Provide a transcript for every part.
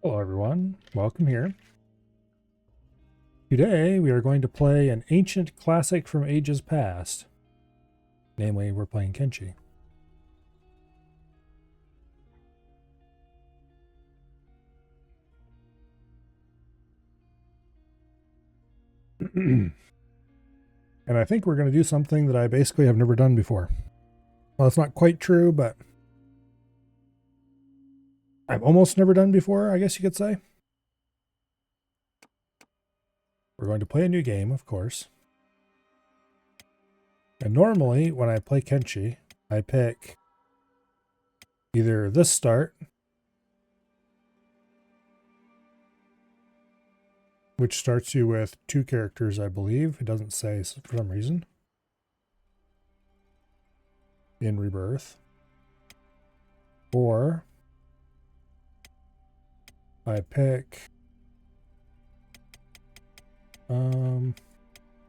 Hello everyone, welcome here. Today we are going to play an ancient classic from ages past. Namely, we're playing Kenshi. And I think we're going to do something that I basically have never done before. Well, it's not quite true, but I've almost never done before, I guess you could say. We're going to play a new game, of course. And normally, when I play Kenshi, I pick either this start, which starts you with 2 characters, I believe. It doesn't say for some reason. In Rebirth. Or I pick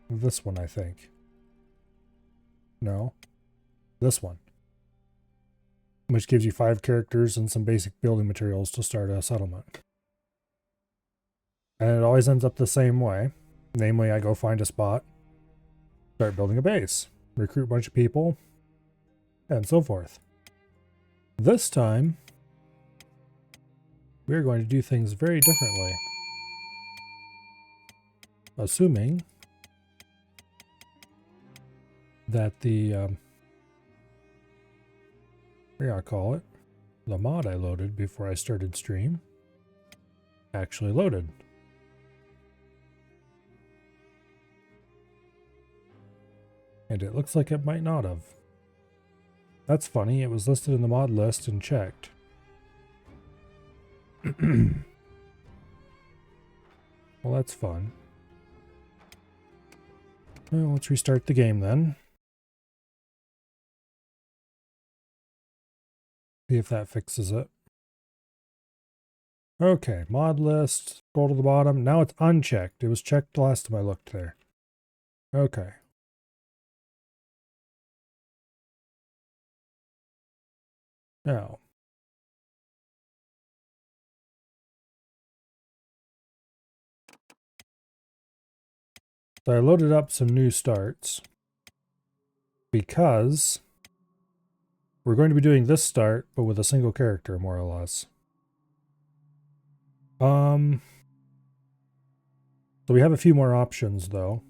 this one, I think. No, this one, which gives you 5 characters and some basic building materials to start a settlement. And it always ends up the same way. Namely, I go find a spot, start building a base, recruit a bunch of people, and so forth. This time, we're going to do things very differently. Assuming that the, what do I call it? The mod I loaded before I started stream actually loaded. And it looks like it might not have. That's funny, it was listed in the mod list and checked. Well, that's fun. Well, let's restart the game then. See if that fixes it. Okay, mod list, scroll to the bottom. Now it's unchecked. It was checked the last time I looked there. Okay. Now. So I loaded up some new starts because we're going to be doing this start, but with a single character, more or less. So we have a few more options, though.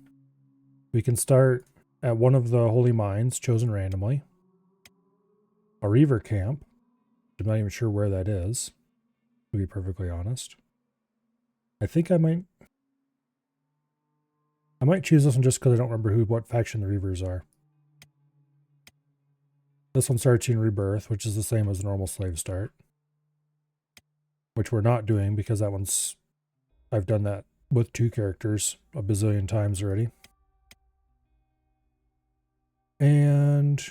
We can start at one of the holy mines chosen randomly. A Reaver camp. I'm not even sure where that is, to be perfectly honest. I think I might choose this one just because I don't remember what faction the Reavers are. This one starts in Rebirth, which is the same as the normal slave start. Which we're not doing because that one's... I've done that with 2 characters a bazillion times already. And...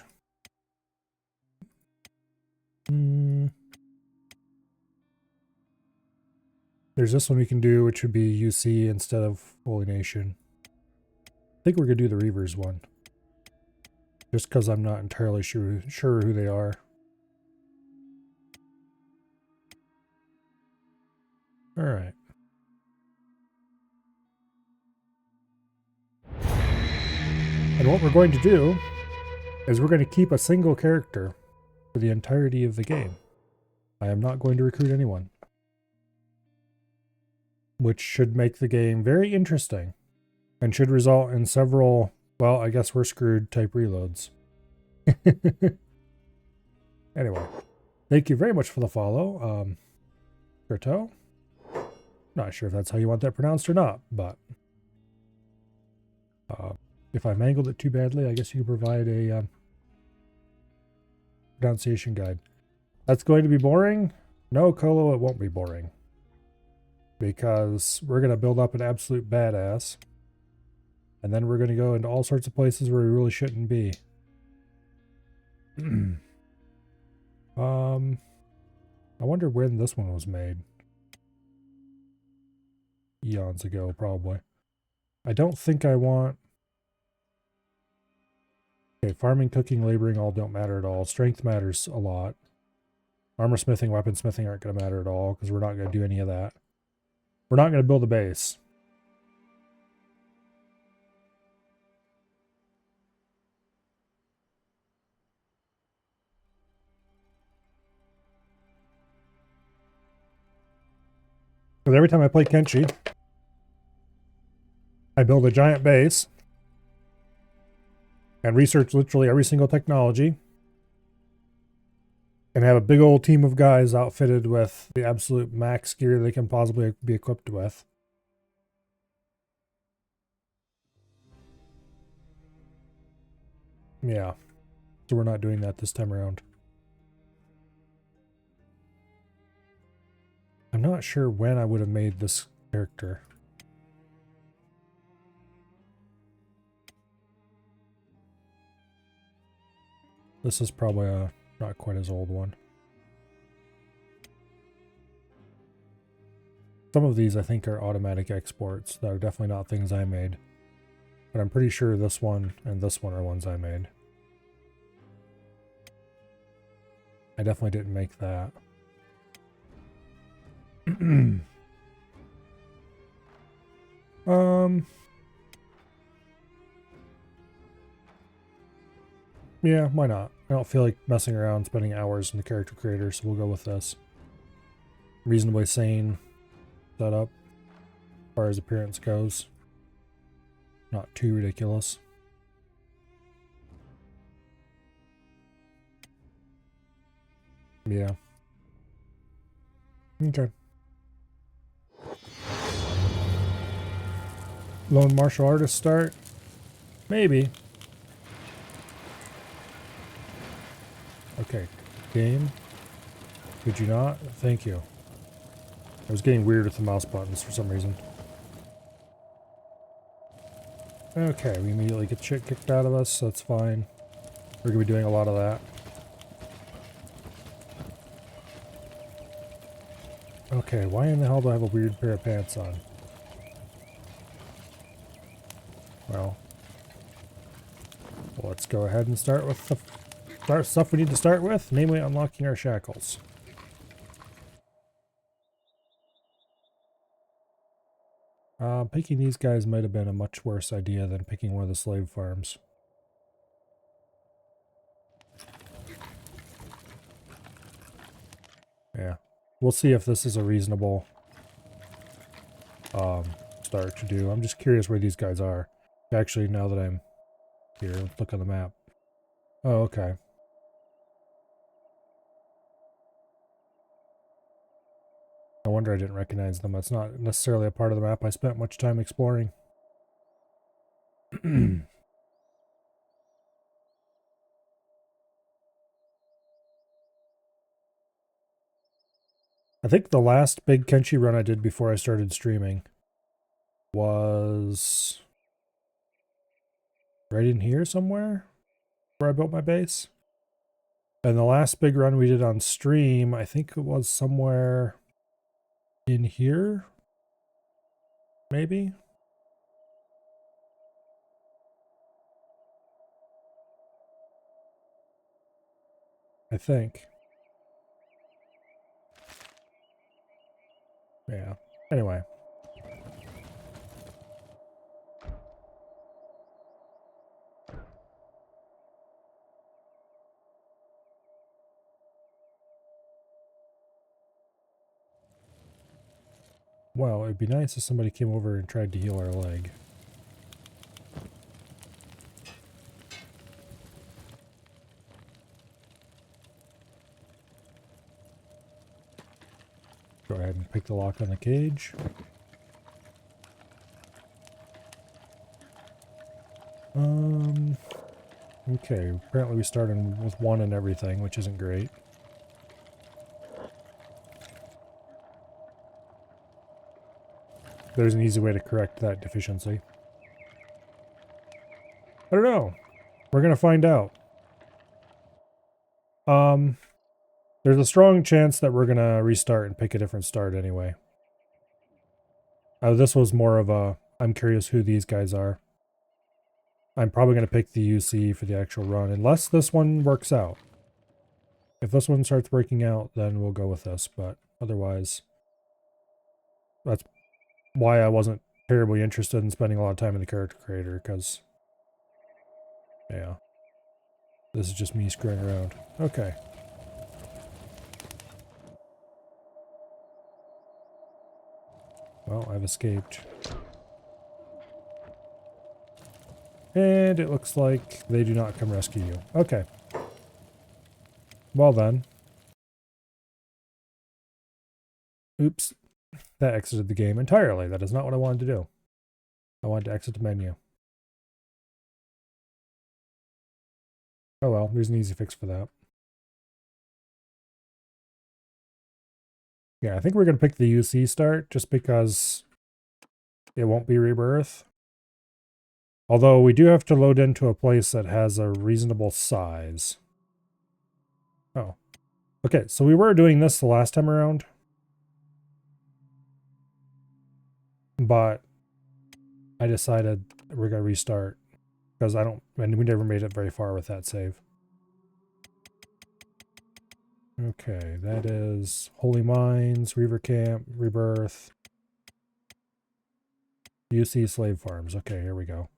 there's this one we can do, which would be UC instead of Holy Nation. I think we're going to do the Reavers one. Just because I'm not entirely sure who they are. Alright. And what we're going to do is we're going to keep a single character for the entirety of the game. I am not going to recruit anyone. Which should make the game very interesting. And should result in several, well, I guess we're screwed type reloads. Anyway, thank you very much for the follow. Kurto. Not sure if that's how you want that pronounced or not, but if I mangled it too badly, I guess you could provide a pronunciation guide. That's going to be boring? No, Colo, it won't be boring. Because we're going to build up an absolute badass. And then we're going to go into all sorts of places where we really shouldn't be. I wonder when this one was made. Eons ago, probably. I don't think I want... Okay, farming, cooking, laboring all don't matter at all. Strength matters a lot. Armor smithing, weapon smithing aren't going to matter at all because we're not going to do any of that. We're not going to build a base. Because every time I play Kenshi, I build a giant base and research literally every single technology and have a big old team of guys outfitted with the absolute max gear they can possibly be equipped with. Yeah. So we're not doing that this time around. I'm not sure when I would have made this character. This is probably a not quite as old one. Some of these I think are automatic exports. That are definitely not things I made. But I'm pretty sure this one and this one are ones I made. I definitely didn't make that. Yeah, why not? I don't feel like messing around, spending hours in the character creator, so we'll go with this. Reasonably sane setup, as far as appearance goes. Not too ridiculous. Yeah. Okay. Lone martial artist start? Maybe. Okay. Game. Could you not? Thank you. I was getting weird with the mouse buttons for some reason. Okay, we immediately get shit kicked out of us, so that's fine. We're going to be doing a lot of that. Okay, why in the hell do I have a weird pair of pants on? Well, let's go ahead and start with the stuff we need to start with, namely unlocking our shackles. Picking these guys might have been a much worse idea than picking one of the slave farms. Yeah. We'll see if this is a reasonable start to do. I'm just curious where these guys are. Actually, now that I'm here, let's look on the map. Oh, okay. No wonder I didn't recognize them. That's not necessarily a part of the map I spent much time exploring. I think the last big Kenshi run I did before I started streaming was right in here somewhere where I built my base. And the last big run we did on stream, I think it was somewhere in here, maybe? I think. Yeah. Anyway. Well, it'd be nice if somebody came over and tried to heal our leg. Go ahead and pick the lock on the cage. Okay, apparently we started with one and everything, which isn't great. There's an easy way to correct that deficiency. I don't know. We're gonna find out. There's a strong chance that we're gonna restart and pick a different start anyway. This was more of a, I'm curious who these guys are. I'm probably gonna pick the UC for the actual run, unless this one works out. If this one starts breaking out, then we'll go with this, but otherwise, that's why I wasn't terribly interested in spending a lot of time in the character creator, because, yeah, this is just me screwing around. Okay. Well, I've escaped. And it looks like they do not come rescue you. Okay. Well then. Oops. That exited the game entirely. That is not what I wanted to do. I wanted to exit the menu. Oh well, there's an easy fix for that. Yeah, I think we're going to pick the UC start just because it won't be rebirth. Although we do have to load into a place that has a reasonable size. Oh. Okay, so we were doing this the last time around. But I decided we're going to restart because we never made it very far with that save. Okay, that is Holy Mines, Reaver Camp, Rebirth, UC Slave Farms. Okay, here we go.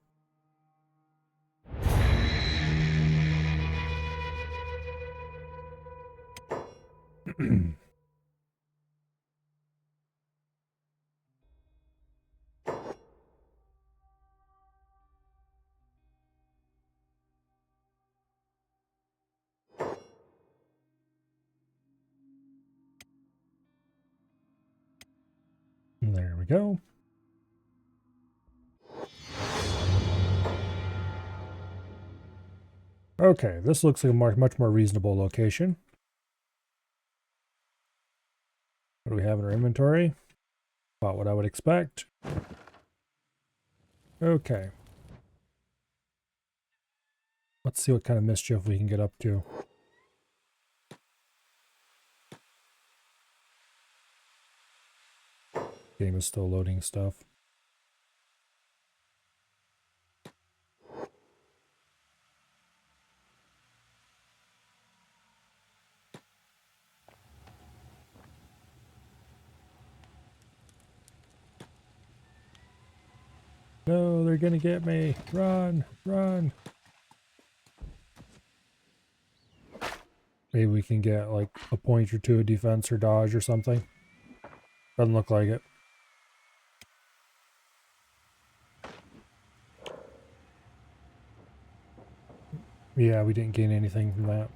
There we go. Okay, this looks like a much more reasonable location. What do we have in our inventory? About what I would expect. Okay. Let's see what kind of mischief we can get up to. Game is still loading stuff. No, they're gonna get me. Run, run. Maybe we can get like a point or two of defense or dodge or something. Doesn't look like it. Yeah, we didn't gain anything from that.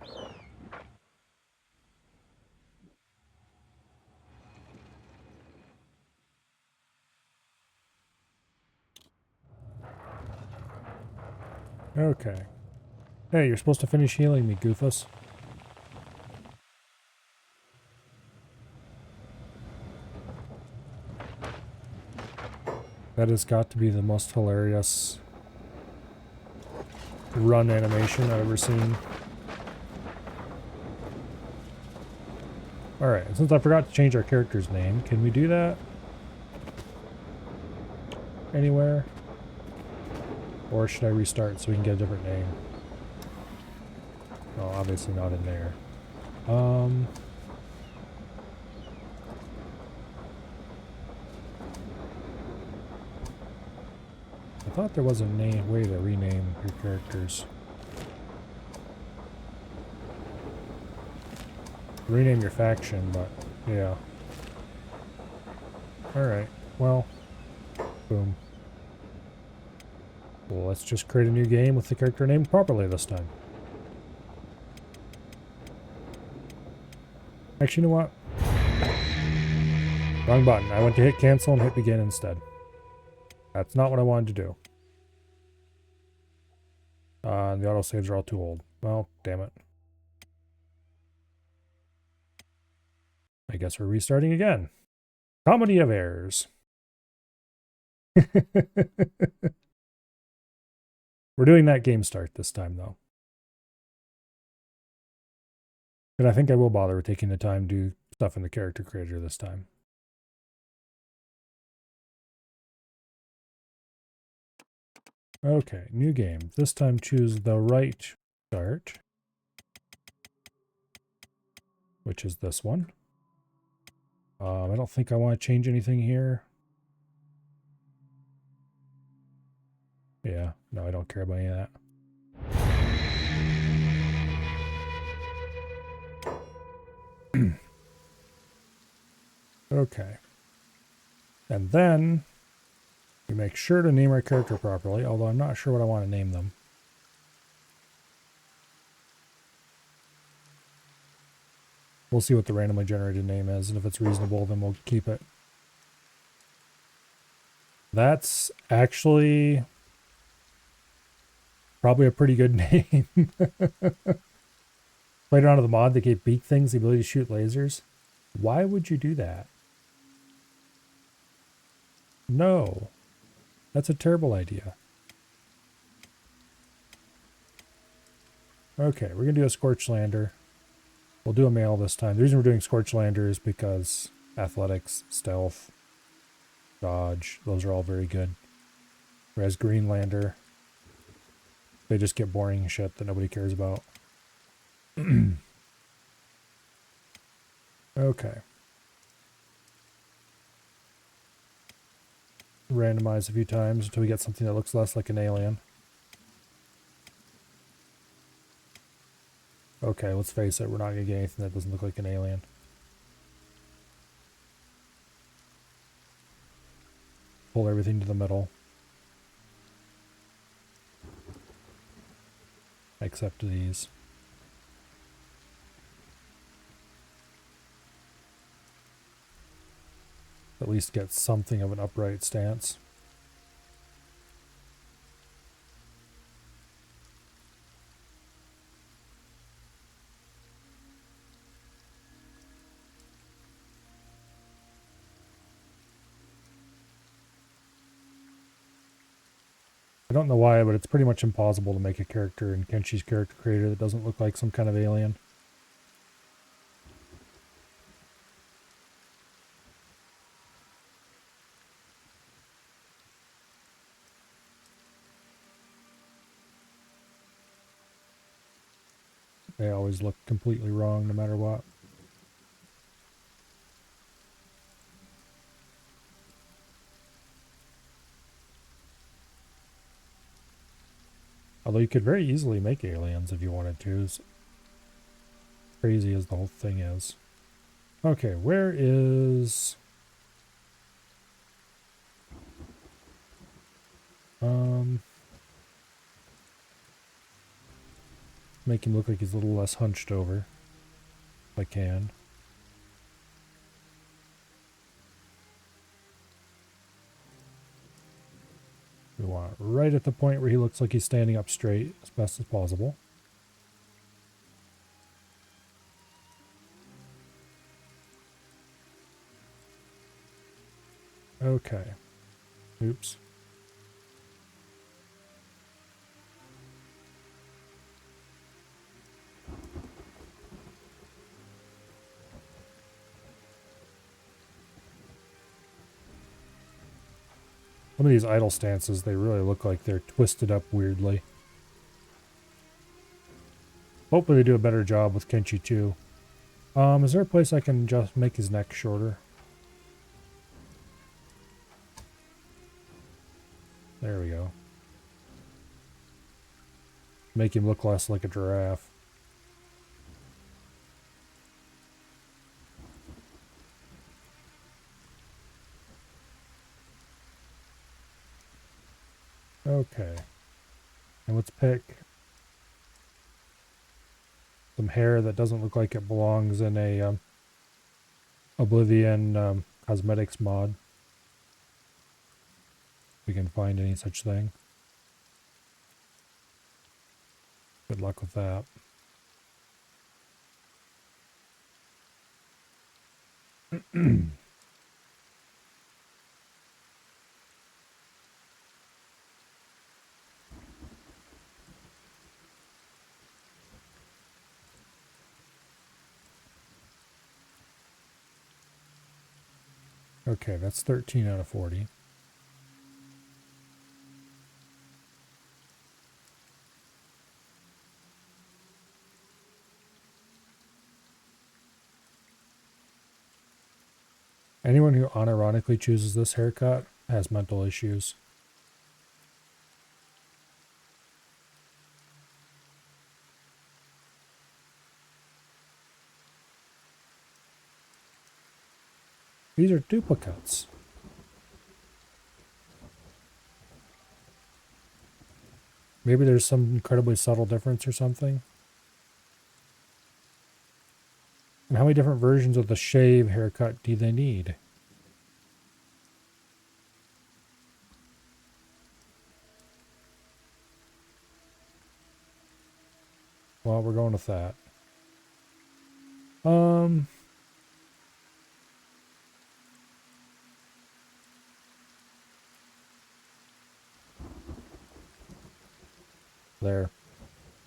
Okay. Hey, you're supposed to finish healing me, Goofus. That has got to be the most hilarious run animation I've ever seen. Alright, since I forgot to change our character's name, can we do that? Anywhere? Or should I restart so we can get a different name? Oh, obviously not in there. I thought there was a way to rename your characters. Rename your faction, but yeah. Alright, well, boom. Well, let's just create a new game with the character named properly this time. Actually, you know what? Wrong button. I went to hit cancel and hit begin instead. That's not what I wanted to do. The autosaves are all too old. Well, damn it. I guess we're restarting again. Comedy of errors. We're doing that game start this time, though. And I think I will bother with taking the time to do stuff in the character creator this time. Okay, new game. This time choose the right start. which is this one. I don't think I want to change anything here. Yeah, no, I don't care about any of that. Okay. And then we make sure to name our character properly, although I'm not sure what I want to name them. We'll see what the randomly generated name is, and if it's reasonable, then we'll keep it. That's actually probably a pretty good name. Played around with the mod that gave beak things the ability to shoot lasers. Why would you do that? No. That's a terrible idea. Okay, we're going to do a Scorchlander. We'll do a male this time. The reason we're doing Scorchlander is because athletics, stealth, dodge, those are all very good. Whereas Greenlander, they just get boring shit that nobody cares about. Okay. Randomize a few times until we get something that looks less like an alien. Okay, let's face it, we're not going to get anything that doesn't look like an alien. Pull everything to the middle. Except these. At least get something of an upright stance. I don't know why, but it's pretty much impossible to make a character in Kenshi's character creator that doesn't look like some kind of alien. They always look completely wrong no matter what. Although you could very easily make aliens if you wanted to, as crazy as the whole thing is. Okay, where is... Make him look like he's a little less hunched over, if I can. We want it right at the point where he looks like he's standing up straight as best as possible. Okay. Oops. Some of these idle stances, they really look like they're twisted up weirdly. Hopefully they do a better job with Kenshi too. Is there a place I can just make his neck shorter? There we go. Make him look less like a giraffe. Okay. And let's pick some hair that doesn't look like it belongs in a Oblivion cosmetics mod. If we can find any such thing. Good luck with that. Okay, that's 13 out of 40. Anyone who unironically chooses this haircut has mental issues. These are duplicates. Maybe there's some incredibly subtle difference or something. And how many different versions of the shave haircut do they need? Well, we're going with that. There.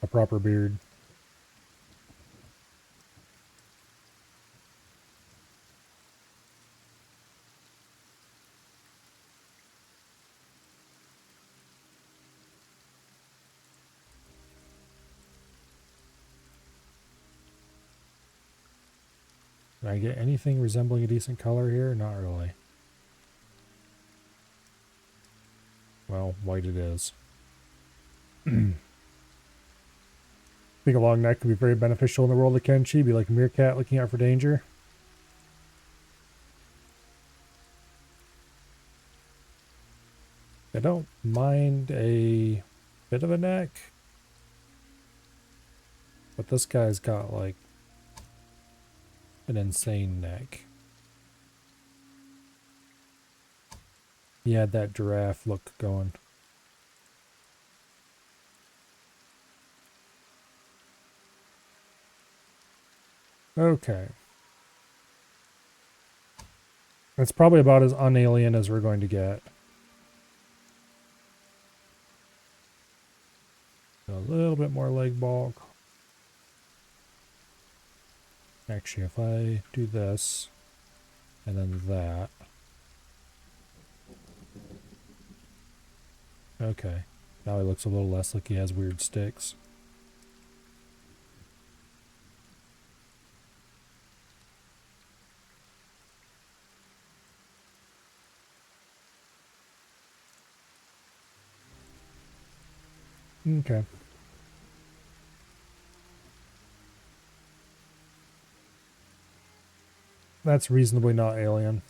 A proper beard. Can I get anything resembling a decent color here? Not really. Well, white it is. I think a long neck could be very beneficial in the world of Kenshi. Be like a meerkat looking out for danger. I don't mind a bit of a neck. But this guy's got like an insane neck. He had that giraffe look going. Okay. That's probably about as un-alien as we're going to get. A little bit more leg bulk. Actually, if I do this, and then that. Okay. Now he looks a little less like he has weird sticks. Okay. That's reasonably not alien.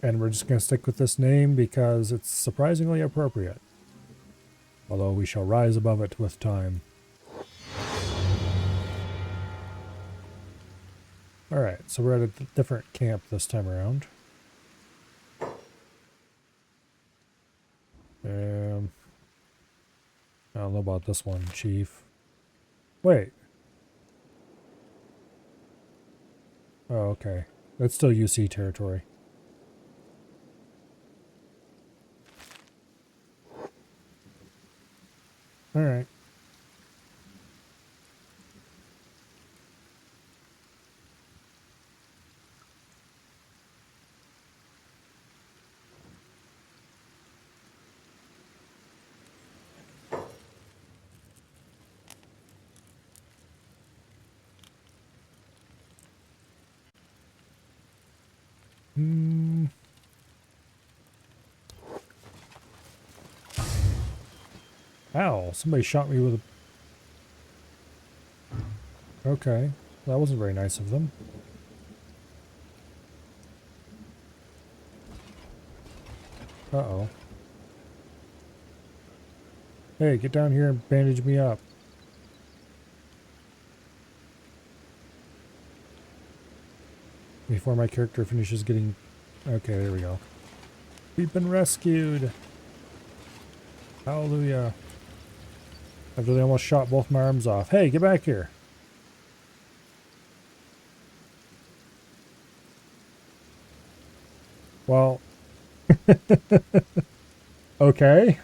And we're just going to stick with this name because it's surprisingly appropriate. Although we shall rise above it with time. Alright, so we're at a different camp this time around. I don't know about this one, Chief. Wait. Oh, okay. That's still UC territory. Alright. Ow, somebody shot me with a... Okay, that wasn't very nice of them. Uh-oh. Hey, get down here and bandage me up. Before my character finishes getting... Okay, there we go. We've been rescued! Hallelujah. After they almost shot both my arms off. Hey, get back here! Well... Okay.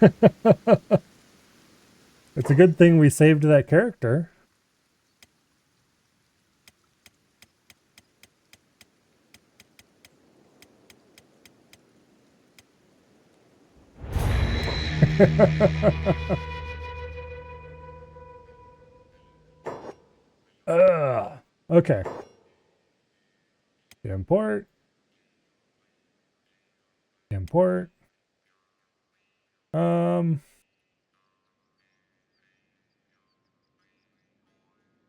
It's a good thing we saved that character. Ugh. Okay. Import. Import.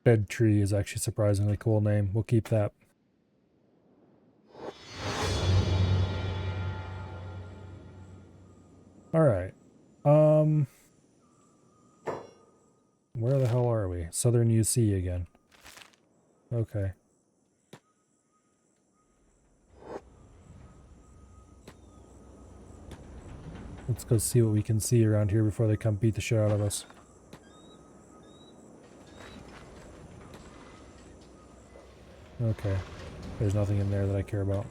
Dead Tree is actually a surprisingly cool name. We'll keep that. Alright. Where the hell are we? Southern UC again. Okay. Let's go see what we can see around here before they come beat the shit out of us. Okay. There's nothing in there that I care about.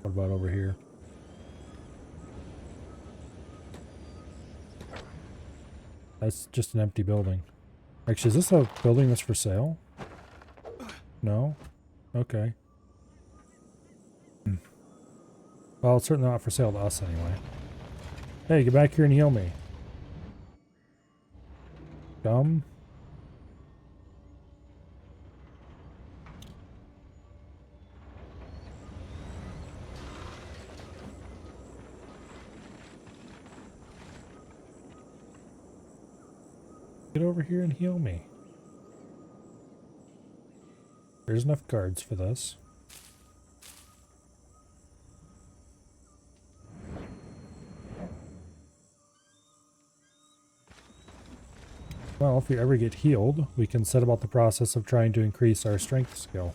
What about over here? That's just an empty building. Actually, is this a building that's for sale? No? Okay. Well, it's certainly not for sale to us anyway. Hey, get back here and heal me. Dumb. Get over here and heal me. There's enough guards for this. Well, if we ever get healed, we can set about the process of trying to increase our strength skill.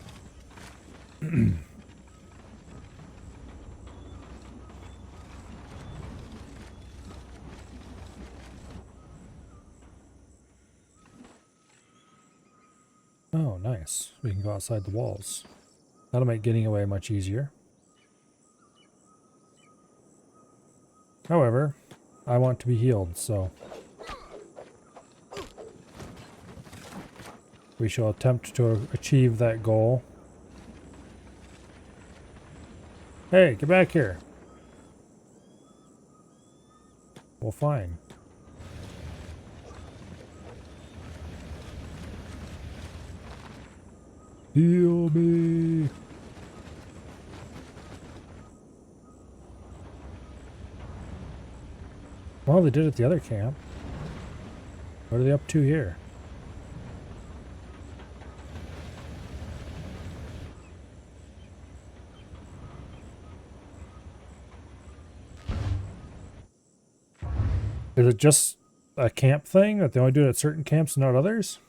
Oh, nice. We can go outside the walls. That'll make getting away much easier. However, I want to be healed, so we shall attempt to achieve that goal. Hey, get back here. Well, fine. Heal me. Well, they did at the other camp. What are they up to here? Is it just a camp thing that they only do it at certain camps and not others?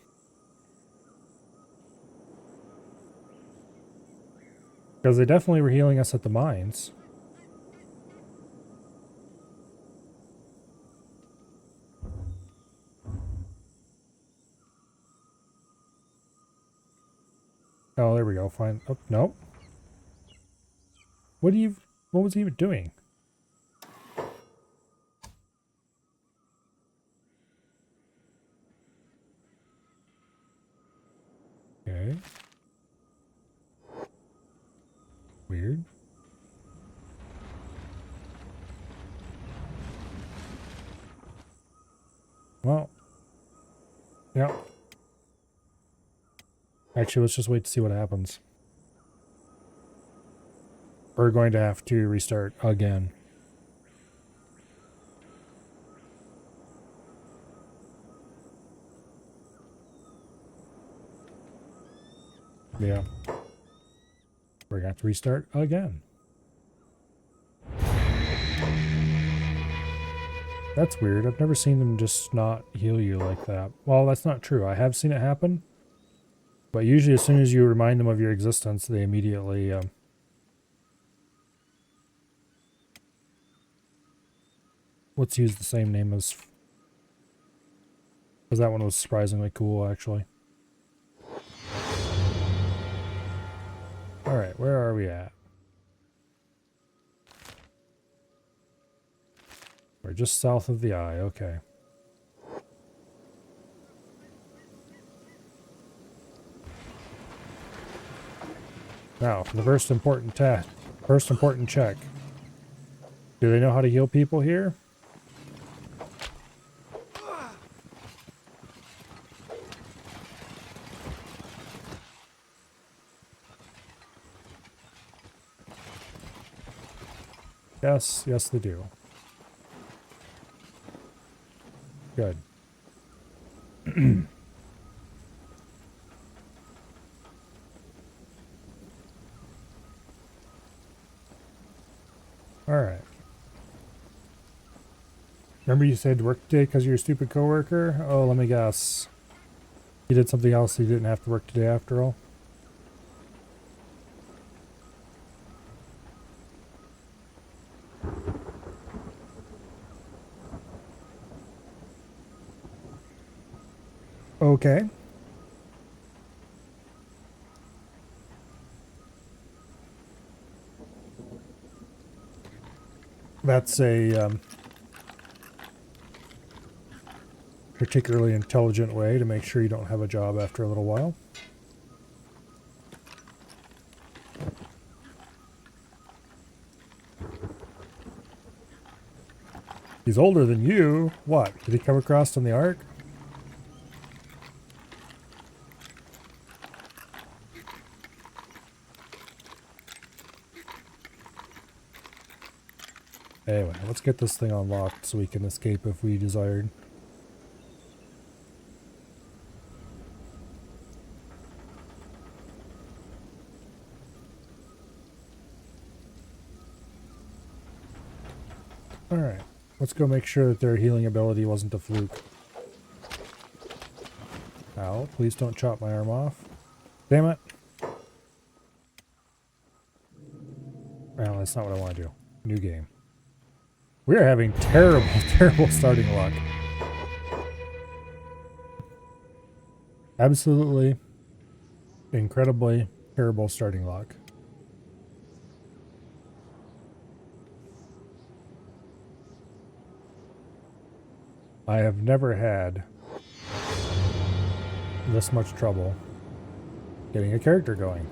Because they definitely were healing us at the mines. Oh, there we go. Fine. Oh, nope. What was he even doing? Okay. Weird. Well. Yeah. Actually, let's just wait to see what happens. We're going to have to restart again. Yeah. We're going to have to restart again. That's weird. I've never seen them just not heal you like that. Well, that's not true. I have seen it happen. But usually as soon as you remind them of your existence, they immediately... let's use the same name as... because that one was surprisingly cool, actually. Alright, where are we at? We're just south of the eye, okay. Now, for the first important check. Do they know how to heal people here? Yes, yes they do. Good. Alright. Remember you said work today because you're a stupid coworker? Oh, let me guess. He did something else so you didn't have to work today after all? Okay. That's a particularly intelligent way to make sure you don't have a job after a little while. He's older than you. What? Did he come across on the ark? Anyway, let's get this thing unlocked so we can escape if we desired. Alright, let's go make sure that their healing ability wasn't a fluke. Ow, please don't chop my arm off. Damn it. Well, that's not what I want to do. New game. We are having terrible, terrible starting luck. Absolutely, incredibly terrible starting luck. I have never had this much trouble getting a character going.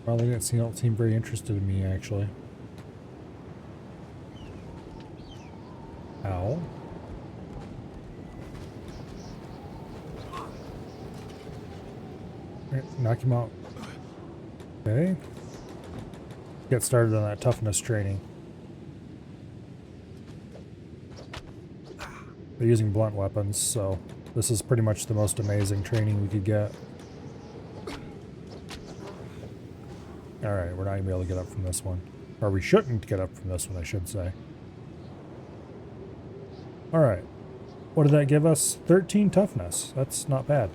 Well, they don't seem very interested in me, actually. Ow. Right, knock him out. Okay. Get started on that toughness training. They're using blunt weapons, so this is pretty much the most amazing training we could get. Alright, we're not going to be able to get up from this one. Or we shouldn't get up from this one, I should say. Alright. What did that give us? 13 toughness. That's not bad.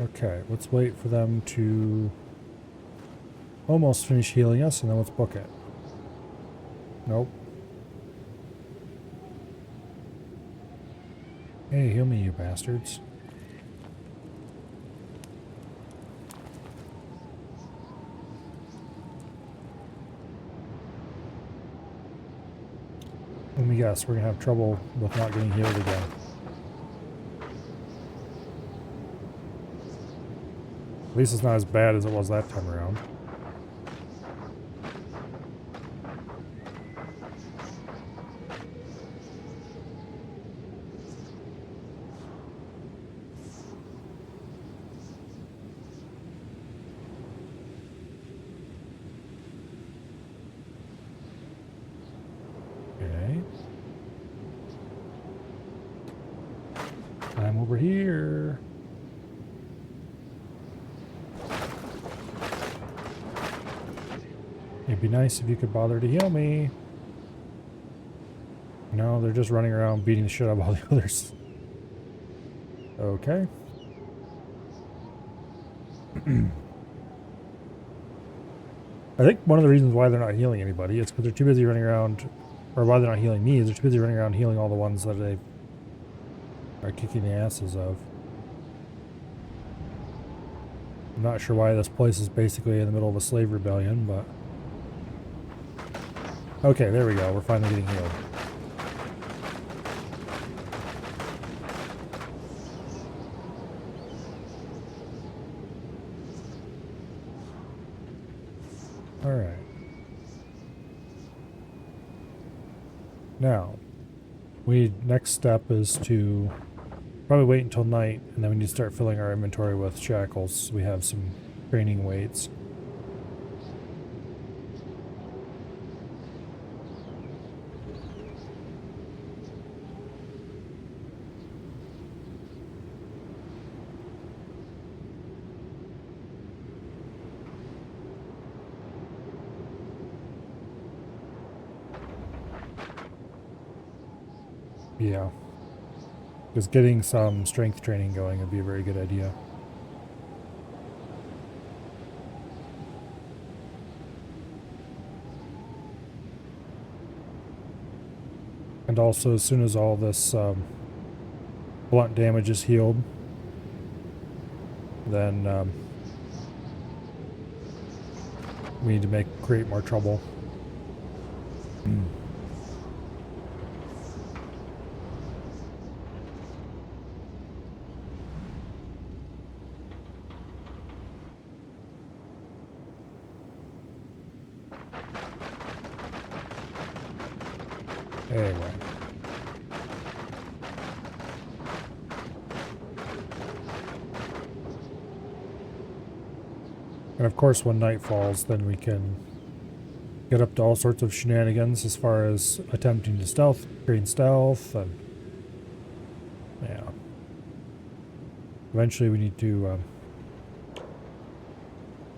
Okay, let's wait for them to almost finish healing us, and then let's book it. Nope. Hey, heal me, you bastards. Let me guess, we're gonna have trouble with not getting healed again. At least it's not as bad as it was that time around. Okay. I'm over here. It'd be nice if you could bother to heal me. No, they're just running around beating the shit out of all the others. Okay. I think one of the reasons why they're not healing anybody is because they're too busy running around, or why they're not healing me is they're too busy running around healing all the ones that they are kicking the asses of. I'm not sure why this place is basically in the middle of a slave rebellion, but... Okay, there we go. We're finally getting healed. Alright. Now, next step is to probably wait until night, and then we need to start filling our inventory with shackles so we have some training weights. Yeah. Because getting some strength training going would be a very good idea. And also, as soon as all this blunt damage is healed, then we need to create more trouble. Anyway. And of course, when night falls, then we can get up to all sorts of shenanigans as far as attempting to train stealth, and yeah. Eventually we need to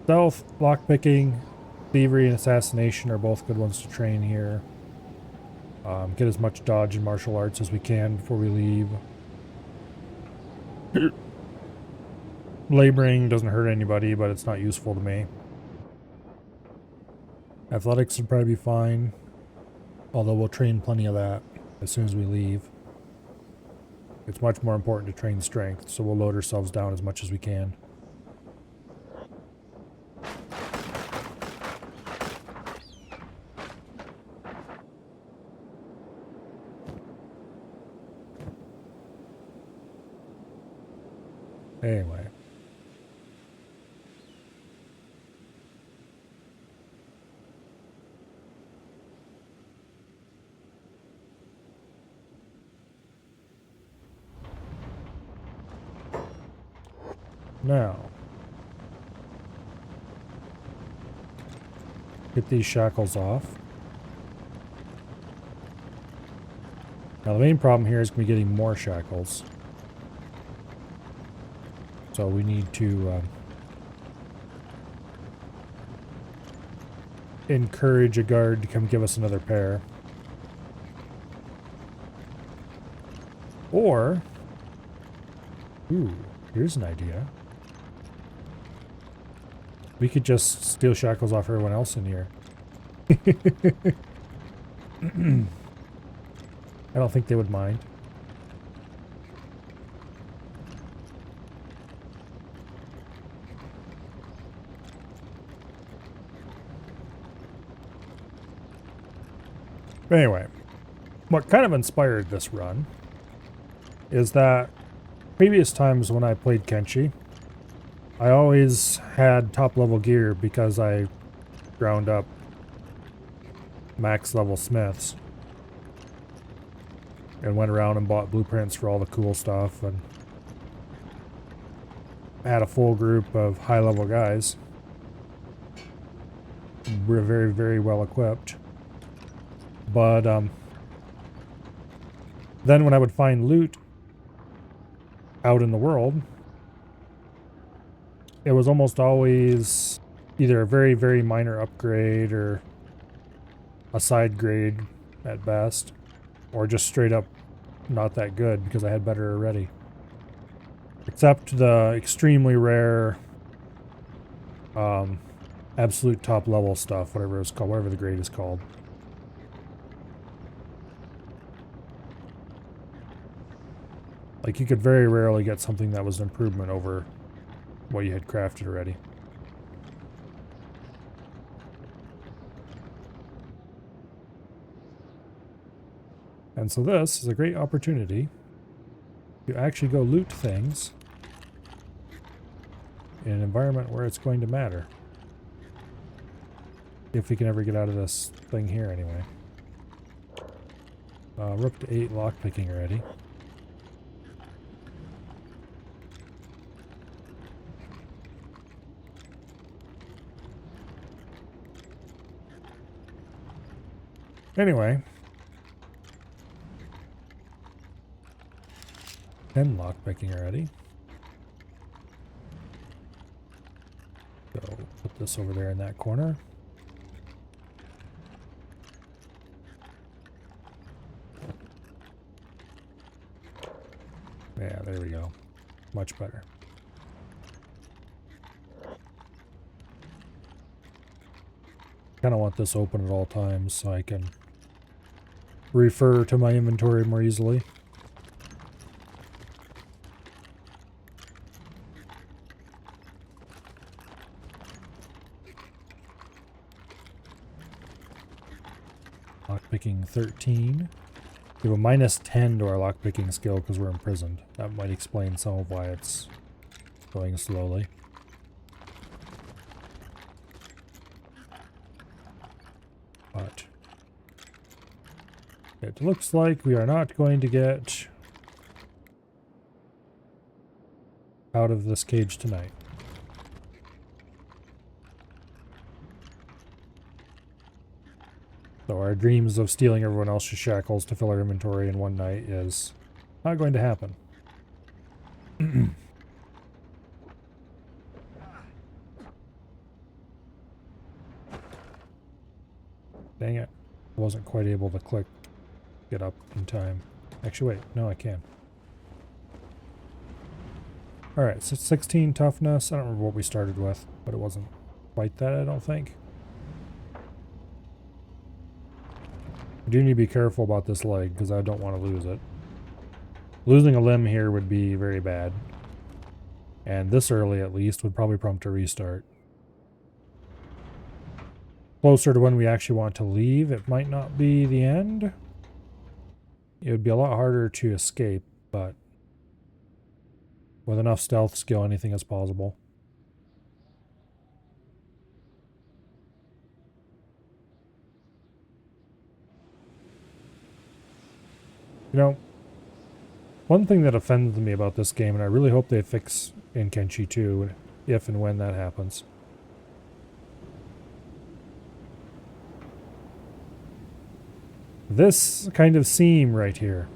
stealth, lockpicking, thievery, and assassination are both good ones to train here. Get as much dodge and martial arts as we can before we leave. Laboring doesn't hurt anybody, but it's not useful to me. Athletics would probably be fine, although we'll train plenty of that as soon as we leave. It's much more important to train strength, so we'll load ourselves down as much as we can. Anyway. Now, get these shackles off. Now the main problem here is going to be getting more shackles. So we need to encourage a guard to come give us another pair. Or, ooh, here's an idea. We could just steal shackles off everyone else in here. I don't think they would mind. But anyway, what kind of inspired this run is that previous times when I played Kenshi, I always had top level gear because I ground up max level smiths and went around and bought blueprints for all the cool stuff and had a full group of high level guys. We're very, very well equipped. But then when I would find loot out in the world, it was almost always either a very, very minor upgrade or a side grade at best, or just straight up not that good because I had better already. Except the extremely rare absolute top level stuff, whatever it's called, whatever the grade is called. Like, you could very rarely get something that was an improvement over what you had crafted already. And so this is a great opportunity to actually go loot things in an environment where it's going to matter. If we can ever get out of this thing here anyway. We're up to 8 lockpicking already. Anyway. 10 lockpicking already. So put this over there in that corner. Yeah, there we go. Much better. Kind of want this open at all times so I can refer to my inventory more easily. Lockpicking 13. We have a minus 10 to our lockpicking skill because we're imprisoned. That might explain some of why it's going slowly. But it looks like we are not going to get out of this cage tonight. So our dreams of stealing everyone else's shackles to fill our inventory in one night is not going to happen. Dang it. I wasn't quite able to get up in time. Actually, wait. No, I can. Alright, so 16 toughness. I don't remember what we started with, but it wasn't quite that, I don't think. I do need to be careful about this leg because I don't want to lose it. Losing a limb here would be very bad. And this early at least would probably prompt a restart. Closer to when we actually want to leave, it might not be the end. It would be a lot harder to escape, but with enough stealth skill, anything is possible. You know, one thing that offends me about this game, and I really hope they fix in Kenshi 2, if and when that happens. This kind of seam right here.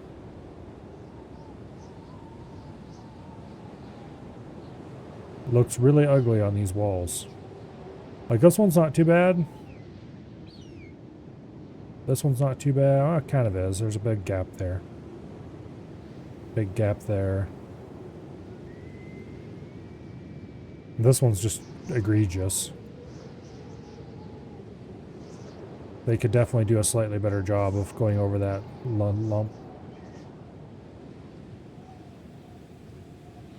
Looks really ugly on these walls. Like, this one's not too bad. This one's not too bad. Oh, it kind of is. There's a big gap there. Big gap there. This one's just egregious. They could definitely do a slightly better job of going over that lump.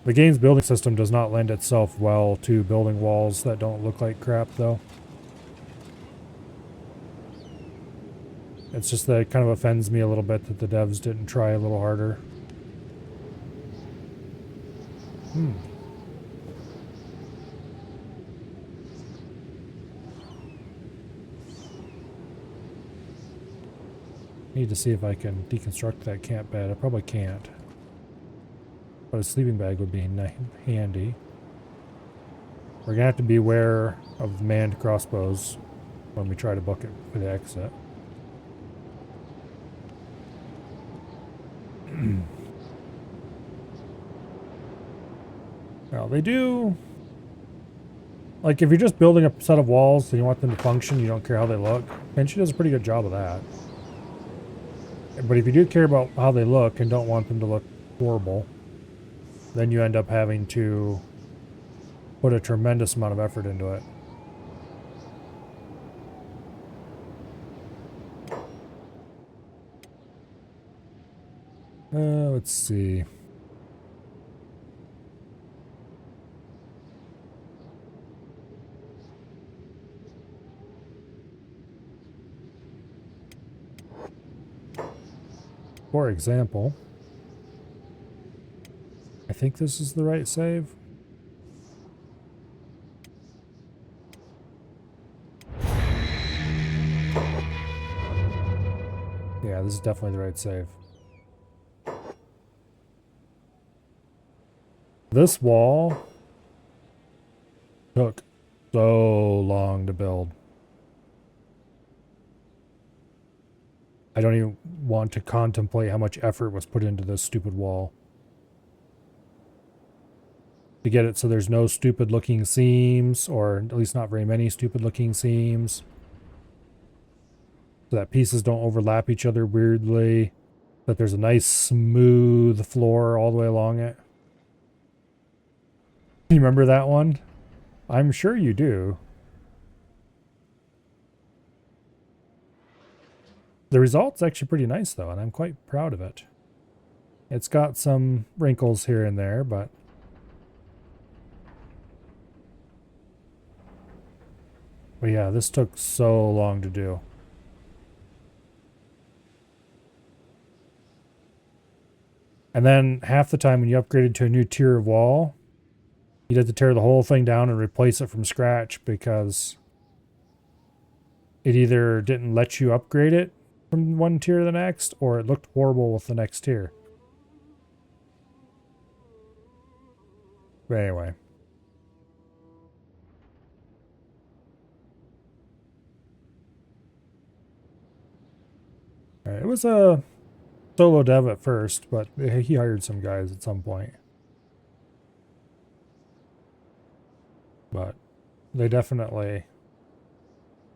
The game's building system does not lend itself well to building walls that don't look like crap, though. It's just that it kind of offends me a little bit that the devs didn't try a little harder. Need to see if I can deconstruct that camp bed. I probably can't. But a sleeping bag would be handy. We're gonna have to be aware of manned crossbows when we try to book it for the exit. Now they do, like, if you're just building a set of walls and you want them to function, you don't care how they look. Kenshi does a pretty good job of that. But if you do care about how they look and don't want them to look horrible, then you end up having to put a tremendous amount of effort into it. Let's see. For example, I think this is the right save. Yeah, this is definitely the right save. This wall took so long to build. I don't even want to contemplate how much effort was put into this stupid wall. To get it so there's no stupid looking seams, or at least not very many stupid looking seams. So that pieces don't overlap each other weirdly. That there's a nice smooth floor all the way along it. You remember that one? I'm sure you do. The result's actually pretty nice though, and I'm quite proud of it. It's got some wrinkles here and there, but yeah, this took so long to do. And then half the time when you upgraded to a new tier of wall, you'd have to tear the whole thing down and replace it from scratch because it either didn't let you upgrade it from one tier to the next, or it looked horrible with the next tier. But anyway. It was a solo dev at first, but he hired some guys at some point. But they definitely...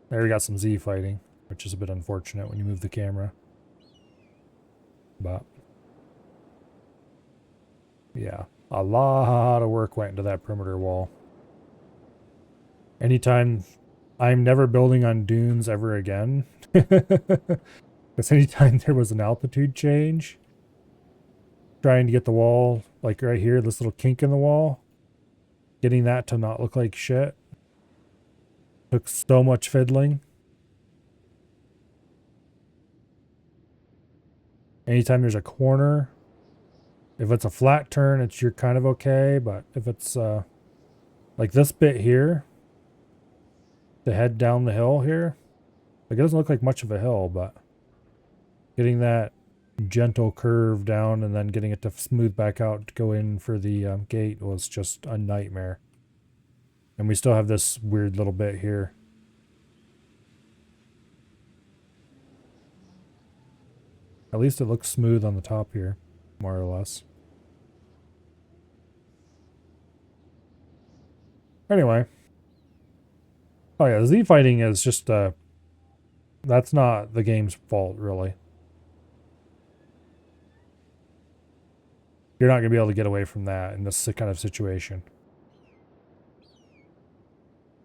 There we got some Z fighting, which is a bit unfortunate when you move the camera. But... yeah, a lot of work went into that perimeter wall. Anytime... I'm never building on dunes ever again. Because anytime there was an altitude change, trying to get the wall, like right here, this little kink in the wall, getting that to not look like shit, took so much fiddling. Anytime there's a corner, if it's a flat turn, you're kind of okay, but if it's like this bit here, to head down the hill here, like it doesn't look like much of a hill, but getting that gentle curve down and then getting it to smooth back out to go in for the gate was just a nightmare. And we still have this weird little bit here. At least it looks smooth on the top here, more or less. Anyway. Oh yeah, Z fighting is just that's not the game's fault, really. You're not going to be able to get away from that in this kind of situation.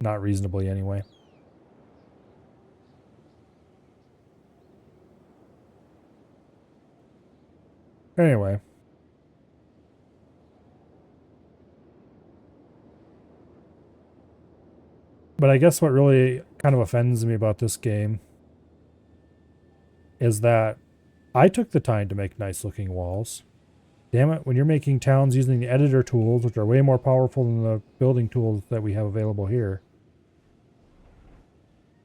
Not reasonably, anyway. Anyway. But I guess what really kind of offends me about this game is that I took the time to make nice looking walls. Damn it, when you're making towns using the editor tools, which are way more powerful than the building tools that we have available here,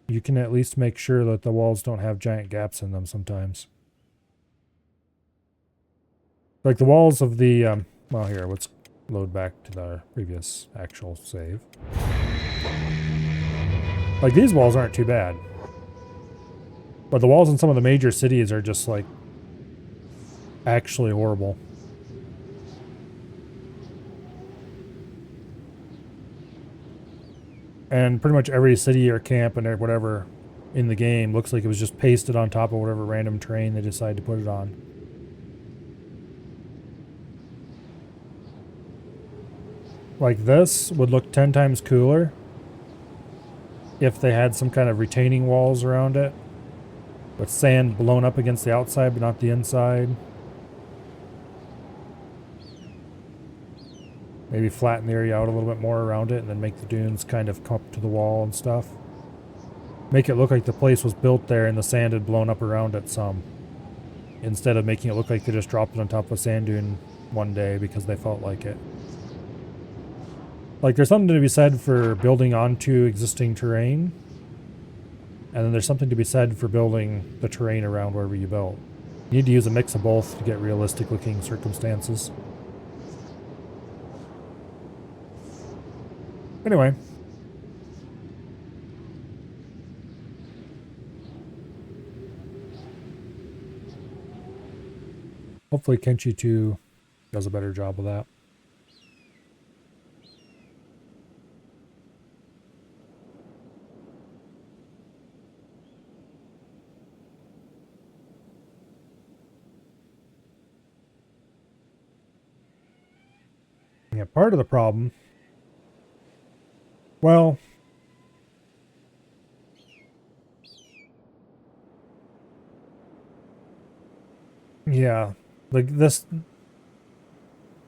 you can at least make sure that the walls don't have giant gaps in them sometimes. Like the walls of the, well here, let's load back to the previous actual save. Like these walls aren't too bad. But the walls in some of the major cities are just like actually horrible. And pretty much every city or camp and whatever in the game looks like it was just pasted on top of whatever random terrain they decided to put it on. Like this would look 10 times cooler if they had some kind of retaining walls around it with sand blown up against the outside but not the inside. Maybe flatten the area out a little bit more around it and then make the dunes kind of come up to the wall and stuff. Make it look like the place was built there and the sand had blown up around it some. Instead of making it look like they just dropped it on top of a sand dune one day because they felt like it. Like, there's something to be said for building onto existing terrain. And then there's something to be said for building the terrain around wherever you built. You need to use a mix of both to get realistic looking circumstances. Anyway. Hopefully Kenshi 2 does a better job of that. Yeah, part of the problem. Well, yeah, like this,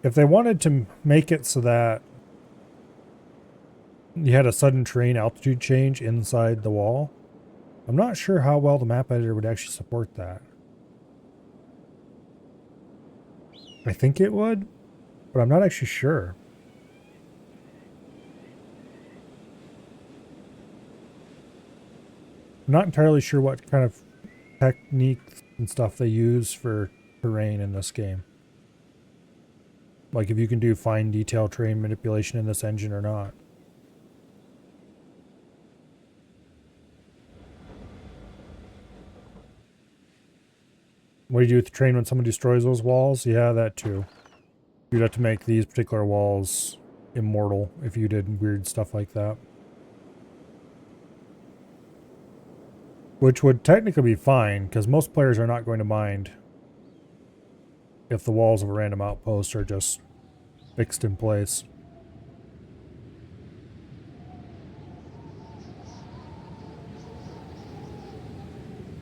if they wanted to make it so that you had a sudden terrain altitude change inside the wall, I'm not sure how well the map editor would actually support that. I think it would, but I'm not actually sure. I'm not entirely sure what kind of techniques and stuff they use for terrain in this game. Like if you can do fine detail terrain manipulation in this engine or not. What do you do with the terrain when someone destroys those walls? Yeah, that too. You'd have to make these particular walls immortal if you did weird stuff like that. Which would technically be fine, because most players are not going to mind if the walls of a random outpost are just fixed in place.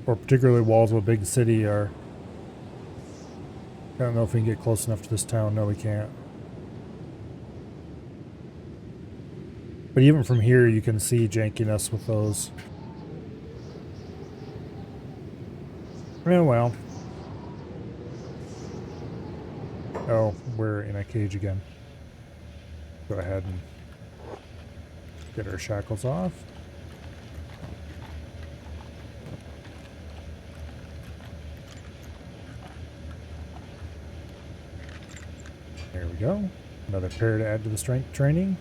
Or particularly walls of a big city are... I don't know if we can get close enough to this town. No, we can't. But even from here, you can see jankiness with those. Oh, well. Oh, we're in a cage again. Go ahead and get our shackles off. There we go. Another pair to add to the strength training.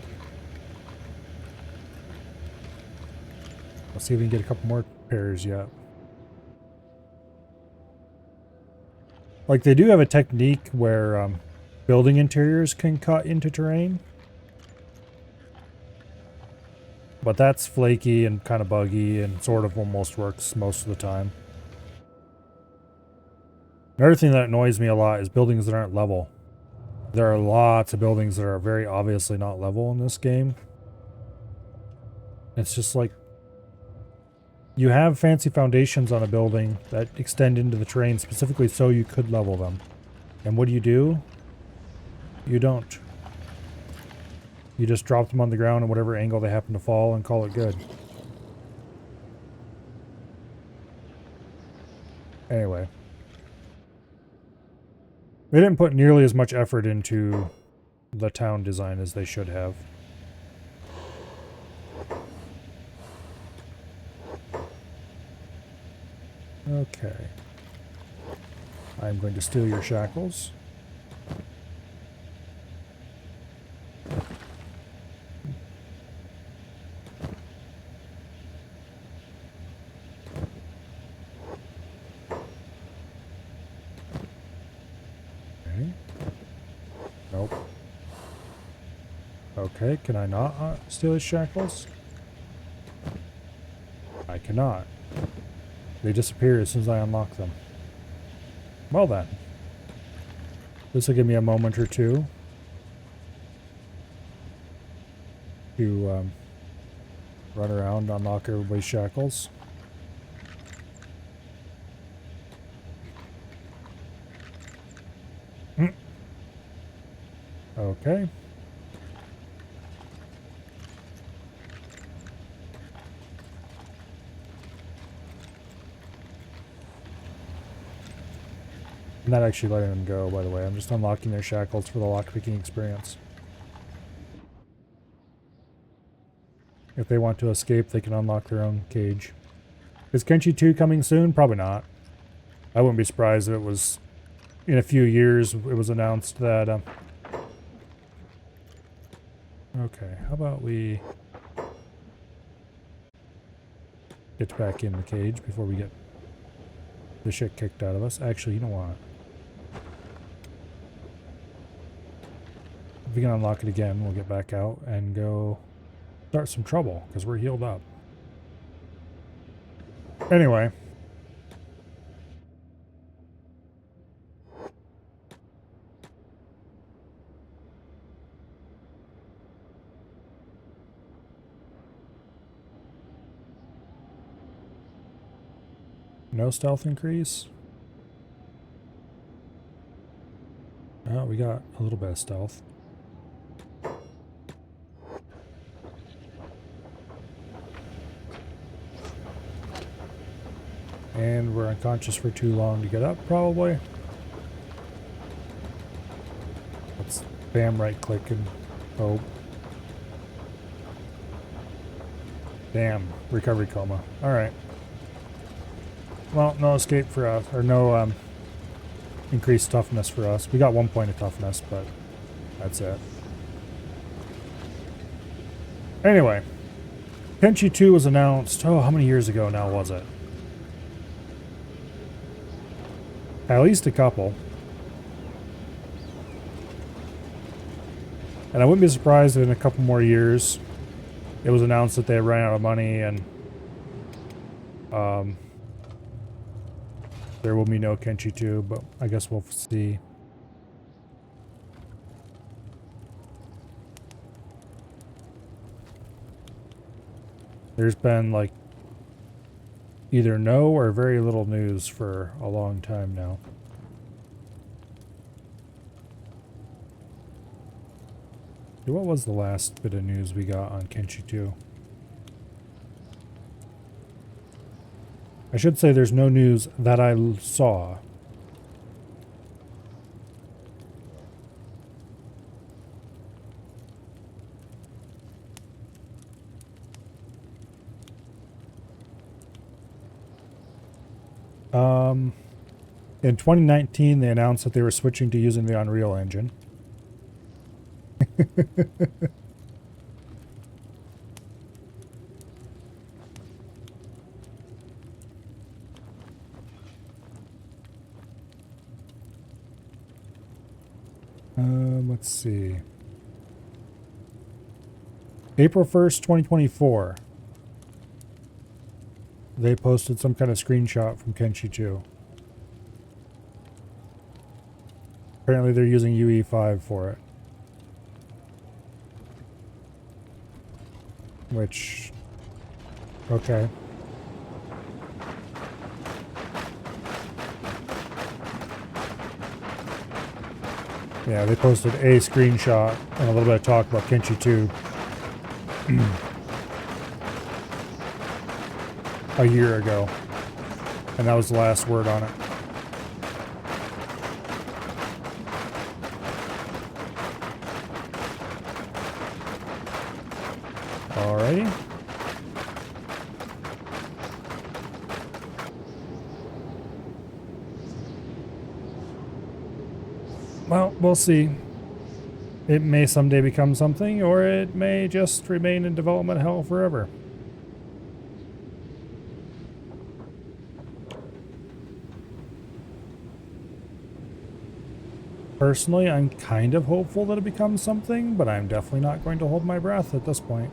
Let's see if we can get a couple more pairs yet. Like, they do have a technique where building interiors can cut into terrain. But that's flaky and kind of buggy and sort of almost works most of the time. Another thing that annoys me a lot is buildings that aren't level. There are lots of buildings that are very obviously not level in this game. It's just like, you have fancy foundations on a building that extend into the terrain specifically so you could level them. And what do? You don't. You just drop them on the ground in whatever angle they happen to fall and call it good. Anyway. They didn't put nearly as much effort into the town design as they should have. Okay. I'm going to steal your shackles. Okay. Nope. Okay, can I not steal his shackles? I cannot. They disappear as soon as I unlock them. Well then. This will give me a moment or two to run around, unlock everybody's shackles. Okay. I'm not actually letting them go, by the way. I'm just unlocking their shackles for the lockpicking experience. If they want to escape, they can unlock their own cage. Is Kenshi 2 coming soon? Probably not. I wouldn't be surprised if it was in a few years. It was announced that... okay, how about we get back in the cage before we get the shit kicked out of us. Actually, you know what? If we can unlock it again, we'll get back out and go start some trouble, because we're healed up. Anyway. No stealth increase? Oh, we got a little bit of stealth. And we're unconscious for too long to get up, probably. Let's spam right click and hope. Damn, recovery coma. Alright. Well, no escape for us, or no increased toughness for us. We got 1 point of toughness, but that's it. Anyway, Kenshi 2 was announced, oh, how many years ago now was it? At least a couple. And I wouldn't be surprised if in a couple more years it was announced that they ran out of money and there will be no Kenshi 2, but I guess we'll see. There's been like either no or very little news for a long time now. What was the last bit of news we got on Kenshi 2? I should say there's no news that I saw. In 2019, they announced that they were switching to using the Unreal Engine. Let's see. April 1st, 2024. They posted some kind of screenshot from Kenshi 2. Apparently they're using UE5 for it. Which... okay. Yeah, they posted a screenshot and a little bit of talk about Kenshi 2 a year ago. And that was the last word on it. Alrighty. Well, we'll see. It may someday become something, or it may just remain in development hell forever. Personally, I'm kind of hopeful that it becomes something, but I'm definitely not going to hold my breath at this point.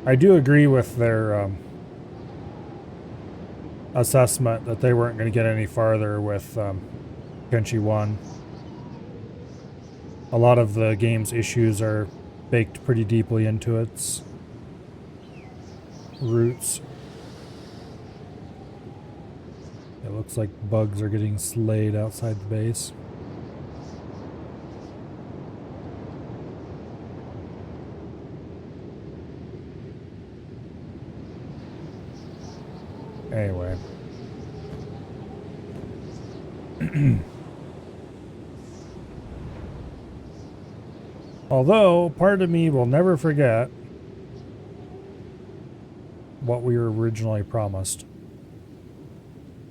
I do agree with their assessment that they weren't going to get any farther with Kenshi 1. A lot of the game's issues are baked pretty deeply into its roots. It looks like bugs are getting slayed outside the base. Anyway. Although, part of me will never forget what we were originally promised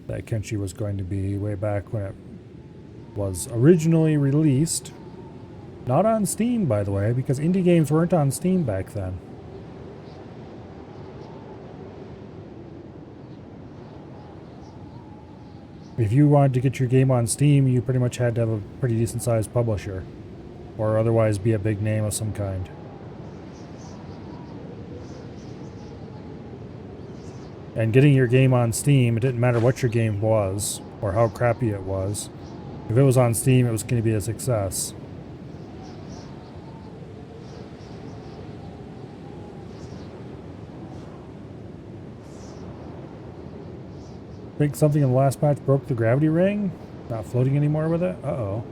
that Kenshi was going to be way back when it was originally released. Not on Steam, by the way, because indie games weren't on Steam back then. If you wanted to get your game on Steam, you pretty much had to have a pretty decent sized publisher, or otherwise be a big name of some kind. And getting your game on Steam, it didn't matter what your game was, or how crappy it was. If it was on Steam, it was going to be a success. Think something in the last patch broke the gravity ring? Not floating anymore with it? Uh-oh.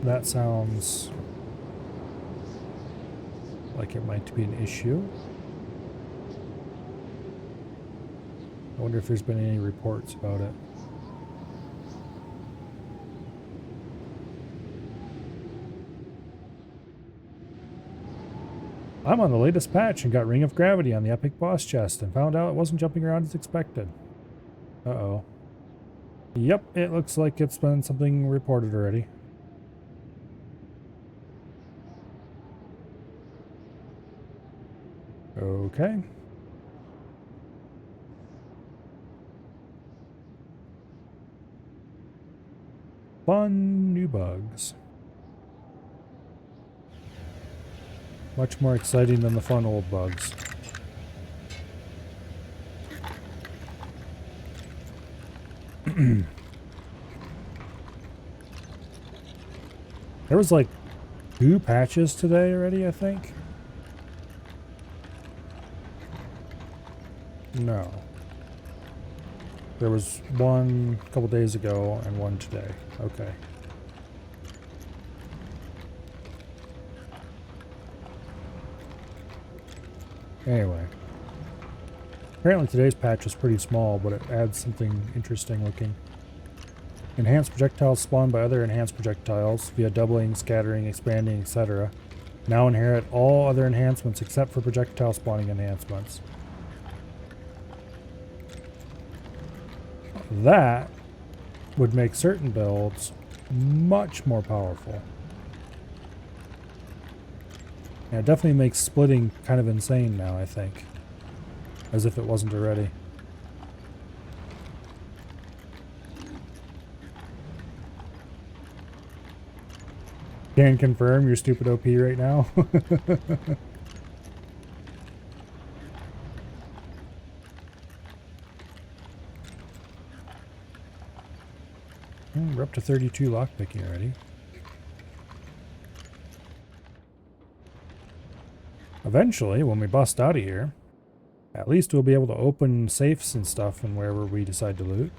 That sounds like it might be an issue. I wonder if there's been any reports about it. I'm on the latest patch and got Ring of Gravity on the Epic Boss chest and found out it wasn't jumping around as expected. Uh-oh. Yep, it looks like it's been something reported already. Okay. Fun new bugs. Much more exciting than the fun old bugs. There was like 2 patches today already, I think. No. There was one a couple days ago and one today. Okay. Anyway. Apparently today's patch was pretty small, but it adds something interesting looking. Enhanced projectiles spawned by other enhanced projectiles via doubling, scattering, expanding, etc. Now inherit all other enhancements except for projectile spawning enhancements. That would make certain builds much more powerful. And it definitely makes splitting kind of insane now, I think. As if it wasn't already. Can confirm you're stupid OP right now. We're up to 32 lockpicking already. Eventually, when we bust out of here, at least we'll be able to open safes and stuff and wherever we decide to loot.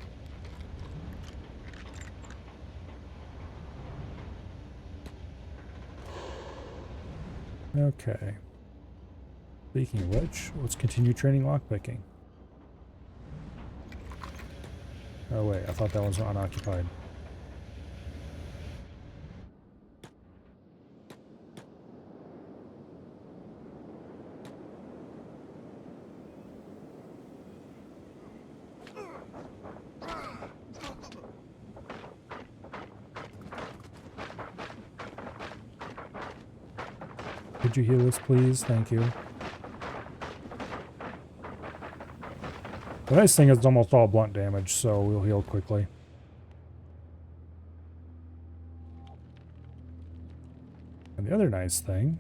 Okay. Speaking of which, let's continue training lockpicking. Oh wait, I thought that was unoccupied. Could you heal us, please? Thank you. The nice thing is it's almost all blunt damage, so we'll heal quickly. And the other nice thing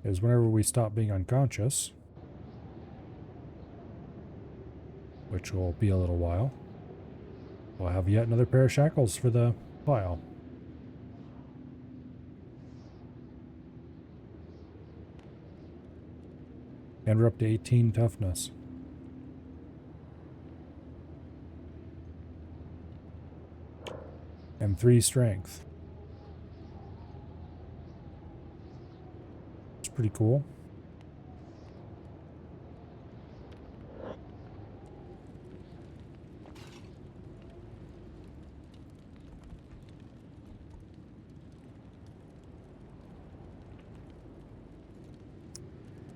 is whenever we stop being unconscious, which will be a little while, we'll have yet another pair of shackles for the pile. And we're up to 18 toughness. And 3 strength. pretty cool.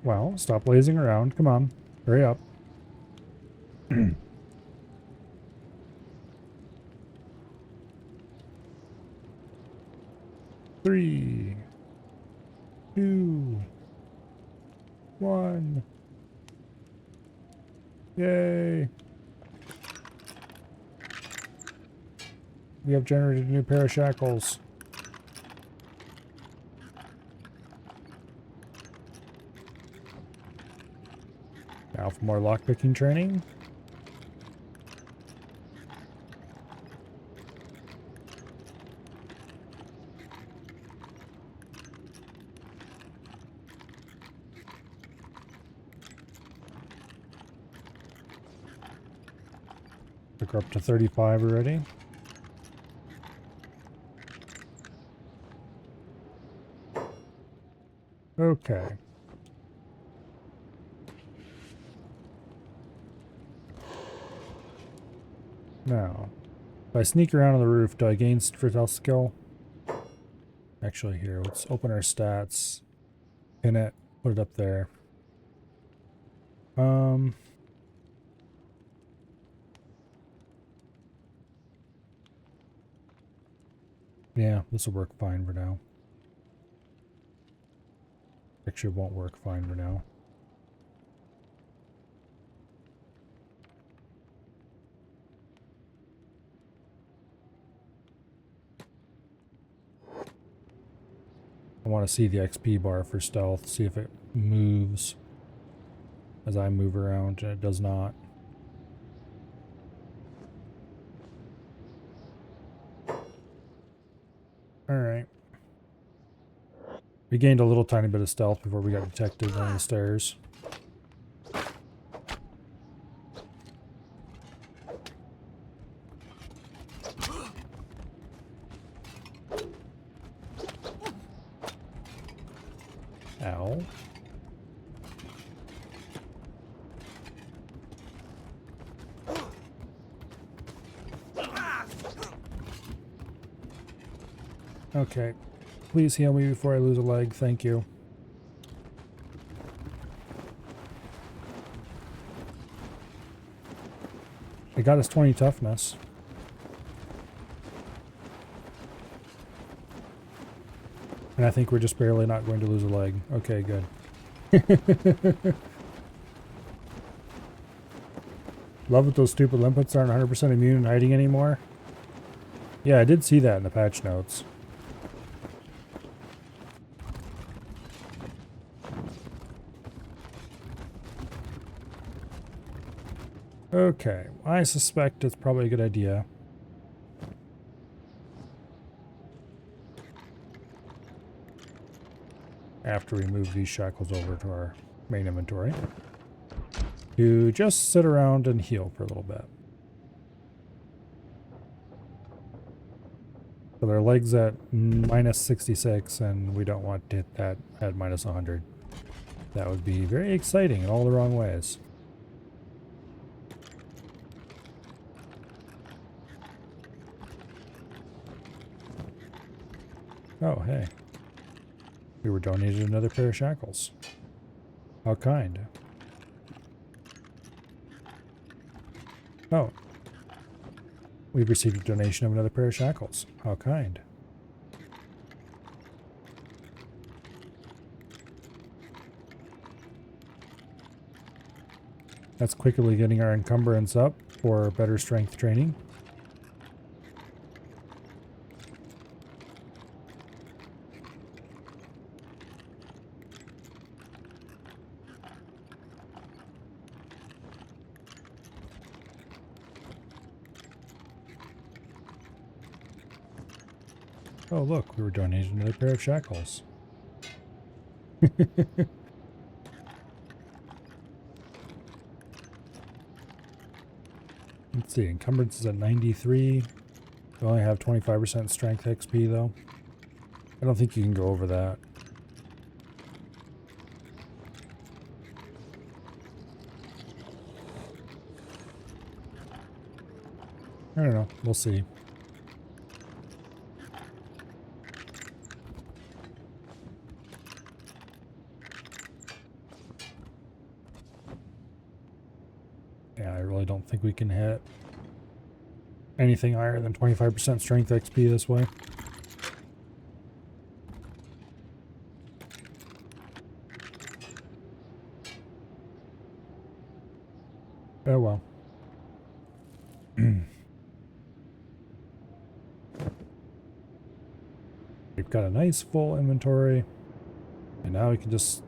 Well, stop lazing around. Come on. Hurry up. 3, 2, 1. Yay. We have generated a new pair of shackles. Now for more lockpicking training. Took her up to 35 already. Okay. Now, if I sneak around on the roof, do I gain stealth skill? Actually, here, let's open our stats, pin it, put it up there. Yeah, this will work fine for now. Actually, it won't work fine for now. I want to see the XP bar for stealth, see if it moves as I move around, and it does not. Alright. We gained a little tiny bit of stealth before we got detected on the stairs. Ow. Okay. Please heal me before I lose a leg. Thank you. It got us 20 toughness. And I think we're just barely not going to lose a leg. Okay, good. Love that those stupid limpets aren't 100% immune and hiding anymore. Yeah, I did see that in the patch notes. Okay, I suspect it's probably a good idea. After we move these shackles over to our main inventory, to just sit around and heal for a little bit. So their legs at minus 66, and we don't want to hit that at minus 100. That would be very exciting in all the wrong ways. Oh, hey. We were donated another pair of shackles. How kind. Oh. We've received a donation of another pair of shackles. How kind. That's quickly getting our encumbrance up for better strength training. Oh, look, we were donated another pair of shackles. Let's see, encumbrance is at 93. We only have 25% strength XP, though. I don't think you can go over that. I don't know. We'll see. Yeah, I really don't think we can hit anything higher than 25% strength XP this way. Oh well. We've got a nice full inventory, and now we can just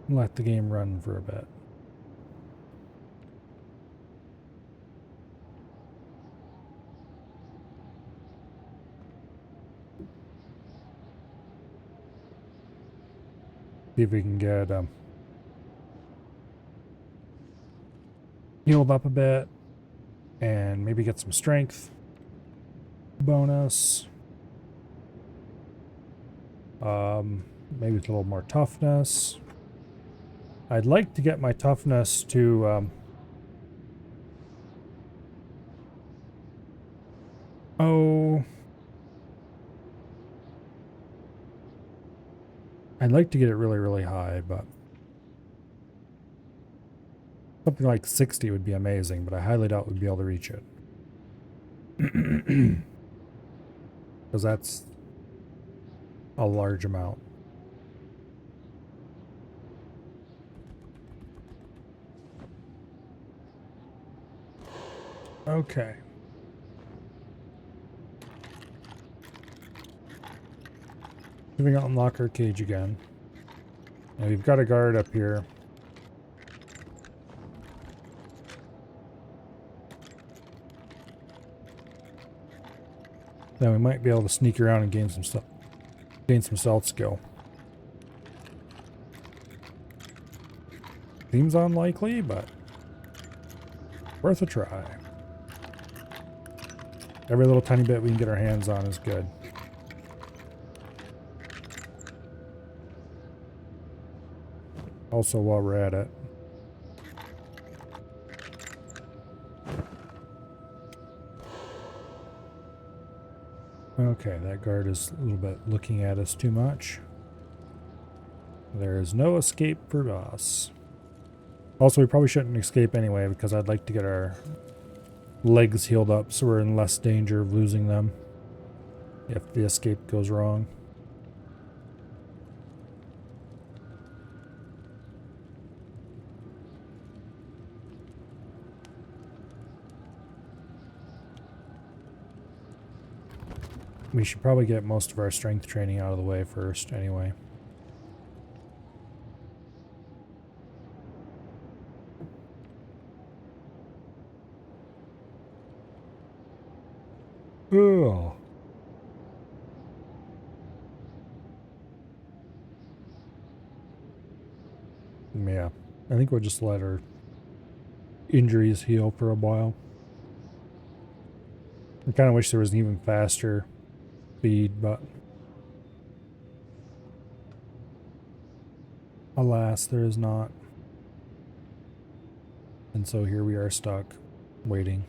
let the game run for a bit. See if we can get healed up a bit and maybe get some strength bonus. Maybe with a little more toughness. I'd like to get my toughness to I'd like to get it really, really high, but something like 60 would be amazing, but I highly doubt we'd be able to reach it. Because that's a large amount. Okay. Moving out and unlock our cage again. Now we've got a guard up here. Then we might be able to sneak around and gain some stuff. Gain some stealth skill. Seems unlikely, but worth a try. Every little tiny bit we can get our hands on is good. Also, while we're at it, okay, that guard is a little bit looking at us too much. There is no escape for us. Also, we probably shouldn't escape anyway, because I'd like to get our legs healed up so we're in less danger of losing them if the escape goes wrong. We should probably get most of our strength training out of the way first anyway. Ugh. Yeah, I think we'll just let our injuries heal for a while. I kind of wish there was an even faster speed, but alas, there is not. And so here we are stuck, waiting.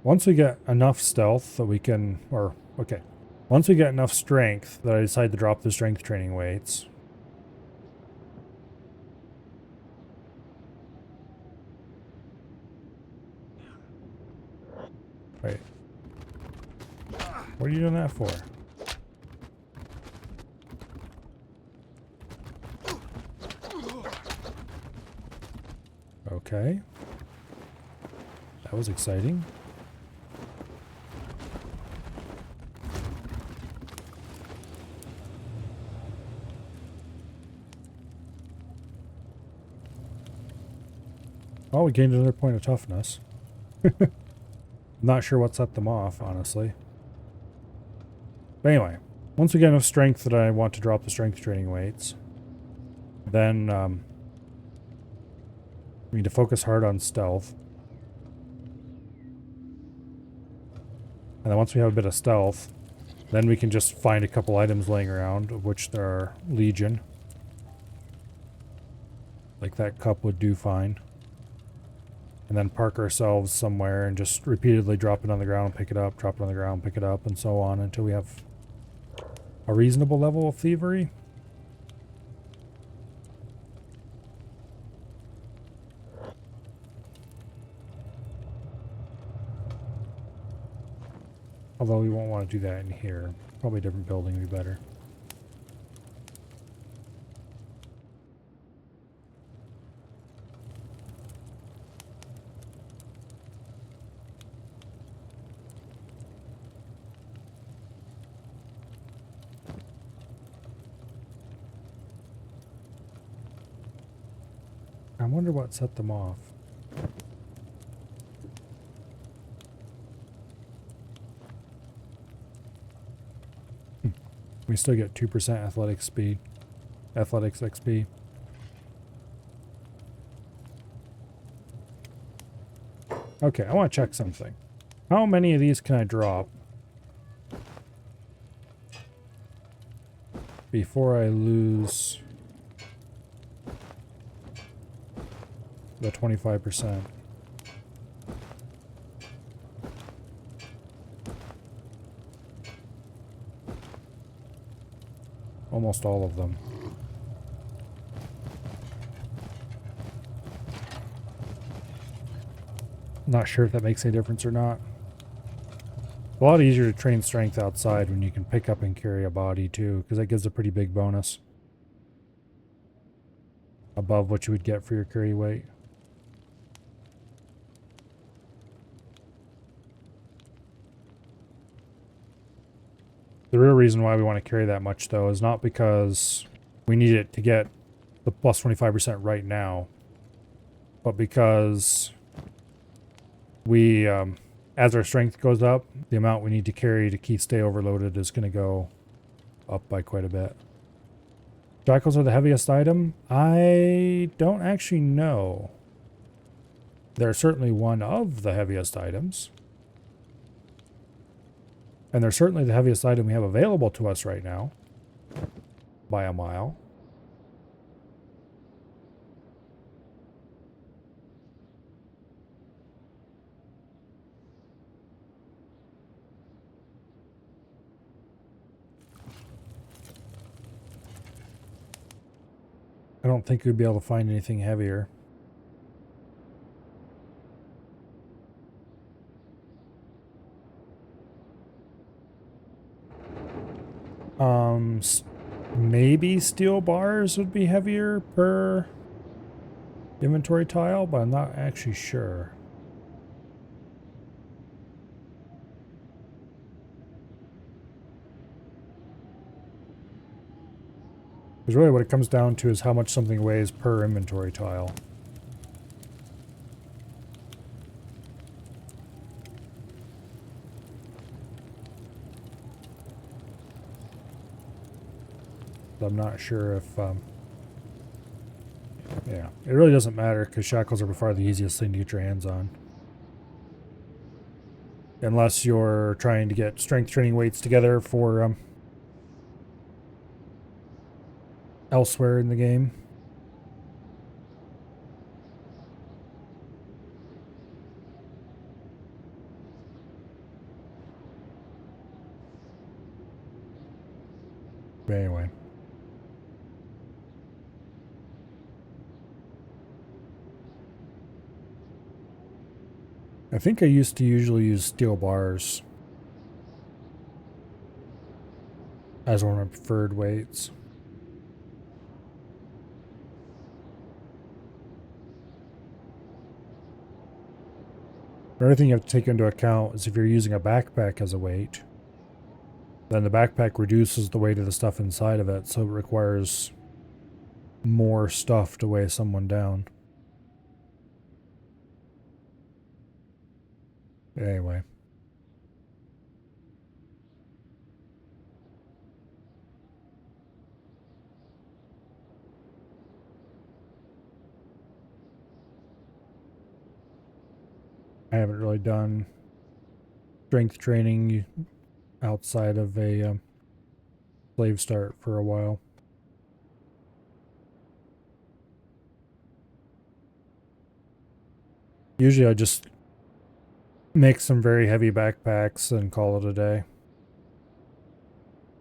Once we get enough stealth that we can, once we get enough strength that I decide to drop the strength training weights. Wait. What are you doing that for? Okay. That was exciting. Oh, we gained another point of toughness. Not sure what set them off, honestly. But anyway, once we get enough strength that I want to drop the strength training weights, then we need to focus hard on stealth. And then once we have a bit of stealth, then we can just find a couple items laying around, of which there are legion. Like that cup would do fine. And then park ourselves somewhere and just repeatedly drop it on the ground, pick it up, drop it on the ground, pick it up, and so on until we have a reasonable level of thievery. Although we won't want to do that in here. Probably a different building would be better. I wonder what set them off. We still get 2% athletics XP. Okay, I want to check something. How many of these can I drop before I lose the 25%? Almost all of them. Not sure if that makes any difference or not. A lot easier to train strength outside when you can pick up and carry a body too, because that gives a pretty big bonus above what you would get for your carry weight. The real reason why we want to carry that much though is not because we need it to get the plus 25% right now, but because we, as our strength goes up, the amount we need to carry to stay overloaded is going to go up by quite a bit. Shackles are the heaviest item? I don't actually know. They're certainly one of the heaviest items. And they're certainly the heaviest item we have available to us right now. By a mile. I don't think we'd be able to find anything heavier. Maybe steel bars would be heavier per inventory tile, but I'm not actually sure. Because really what it comes down to is how much something weighs per inventory tile. I'm not sure if, yeah, it really doesn't matter because shackles are by far the easiest thing to get your hands on. Unless you're trying to get strength training weights together for elsewhere in the game. But anyway. I think I used to usually use steel bars as one of my preferred weights. Another thing you have to take into account is if you're using a backpack as a weight, then the backpack reduces the weight of the stuff inside of it, so it requires more stuff to weigh someone down. Anyway. I haven't really done strength training outside of a slave start for a while. Usually I just make some very heavy backpacks and call it a day.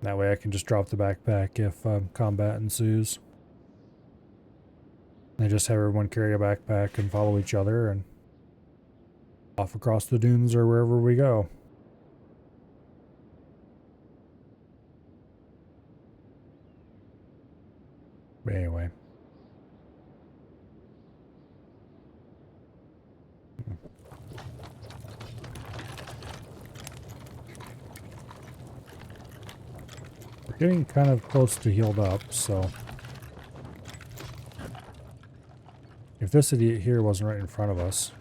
That way I can just drop the backpack if combat ensues. I just have everyone carry a backpack and follow each other and off across the dunes or wherever we go. But anyway. We're getting kind of close to healed up, so if this idiot here wasn't right in front of us,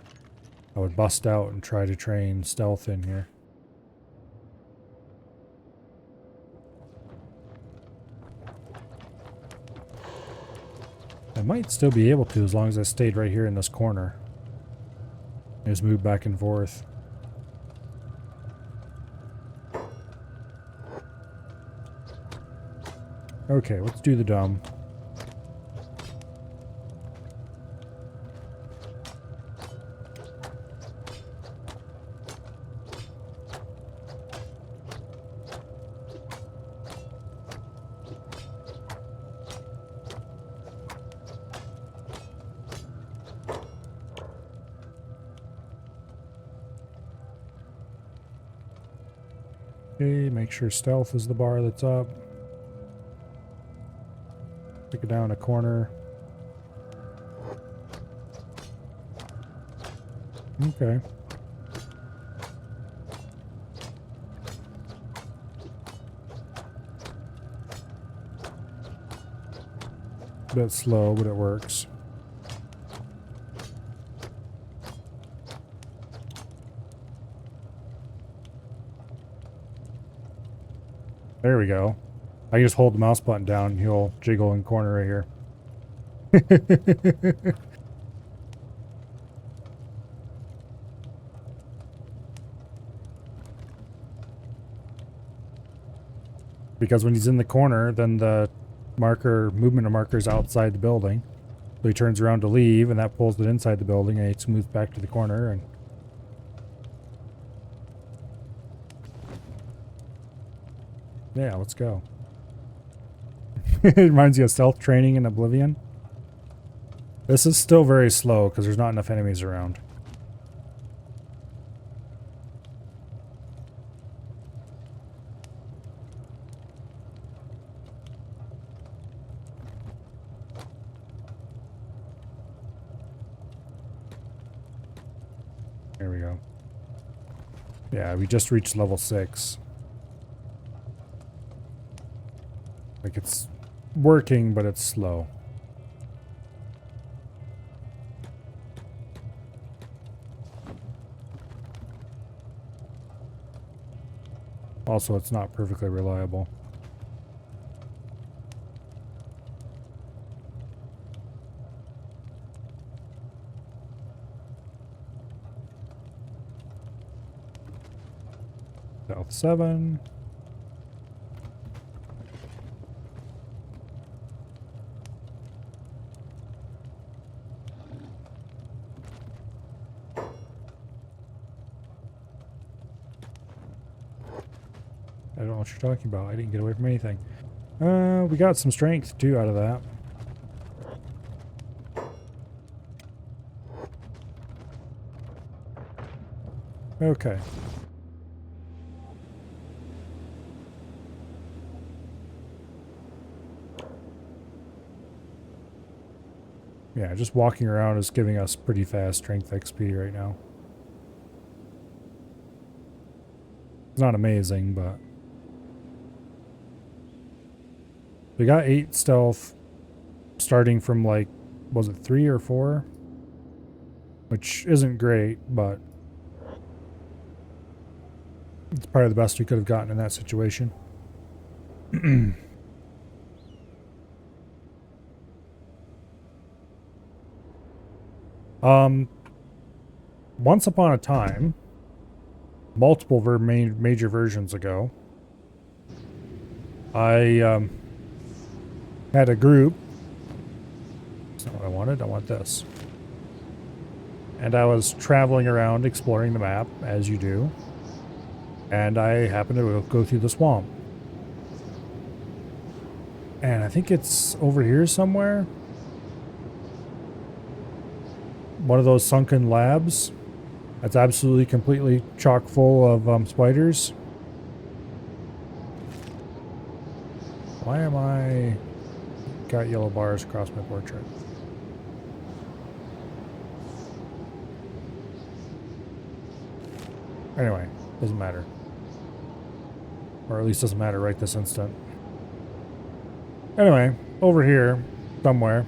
I would bust out and try to train stealth in here. I might still be able to as long as I stayed right here in this corner. I just moved back and forth. Okay, let's do the dumb. Okay, make sure stealth is the bar that's up. Stick it down a corner. Okay. A bit slow, but it works. There we go. I can just hold the mouse button down and he'll jiggle in the corner right here. Because when he's in the corner, then the movement of marker is outside the building. So he turns around to leave, and that pulls it inside the building, and he moves back to the corner. And yeah, let's go. It reminds you of stealth training in Oblivion. This is still very slow because there's not enough enemies around. There we go. Yeah, we just reached level 6. Like, it's working, but it's slow. Also, it's not perfectly reliable. Stealth 7. I don't know what you're talking about. I didn't get away from anything. We got some strength too out of that. Okay. Yeah, just walking around is giving us pretty fast strength XP right now. It's not amazing, but we got 8 stealth starting from, like, was it 3 or 4? Which isn't great, but it's probably the best we could have gotten in that situation. Once upon a time, multiple major versions ago, I had a group. That's not what I wanted. I want this. and I was traveling around exploring the map, as you do, and I happened to go through the swamp. And I think it's over here somewhere. One of those sunken labs that's absolutely completely chock full of spiders. Why am I got yellow bars across my portrait? Anyway, doesn't matter. Or at least doesn't matter right this instant. Anyway, over here, somewhere,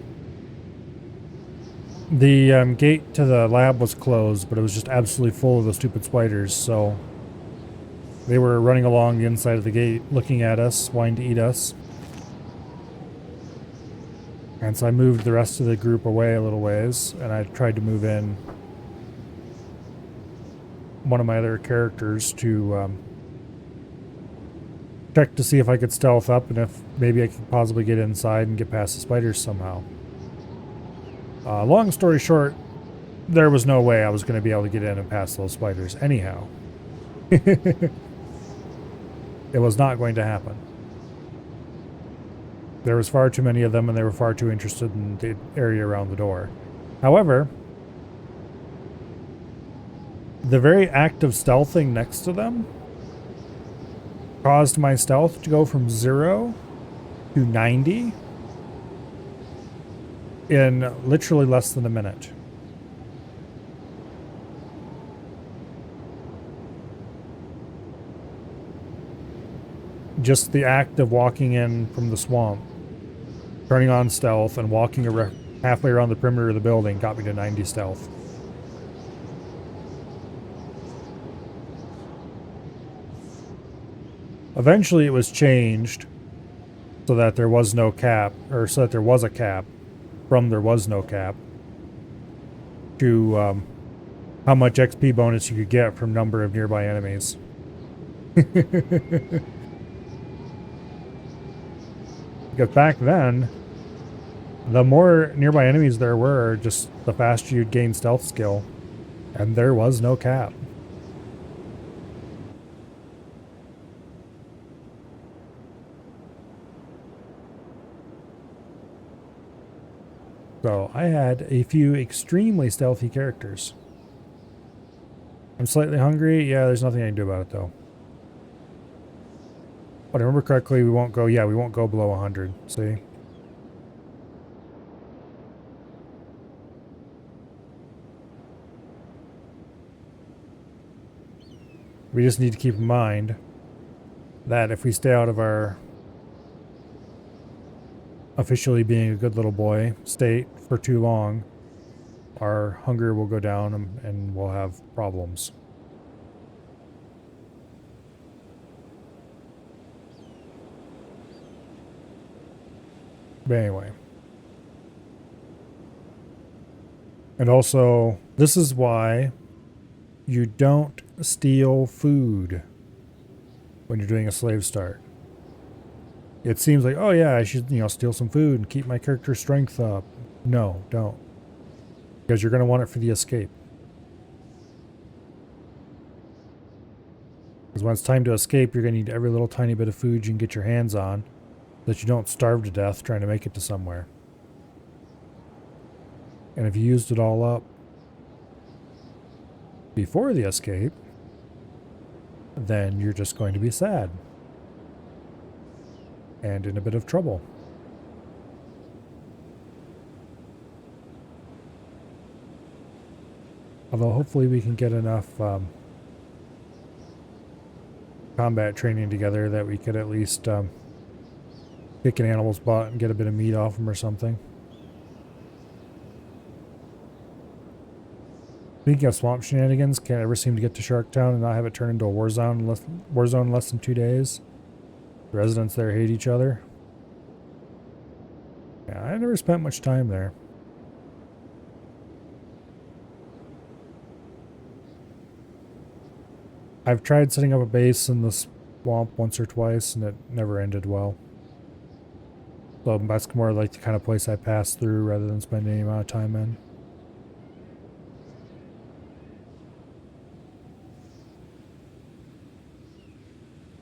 the gate to the lab was closed, but it was just absolutely full of those stupid spiders, so they were running along the inside of the gate, looking at us, wanting to eat us. And so I moved the rest of the group away a little ways, and I tried to move in one of my other characters to check to see if I could stealth up and if maybe I could possibly get inside and get past the spiders somehow. Long story short, there was no way I was going to be able to get in and past those spiders anyhow. It was not going to happen. There was far too many of them, and they were far too interested in the area around the door. However, the very act of stealthing next to them caused my stealth to go from 0 to 90 in literally less than a minute. Just the act of walking in from the swamp, turning on stealth, and walking halfway around the perimeter of the building got me to 90 stealth. Eventually it was changed so that there was no cap, or so that there was a cap from there was no cap, to how much XP bonus you could get from number of nearby enemies. Because back then, the more nearby enemies there were, just the faster you'd gain stealth skill. And there was no cap. So I had a few extremely stealthy characters. I'm slightly hungry. Yeah, there's nothing I can do about it though. But I remember correctly, we won't go below 100. See? We just need to keep in mind that if we stay out of our officially being a good little boy state for too long, our hunger will go down and we'll have problems. But anyway. And also, this is why you don't steal food when you're doing a slave start. It seems like, oh yeah, I should, steal some food and keep my character's strength up. No, don't. Because you're going to want it for the escape. Because when it's time to escape, you're going to need every little tiny bit of food you can get your hands on, so that you don't starve to death trying to make it to somewhere. And if you used it all up before the escape, then you're just going to be sad. And in a bit of trouble. Although hopefully we can get enough combat training together that we could at least kick an animal's butt and get a bit of meat off them or something. Speaking of swamp shenanigans, can't ever seem to get to Sharktown and not have it turn into a war zone in less than 2 days. The residents there hate each other. Yeah, I never spent much time there. I've tried setting up a base in the swamp once or twice, and it never ended well. So that's more like the kind of place I pass through rather than spend any amount of time in.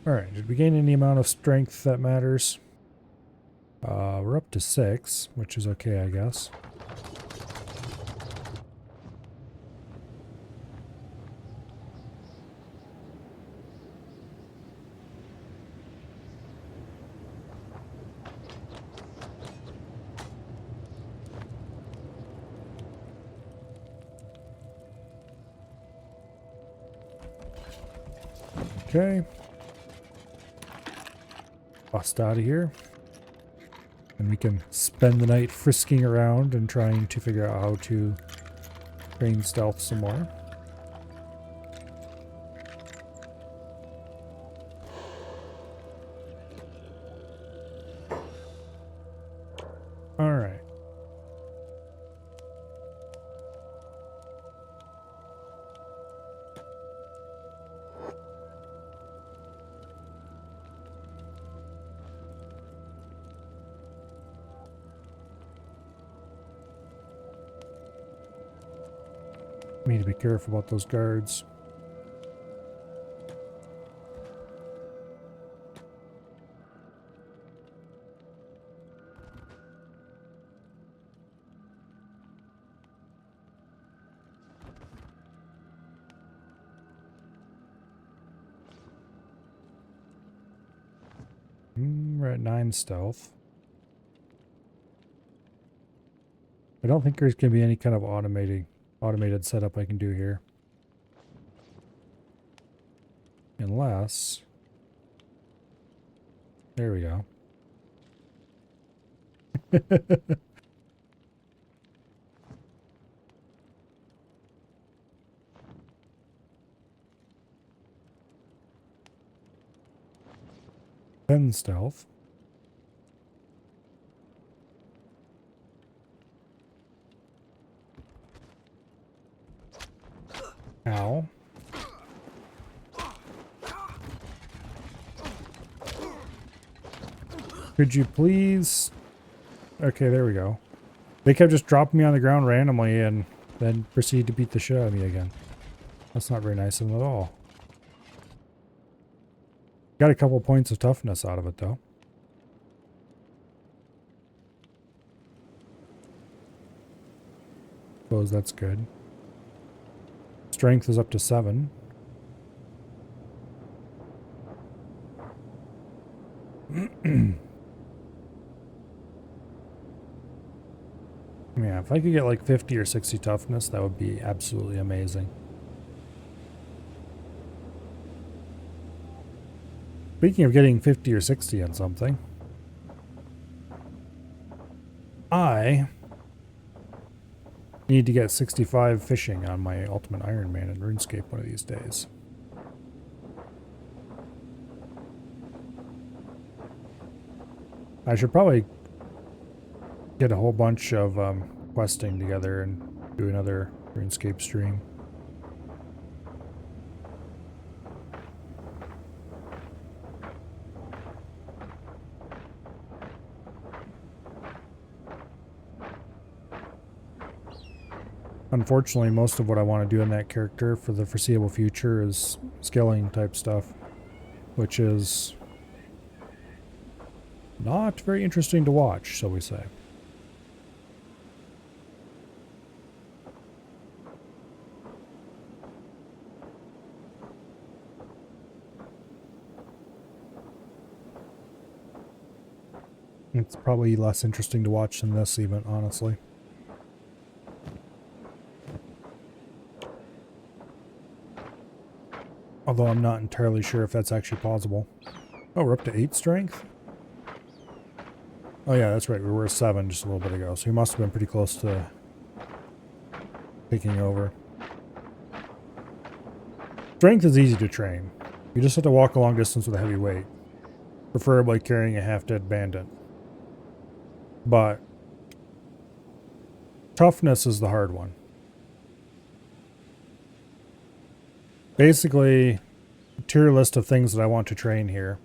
Alright, did we gain any amount of strength that matters? We're up to 6, which is okay, I guess. Okay. Bust out of here. And we can spend the night frisking around and trying to figure out how to train stealth some more. Alright. Need to be careful about those guards. We're at 9 stealth. I don't think there's going to be any kind of automated setup I can do here. Unless... There we go. 10 stealth. Ow. Could you please... Okay, there we go. They kept just dropping me on the ground randomly and then proceed to beat the shit out of me again. That's not very nice of them at all. Got a couple points of toughness out of it, though. Suppose that's good. Strength is up to 7. Yeah, if I could get like 50 or 60 toughness, that would be absolutely amazing. Speaking of getting 50 or 60 on something, I need to get 65 fishing on my Ultimate Iron Man in RuneScape one of these days. I should probably get a whole bunch of questing together and do another RuneScape stream. Unfortunately, most of what I want to do in that character for the foreseeable future is scaling type stuff, which is not very interesting to watch, shall we say. It's probably less interesting to watch than this even, honestly. Although I'm not entirely sure if that's actually possible. Oh, we're up to 8 strength? Oh yeah, that's right, we were 7 just a little bit ago, so we must have been pretty close to taking over. Strength is easy to train. You just have to walk a long distance with a heavy weight. Preferably carrying a half-dead bandit. But toughness is the hard one. Basically, tier list of things that I want to train here.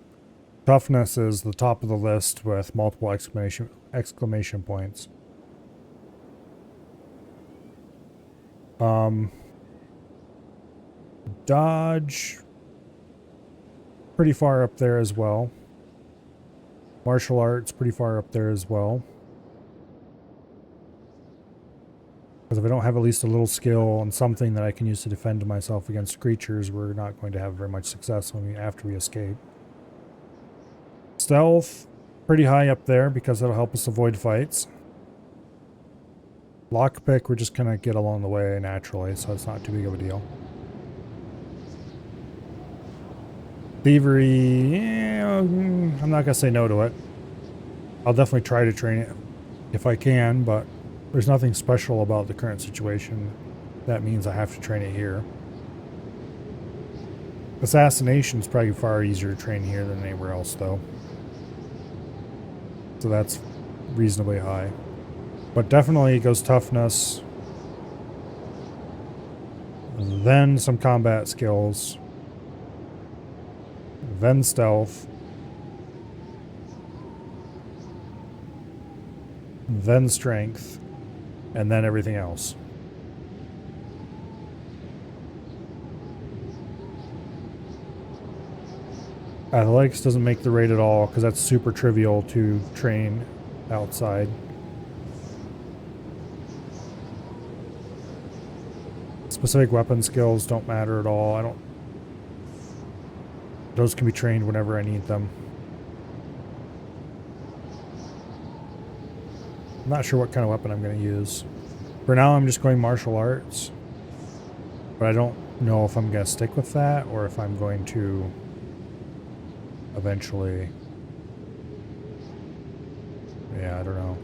Toughness is the top of the list with multiple exclamation points. Dodge. pretty far up there as well. Martial arts pretty far up there as well. Because if I don't have at least a little skill on something that I can use to defend myself against creatures, we're not going to have very much success after we escape. Stealth, pretty high up there because that'll help us avoid fights. Lockpick, we're just going to get along the way naturally, so it's not too big of a deal. Thievery, yeah, I'm not going to say no to it. I'll definitely try to train it if I can, but there's nothing special about the current situation that means I have to train it here. Assassination is probably far easier to train here than anywhere else, though. So that's reasonably high. But definitely it goes toughness, then some combat skills, then stealth, then strength, and then everything else. Athletics doesn't make the raid at all because that's super trivial to train outside. Specific weapon skills don't matter at all. Those can be trained whenever I need them. I'm not sure what kind of weapon I'm going to use. For now, I'm just going martial arts. But I don't know if I'm going to stick with that or if I'm going to eventually... Yeah, I don't know.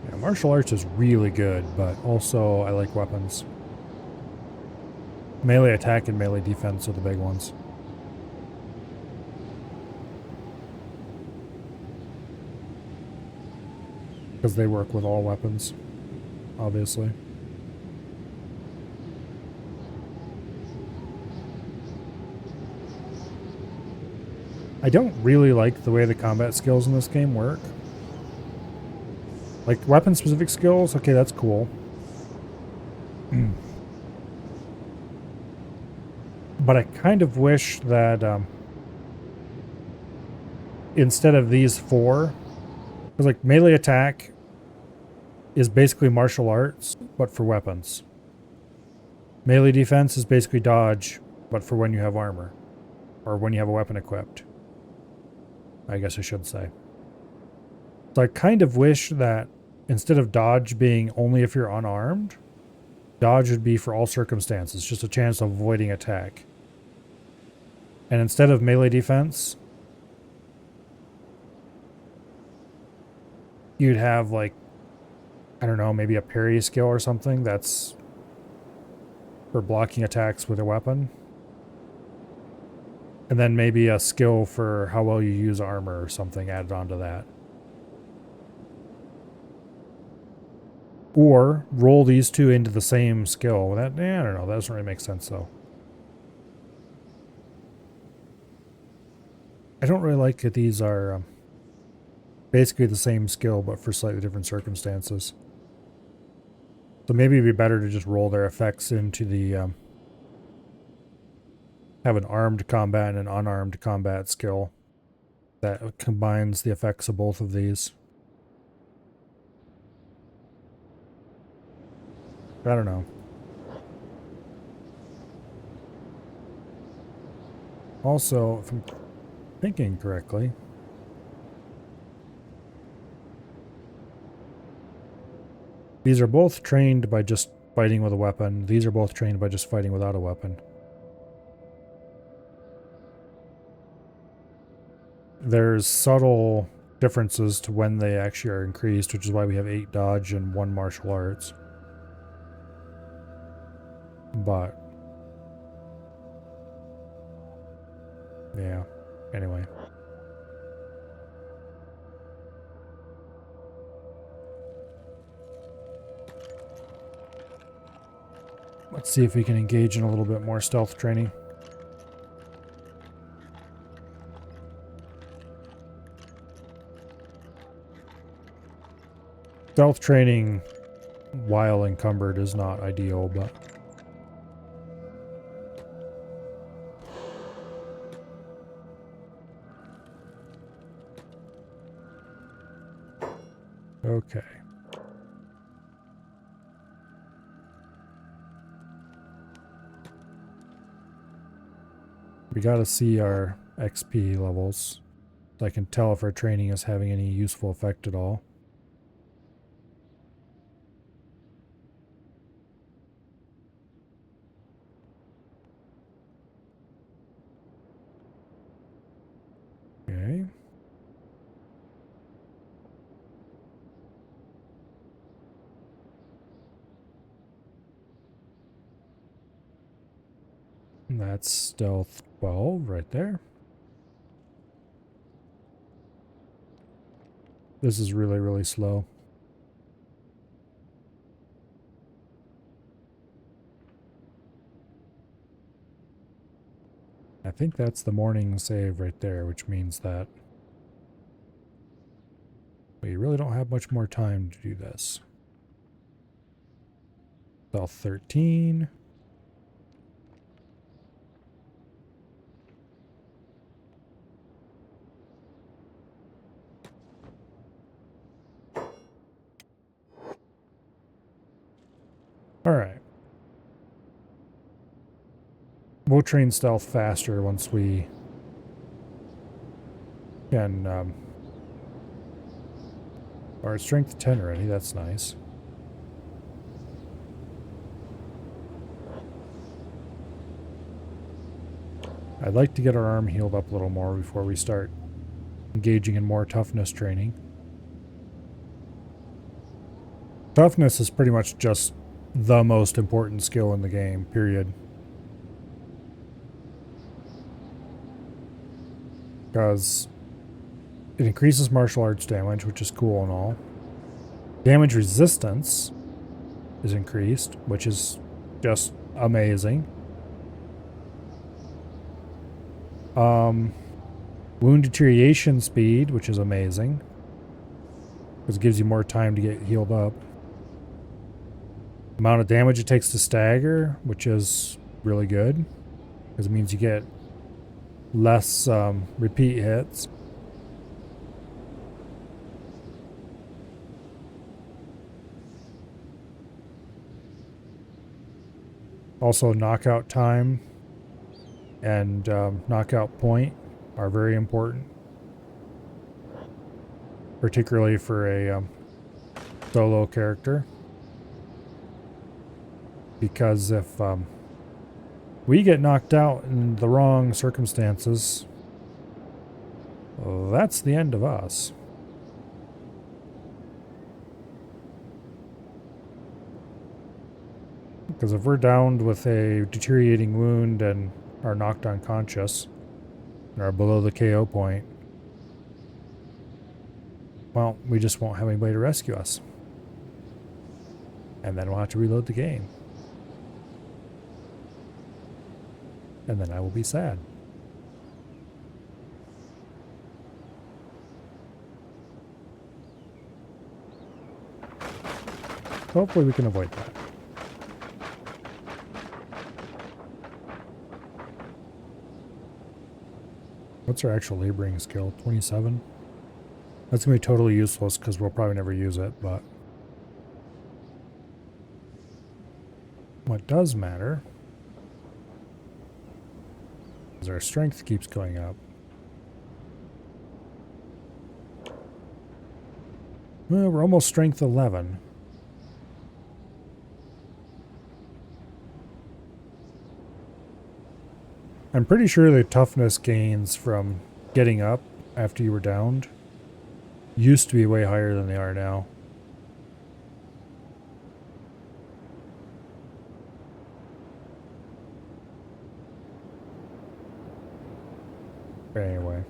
Yeah, martial arts is really good, but also I like weapons. Melee attack and melee defense are the big ones. Because they work with all weapons, obviously. I don't really like the way the combat skills in this game work. Like, weapon-specific skills, okay, that's cool. But I kind of wish that instead of these four, because like melee attack is basically martial arts, but for weapons. Melee defense is basically dodge, but for when you have armor. Or when you have a weapon equipped. I guess I should say. So I kind of wish that instead of dodge being only if you're unarmed, dodge would be for all circumstances, just a chance of avoiding attack. And instead of melee defense, you'd have like, I don't know, maybe a parry skill or something that's for blocking attacks with a weapon. And then maybe a skill for how well you use armor or something added onto that. Or roll these two into the same skill. I don't know. That doesn't really make sense, though. I don't really like that these are basically the same skill, but for slightly different circumstances. So maybe it'd be better to just roll their effects into the... have an armed combat and an unarmed combat skill that combines the effects of both of these. I don't know. Also, if I'm thinking correctly, these are both trained by just fighting with a weapon. These are both trained by just fighting without a weapon. There's subtle differences to when they actually are increased, which is why we have 8 dodge and 1 martial arts. But yeah, anyway. Let's see if we can engage in a little bit more stealth training. Stealth training while encumbered is not ideal, but okay. We gotta see our XP levels so I can tell if our training is having any useful effect at all. Okay. And that's stealth 12 right there. This is really, really slow. I think that's the morning save right there, which means that we really don't have much more time to do this. Stealth 13. All right. We'll train stealth faster once we can. Or strength 10 already. That's nice. I'd like to get our arm healed up a little more before we start engaging in more toughness training. Toughness is pretty much just the most important skill in the game, period. Because it increases martial arts damage, which is cool and all. Damage resistance is increased, which is just amazing. Wound deterioration speed, which is amazing, because it gives you more time to get healed up. Amount of damage it takes to stagger, which is really good, because it means you get less repeat hits. Also, knockout time and knockout point are very important, particularly for a solo character, because if we get knocked out in the wrong circumstances, well, that's the end of us. Because if we're downed with a deteriorating wound and are knocked unconscious and are below the KO point, well, we just won't have anybody to rescue us. And then we'll have to reload the game. And then I will be sad. Hopefully we can avoid that. What's our actual laboring skill? 27? That's going to be totally useless because we'll probably never use it, but what does matter is our strength keeps going up. Well, we're almost strength 11. I'm pretty sure the toughness gains from getting up after you were downed used to be way higher than they are now. But anyway.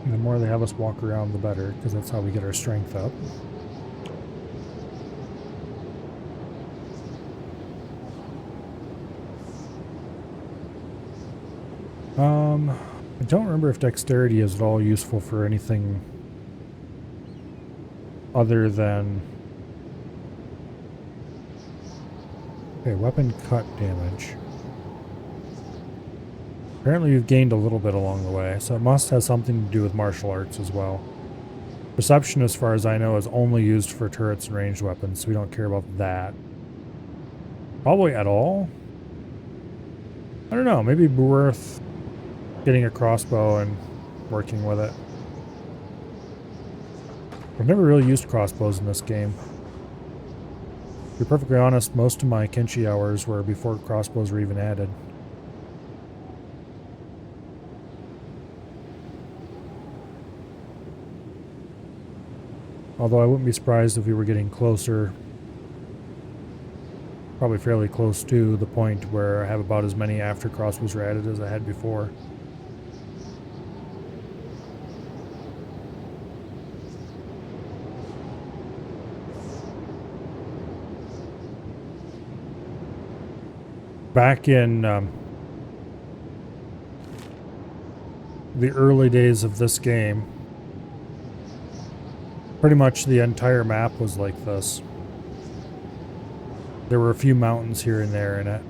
And the more they have us walk around, the better, because that's how we get our strength up. I don't remember if dexterity is at all useful for anything other than... Okay, weapon cut damage. Apparently you've gained a little bit along the way, so it must have something to do with martial arts as well. Perception, as far as I know, is only used for turrets and ranged weapons, so we don't care about that. Probably at all? I don't know, maybe worth getting a crossbow and working with it. I've never really used crossbows in this game. To be perfectly honest, most of my Kenshi hours were before crossbows were even added. Although I wouldn't be surprised if we were getting closer, probably fairly close to the point where I have about as many after crossbows were added as I had before. Back in the early days of this game, pretty much the entire map was like this. There were a few mountains here and there in it,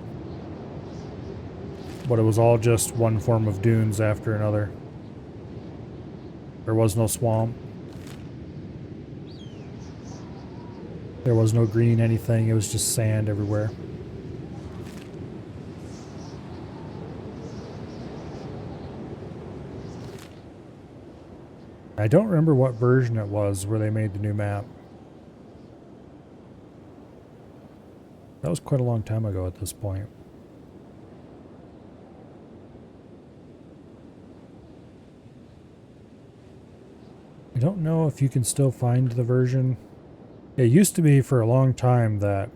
but it was all just one form of dunes after another. There was no swamp. There was no green anything, it was just sand everywhere. I don't remember what version it was where they made the new map. That was quite a long time ago at this point. I don't know if you can still find the version. It used to be for a long time that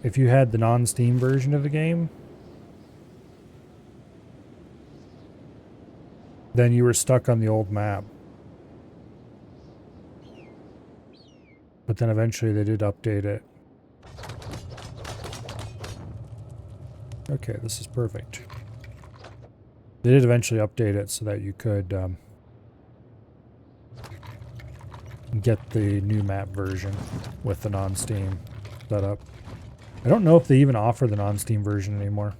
if you had the non-Steam version of the game, then you were stuck on the old map. But then eventually they did update it. Okay, this is perfect. They did eventually update it so that you could get the new map version with the non-Steam setup. I don't know if they even offer the non-Steam version anymore.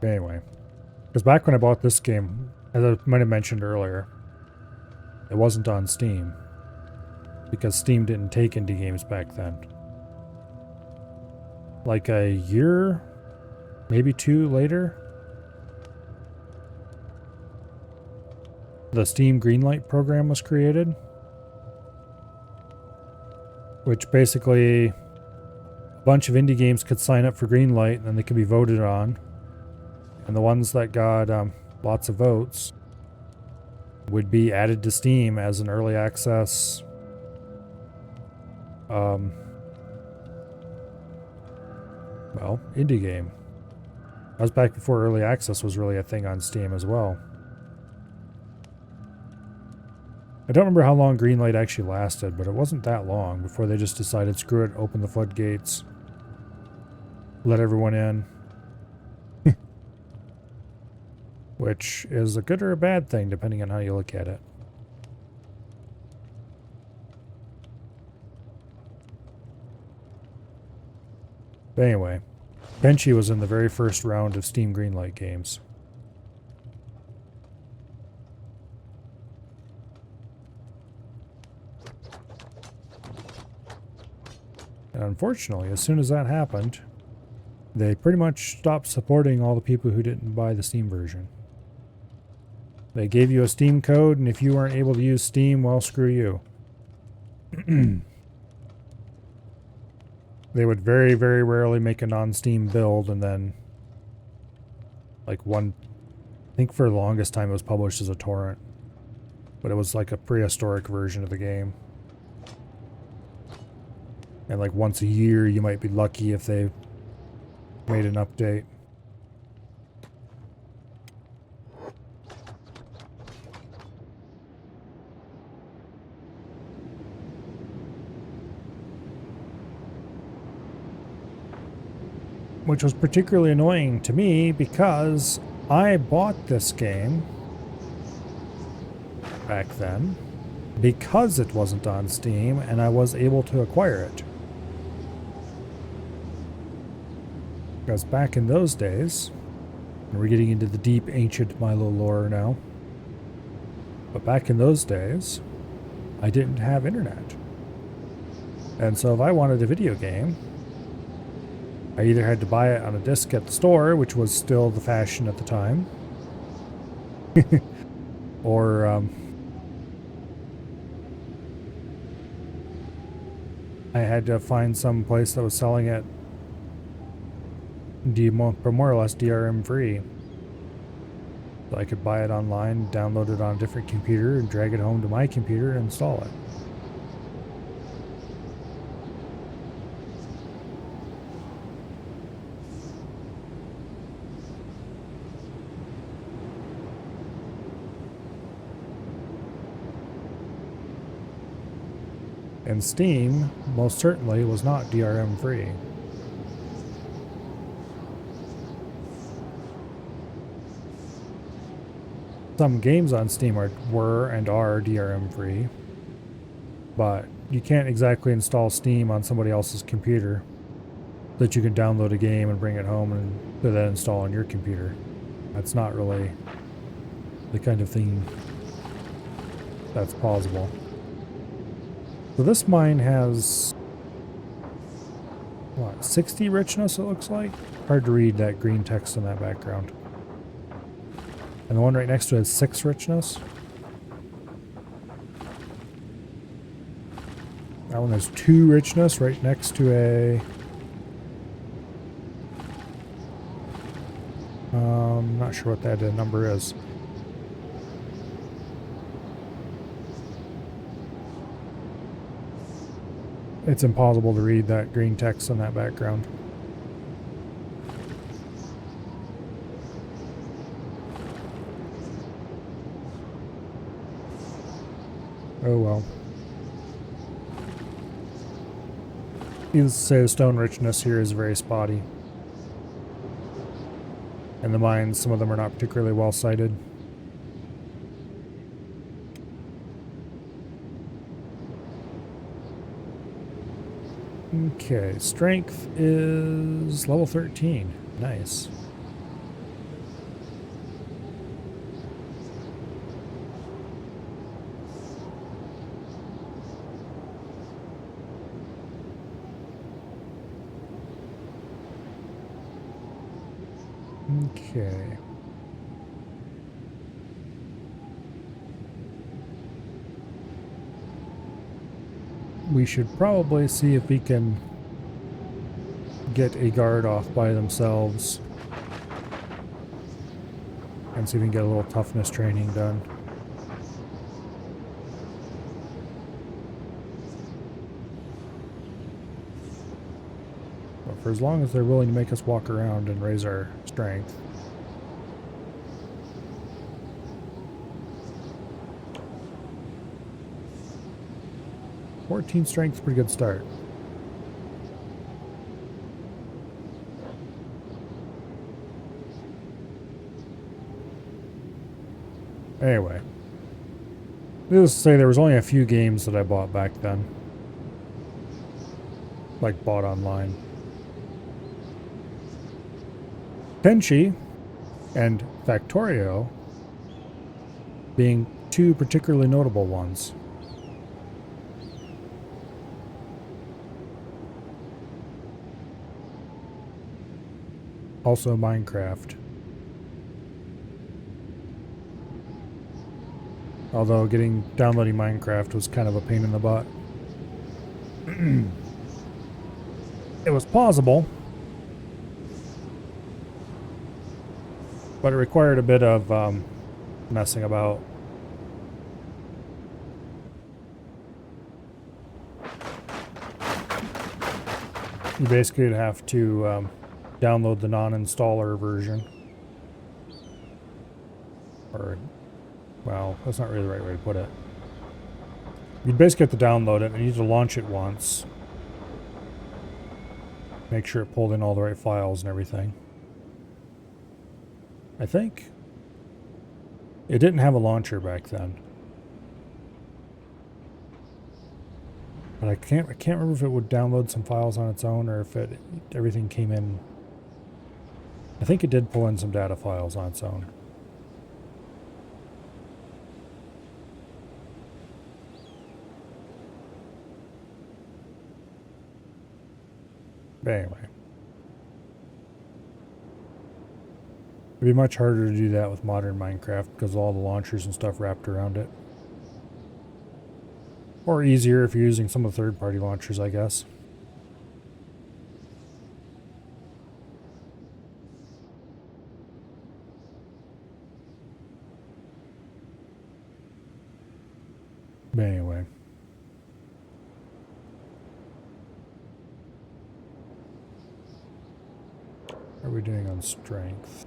Anyway, because back when I bought this game, as I might have mentioned earlier, it wasn't on Steam, because Steam didn't take indie games back then. Like a year, maybe two later, the Steam Greenlight program was created, which basically a bunch of indie games could sign up for Greenlight and then they could be voted on. And the ones that got lots of votes would be added to Steam as an early access well, indie game. That was back before early access was really a thing on Steam as well. I don't remember how long Greenlight actually lasted, but it wasn't that long before they just decided, screw it, open the floodgates, let everyone in. Which is a good or a bad thing, depending on how you look at it. But anyway, Kenshi was in the very first round of Steam Greenlight games. And unfortunately, as soon as that happened, they pretty much stopped supporting all the people who didn't buy the Steam version. They gave you a Steam code, and if you weren't able to use Steam, well, screw you. They would very, very rarely make a non-Steam build and then Like I think for the longest time it was published as a torrent. But it was like a prehistoric version of the game. And like once a year you might be lucky if they made an update. Which was particularly annoying to me because I bought this game back then because it wasn't on Steam and I was able to acquire it. Because back in those days, and we're getting into the deep ancient Milo lore now, but back in those days, I didn't have internet. And so if I wanted a video game, I either had to buy it on a disc at the store, which was still the fashion at the time, or I had to find some place that was selling it more or less DRM free. So I could buy it online, download it on a different computer, and drag it home to my computer and install it. And Steam most certainly was not DRM free. Some games on Steam were and are DRM free, but you can't exactly install Steam on somebody else's computer that you can download a game and bring it home and then install on your computer. That's not really the kind of thing that's plausible. So this mine has, what, 60 richness it looks like? Hard to read that green text in that background. And the one right next to it has 6 richness. That one has 2 richness right next to a... not sure what that number is. It's impossible to read that green text in that background. Oh well. Needless to say, the stone richness here is very spotty. And the mines, some of them are not particularly well sited. Okay, strength is level 13. Nice. Okay. We should probably see if we can get a guard off by themselves and see if we can get a little toughness training done. But for as long as they're willing to make us walk around and raise our strength. .14 strength is a pretty good start. Anyway, needless to say, there was only a few games that I bought back then. Like, bought online. Kenshi and Factorio being two particularly notable ones. Also Minecraft. Although downloading Minecraft was kind of a pain in the butt. It was plausible. But it required a bit of messing about. You basically would have to download the non-installer version. Or, well, that's not really the right way to put it. You'd basically have to download it and you need to launch it once. Make sure it pulled in all the right files and everything. I think it didn't have a launcher back then. But I can't remember if it would download some files on its own or if everything came in. I think it did pull in some data files on its own. But anyway. It'd be much harder to do that with modern Minecraft because of all the launchers and stuff wrapped around it. Or easier if you're using some of the third-party launchers, I guess. But anyway. What are we doing on strength?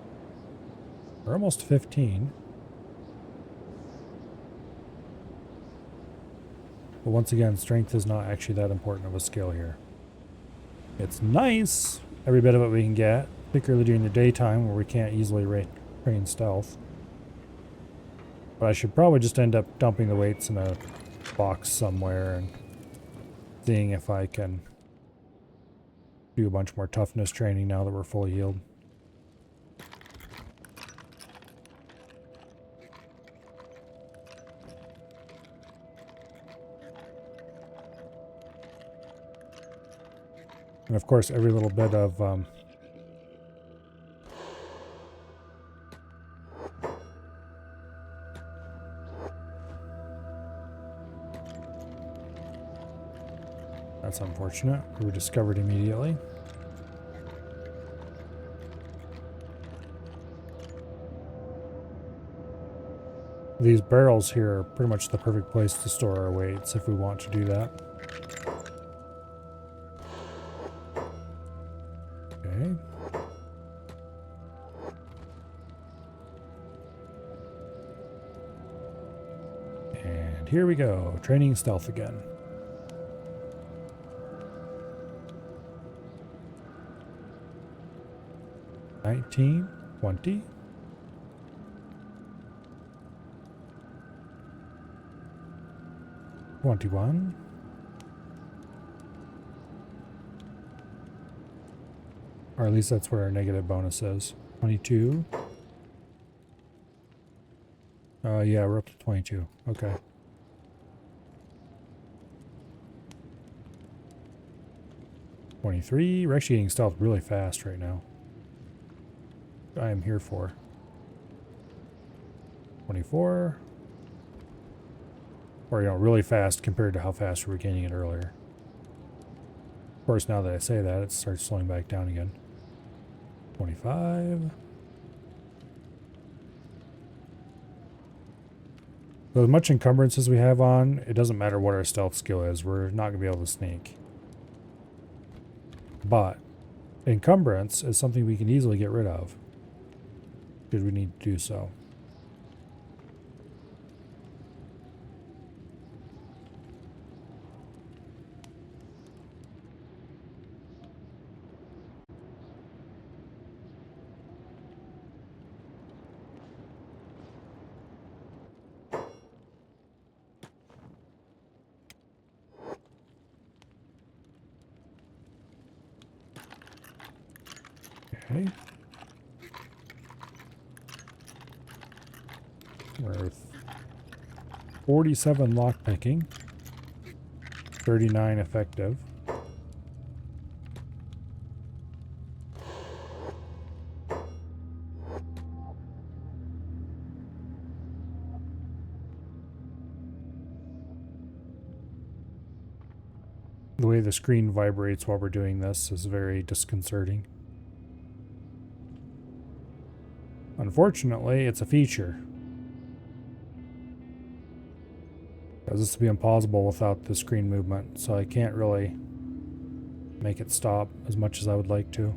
We're almost 15. But once again, strength is not actually that important of a skill here. It's nice, every bit of it we can get, particularly during the daytime where we can't easily train stealth. But I should probably just end up dumping the weights in a box somewhere and seeing if I can do a bunch more toughness training now that we're fully healed. And of course, every little bit of that's unfortunate. We were discovered immediately. These barrels here are pretty much the perfect place to store our weights if we want to do that. Okay. And here we go, training stealth again. $19, $20. $21. Or at least that's where our negative bonus is. 22. Yeah, we're up to 22. Okay. $23. We're actually getting stealth really fast right now. I am here for. 24. Or, you know, really fast compared to how fast we were gaining it earlier. Of course, now that I say that, it starts slowing back down again. 25. So as much encumbrance as we have on, it doesn't matter what our stealth skill is. We're not going to be able to sneak. But encumbrance is something we can easily get rid of, should we need to do so. Okay. We're 47 lockpicking, 39 effective. The way the screen vibrates while we're doing this is very disconcerting. Unfortunately, it's a feature. Because this would be impossible without the screen movement, so I can't really make it stop as much as I would like to.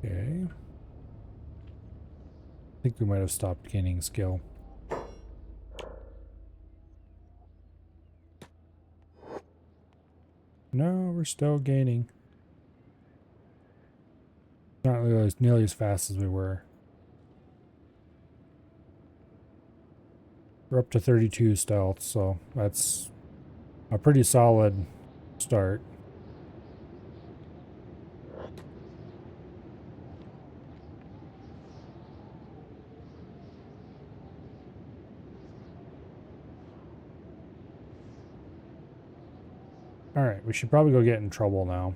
Okay. I think we might have stopped gaining skill. No, we're still gaining. Not really nearly as fast as we were. We're up to 32 stealth, so that's a pretty solid start. Alright, we should probably go get in trouble now.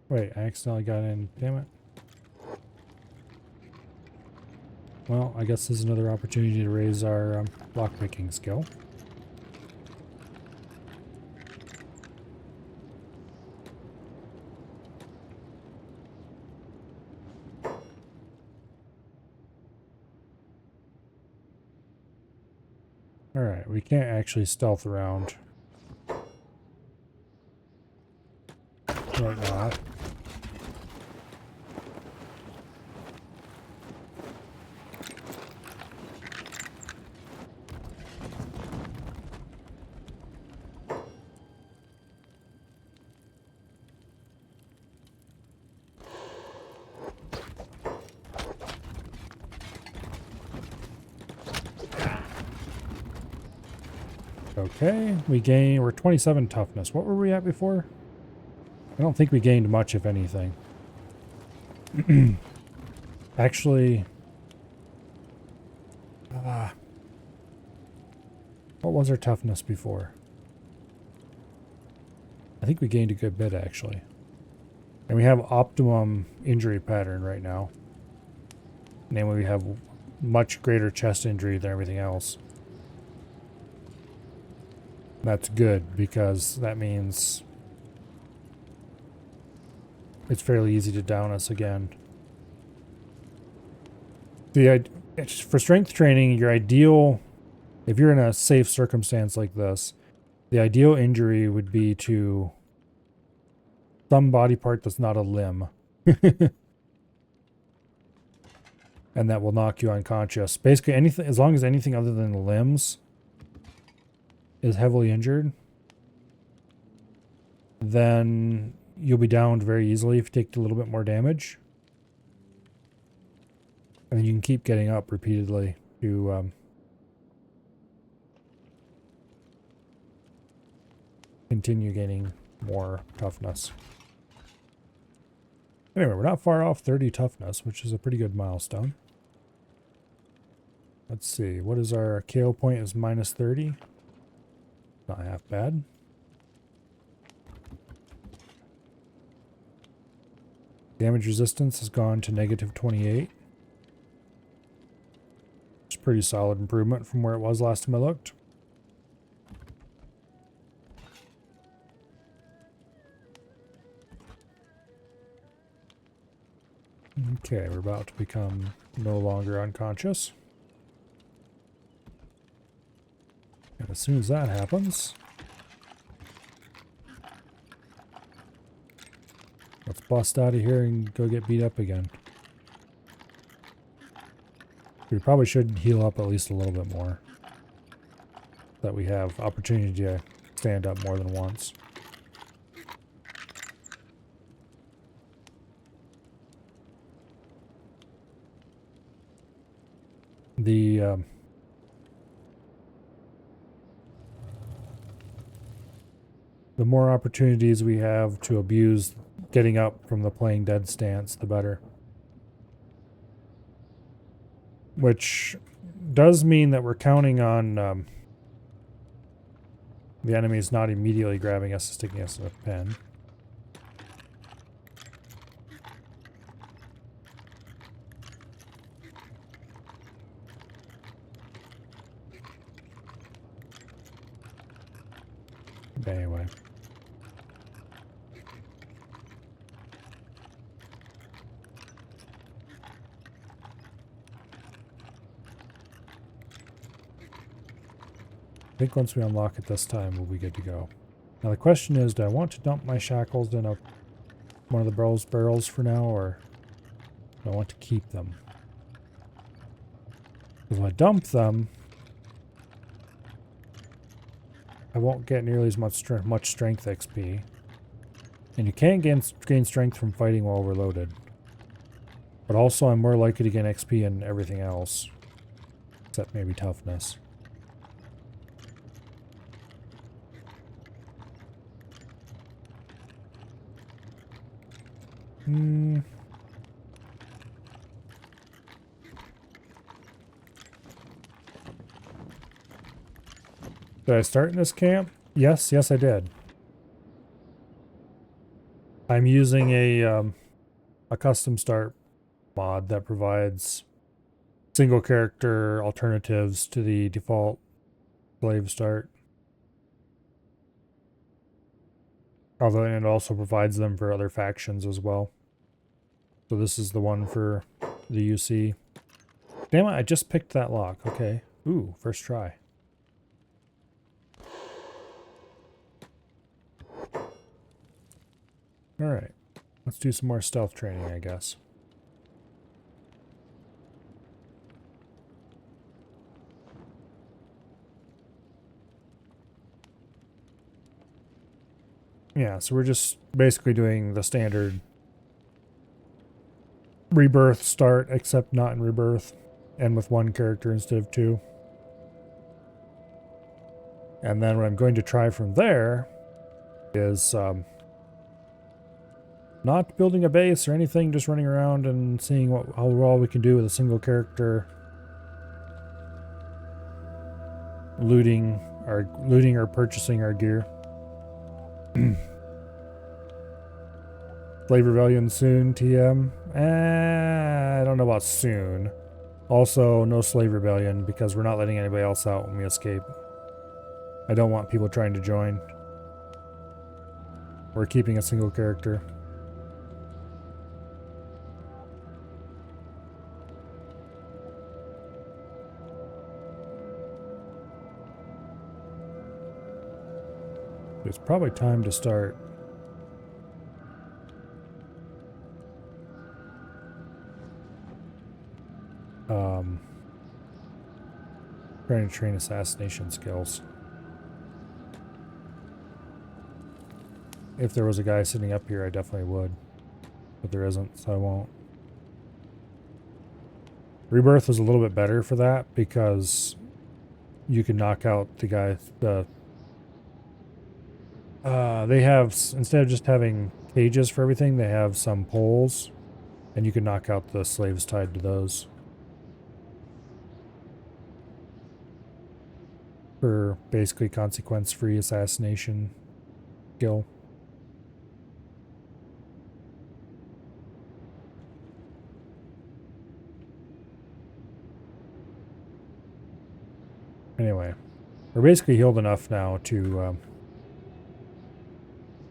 Wait, I accidentally got in. Damn it. Well, I guess this is another opportunity to raise our lockpicking skill. Alright, we can't actually stealth around right now. Okay, we're 27 toughness. What were we at before? I don't think we gained much, if anything. Actually, what was our toughness before? I think we gained a good bit, actually. And we have optimum injury pattern right now. Namely, we have much greater chest injury than everything else. That's good, because that means it's fairly easy to down us again. For strength training, your ideal, if you're in a safe circumstance like this, the ideal injury would be to some body part that's not a limb. And that will knock you unconscious. Basically, anything, as long as anything other than the limbs is heavily injured, then you'll be downed very easily if you take a little bit more damage. And then you can keep getting up repeatedly to continue gaining more toughness. Anyway, we're not far off 30 toughness, which is a pretty good milestone. Let's see, what is our KO point is minus 30. Not half bad. Damage resistance has gone to negative 28. It's a pretty solid improvement from where it was last time I looked. Okay, we're about to become no longer unconscious. And as soon as that happens, let's bust out of here and go get beat up again. We probably should heal up at least a little bit more, so that we have opportunity to stand up more than once. The more opportunities we have to abuse getting up from the playing dead stance, the better. Which does mean that we're counting on the enemies not immediately grabbing us and sticking us in a pen. think once we unlock it this time, we'll be good to go. Now the question is, do I want to dump my shackles in one of the barrels for now, or do I want to keep them? Because if I dump them, I won't get nearly as much strength XP. And you can gain strength from fighting while overloaded. But also I'm more likely to gain XP in everything else. Except maybe toughness. Did I start in this camp? Yes, I did. I'm using a custom start mod that provides single character alternatives to the default slave start. Although it also provides them for other factions as well. So this is the one for the UC. Damn it, I just picked that lock. Okay. Ooh, first try. Alright. Let's do some more stealth training, I guess. Yeah, so we're just basically doing the standard rebirth start, except not in rebirth, and with one character instead of two. And then what I'm going to try from there is not building a base or anything, just running around and seeing how well we can do with a single character. Looting or purchasing our gear. Slave Rebellion soon, TM. I don't know about soon. Also, no Slave Rebellion because we're not letting anybody else out when we escape. I don't want people trying to join. We're keeping a single character. It's probably time to start trying to train assassination skills. If there was a guy sitting up here, I definitely would. But there isn't, so I won't. Rebirth was a little bit better for that because you can knock out the guy. They have, instead of just having cages for everything, they have some poles, and you can knock out the slaves tied to those. For basically consequence-free assassination skill. Anyway, we're basically healed enough now to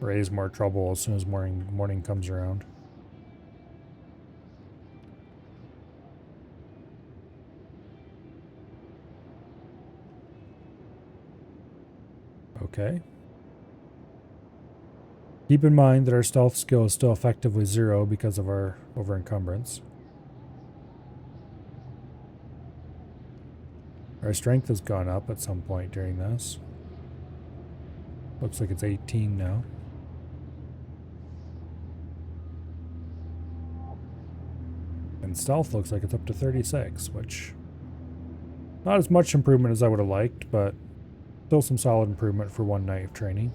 raise more trouble as soon as morning comes around. Okay. Keep in mind that our stealth skill is still effectively 0 because of our overencumbrance. Our strength has gone up at some point during this. Looks like it's 18 now. And stealth looks like it's up to 36, which... not as much improvement as I would have liked, but still some solid improvement for one night of training.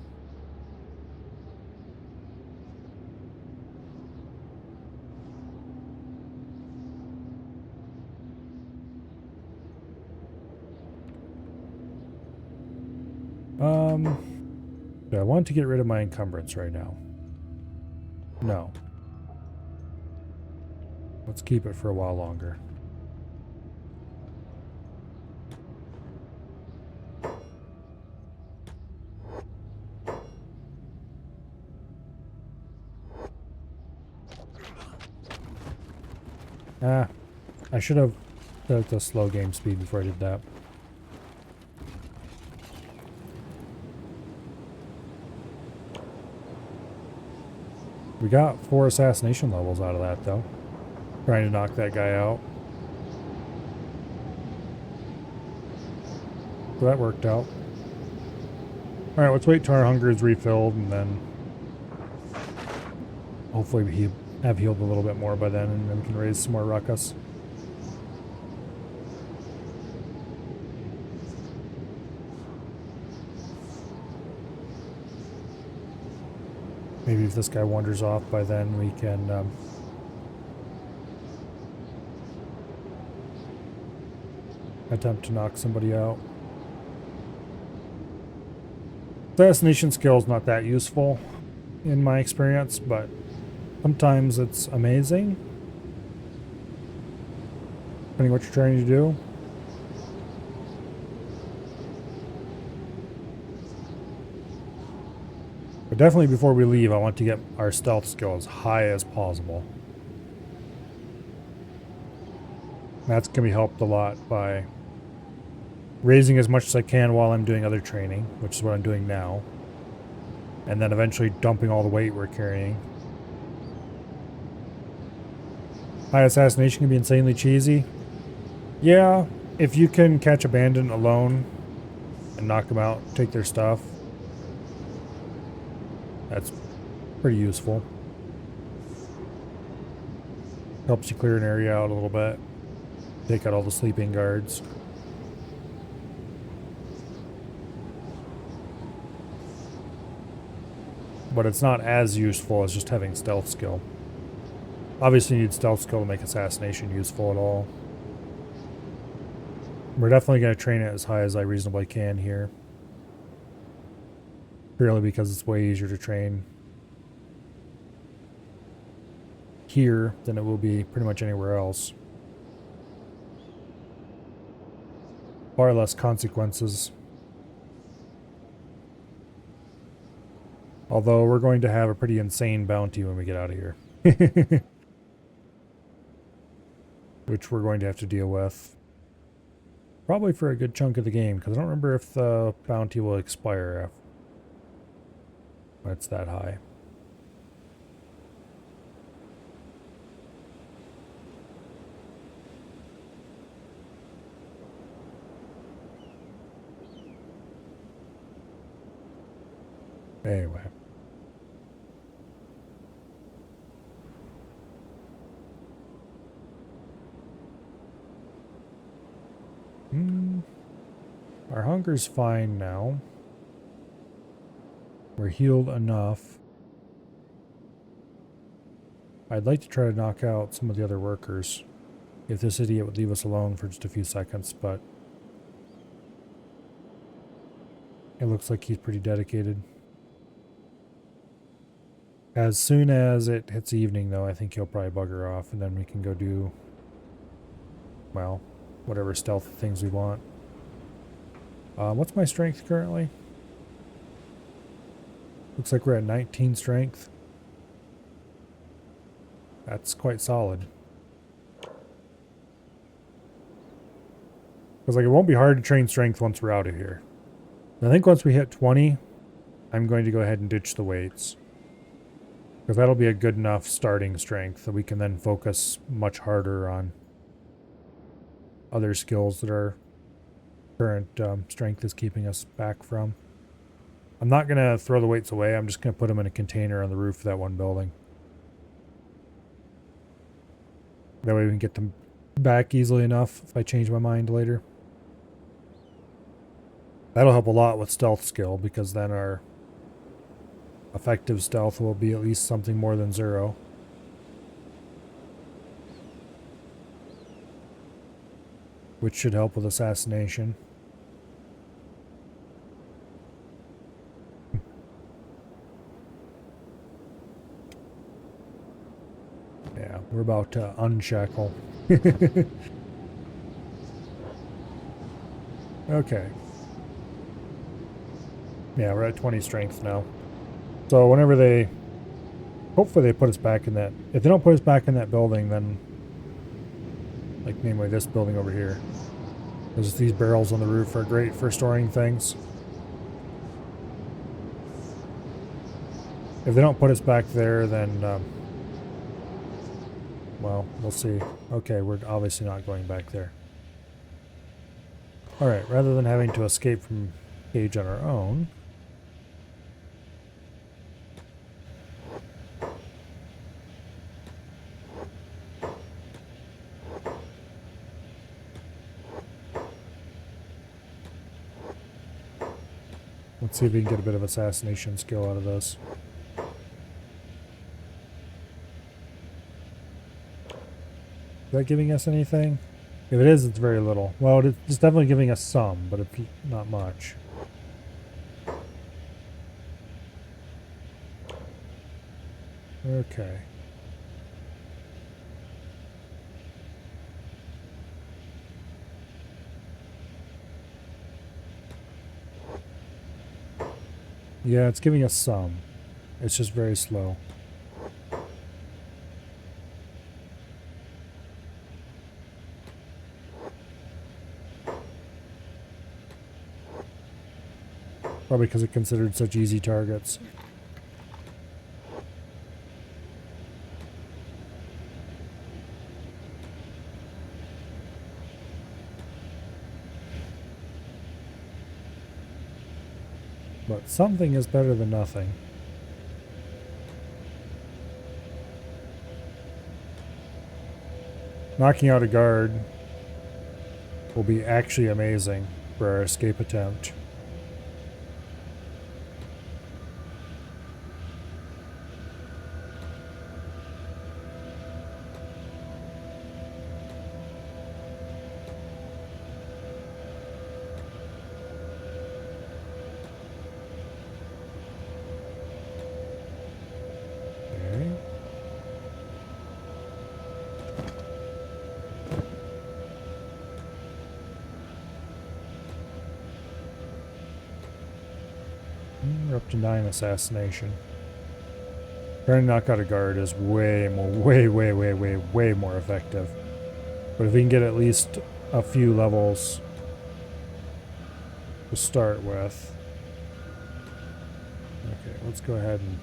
Do I want to get rid of my encumbrance right now? No. Let's keep it for a while longer. I should have set the slow game speed before I did that. We got 4 assassination levels out of that, though. Trying to knock that guy out. So that worked out. Alright, let's wait till our hunger is refilled, and then hopefully we have healed a little bit more by then, and then we can raise some more ruckus. Maybe if this guy wanders off by then, we can attempt to knock somebody out. Assassination skill is not that useful in my experience, but sometimes it's amazing, depending what you're trying to do. But definitely before we leave, I want to get our stealth skill as high as possible. That's going to be helped a lot by raising as much as I can while I'm doing other training, which is what I'm doing now. And then eventually dumping all the weight we're carrying. High assassination can be insanely cheesy. Yeah, if you can catch a bandit alone and knock them out, take their stuff, that's pretty useful. Helps you clear an area out a little bit. Take out all the sleeping guards. But it's not as useful as just having stealth skill. Obviously you need stealth skill to make assassination useful at all. We're definitely going to train it as high as I reasonably can here. Purely because it's way easier to train here than it will be pretty much anywhere else. Far less consequences. Although we're going to have a pretty insane bounty when we get out of here. Which we're going to have to deal with. Probably for a good chunk of the game, because I don't remember if the bounty will expire when it's that high. Anyway. Our hunger's fine now. We're healed enough. I'd like to try to knock out some of the other workers. If this idiot would leave us alone for just a few seconds, but it looks like he's pretty dedicated. As soon as it hits evening, though, I think he'll probably bugger off, and then we can go do, well, whatever stealth things we want. What's my strength currently? Looks like we're at 19 strength. That's quite solid. Because, like, it won't be hard to train strength once we're out of here. I think once we hit 20, I'm going to go ahead and ditch the weights. Because that'll be a good enough starting strength that we can then focus much harder on other skills that our current strength is keeping us back from. I'm not going to throw the weights away. I'm just going to put them in a container on the roof of that one building. That way we can get them back easily enough if I change my mind later. That'll help a lot with stealth skill, because then our effective stealth will be at least something more than 0. Which should help with assassination. Yeah, we're about to unshackle. Okay. Yeah, we're at 20 strength now. So whenever they... hopefully they put us back in that... if they don't put us back in that building, then... like, namely this building over here. Because these barrels on the roof are great for storing things. If they don't put us back there, then, well, we'll see. Okay, we're obviously not going back there. Alright, rather than having to escape from cage on our own, let's see if we can get a bit of assassination skill out of this. Is that giving us anything? If it is, it's very little. Well, it's definitely giving us some, but not much. Okay. Yeah, it's giving us some. It's just very slow. Probably because it considered such easy targets. But something is better than nothing. Knocking out a guard will be actually amazing for our escape attempt. We're up to 9 assassination. Trying to knock out a guard is way more effective. But if we can get at least a few levels to start with. Okay, let's go ahead and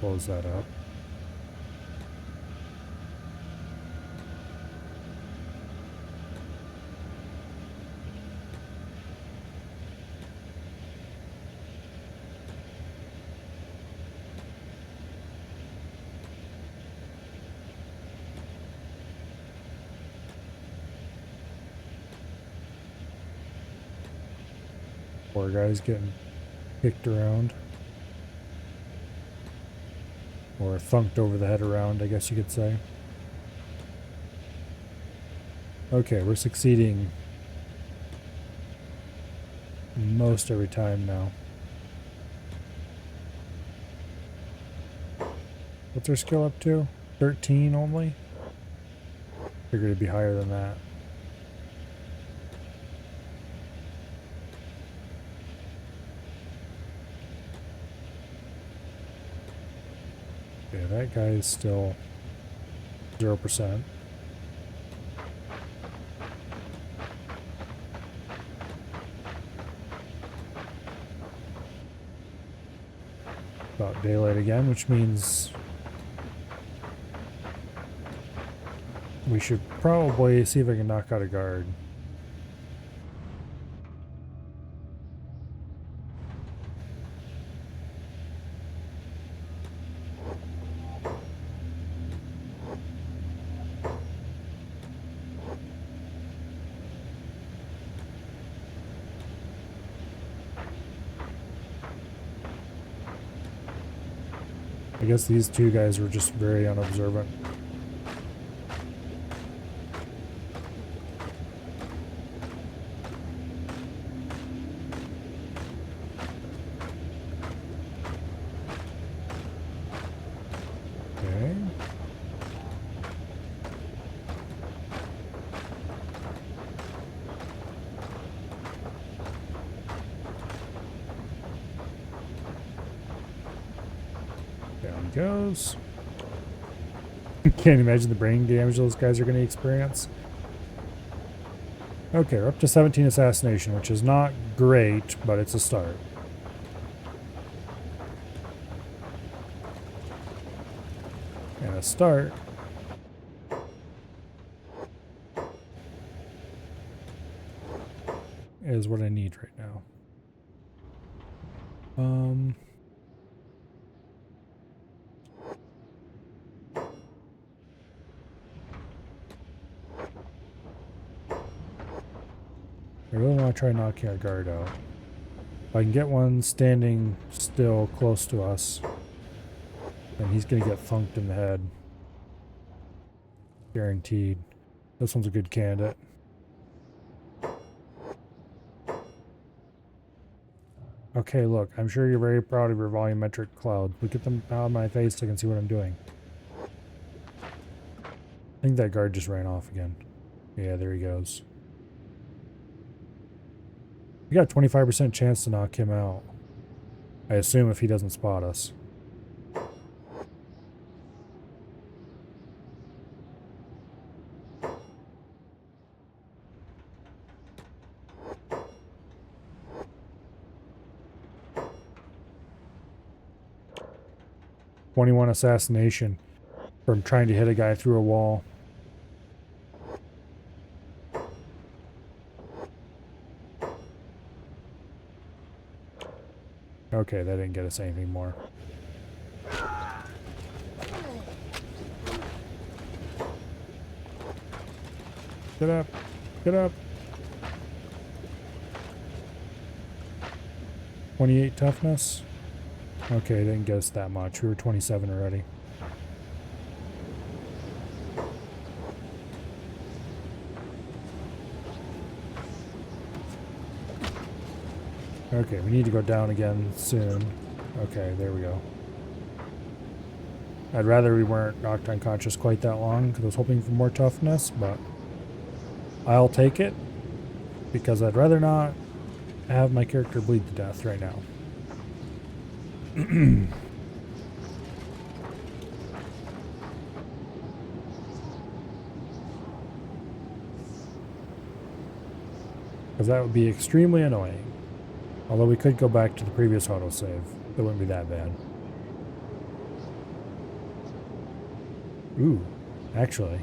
close that up. Poor guy's getting kicked around. Or thunked over the head around, I guess you could say. Okay, we're succeeding most every time now. What's our skill up to? 13 only? Figured it'd be higher than that. Okay, that guy is still 0%. About daylight again, which means we should probably see if I can knock out a guard. I guess these two guys were just very unobservant. Okay. Down he goes. Can't imagine the brain damage those guys are going to experience. Okay, we're up to 17 assassination, which is not great, but it's a start. And a start. Is what I need right now. I really want to try knocking our guard out. If I can get one standing still close to us, then he's going to get thunked in the head. Guaranteed. This one's a good candidate. Okay, look, I'm sure you're very proud of your volumetric cloud. Look at them out of my face so I can see what I'm doing. I think that guard just ran off again. Yeah, there he goes. We got a 25% chance to knock him out. I assume if he doesn't spot us. '21 assassination from trying to hit a guy through a wall. Okay, that didn't get us anything more. Get up! Get up! 28 toughness. Okay, didn't get us that much. We were 27 already. Okay, we need to go down again soon. Okay, there we go. I'd rather we weren't knocked unconscious quite that long because I was hoping for more toughness, but I'll take it because I'd rather not have my character bleed to death right now. Because that would be extremely annoying. Although we could go back to the previous autosave. It wouldn't be that bad. Ooh, actually.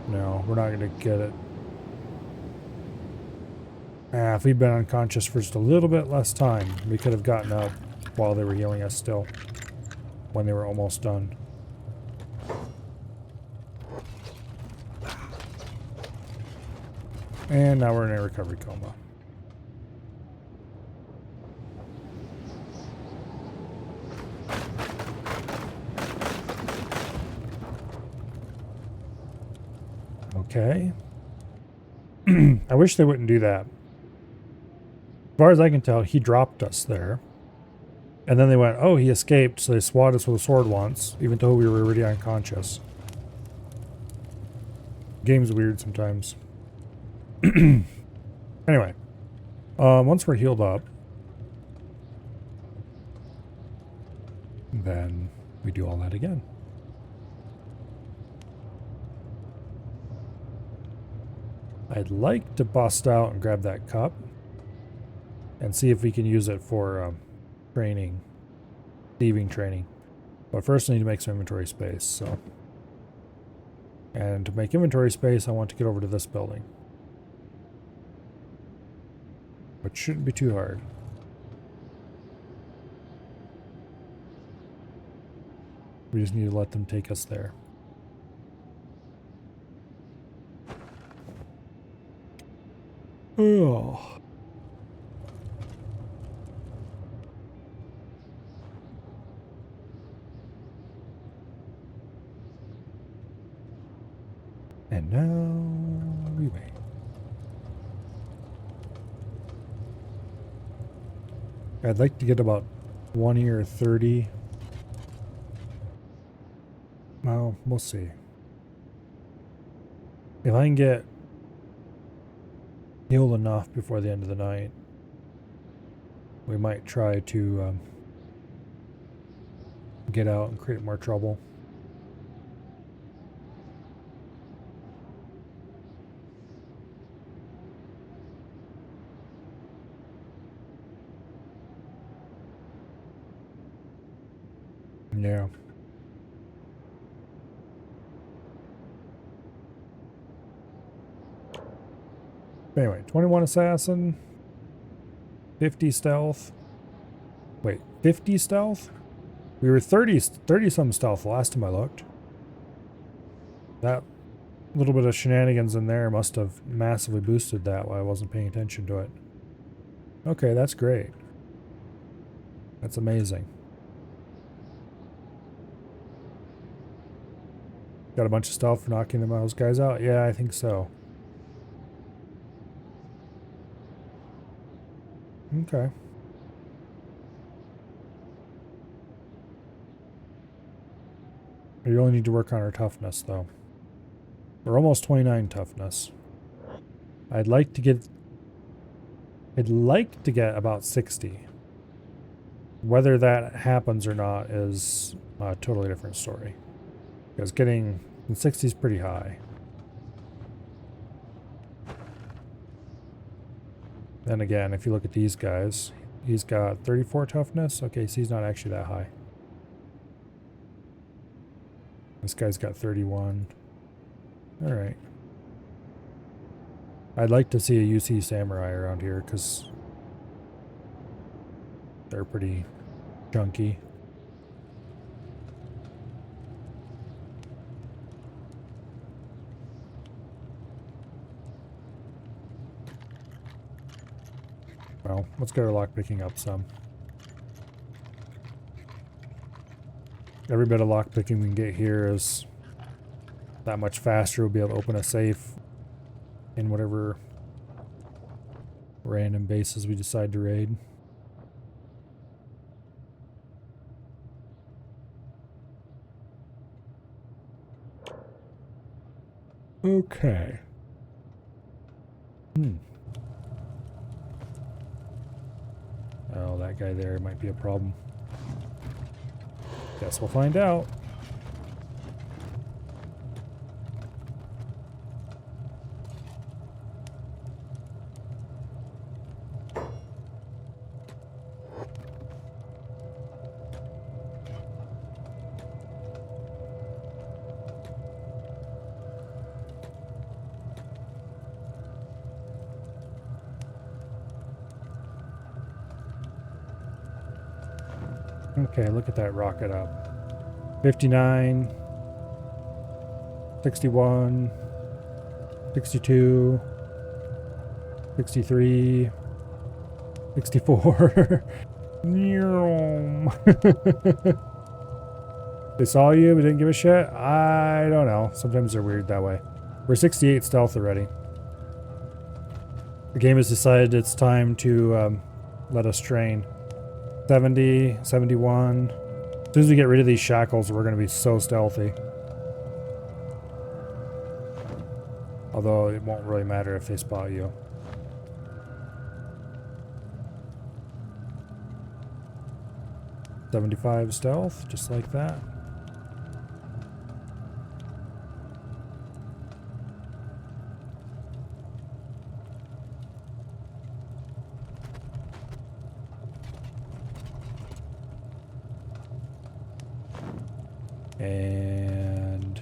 No, we're not going to get it. If we'd been unconscious for just a little bit less time, we could have gotten up while they were healing us still. When they were almost done. And now we're in a recovery coma. Okay. I wish they wouldn't do that. As far as I can tell, he dropped us there. And then they went, oh, he escaped, so they swatted us with a sword once, even though we were already unconscious. Game's weird sometimes. Anyway. Once we're healed up, then we do all that again. I'd like to bust out and grab that cup and see if we can use it for training, thieving training. But first I need to make some inventory space, so. And to make inventory space, I want to get over to this building. Which shouldn't be too hard. We just need to let them take us there. Oh. And now we wait. I'd like to get about 20 or 30. Well, we'll see. If I can get healed enough before the end of the night, we might try to get out and create more trouble. Yeah. Anyway, 21 assassin, 50 stealth. Wait, 50 stealth? We were 30 some stealth last time I looked. That little bit of shenanigans in there must have massively boosted that while I wasn't paying attention to it. Okay, that's great. That's amazing. Got a bunch of stealth for knocking those guys out? Yeah, I think so. Okay. We only need to work on our toughness, though. We're almost 29 toughness. I'd like to get about 60. Whether that happens or not is a totally different story. Because getting 60 is pretty high. Then again, if you look at these guys, he's got 34 toughness. Okay, so he's not actually that high. This guy's got 31. All right. I'd like to see a UC Samurai around here because they're pretty chunky. Well, let's get our lock picking up some. Every bit of lock picking we can get here is that much faster. We'll be able to open a safe in whatever random bases we decide to raid. Okay. Oh, that guy there might be a problem. Guess we'll find out. Okay, look at that rocket up. 59, 61, 62, 63, 64. They saw you, but didn't give a shit? I don't know. Sometimes they're weird that way. We're 68 stealth already. The game has decided it's time to let us train. 70, 71. As soon as we get rid of these shackles, we're going to be so stealthy. Although it won't really matter if they spot you. $75 stealth, just like that. And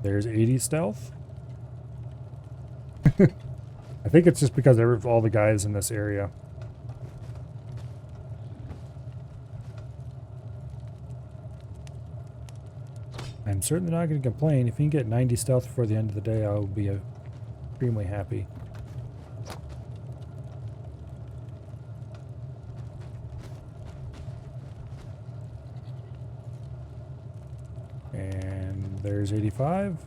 there's 80 stealth. I think it's just because of all the guys in this area. I'm certainly not going to complain. If you can get 90 stealth before the end of the day, I'll be extremely happy. And there's 85.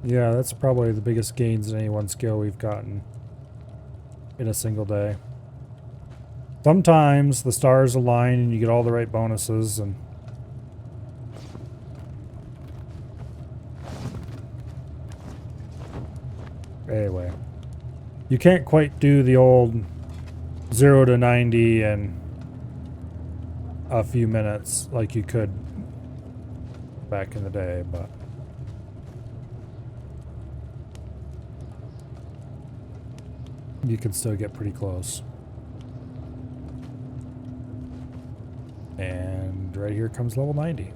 Yeah, that's probably the biggest gains in any one skill we've gotten in a single day. Sometimes the stars align and you get all the right bonuses, and anyway, you can't quite do the old 0 to 90 in a few minutes like you could back in the day, but you can still get pretty close. And right here comes level 90.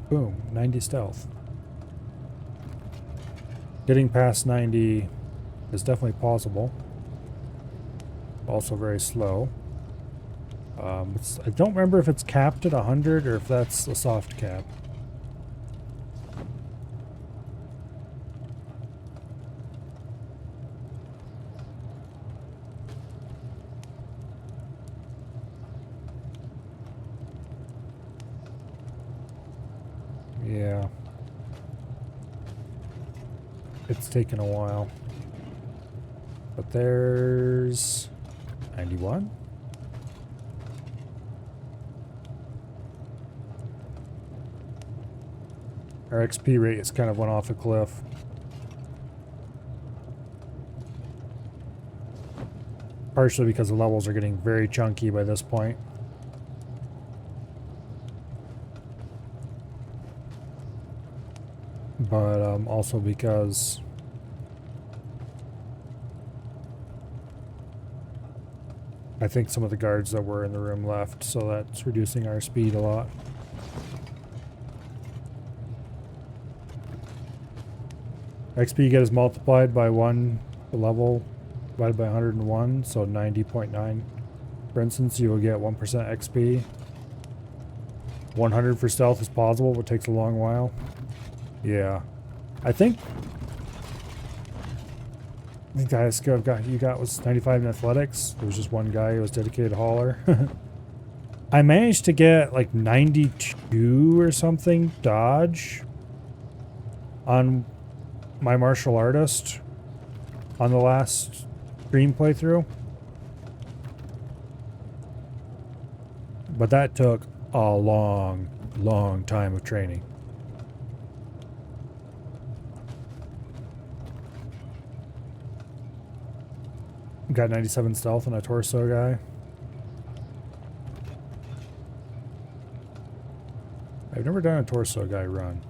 Boom, 90 stealth. Getting past 90 is definitely possible. Also very slow. I don't remember if it's capped at 100 or if that's a soft cap. Yeah. It's taken a while. But there's 91. Our XP rate has kind of went off a cliff. Partially because the levels are getting very chunky by this point. But also because I think some of the guards that were in the room left, so that's reducing our speed a lot. XP you get is multiplied by 1, the level divided by 101, so 90.9. For instance, you will get 1% XP. 100 for stealth is possible, but takes a long while. Yeah. I think the highest skill you got was 95 in athletics. There was just one guy who was dedicated hauler. I managed to get like 92 or something dodge on my martial artist on the last stream playthrough. But that took a long, long time of training. Got 97 stealth on a torso guy. I've never done a torso guy run.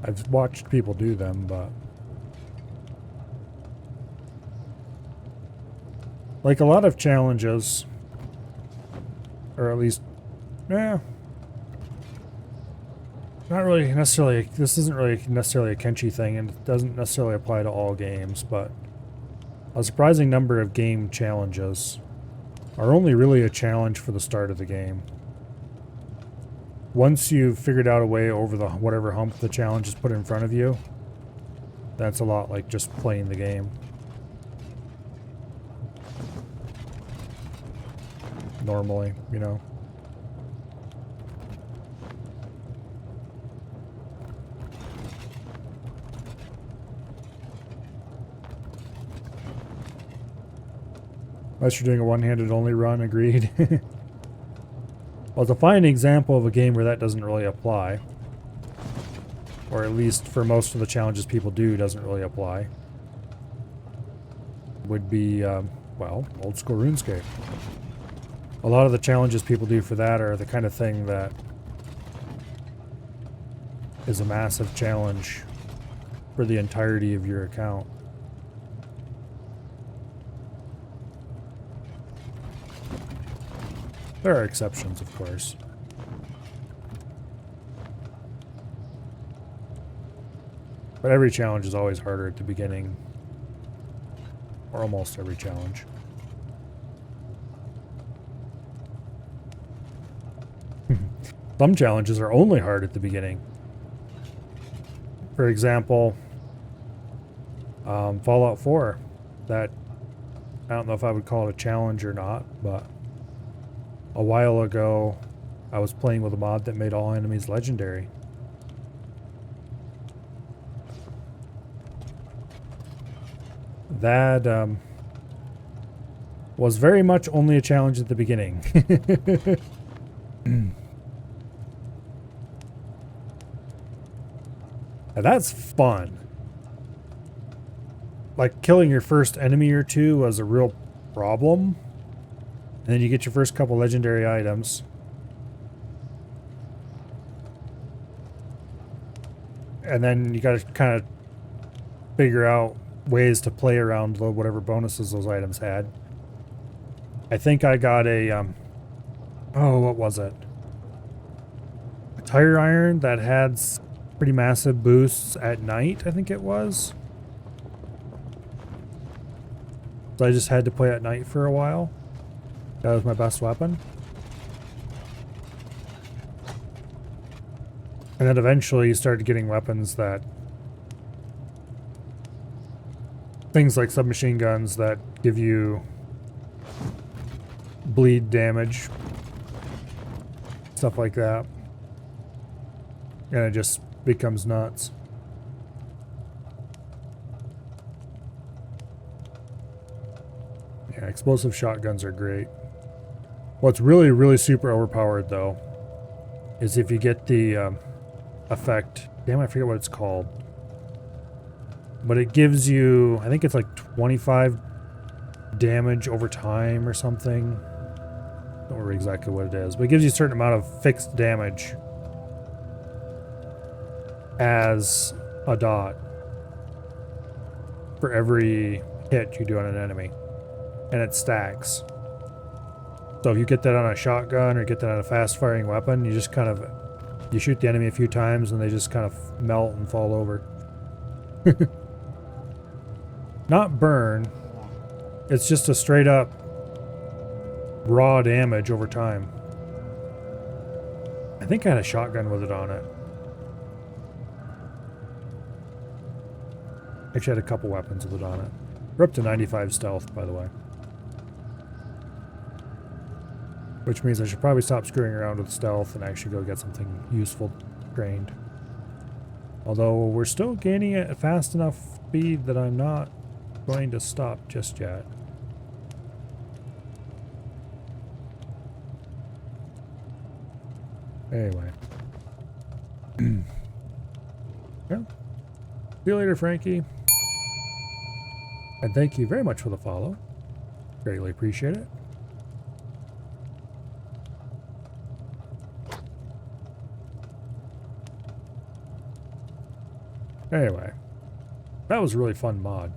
I've watched people do them, but like a lot of challenges, or at least, not really necessarily, this isn't really necessarily a Kenshi thing, and it doesn't necessarily apply to all games, but a surprising number of game challenges are only really a challenge for the start of the game. Once you've figured out a way over the whatever hump the challenge is put in front of you, that's a lot like just playing the game. Normally, you know. Unless you're doing a one-handed only run, agreed. Well, to find an example of a game where that doesn't really apply, or at least for most of the challenges people do doesn't really apply, would be, well, old school RuneScape. A lot of the challenges people do for that are the kind of thing that is a massive challenge for the entirety of your account. There are exceptions, of course. But every challenge is always harder at the beginning. Or almost every challenge. Some challenges are only hard at the beginning. For example, Fallout 4. That, I don't know if I would call it a challenge or not, but a while ago, I was playing with a mod that made all enemies legendary. That was very much only a challenge at the beginning. Now that's fun. Like, killing your first enemy or two was a real problem. And then you get your first couple legendary items. And then you gotta kind of figure out ways to play around whatever bonuses those items had. I think I got a, oh, what was it? A tire iron that had pretty massive boosts at night, I think it was. So I just had to play at night for a while. That was my best weapon. And then eventually you started getting weapons that... things like submachine guns that give you bleed damage. Stuff like that. And it just becomes nuts. Yeah, explosive shotguns are great. What's really, really super overpowered, though, is if you get the effect. Damn, I forget what it's called. But it gives you, I think it's like 25 damage over time or something. Don't remember exactly what it is, but it gives you a certain amount of fixed damage as a dot for every hit you do on an enemy. And it stacks. So if you get that on a shotgun or get that on a fast-firing weapon, you just kind of, you shoot the enemy a few times and they just kind of melt and fall over. Not burn. It's just a straight up raw damage over time. I think I had a shotgun with it on it. Actually, I had a couple weapons with it on it. We're up to 95 stealth, by the way. Which means I should probably stop screwing around with stealth and actually go get something useful trained. Although we're still gaining it at fast enough speed that I'm not going to stop just yet. Anyway. Yeah. See you later, Frankie. And thank you very much for the follow. Greatly appreciate it. Anyway, that was a really fun mod.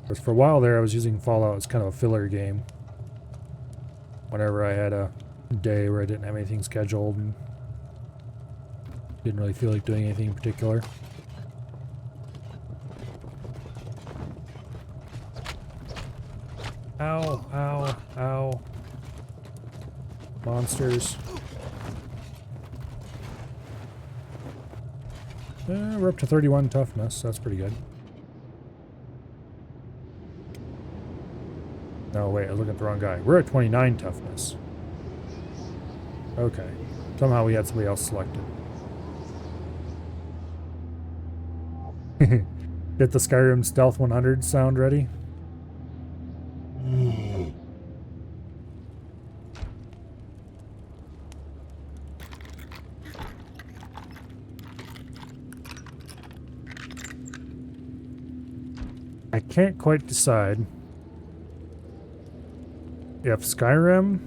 Because for a while there, I was using Fallout as kind of a filler game. Whenever I had a day where I didn't have anything scheduled and didn't really feel like doing anything in particular. Ow, ow, ow. Monsters. We're up to 31 toughness. That's pretty good. No, wait, I was looking at the wrong guy. We're at 29 toughness. Okay. Somehow we had somebody else selected. Get the Skyrim Stealth 100 sound ready. I can't quite decide if Skyrim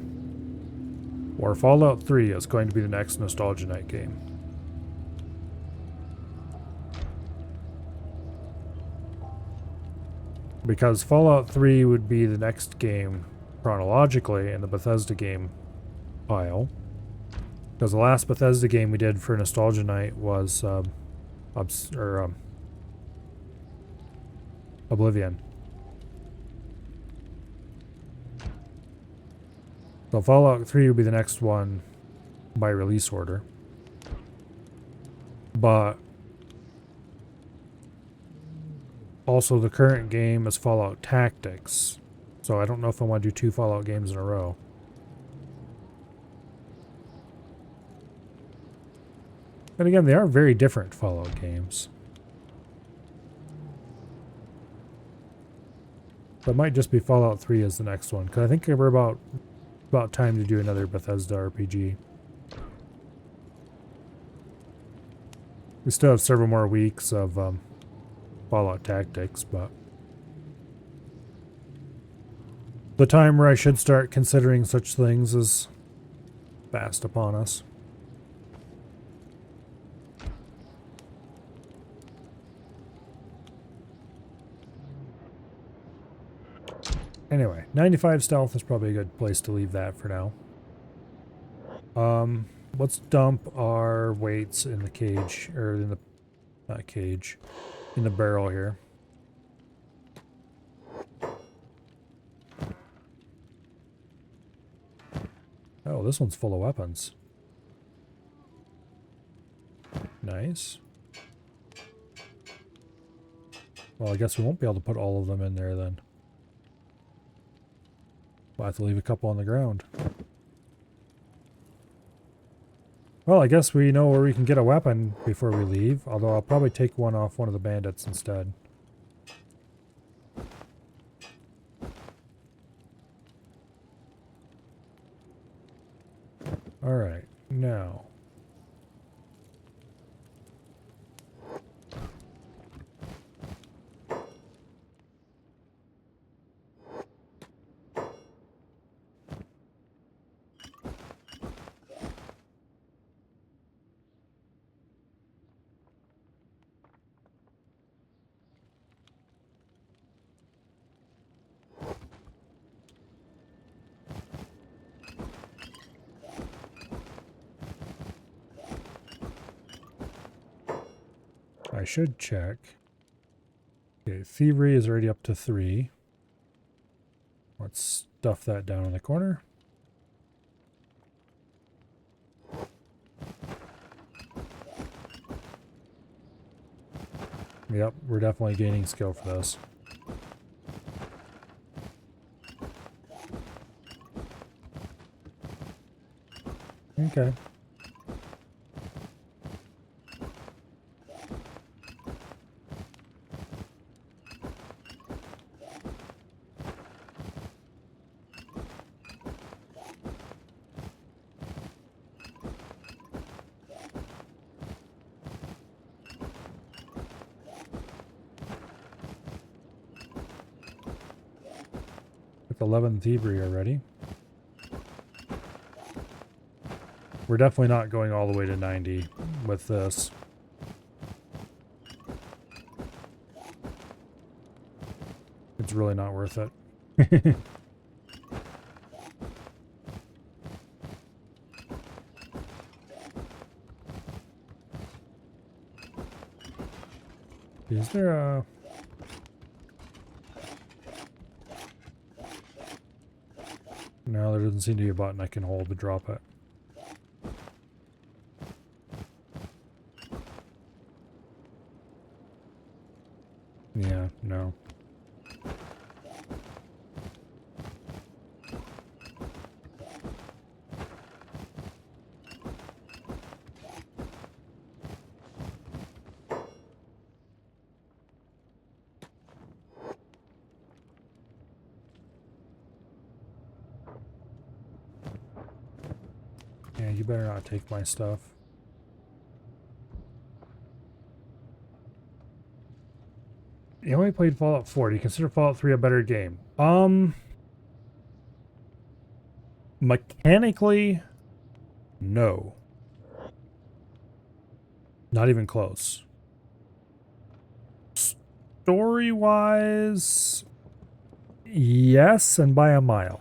or Fallout 3 is going to be the next Nostalgia Night game. Because Fallout 3 would be the next game chronologically in the Bethesda game pile. Because the last Bethesda game we did for Nostalgia Night was Oblivion. So Fallout 3 would be the next one by release order. But also the current game is Fallout Tactics. So I don't know if I want to do 2 Fallout games in a row. And again, they are very different Fallout games. So it might just be Fallout 3 as the next one, because I think we're about time to do another Bethesda RPG. We still have several more weeks of Fallout Tactics, but the time where I should start considering such things is fast upon us. Anyway, 95 stealth is probably a good place to leave that for now. Let's dump our weights in the cage, or in the, not cage, in the barrel here. Oh, this one's full of weapons. Nice. Well, I guess we won't be able to put all of them in there then. We'll have to leave a couple on the ground. Well, I guess we know where we can get a weapon before we leave, although I'll probably take one off one of the bandits instead. Alright, now. I should check. Okay, thievery is already up to 3. Let's stuff that down in the corner. Yep, we're definitely gaining skill for this. Okay. With 11 thievery already. We're definitely not going all the way to 90 with this. It's really not worth it. Is there a... No, there doesn't seem to be a button I can hold to drop it. Yeah, no. Yeah, you better not take my stuff. You only played Fallout 4. Do you consider Fallout 3 a better game? Mechanically, no. Not even close. Story-wise, yes, and by a mile.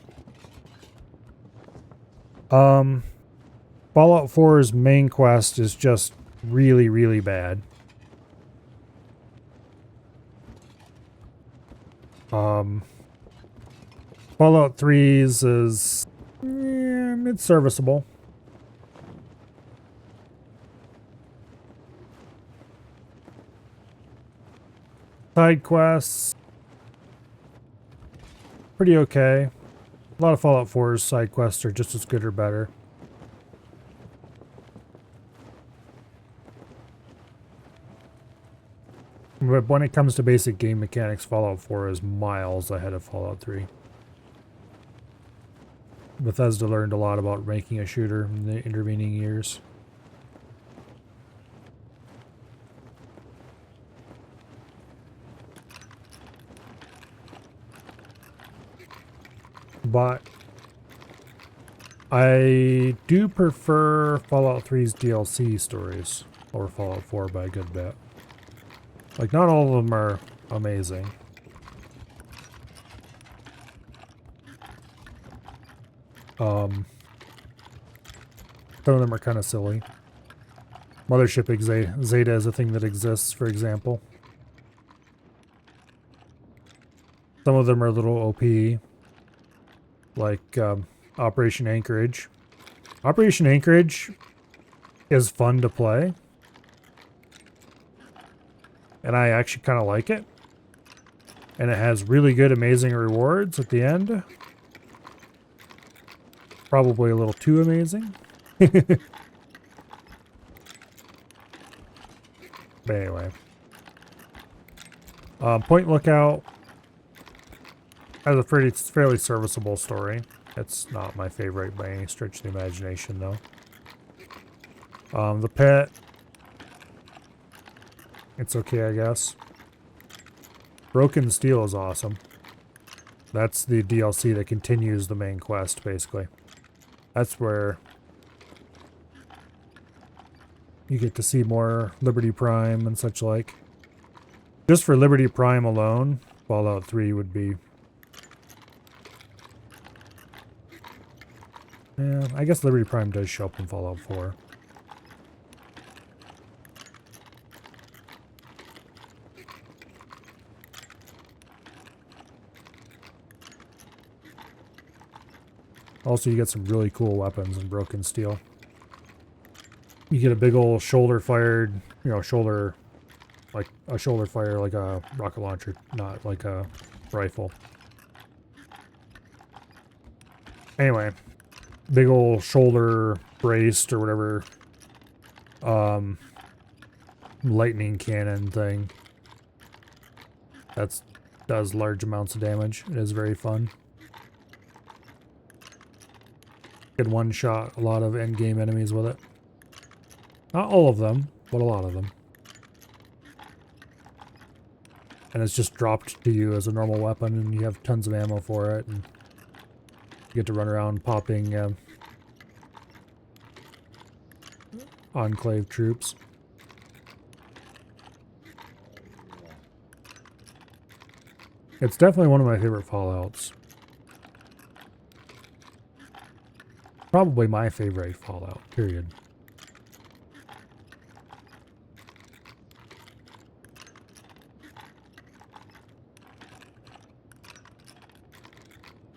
Fallout 4's main quest is just really, really bad. Fallout 3's is... it's serviceable. Side quests... pretty okay. A lot of Fallout 4's side quests are just as good or better. But when it comes to basic game mechanics, Fallout 4 is miles ahead of Fallout 3. Bethesda learned a lot about making a shooter in the intervening years. But I do prefer Fallout 3's DLC stories over Fallout 4 by a good bit. Like, not all of them are amazing. Some of them are kind of silly. Mothership Zeta is a thing that exists, for example. Some of them are a little OP, like Operation Anchorage. Operation Anchorage is fun to play, and I actually kind of like it. And it has really good, amazing rewards at the end. Probably a little too amazing. But anyway. Point Lookout has a fairly serviceable story. It's not my favorite by any stretch of the imagination, though. The Pit. It's okay, I guess. Broken Steel is awesome. That's the DLC that continues the main quest, basically. That's where you get to see more Liberty Prime and such like. Just for Liberty Prime alone, Fallout 3 would be... Yeah, I guess Liberty Prime does show up in Fallout 4. Also, you get some really cool weapons in Broken Steel. You get a big old shoulder-fired, shoulder... like a shoulder fire, like a rocket launcher, not like a rifle. Anyway, big old shoulder braced or whatever lightning cannon thing that does large amounts of damage. It is very fun. Can one-shot a lot of endgame enemies with it. Not all of them, but a lot of them. And it's just dropped to you as a normal weapon, and you have tons of ammo for it, and you get to run around popping Enclave troops. It's definitely one of my favorite Fallouts. Probably my favorite Fallout, period.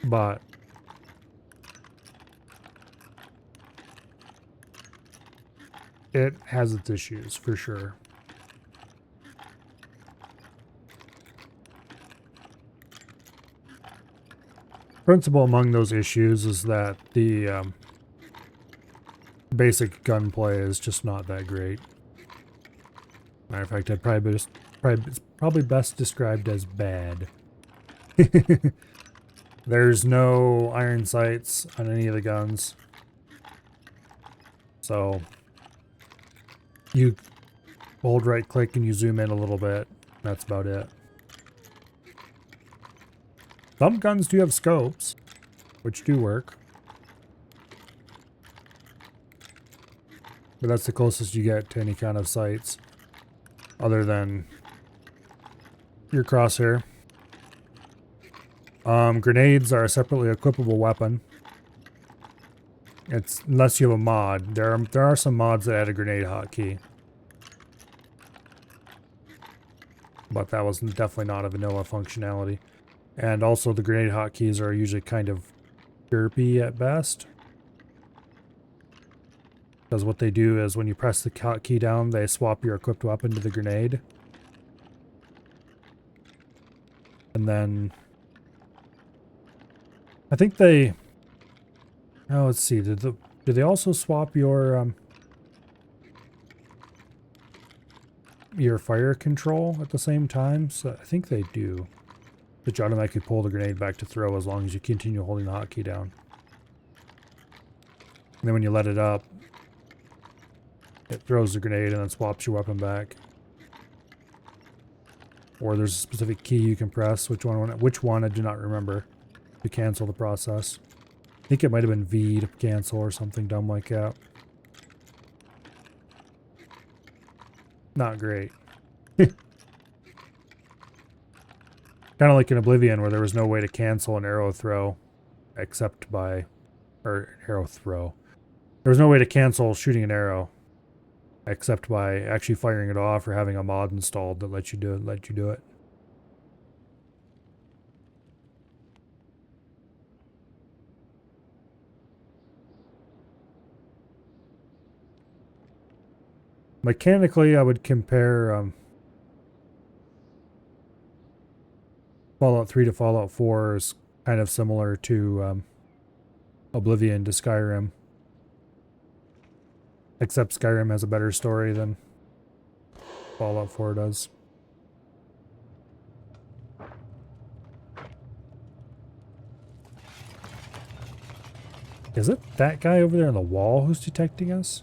But it has its issues, for sure. Principal among those issues is that the basic gunplay is just not that great. Matter of fact, I'd probably best described as bad. There's no iron sights on any of the guns. So you hold right click and you zoom in a little bit. That's about it. Some guns do have scopes, which do work. But that's the closest you get to any kind of sights, other than your crosshair. Grenades are a separately equipable weapon. It's unless you have a mod. There are some mods that add a grenade hotkey, but that was definitely not a vanilla functionality. And also the grenade hotkeys are usually kind of derpy at best. Because what they do is when you press the hotkey down, they swap your equipped weapon to the grenade. And then I think they... Oh, let's see. Did they also swap your fire control at the same time? So I think they do. But you automatically pull the grenade back to throw as long as you continue holding the hotkey down. And then when you let it up, it throws the grenade and then swaps your weapon back. Or there's a specific key you can press. Which one I do not remember. to cancel the process. I think it might have been V to cancel or something dumb like that. Not great. Kind of like in Oblivion where there was no way to cancel an arrow throw except by... or arrow throw. There was no way to cancel shooting an arrow except by actually firing it off or having a mod installed that lets you do it. Mechanically, I would compare Fallout 3 to Fallout 4 is kind of similar to Oblivion to Skyrim. Except Skyrim has a better story than Fallout 4 does. Is it that guy over there on the wall who's detecting us?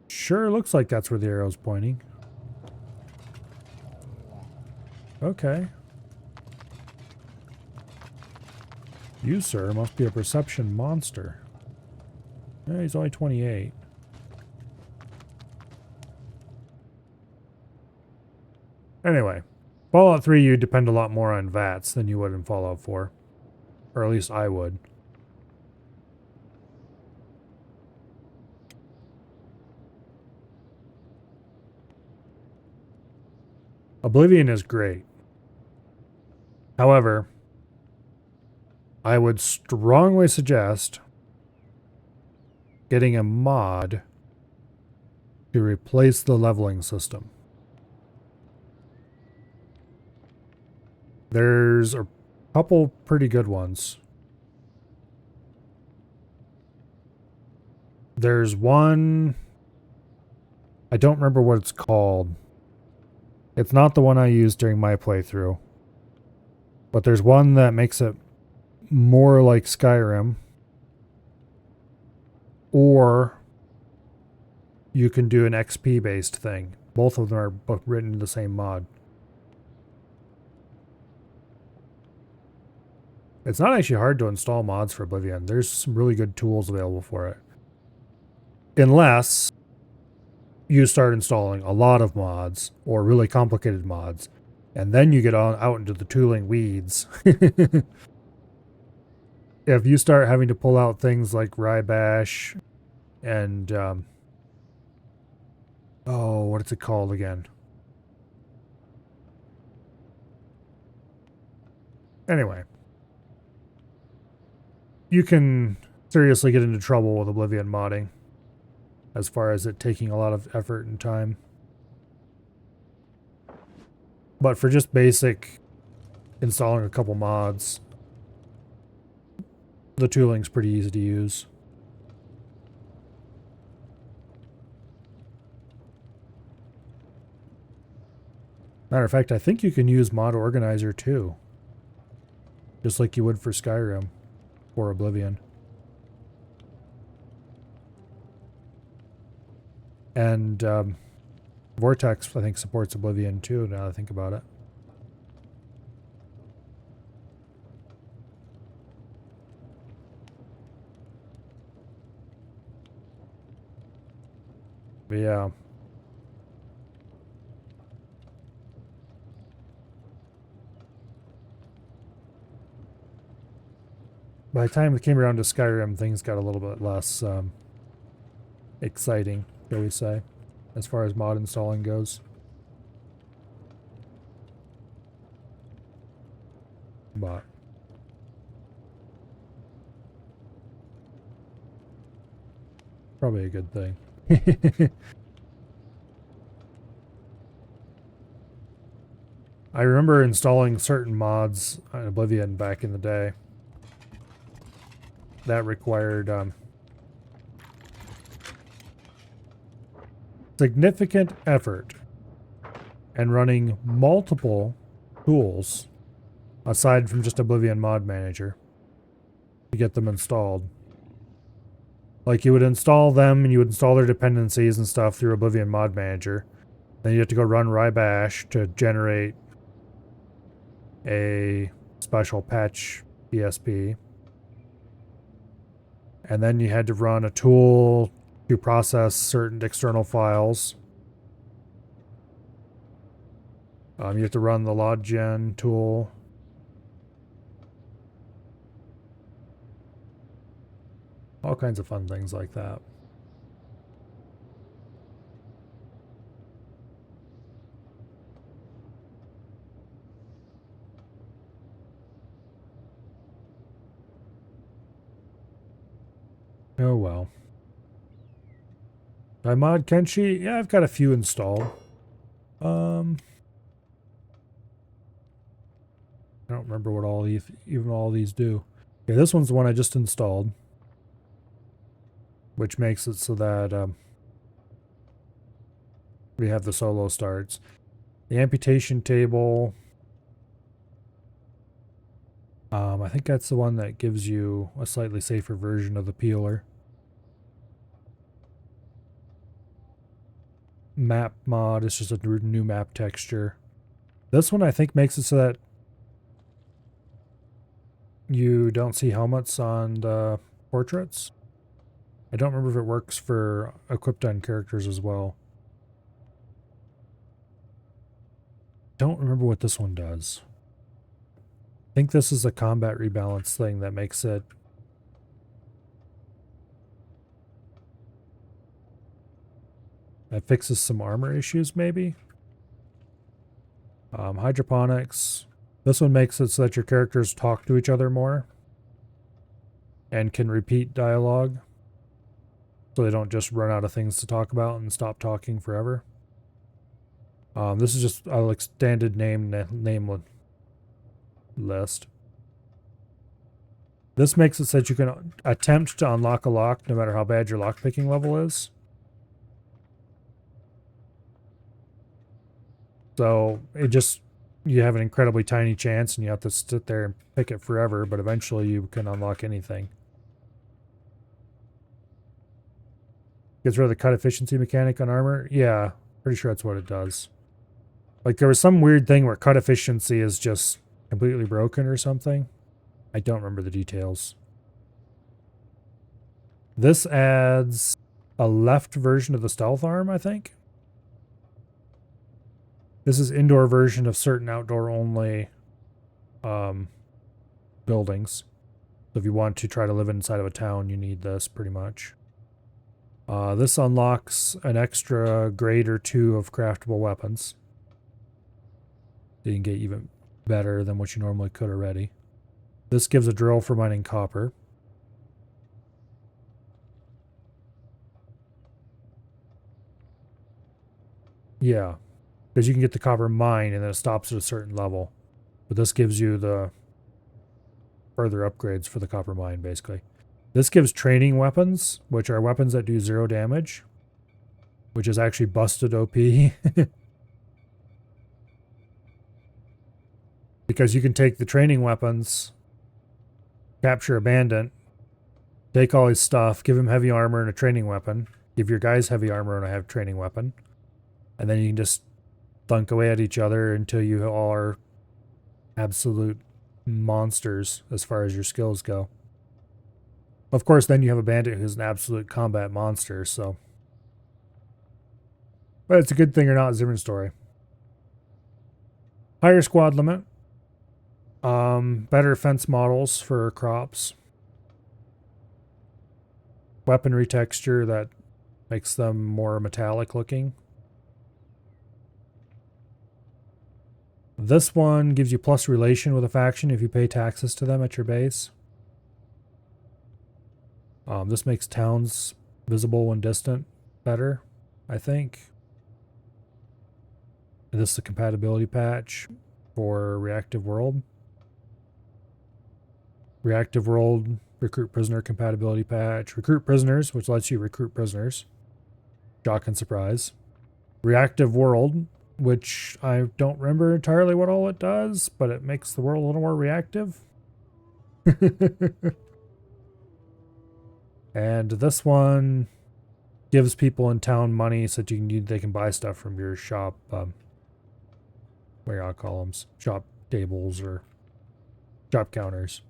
Sure looks like that's where the arrow's pointing. Okay. You, sir, must be a perception monster. Yeah, he's only 28. Anyway, Fallout 3 you depend a lot more on VATS than you would in Fallout 4. Or at least I would. Oblivion is great. However, I would strongly suggest getting a mod to replace the leveling system. There's a couple pretty good ones. There's one... I don't remember what it's called. It's not the one I used during my playthrough. But there's one that makes it more like Skyrim. Or you can do an XP based thing. Both of them are written in the same mod. It's not actually hard to install mods for Oblivion. There's some really good tools available for it. Unless you start installing a lot of mods or really complicated mods. And then you get out into the tooling weeds. If you start having to pull out things like Rybash and, oh, what's it called again? Anyway. You can seriously get into trouble with Oblivion modding. As far as it taking a lot of effort and time. But for just basic installing a couple mods, the tooling's pretty easy to use. Matter of fact, I think you can use Mod Organizer too. Just like you would for Skyrim or Oblivion. And Vortex, I think, supports Oblivion too, now that I think about it. But yeah. By the time it came around to Skyrim, things got a little bit less exciting, shall we say, as far as mod installing goes. But probably a good thing. I remember installing certain mods on Oblivion back in the day that required significant effort and running multiple tools aside from just Oblivion Mod Manager to get them installed. Like, you would install them and you would install their dependencies and stuff through Oblivion Mod Manager. Then you have to go run Rybash to generate a special patch PSP. And then you had to run a tool to process certain external files. You have to run the loggen tool. All kinds of fun things like that. Oh well. I mod Kenshi? Yeah, I've got a few installed. I don't remember what all these, even all these do. Okay, this one's the one I just installed, which makes it so that we have the solo starts. The amputation table. I think that's the one that gives you a slightly safer version of the peeler. Map mod is just a new map texture. This one I think makes it so that you don't see helmets on the portraits. I don't remember if it works for equipped on characters as well. Don't remember what this one does. I think this is a combat rebalance thing that makes it that fixes some armor issues maybe. Hydroponics. This one makes it so that your characters talk to each other more and can repeat dialogue, so they don't just run out of things to talk about and stop talking forever. This is just a extended name list. This makes it so that you can attempt to unlock a lock no matter how bad your lockpicking level is. So it just, you have an incredibly tiny chance and you have to sit there and pick it forever, but eventually you can unlock anything. Gets rid of the cut efficiency mechanic on armor? Yeah, pretty sure that's what it does. Like there was some weird thing where cut efficiency is just completely broken or something. I don't remember the details. This adds a left version of the stealth arm, I think. This is indoor version of certain outdoor only buildings. So if you want to try to live inside of a town, you need this pretty much. This unlocks an extra grade or 2 of craftable weapons. So you can get even better than what you normally could already. This gives a drill for mining copper. Yeah, because you can get the copper mine and then it stops at a certain level. But this gives you the further upgrades for the copper mine, basically. This gives training weapons, which are weapons that do 0 damage, which is actually busted OP. Because you can take the training weapons, capture a bandit, take all his stuff, give him heavy armor and a training weapon, give your guys heavy armor and a training weapon, and then you can just thunk away at each other until you all are absolute monsters as far as your skills go. Of course, then you have a bandit who's an absolute combat monster, so. But it's a good thing or not, Zimmer's story. Higher squad limit. Better fence models for crops. Weaponry texture that makes them more metallic looking. This one gives you plus relation with a faction if you pay taxes to them at your base. This makes towns visible when distant better, I think. And this is a compatibility patch for Reactive World. Reactive World Recruit Prisoner compatibility patch. Recruit Prisoners, which lets you recruit prisoners. Shock and surprise. Reactive World, which I don't remember entirely what all it does, but it makes the world a little more reactive. And this one gives people in town money so that they can buy stuff from your shop. What do y'all call them? Shop tables or shop counters.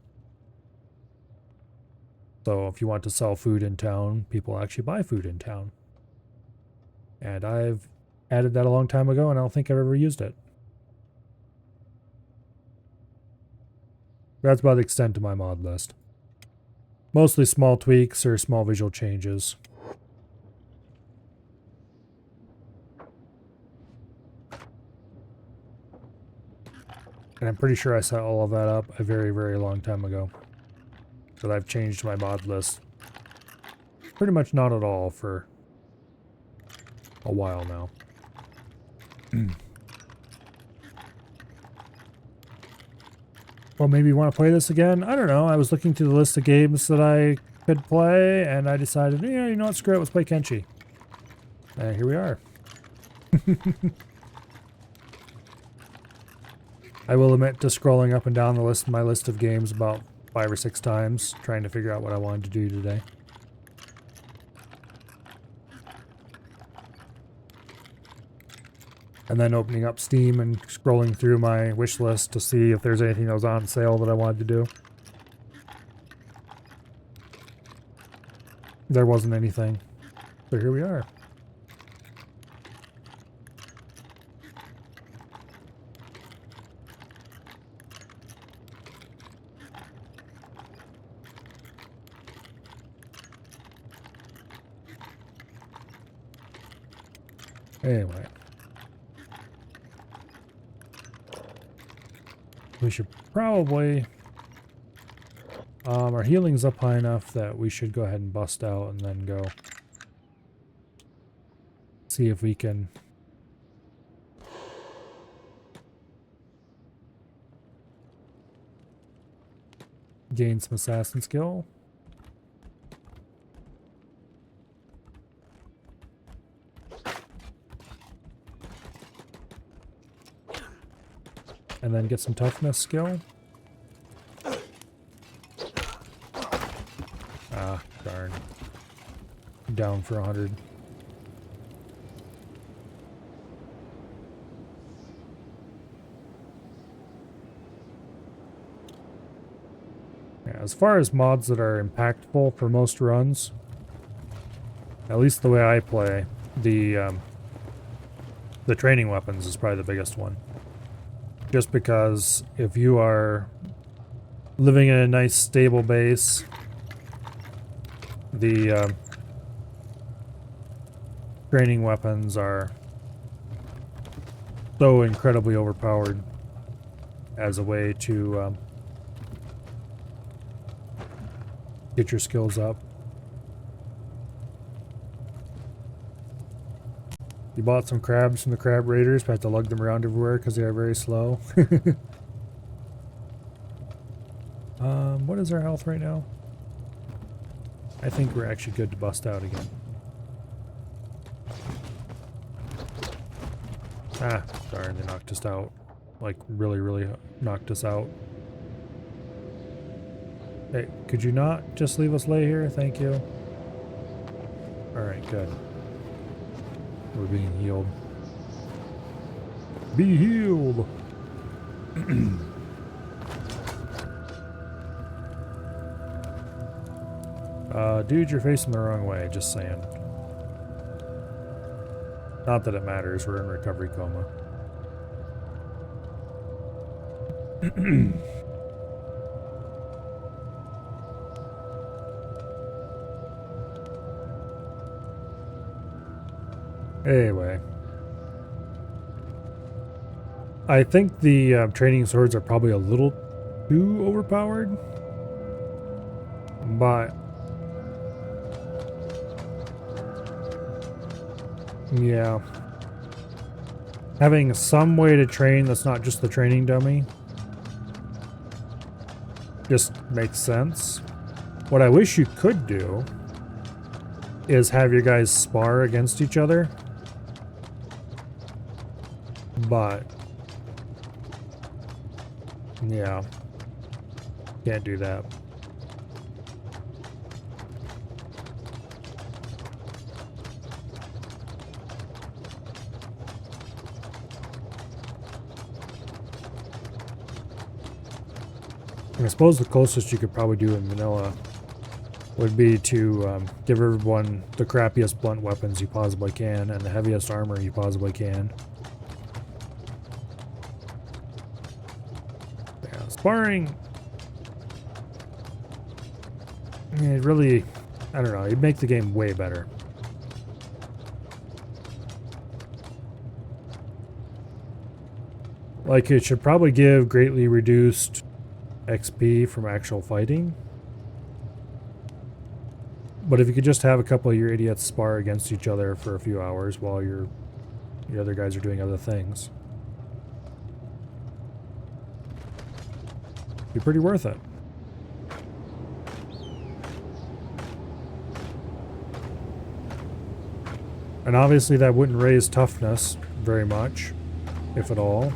So if you want to sell food in town, people actually buy food in town. And I've added that a long time ago, and I don't think I've ever used it. That's about the extent of my mod list. Mostly small tweaks or small visual changes. And I'm pretty sure I set all of that up a very, very long time ago. But I've changed my mod list pretty much not at all for a while now. Well, maybe you want to play this again? I don't know. I was looking through the list of games that I could play, and I decided, yeah, you know what, screw it, let's play Kenshi. And here we are. I will admit to scrolling up and down the list, my list of games about 5 or 6 times, trying to figure out what I wanted to do today. And then opening up Steam and scrolling through my wish list to see if there's anything that was on sale that I wanted to do. There wasn't anything. So here we are. Anyway. We should probably... our healing's up high enough that we should go ahead and bust out and then go see if we can gain some assassin skill. And then get some toughness skill. Ah, darn. Down for 100. Yeah, as far as mods that are impactful for most runs, at least the way I play, the training weapons is probably the biggest one. Just because if you are living in a nice stable base, the training weapons are so incredibly overpowered as a way to get your skills up. You bought some crabs from the crab raiders, but have to lug them around everywhere because they are very slow. What is our health right now? I think we're actually good to bust out again. Ah, darn, they knocked us out. Like, really, really knocked us out. Hey, could you not just leave us lay here? Thank you. Alright, good. We're being healed. Be healed! Dude, you're facing the wrong way, just saying. Not that it matters, we're in recovery coma. Anyway. I think the training swords are probably a little too overpowered. But... yeah. Having some way to train that's not just the training dummy just makes sense. What I wish you could do is have your guys spar against each other. But yeah, can't do that. And I suppose the closest you could probably do in vanilla would be to give everyone the crappiest blunt weapons you possibly can and the heaviest armor you possibly can. Yeah, sparring. It really, I don't know, it'd make the game way better. Like, it should probably give greatly reduced XP from actual fighting. But if you could just have a couple of your idiots spar against each other for a few hours while the other guys are doing other things, it'd be pretty worth it. And obviously that wouldn't raise toughness very much, if at all.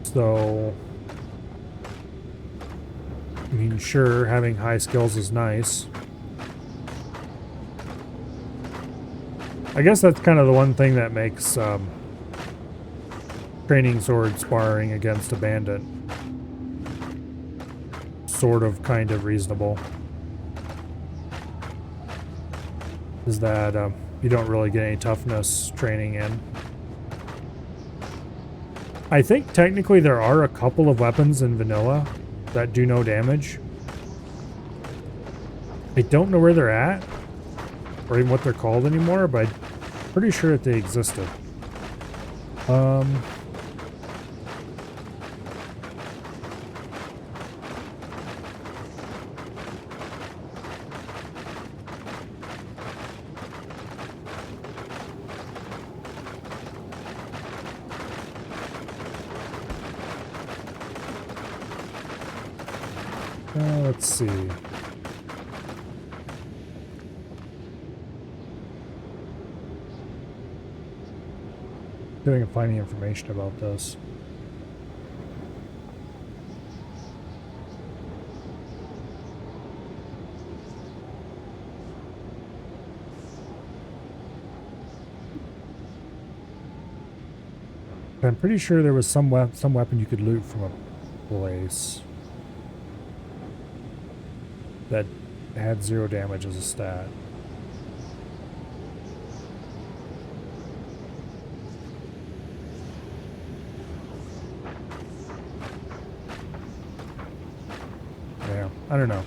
So, I mean, sure, having high skills is nice. I guess that's kind of the one thing that makes training sword sparring against a bandit sort of kind of reasonable. Is that you don't really get any toughness training in. I think technically there are a couple of weapons in vanilla that do no damage. I don't know where they're at, or even what they're called anymore, but I'm pretty sure that they existed. Let's see. See if I can find any information about this. I'm pretty sure there was some weapon you could loot from a place that had 0 damage as a stat. Yeah, I don't know.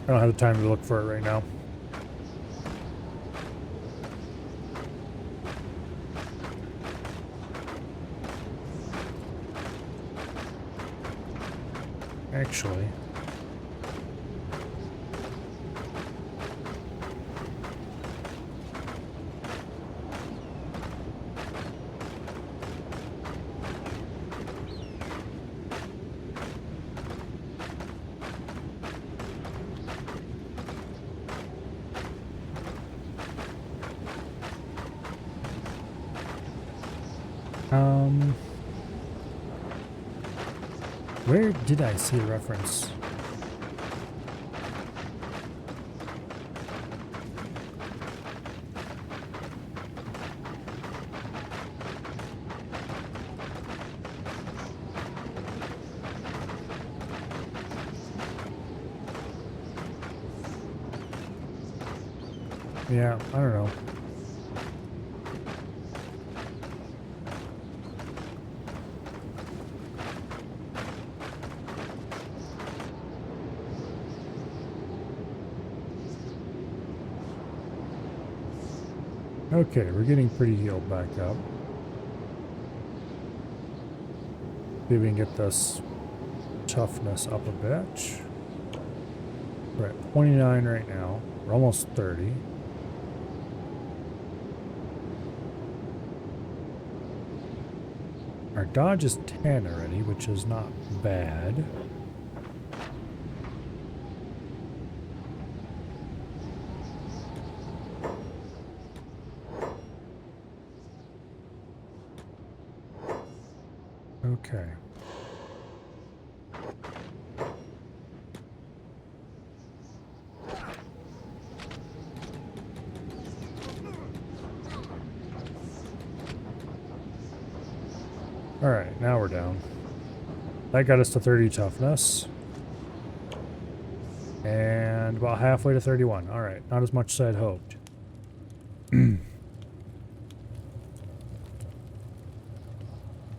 I don't have the time to look for it right now. Actually, where did I see a reference? Yeah, I don't know. Okay, we're getting pretty healed back up. See if we can get this toughness up a bit. We're at 29 right now. We're almost 30. Our dodge is 10 already, which is not bad. Okay. Alright, now we're down. That got us to 30 toughness. And about halfway to 31. Alright, not as much as I'd hoped. And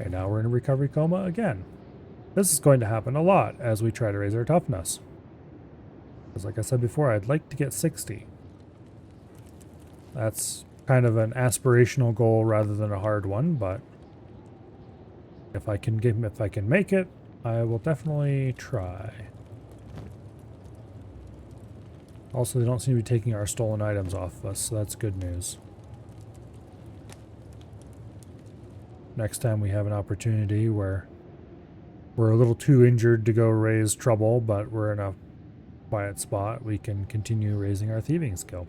now we're in a recovery coma again. This is going to happen a lot as we try to raise our toughness. Because like I said before, I'd like to get 60. That's kind of an aspirational goal rather than a hard one, but if I can make it, I will definitely try. Also, they don't seem to be taking our stolen items off of us, so that's good news. Next time we have an opportunity where we're a little too injured to go raise trouble, but we're in a quiet spot, we can continue raising our thieving skill.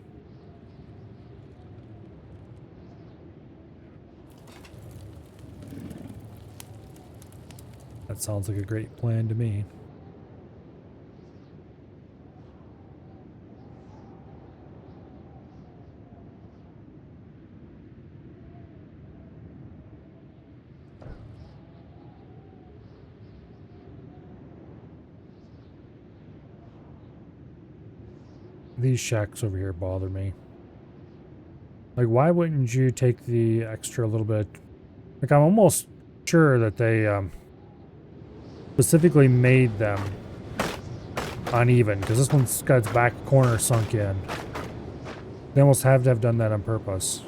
That sounds like a great plan to me. These shacks over here bother me. Like, why wouldn't you take the extra little bit? Like, I'm almost sure that they specifically made them uneven, because this one's got its back corner sunk in. They almost have to have done that on purpose.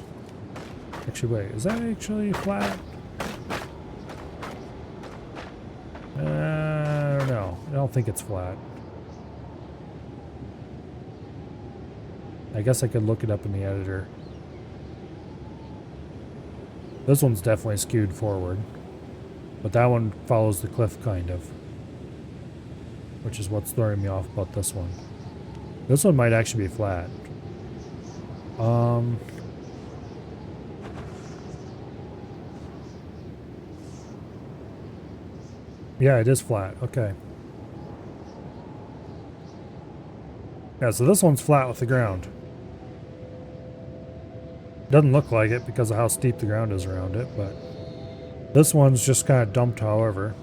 Actually, wait, is that actually flat? I don't know. I don't think it's flat. I guess I could look it up in the editor. This one's definitely skewed forward. But that one follows the cliff, kind of. Which is what's throwing me off about this one. This one might actually be flat. Yeah, it is flat. Okay. Yeah, so this one's flat with the ground. Doesn't look like it because of how steep the ground is around it, but this one's just kind of dumped, however.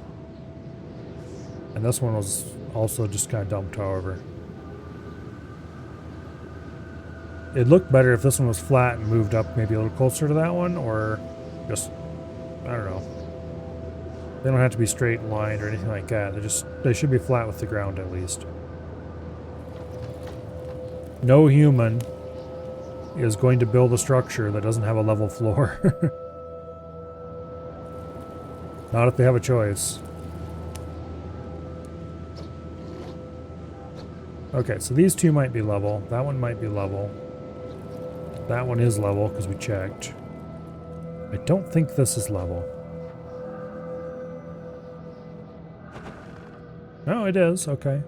And this one was also just kind of dumped, however. It'd look better if this one was flat and moved up maybe a little closer to that one, or just, I don't know. They don't have to be straight and lined or anything like that. They should be flat with the ground at least. No human is going to build a structure that doesn't have a level floor. Not if they have a choice. Okay, so these two might be level. That one might be level. That one is level because we checked. I don't think this is level. No, it is. Okay.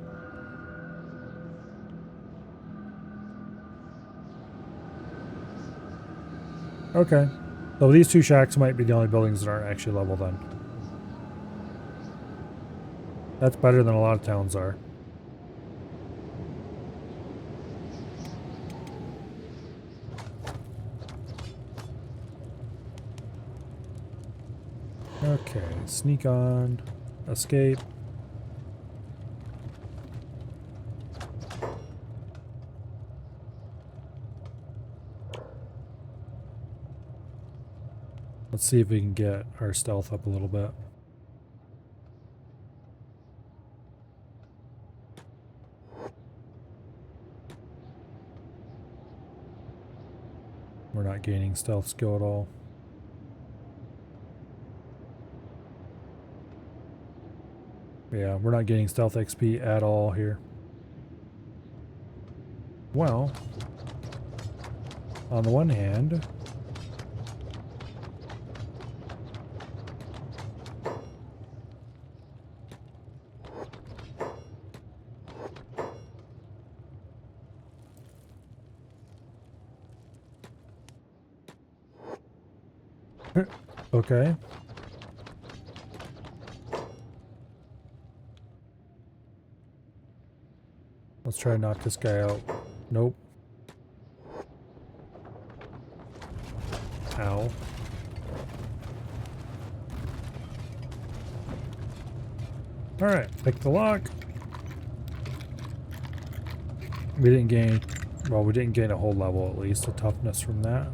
Okay. So these two shacks might be the only buildings that aren't actually level then. That's better than a lot of towns are. Okay, sneak on, escape. Let's see if we can get our stealth up a little bit. We're not gaining stealth skill at all. Yeah, we're not getting stealth XP at all here. Well, on the one hand, okay. Let's try to knock this guy out. Nope. Ow. Alright, pick the lock. We didn't gain, well, we didn't gain a whole level at least, of toughness from that.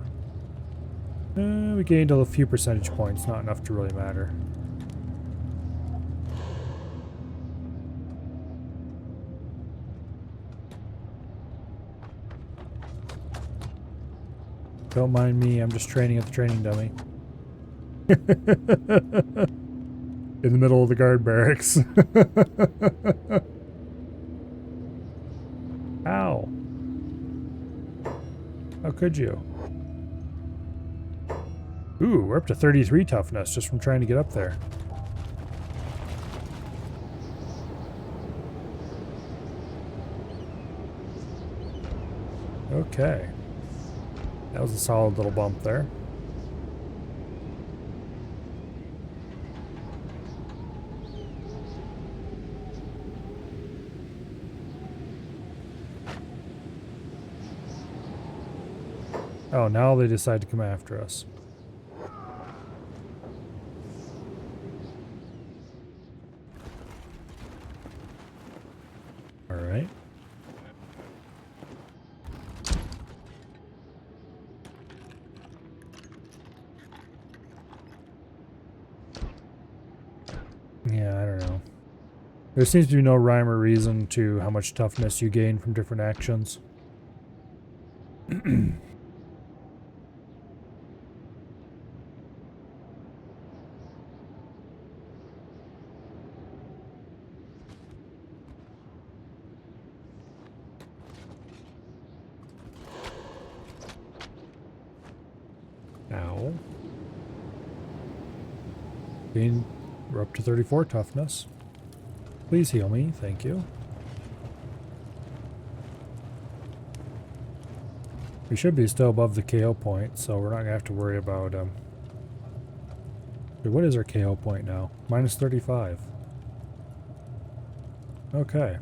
We gained a few percentage points, not enough to really matter. Don't mind me, I'm just training at the training dummy. In the middle of the guard barracks. Ow. How could you? Ooh, we're up to 33 toughness just from trying to get up there. Okay. That was a solid little bump there. Oh, now they decide to come after us. All right. Yeah, I don't know. There seems to be no rhyme or reason to how much toughness you gain from different actions. Ow. We're up to 34 toughness. Please heal me, thank you. We should be still above the KO point, so we're not going to have to worry about... What is our KO point now? Minus 35. Okay.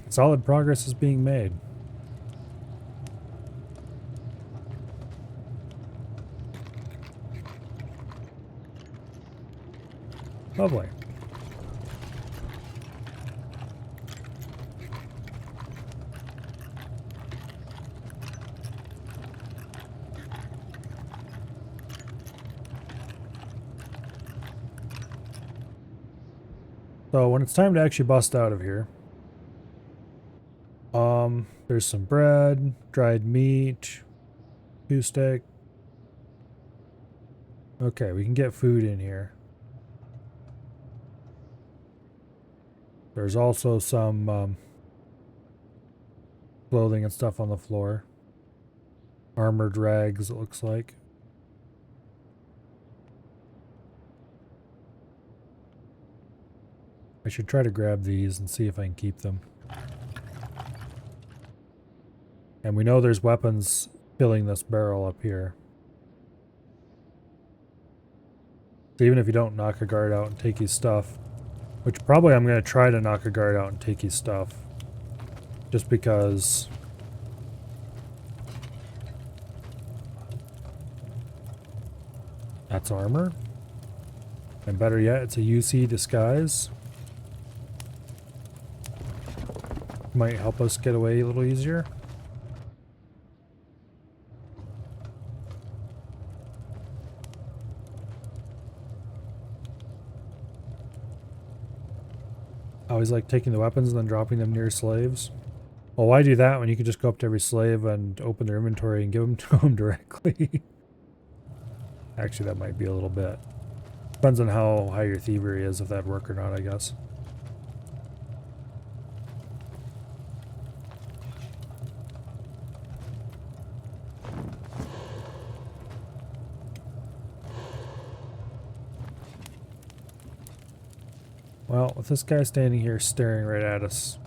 Solid progress is being made. Lovely. So when it's time to actually bust out of here, there's some bread, dried meat, 2 steak. Okay, we can get food in here. There's also some clothing and stuff on the floor. Armored rags, it looks like. I should try to grab these and see if I can keep them. And we know there's weapons filling this barrel up here. So even if you don't knock a guard out and take his stuff, which probably I'm going to try to knock a guard out and take his stuff, just because that's armor. And better yet, it's a UC disguise. Might help us get away a little easier. I always like taking the weapons and then dropping them near slaves. Well, why do that when you can just go up to every slave and open their inventory and give them to them directly? Actually, that might be a little bit. Depends on how high your thievery is, if that'd work or not, I guess. Well, with this guy standing here staring right at us,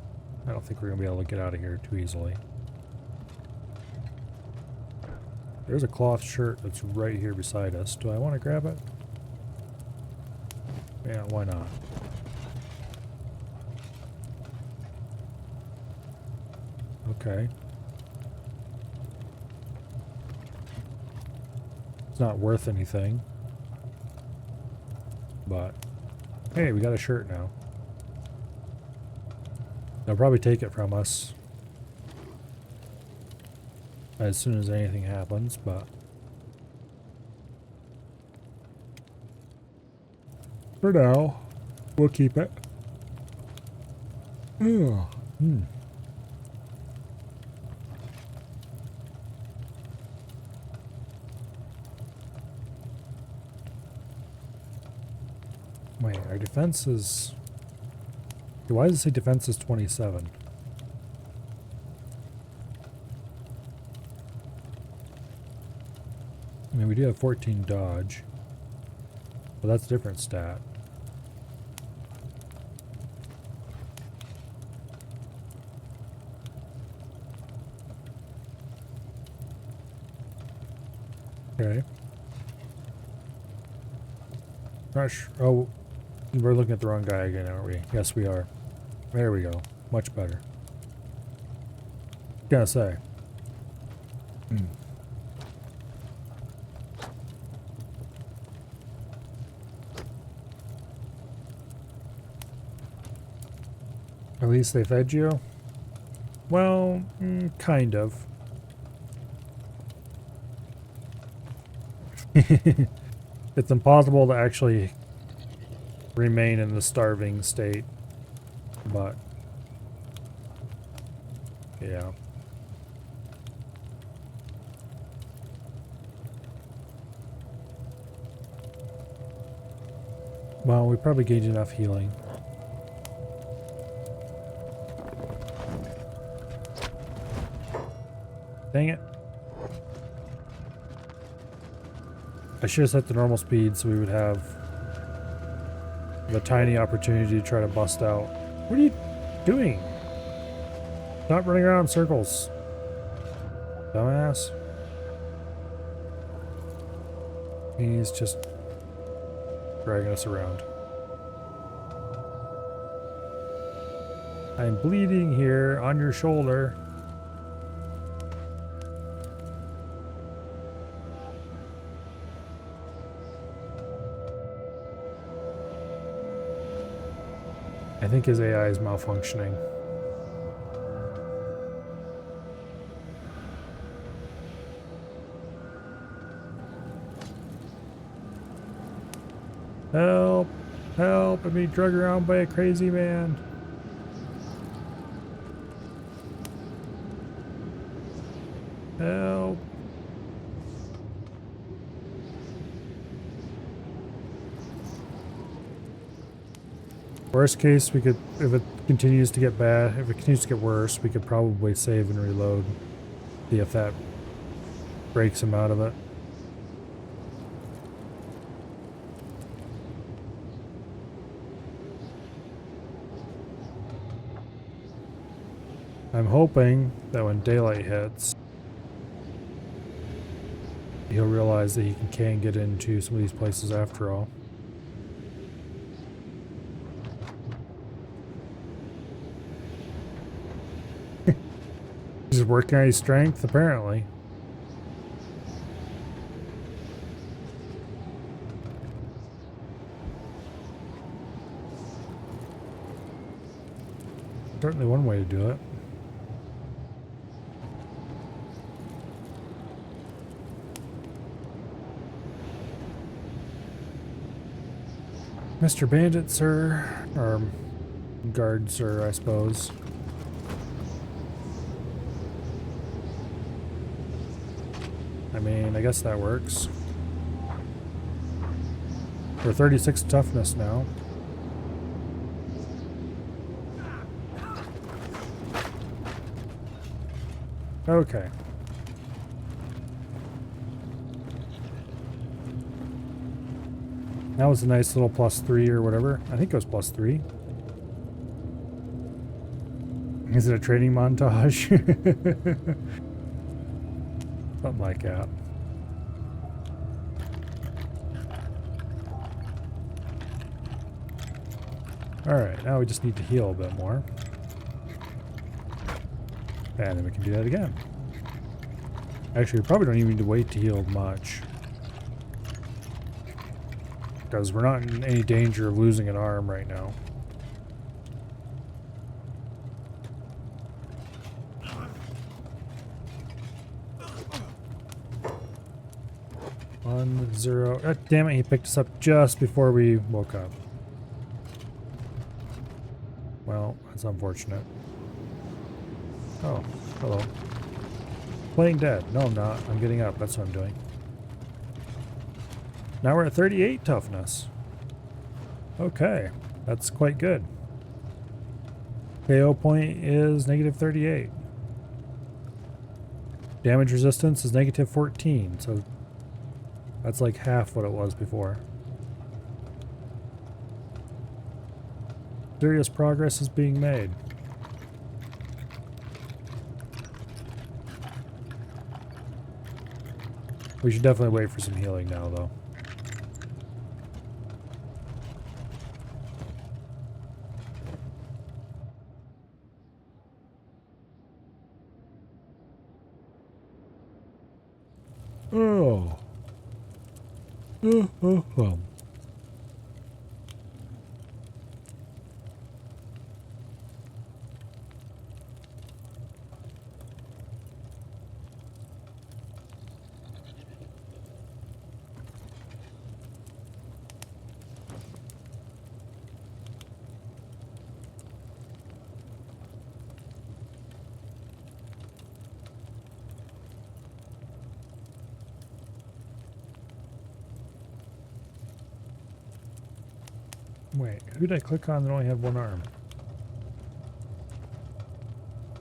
I don't think we're going to be able to get out of here too easily. There's a cloth shirt that's right here beside us. Do I want to grab it? Yeah, why not? Okay. It's not worth anything. But Hey, we got a shirt now. They'll probably take it from us as soon as anything happens, but for now, we'll keep it. Oh. Wait, our defense is... Why does it say defense is 27? I mean, we do have 14 dodge. Well, that's a different stat. Okay. Rush. Oh, we're looking at the wrong guy again, aren't we? Yes, we are. There we go. Much better. Gotta say. At least they fed you? Well, kind of. It's impossible to actually remain in the starving state, but yeah. Well, we probably gained enough healing. Dang it. I should have set the normal speed so we would have the tiny opportunity to try to bust out. What are you doing? Stop running around in circles. Dumbass. He's just dragging us around. I'm bleeding here on your shoulder. I think his AI is malfunctioning. Help! Help! I'm being dragged around by a crazy man. Help! Worst case, we could, if it continues to get bad, if it continues to get worse, we could probably save and reload. See if that breaks him out of it. I'm hoping that when daylight hits, he'll realize that he can get into some of these places after all. He's working on his strength, apparently. Certainly one way to do it. Mr. Bandit, sir. Or guard, sir, I suppose. I mean, I guess that works. We're 36 toughness now. Okay. That was a nice little +3 or whatever. I think it was +3. Is it a training montage? Something like that. Alright, now we just need to heal a bit more. And then we can do that again. Actually, we probably don't even need to wait to heal much. because we're not in any danger of losing an arm right now. One, zero. God damn it, he picked us up just before we woke up. Well, that's unfortunate. Oh, hello. Playing dead. No, I'm not. I'm getting up. That's what I'm doing. Now we're at 38 toughness. Okay, that's quite good. KO point is negative 38. Damage resistance is negative 14, so that's like half what it was before. Serious progress is being made. We should definitely wait for some healing now, though. Oh. Oh. Wait, who did I click on that only had one arm?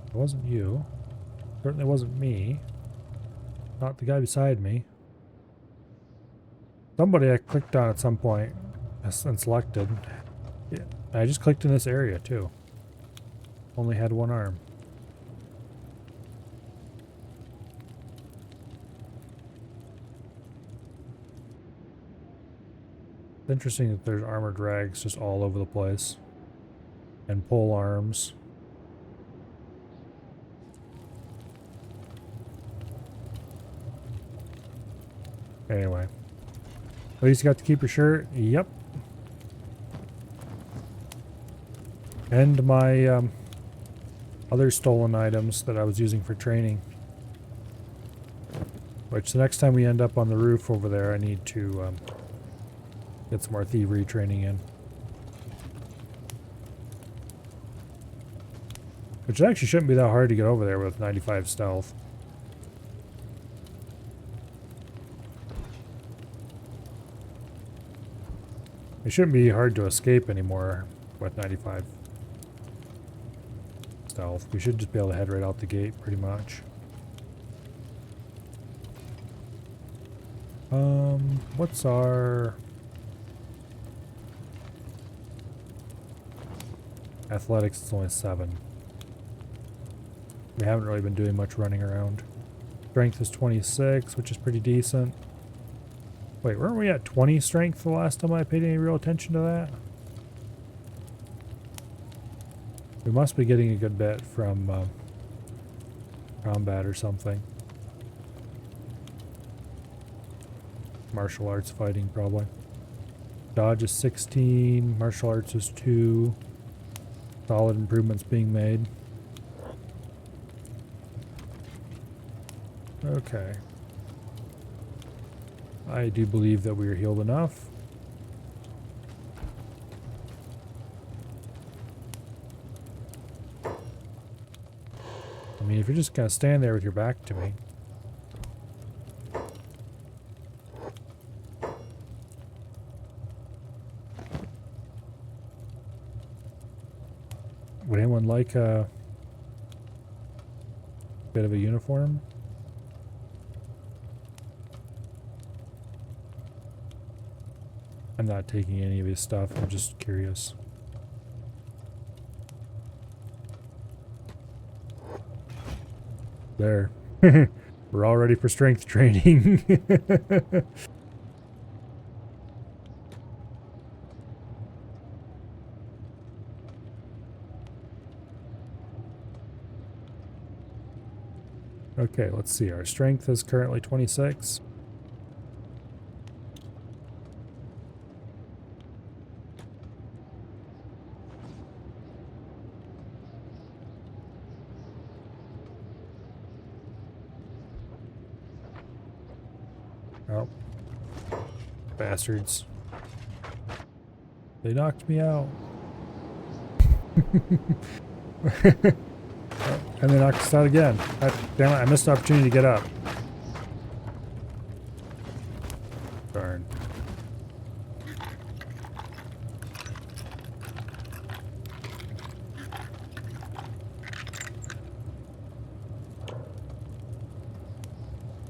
It wasn't you. Certainly wasn't me. Not the guy beside me. Somebody I clicked on at some point and selected. Yeah, I just clicked in this area too. Only had one arm. It's interesting that there's armored rags just all over the place. And pole arms. Anyway. At least you got to keep your shirt. Yep. And my other stolen items that I was using for training. Which the next time we end up on the roof over there, I need to get some more thievery training in. Which actually shouldn't be that hard to get over there with 95 stealth. It shouldn't be hard to escape anymore with 95 stealth. We should just be able to head right out the gate pretty much. What's our athletics? Is only 7. We haven't really been doing much running around. Strength is 26, which is pretty decent. Wait, weren't we at 20 strength the last time I paid any real attention to that? We must be getting a good bit from combat or something. Martial arts fighting, probably. Dodge is 16, martial arts is 2. Solid improvements being made. Okay. I do believe that we are healed enough. I mean, if you're just gonna stand there with your back to me. Would anyone like a bit of a uniform? I'm not taking any of his stuff, I'm just curious. There. We're all ready for strength training. Okay, let's see. Our strength is currently 26. Oh. Bastards. They knocked me out. And they knocked us out again. Damn it, I missed the opportunity to get up. Darn.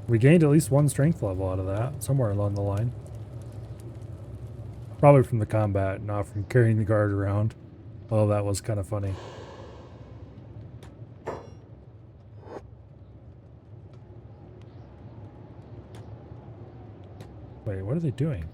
We gained at least one strength level out of that, somewhere along the line. Probably from the combat, not from carrying the guard around. Although that was kind of funny. Wait, what are they doing?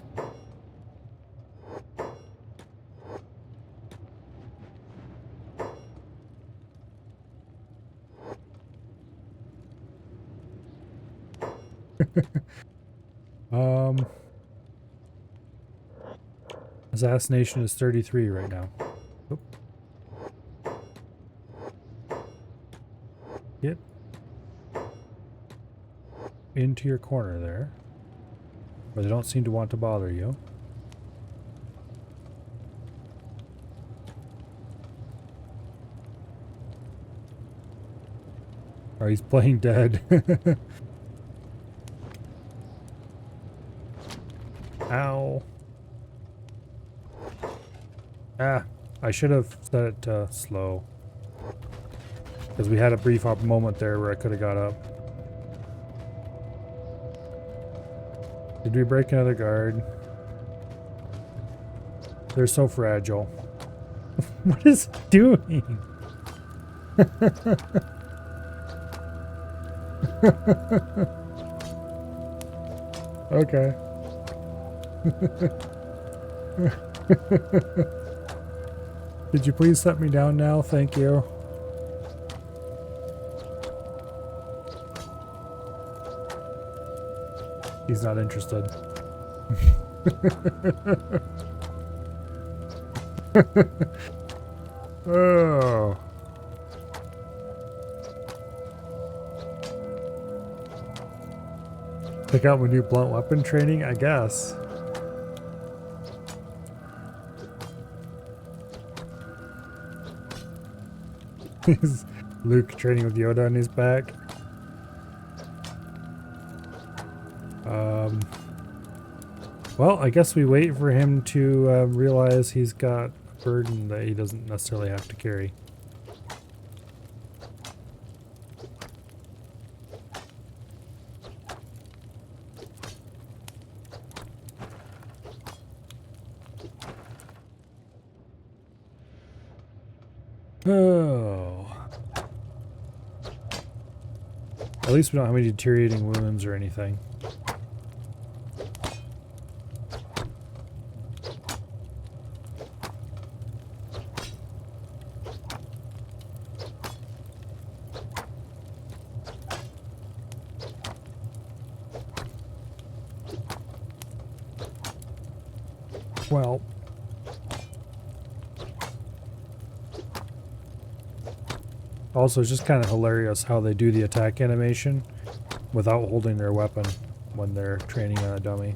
Assassination is 33 right now. Oop. Get into your corner there. But they don't seem to want to bother you. Oh, he's playing dead. Ow. Ah, I should have set it to slow. Because we had a brief moment there where I could have got up. Did we break another guard? They're so fragile. What is it doing? Okay. Could you please set me down now? Thank you. He's not interested. Oh. Check out my new blunt weapon training, I guess. Is Luke training with Yoda on his back? Well, I guess we wait for him to realize he's got a burden that he doesn't necessarily have to carry. Oh. At least we don't have any deteriorating wounds or anything. Well, also it's just kind of hilarious how they do the attack animation without holding their weapon when they're training on a dummy.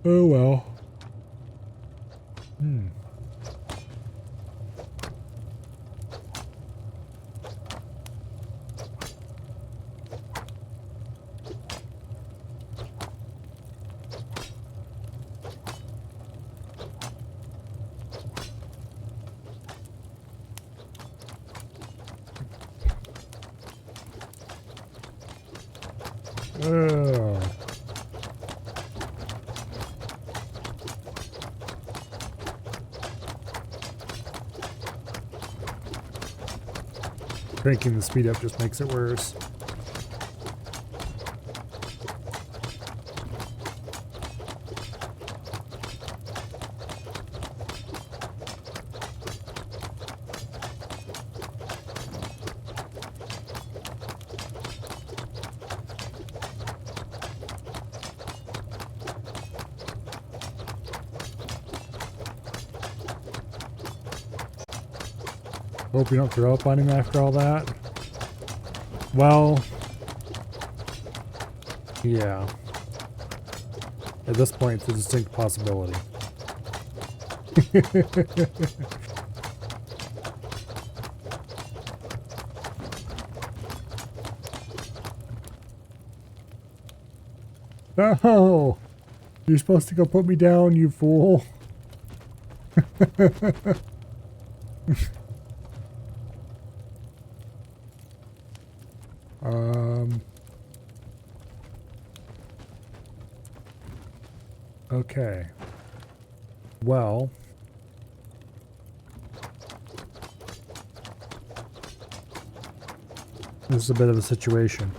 Oh well. Cranking the speed up just makes it worse. Hope you don't throw up on him after all that. Well, yeah. At this point, it's a distinct possibility. No! You're supposed to go put me down, you fool. Okay. Well. This is a bit of a situation.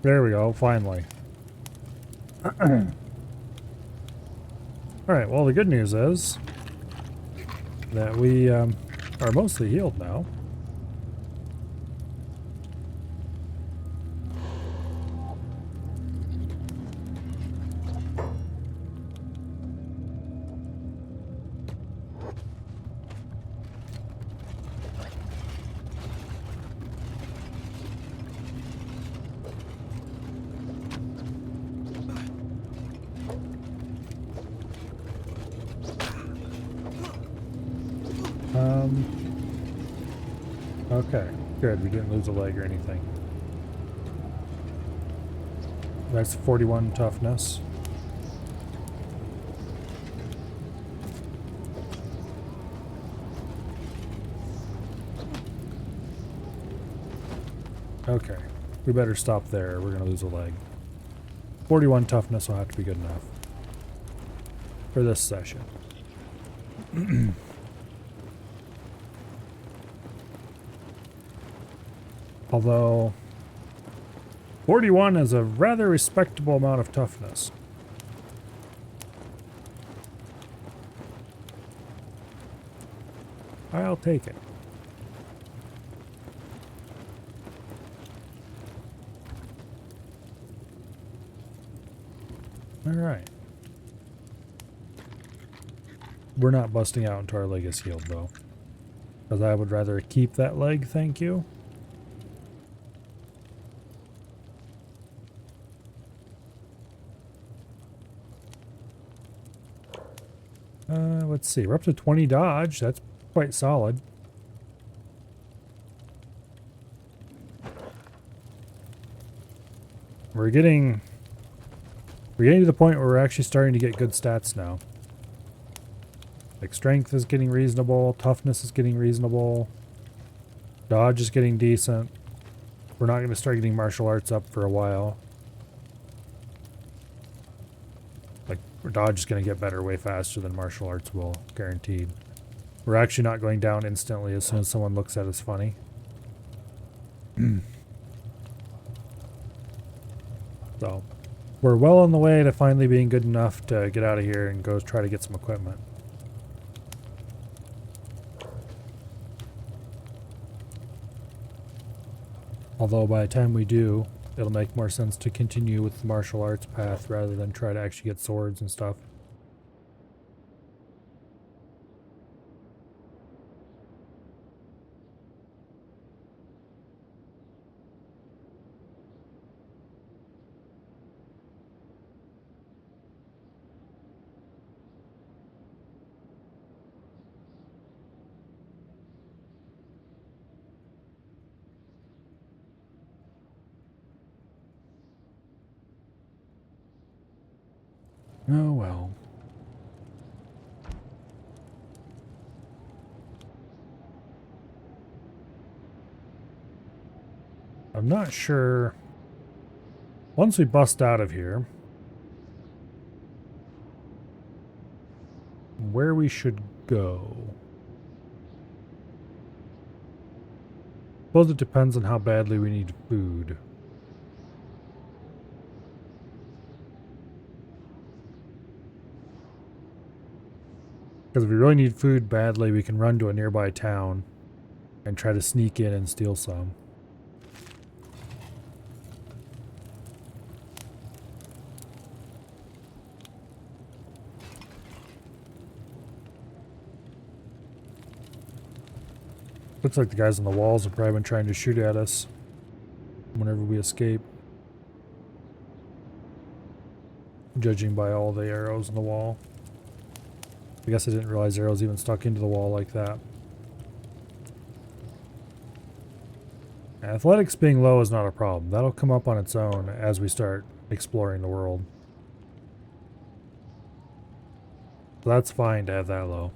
There we go, finally. Alright, well the good news is that we are mostly healed now. Okay, good. We didn't lose a leg or anything. That's 41 toughness. Okay, we better stop there. We're gonna lose a leg. 41 toughness will have to be good enough for this session. Although 41 is a rather respectable amount of toughness. I'll take it. All right. We're not busting out until our leg is healed, though. Because I would rather keep that leg, thank you. Let's see. We're up to 20 dodge. That's quite solid. We're getting to the point where we're actually starting to get good stats now. Like strength is getting reasonable, toughness is getting reasonable, dodge is getting decent. We're not going to start getting martial arts up for a while. Like dodge is going to get better way faster than martial arts will, guaranteed. We're actually not going down instantly as soon as someone looks at us funny. So, we're well on the way to finally being good enough to get out of here and go try to get some equipment. Although by the time we do, it'll make more sense to continue with the martial arts path rather than try to actually get swords and stuff. Oh well. I'm not sure. Once we bust out of here, where we should go. Suppose it depends on how badly we need food. Because if we really need food badly, we can run to a nearby town and try to sneak in and steal some. Looks like the guys on the walls have probably been trying to shoot at us whenever we escape. Judging by all the arrows in the wall. I guess I didn't realize arrows even stuck into the wall like that. Athletics being low is not a problem. That'll come up on its own as we start exploring the world. So that's fine to have that low.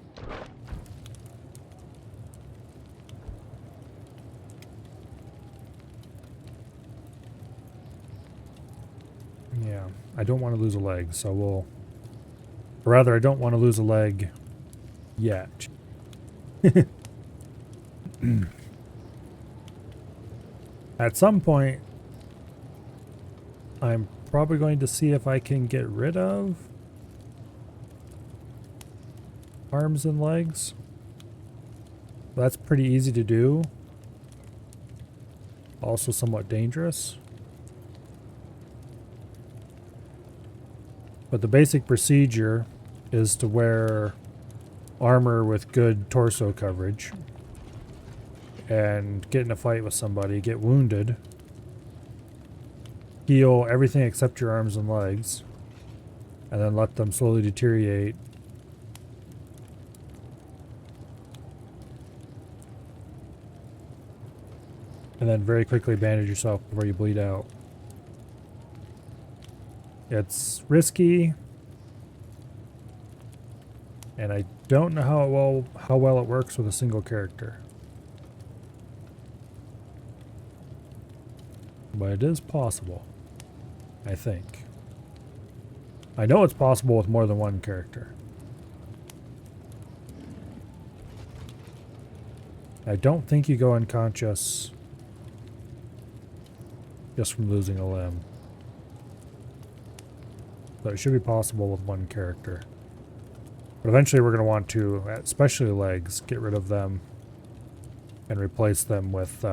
Yeah, I don't want to lose a leg, so we'll... Or rather, I don't want to lose a leg yet. At some point, I'm probably going to see if I can get rid of arms and legs. That's pretty easy to do. Also somewhat dangerous. But the basic procedure is to wear armor with good torso coverage and get in a fight with somebody, get wounded, heal everything except your arms and legs, and then let them slowly deteriorate. And then very quickly bandage yourself before you bleed out. It's risky, and I don't know how well it works with a single character. But it is possible, I think. I know it's possible with more than one character. I don't think you go unconscious just from losing a limb. So it should be possible with one character. But eventually we're going to want to, especially legs, get rid of them and replace them with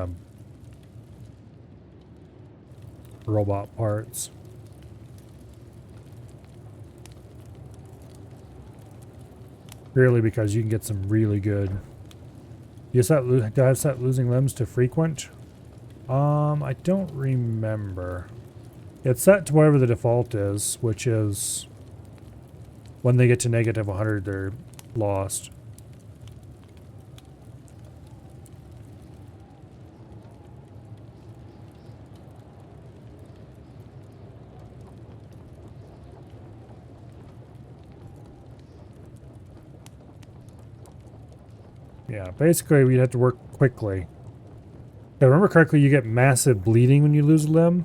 robot parts. Purely because you can get some really good... Do I set losing limbs to frequent? I don't remember. It's set to whatever the default is, which is when they get to negative 100, they're lost. Yeah, basically we'd have to work quickly. If I remember correctly, you get massive bleeding when you lose a limb.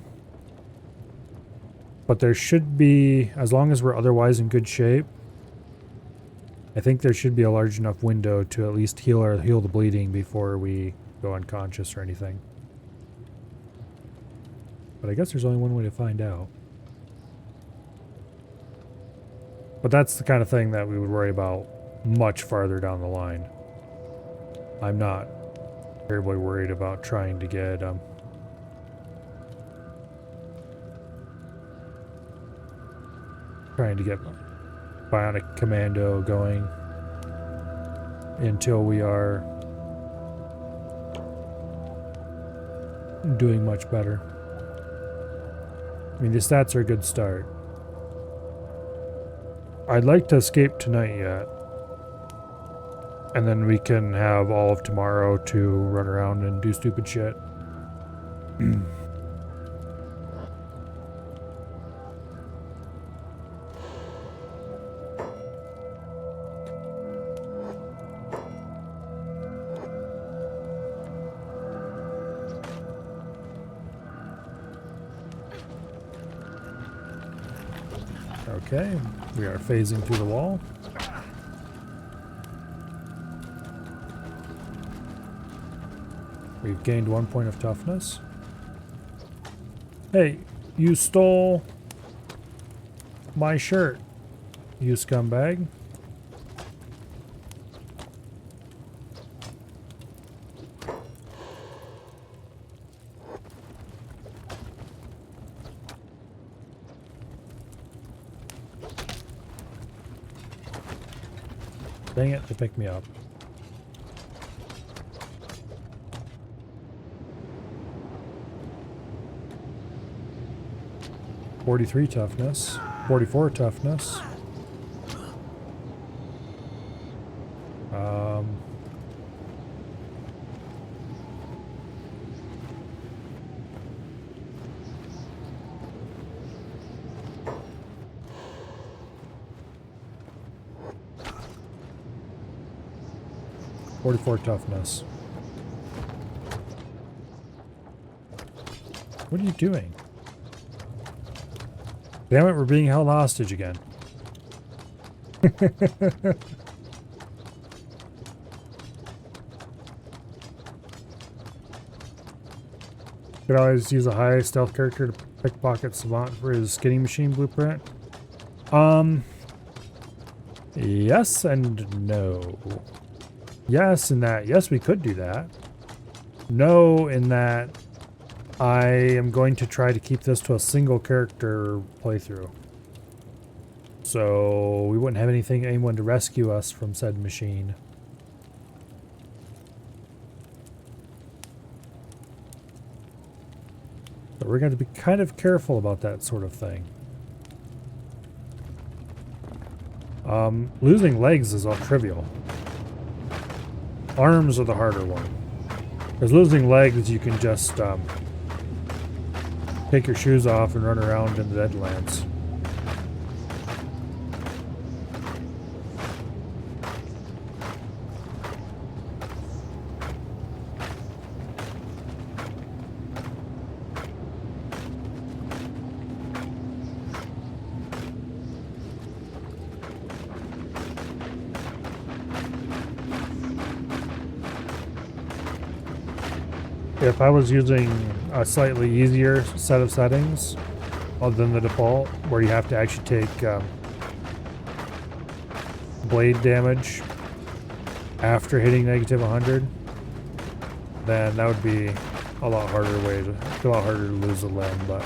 But there should be, as long as we're otherwise in good shape, I think there should be a large enough window to at least heal the bleeding before we go unconscious or anything. But I guess there's only one way to find out. But that's the kind of thing that we would worry about much farther down the line. I'm not terribly worried about trying to get Bionic Commando going until we are doing much better. I mean, the stats are a good start. I'd like to escape tonight yet. And then we can have all of tomorrow to run around and do stupid shit. Okay, we are phasing through the wall. We've gained 1 point of toughness. Hey, you stole my shirt, you scumbag. Dang it, they picked me up. 43 toughness. 44 toughness. .44 toughness. What are you doing? Damn it, we're being held hostage again. Could always use a high stealth character to pickpocket Savant for his skinning machine blueprint. Yes and no. Yes, in that, yes, we could do that. No, in that I am going to try to keep this to a single character playthrough. So we wouldn't have anyone to rescue us from said machine. So we're going to be kind of careful about that sort of thing. Losing legs is all trivial. Arms are the harder one. Because losing legs, you can just take your shoes off and run around in the Deadlands. If I was using a slightly easier set of settings, other than the default, where you have to actually take blade damage after hitting negative 100, then that would be a lot harder to lose a limb. But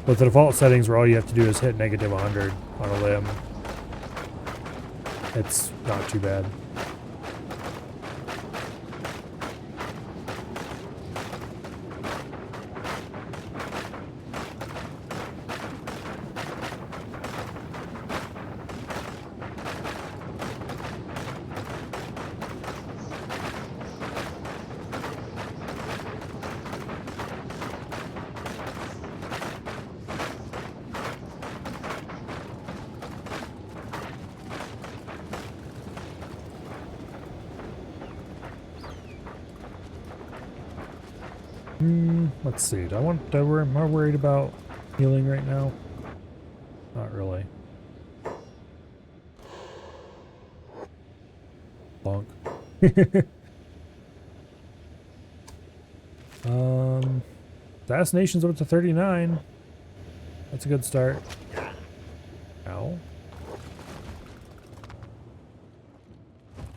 with the default settings where all you have to do is hit negative 100 on a limb, it's not too bad. Let's see. Am I worried about healing right now? Not really. Bonk. Assassination's up to 39. That's a good start. Ow.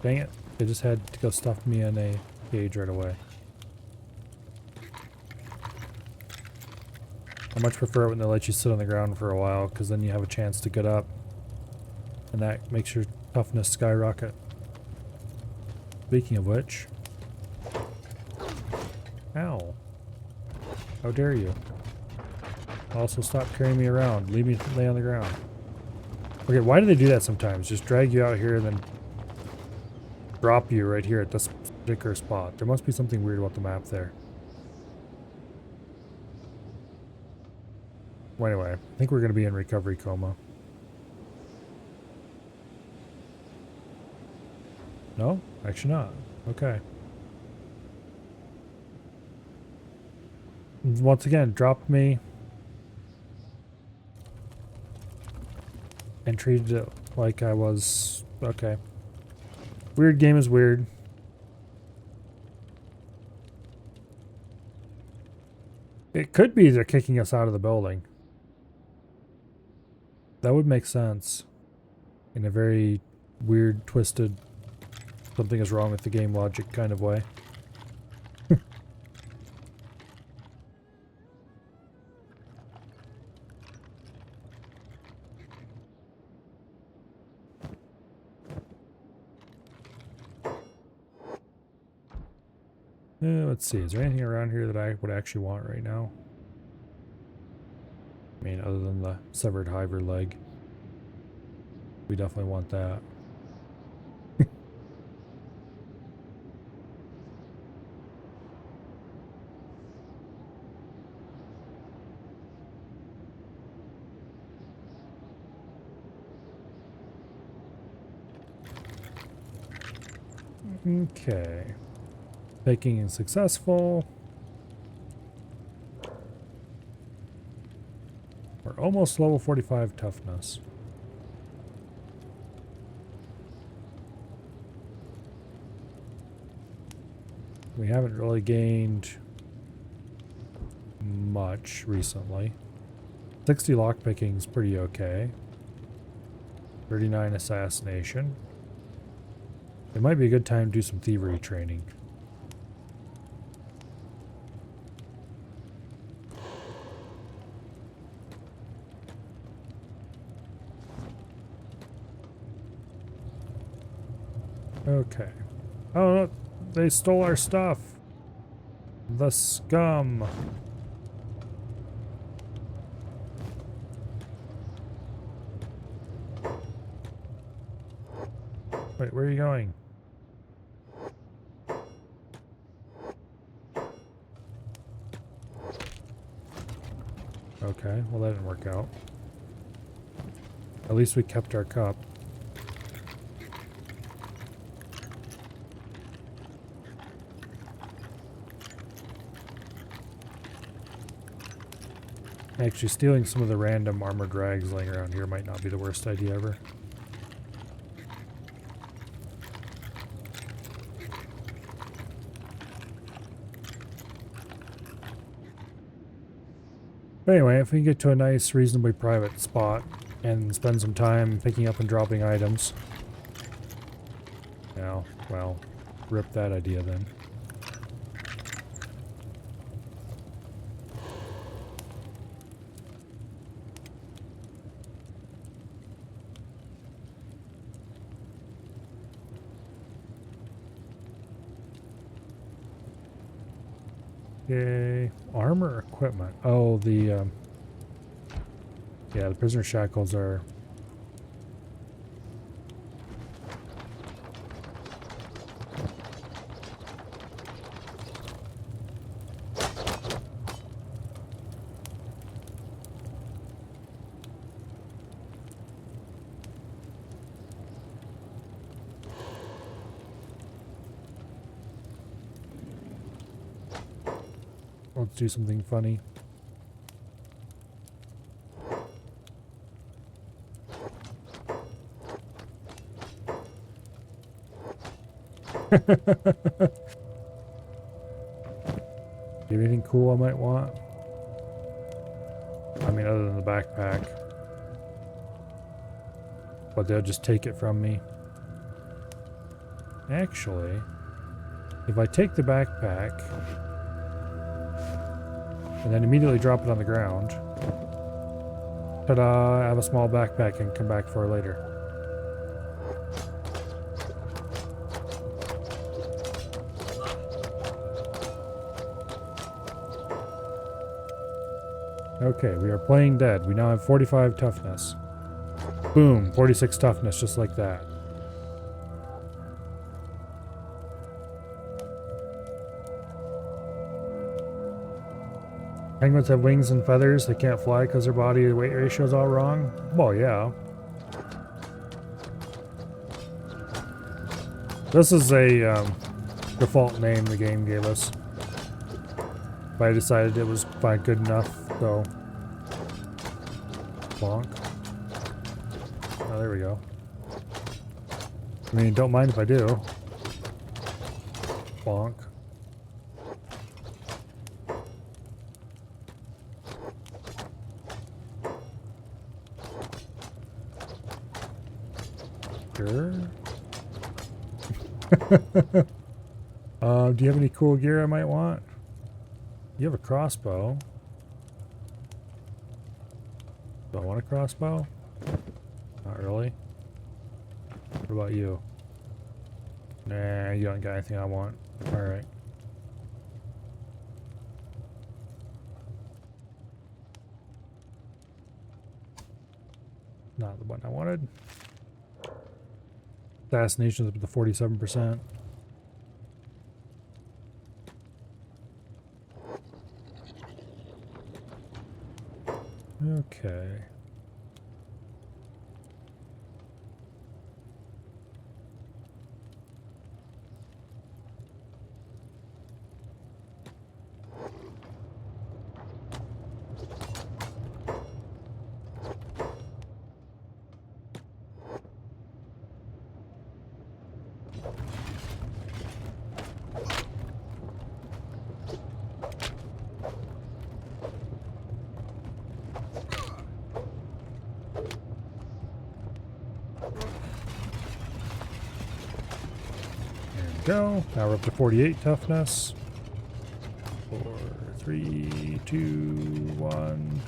Dang it. They just had to go stuff me in a cage right away. I much prefer it when they let you sit on the ground for a while, because then you have a chance to get up. And that makes your toughness skyrocket. Speaking of which... Ow. How dare you. Also, stop carrying me around. Leave me lay on the ground. Okay, why do they do that sometimes? Just drag you out here and then drop you right here at this particular spot. There must be something weird about the map there. Well, anyway, I think we're going to be in recovery coma. No? Actually not. Okay. Once again, dropped me and treated it like I was... Okay. Weird game is weird. It could be they're kicking us out of the building. That would make sense. In a very weird, twisted, something is wrong with the game logic kind of way. Let's see, is there anything around here that I would actually want right now? mean, other than the severed hiver leg. We definitely want that. Okay. Baking is successful. We're almost level 45 toughness. We haven't really gained much recently. 60 lockpicking is pretty okay. 39 assassination. It might be a good time to do some thievery training. Okay. Oh, look, they stole our stuff. The scum. Wait, where are you going? Okay, well that didn't work out. At least we kept our cup. Actually, stealing some of the random armored rags laying around here might not be the worst idea ever. But anyway, if we can get to a nice, reasonably private spot and spend some time picking up and dropping items. Now, well, rip that idea then. Okay, armor equipment. Oh, yeah, the prisoner shackles are. Let's do something funny. Anything cool I might want? I mean, other than the backpack. But they'll just take it from me. Actually, if I take the backpack and then immediately drop it on the ground, ta-da, I have a small backpack and come back for it later. Okay, we are playing dead. We now have 45 toughness. Boom, 46 toughness, just like that. Penguins have wings and feathers. They can't fly because their body weight ratio is all wrong. Well, yeah. This is a default name the game gave us. But I decided it was fine, good enough, so. Bonk. Oh, there we go. I mean, don't mind if I do. Bonk. Sure. Do you have any cool gear I might want? You have a crossbow. Do I want a crossbow? Not really. What about you? Nah, you don't got anything I want. Alright. not the one I wanted. Assassinations up to 47%. Okay. Go. Now we're up to 48 toughness. 4, 3, 2, 1.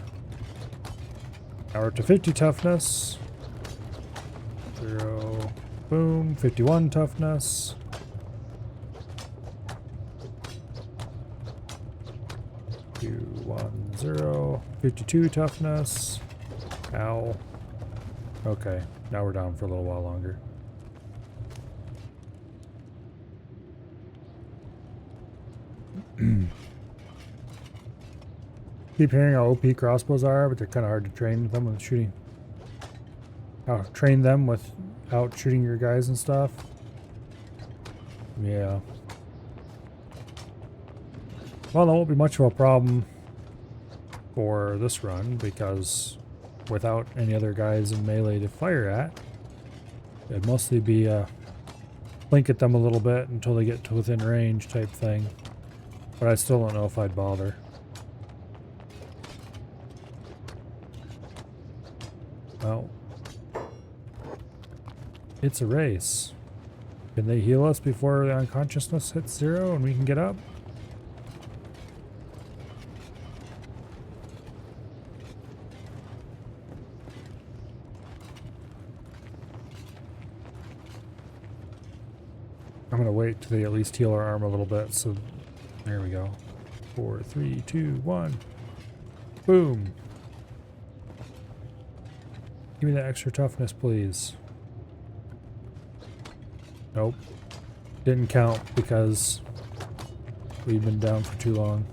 Now we're up to 50 toughness. 0. Boom. 51 toughness. 2, 1, 0. 52 toughness. Ow. Okay. Now we're down for a little while longer. Keep hearing how OP crossbows are, but they're kind of hard to train them with shooting. How train them without shooting your guys and stuff. Yeah. Well, that won't be much of a problem for this run because without any other guys in melee to fire at, it'd mostly be blink at them a little bit until they get to within range type thing. But I still don't know if I'd bother. Well, it's a race. Can they heal us before the unconsciousness hits 0 and we can get up? I'm gonna wait till they at least heal our arm a little bit, so there we go. 4, 3, 2, 1. Boom. Give me that extra toughness, please. Nope. Didn't count because we've been down for too long.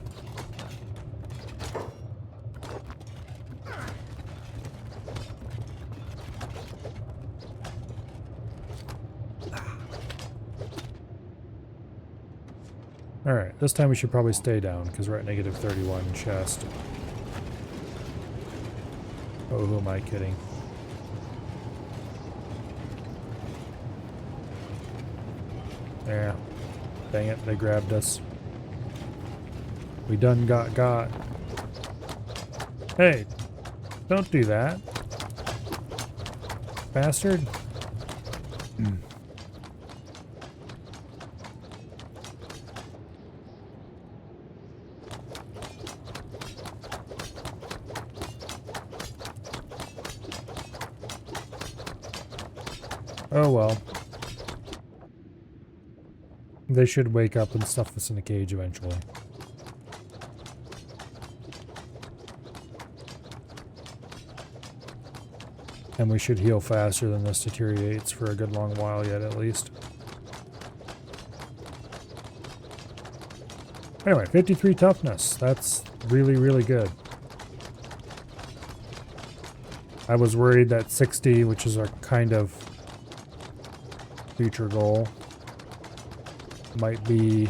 Alright, this time we should probably stay down because we're at negative 31 chest. Oh, who am I kidding? Yeah. Dang it, they grabbed us. We done got. Hey! Don't do that. Bastard. Oh well. They should wake up and stuff us in a cage eventually. And we should heal faster than this deteriorates for a good long while yet at least. Anyway, 53 toughness. That's really, really good. I was worried that 60, which is our kind of future goal, might be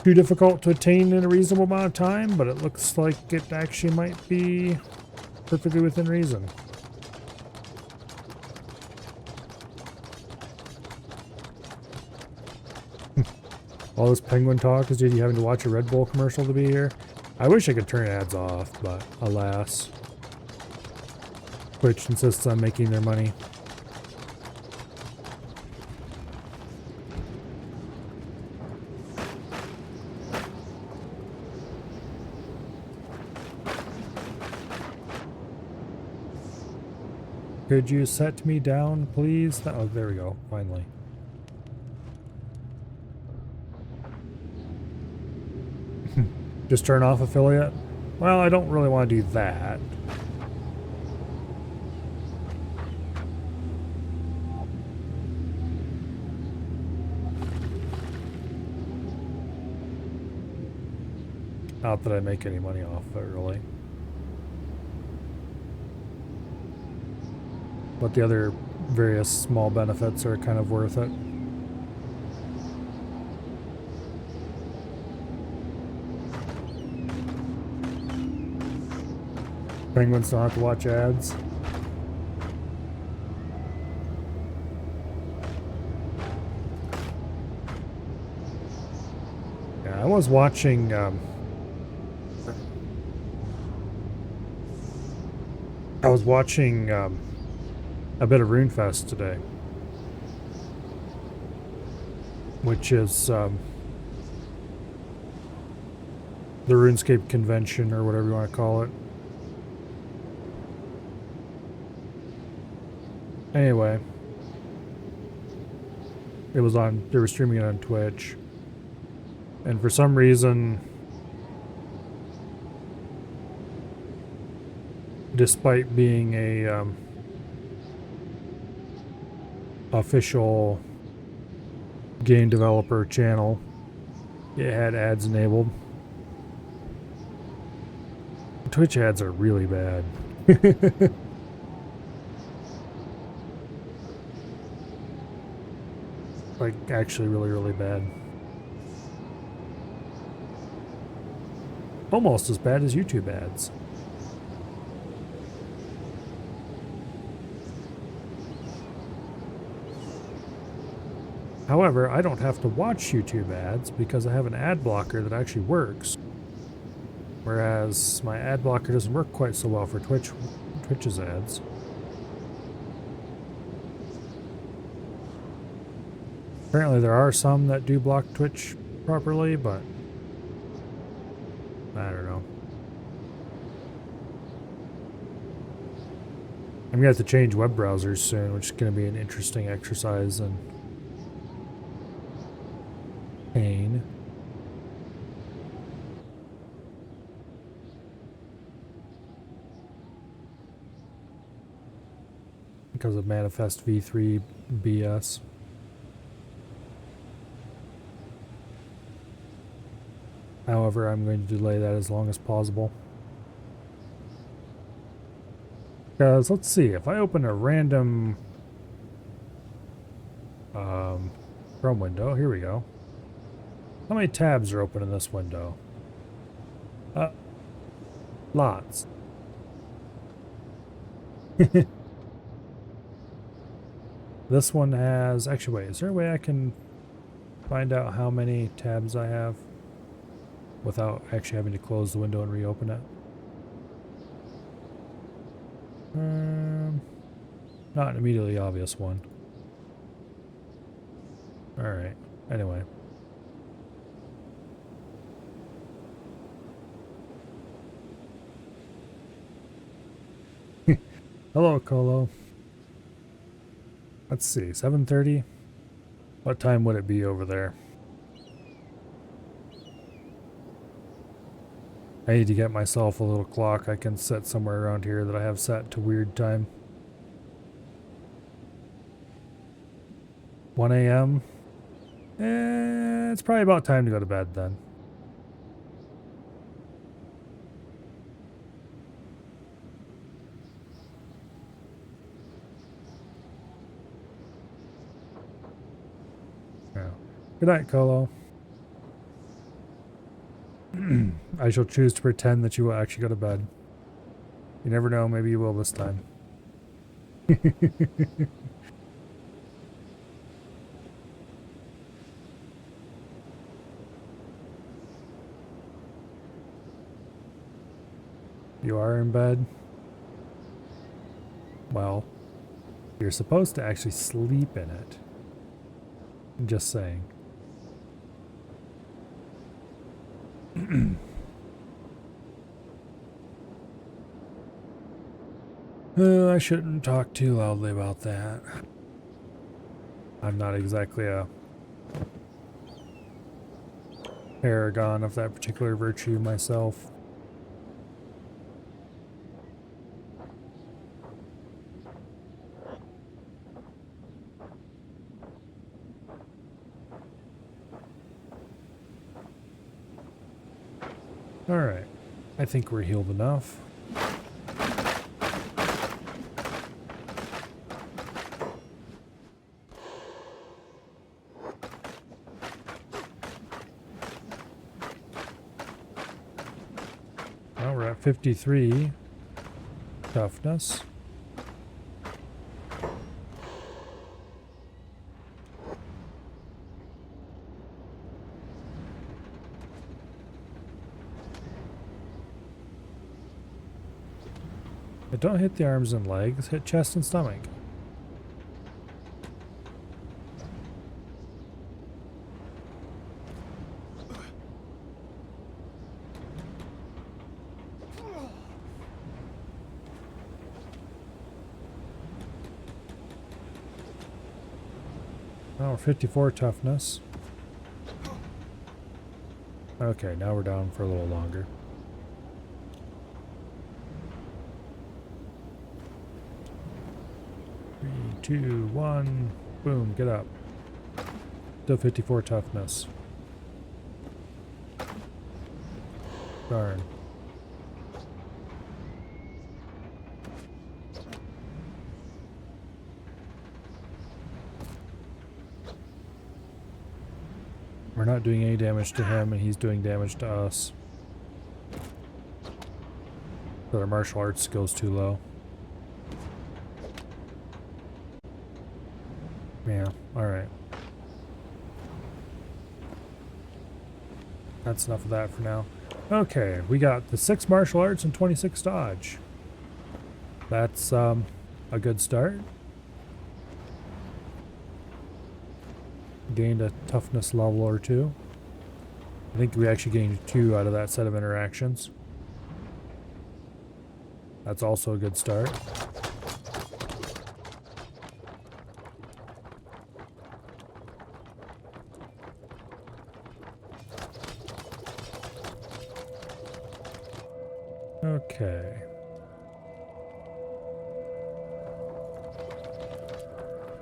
too difficult to attain in a reasonable amount of time, but it looks like it actually might be perfectly within reason. All this penguin talk is due to you having to watch a Red Bull commercial to be here. I wish I could turn ads off, but alas. Twitch insists on making their money. Could you set me down, please? Oh, there we go. Finally. Just turn off affiliate? Well, I don't really want to do that. Not that I make any money off of it, really. But the other various small benefits are kind of worth it. Penguins don't have to watch ads. Yeah, I was watching a bit of RuneFest today, which is the RuneScape convention or whatever you want to call it. Anyway, they were streaming it on Twitch. And for some reason, despite being a official game developer channel, it had ads enabled. Twitch ads are really bad. Like, actually really, really bad. Almost as bad as YouTube ads. However, I don't have to watch YouTube ads because I have an ad blocker that actually works. Whereas my ad blocker doesn't work quite so well for Twitch's ads. Apparently there are some that do block Twitch properly, but I don't know. I'm gonna have to change web browsers soon, which is gonna be an interesting exercise in pain. Because of Manifest v3 BS. However, I'm going to delay that as long as possible. Because, let's see, if I open a random Chrome window, here we go. How many tabs are open in this window? Lots. This one has, actually wait, is there a way I can find out how many tabs I have without actually having to close the window and reopen it? Not an immediately obvious one. Alright, anyway. Hello, Colo. Let's see, 7:30? What time would it be over there? I need to get myself a little clock I can set somewhere around here that I have set to weird time. 1 a.m.? It's probably about time to go to bed then. Yeah. Good night, Colo. I shall choose to pretend that you will actually go to bed. You never know, maybe you will this time. You are in bed? Well, you're supposed to actually sleep in it. I'm just saying. I shouldn't talk too loudly about that. I'm not exactly a paragon of that particular virtue myself. Alright. I think we're healed enough. Now we're at 53 toughness. But don't hit the arms and legs, hit chest and stomach. Now we're 54 toughness. Okay, now we're down for a little longer. 3, 2, 1, boom, get up. Still 54 toughness. Darn. We're not doing any damage to him, and he's doing damage to us. But our martial arts goes too low. Yeah, alright. That's enough of that for now. Okay, we got the 6 martial arts and 26 dodge. That's a good start. Gained a toughness level or 2. I think we actually gained 2 out of that set of interactions. That's also a good start. Okay.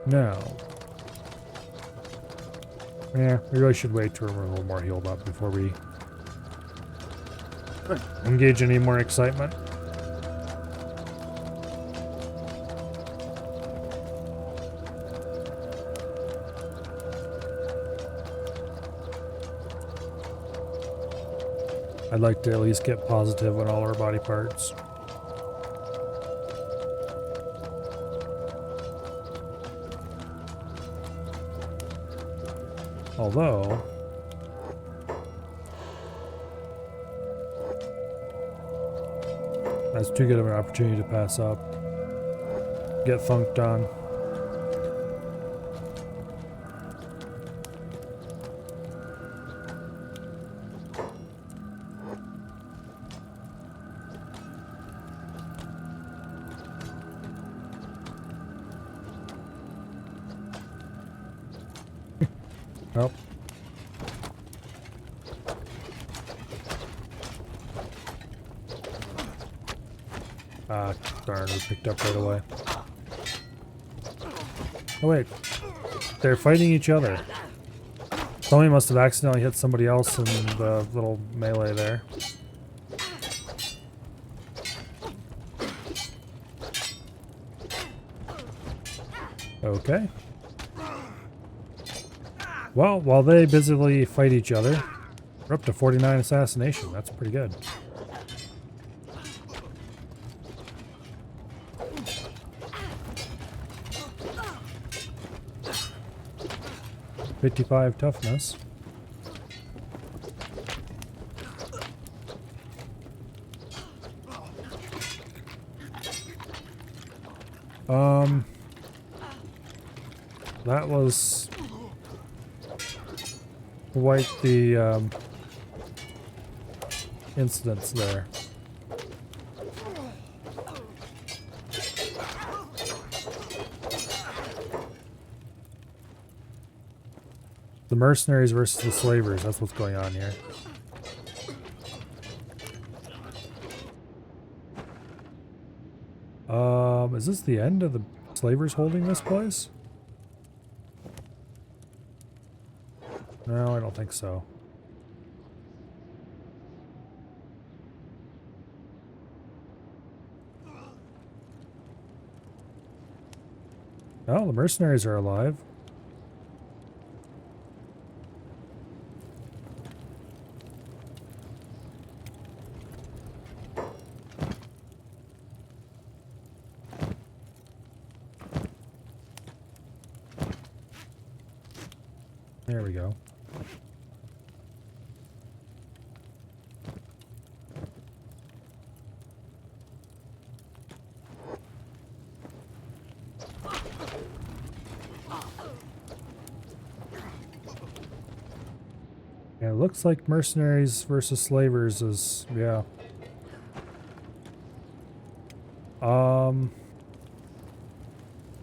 Now. Yeah, we really should wait till we're a little more healed up before we engage any more excitement. I'd like to at least get positive on all our body parts. Although, that's too good of an opportunity to pass up. Get thunked on. Nope. Ah, darn, we picked up right away. Oh wait, they're fighting each other. Somebody must have accidentally hit somebody else in the little melee there. Okay. Well, while they busily fight each other, we're up to 49 assassination. That's pretty good. $55 toughness. That was quite the incidents there. The mercenaries versus the slavers, that's what's going on here. Is this the end of the slavers holding this place? No, I don't think so. Oh, the mercenaries are alive. There we go. Yeah, it looks like mercenaries versus slavers is, yeah.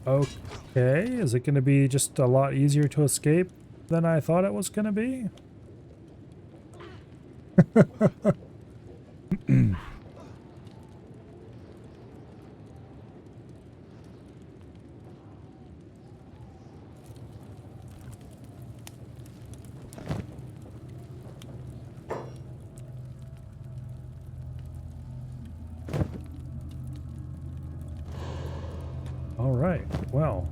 Okay, is it going to be just a lot easier to escape than I thought it was going to be? All right, well.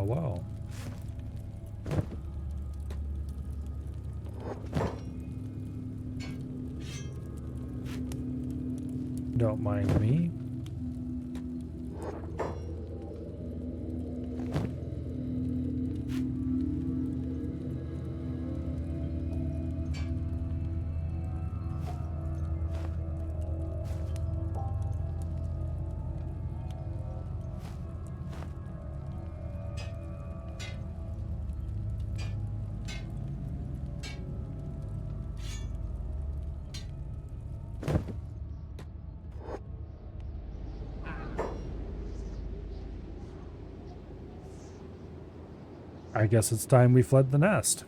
Well. Don't mind me. I guess it's time we fled the nest.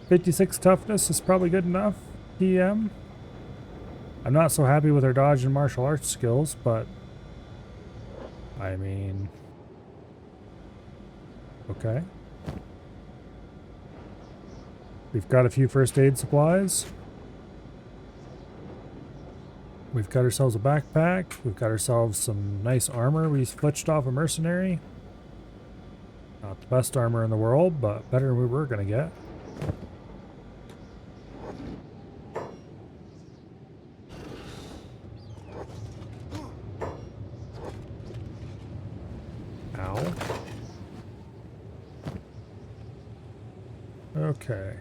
56 toughness is probably good enough, TM. I'm not so happy with her dodge and martial arts skills, but I mean, okay. We've got a few first aid supplies. We've got ourselves a backpack. We've got ourselves some nice armor we flitched off a mercenary. Not the best armor in the world, but better than we were going to get. Ow. Okay.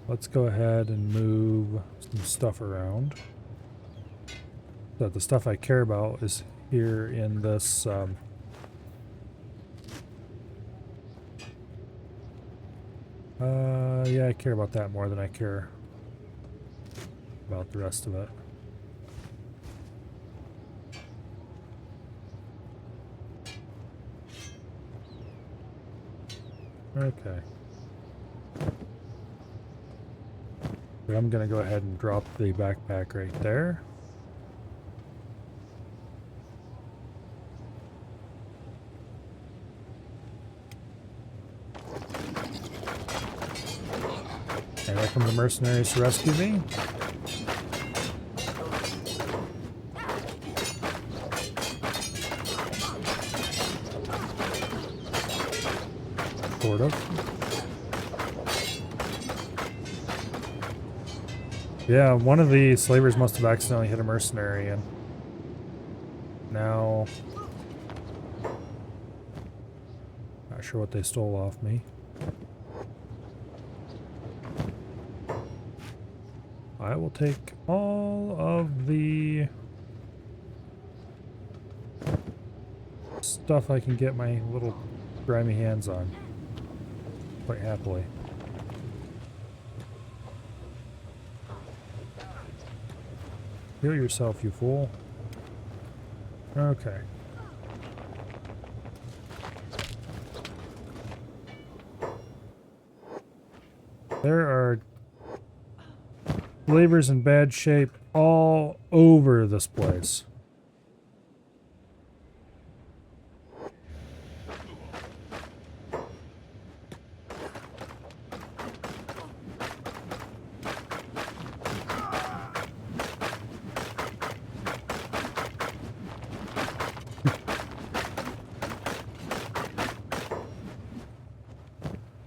Let's go ahead and move some stuff around. So the stuff I care about is here in this yeah, I care about that more than I care about the rest of it. Okay. But I'm gonna go ahead and drop the backpack right there. And there come the mercenaries to rescue me. Sort of. Yeah, one of the slavers must have accidentally hit a mercenary, and now not sure what they stole off me. I will take all of the stuff I can get my little grimy hands on quite happily. Heal yourself, you fool. Okay. There are flavors in bad shape all over this place.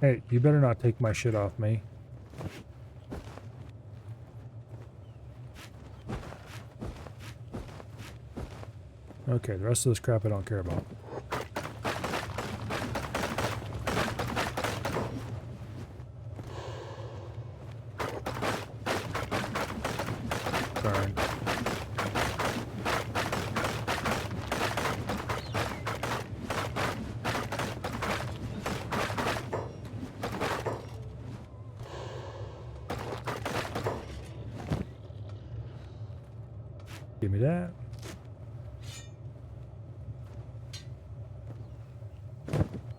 Hey, you better not take my shit off me. Okay, the rest of this crap I don't care about. Darn. Give me that.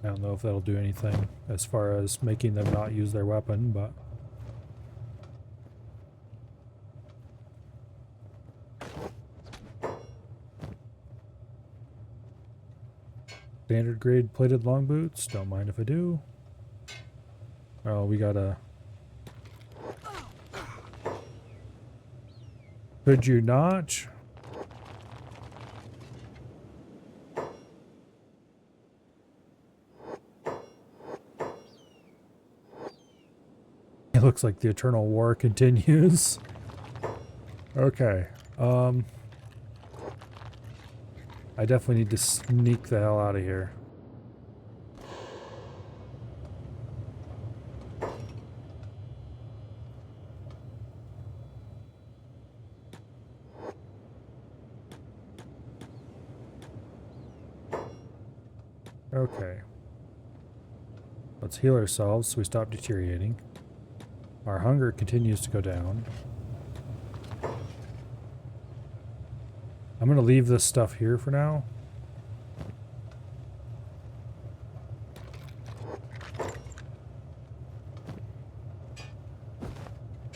I don't know if that'll do anything as far as making them not use their weapon, but... Standard grade plated long boots, don't mind if I do. Oh, we gotta... Could you not? It looks like the eternal war continues. Okay. I definitely need to sneak the hell out of here. Okay. Let's heal ourselves so we stop deteriorating. Our hunger continues to go down. I'm going to leave this stuff here for now.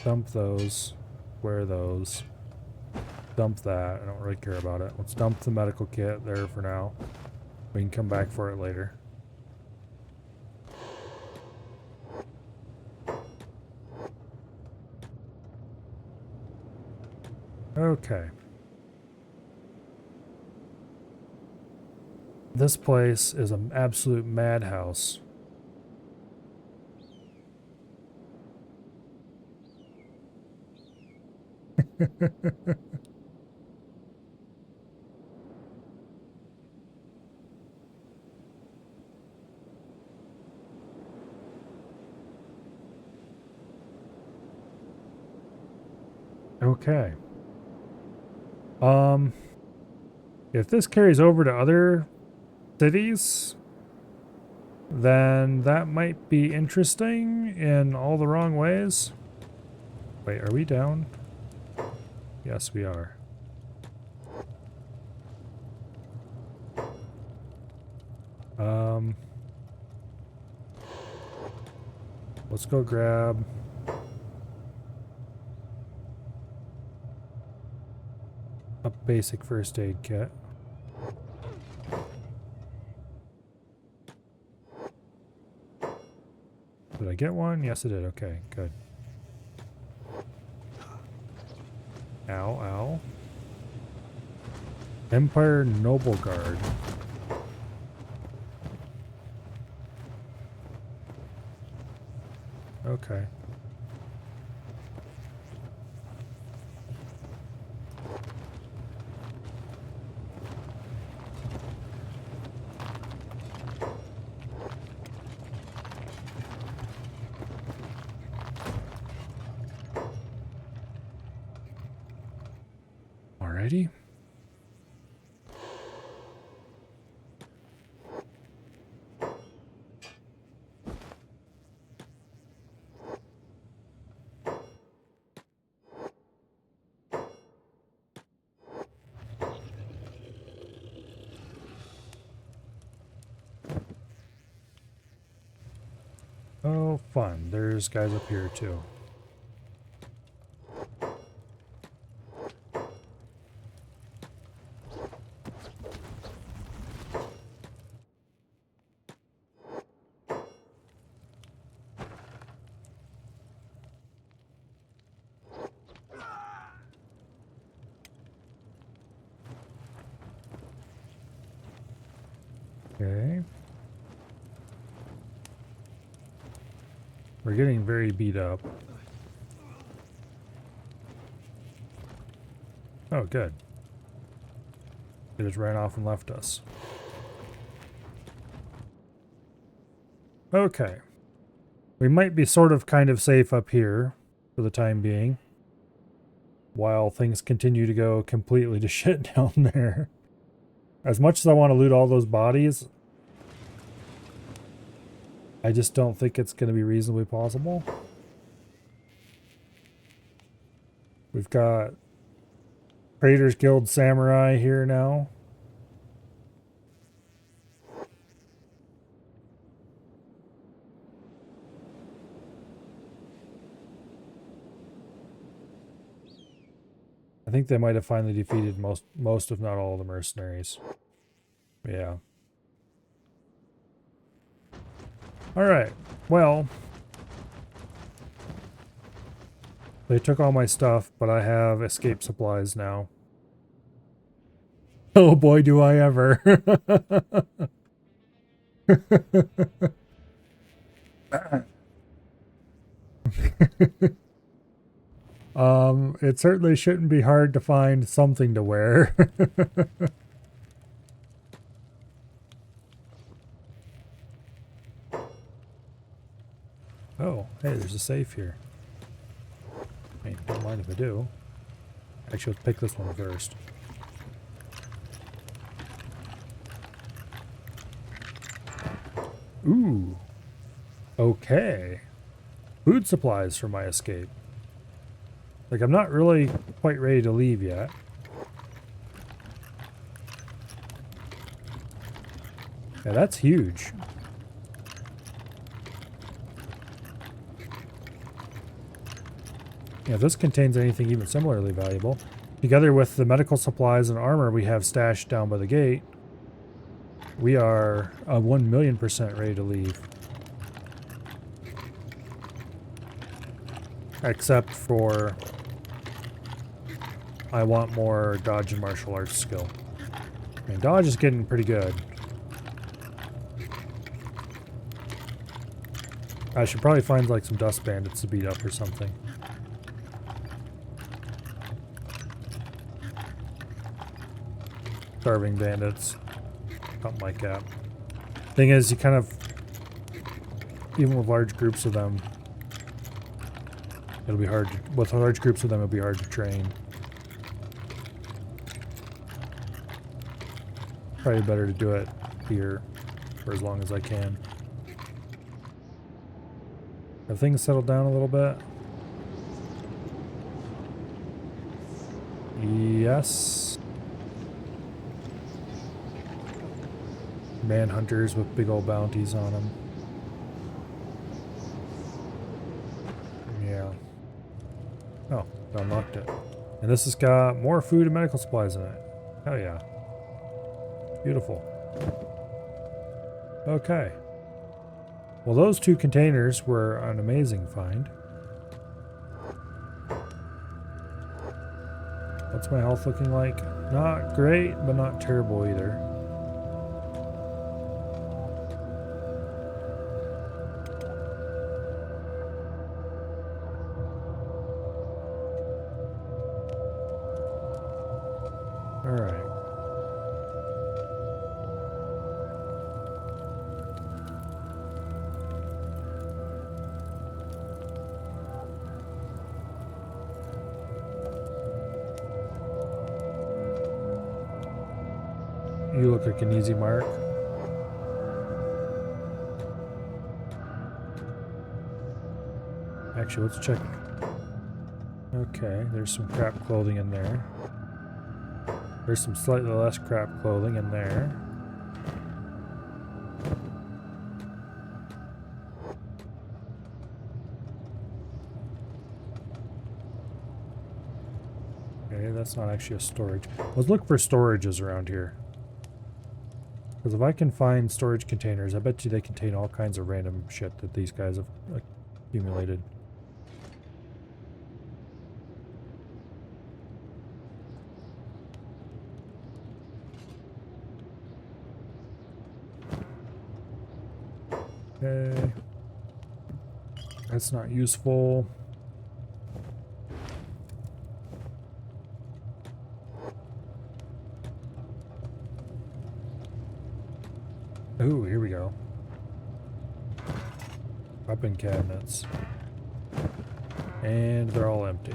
Dump those. Wear those. Dump that. I don't really care about it. Let's dump the medical kit there for now. We can come back for it later. Okay. This place is an absolute madhouse. Okay. If this carries over to other cities, then that might be interesting in all the wrong ways. Wait, are we down? Yes, we are. Let's go grab a basic first aid kit. Did I get one? Yes, I did. Okay, good. Ow, ow. Empire Noble Guard. Okay. Alrighty. Oh, fun. There's guys up here too. Okay. We're getting very beat up. Oh, good. They just ran off and left us. Okay. We might be sort of kind of safe up here for the time being, while things continue to go completely to shit down there. As much as I want to loot all those bodies, I just don't think it's going to be reasonably possible. We've got Traders Guild Samurai here now. I think they might have finally defeated most if not all of the mercenaries. Yeah. Alright, well, they took all my stuff, but I have escape supplies now. Oh boy, do I ever. It certainly shouldn't be hard to find something to wear. Oh, hey, there's a safe here. I mean, don't mind if I do. Actually, let's pick this one first. Ooh. Okay. Food supplies for my escape. Like, I'm not really quite ready to leave yet. Yeah, that's huge. Yeah, if this contains anything even similarly valuable, together with the medical supplies and armor we have stashed down by the gate, we are 1,000,000% ready to leave. Except for I want more dodge and martial arts skill. I mean, dodge is getting pretty good. I should probably find like some dust bandits to beat up or something. Starving bandits. Something like that. Thing is, you kind of, even with large groups of them, it'll be hard to, with large groups of them, it'll be hard to train. Probably better to do it here for as long as I can. Have things settled down a little bit? Yes. Manhunters with big old bounties on them. Yeah. Oh, I unlocked it. And this has got more food and medical supplies in it. Hell yeah. Beautiful. Okay. Well, those two containers were an amazing find. What's my health looking like? Not great, but not terrible either. Alright. You look like an easy mark. Actually, let's check. Okay, there's some crap clothing in there. There's some slightly less crap clothing in there. that's not actually a storage. Let's look for storages around here. Because if I can find storage containers, I bet you they contain all kinds of random shit that these guys have accumulated. Okay. That's not useful. Ooh, here we go. Weapon cabinets. And they're all empty.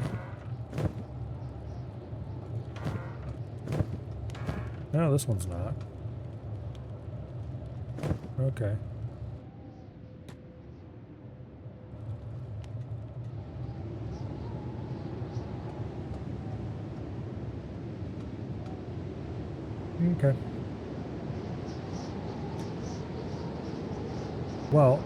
No, this one's not. Okay. Okay. Well,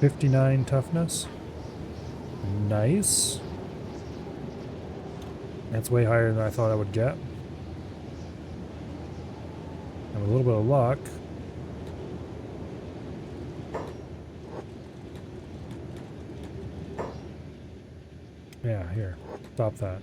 $59 toughness. Nice. That's way higher than I thought I would get. And with a little bit of luck. Yeah, here. Stop that.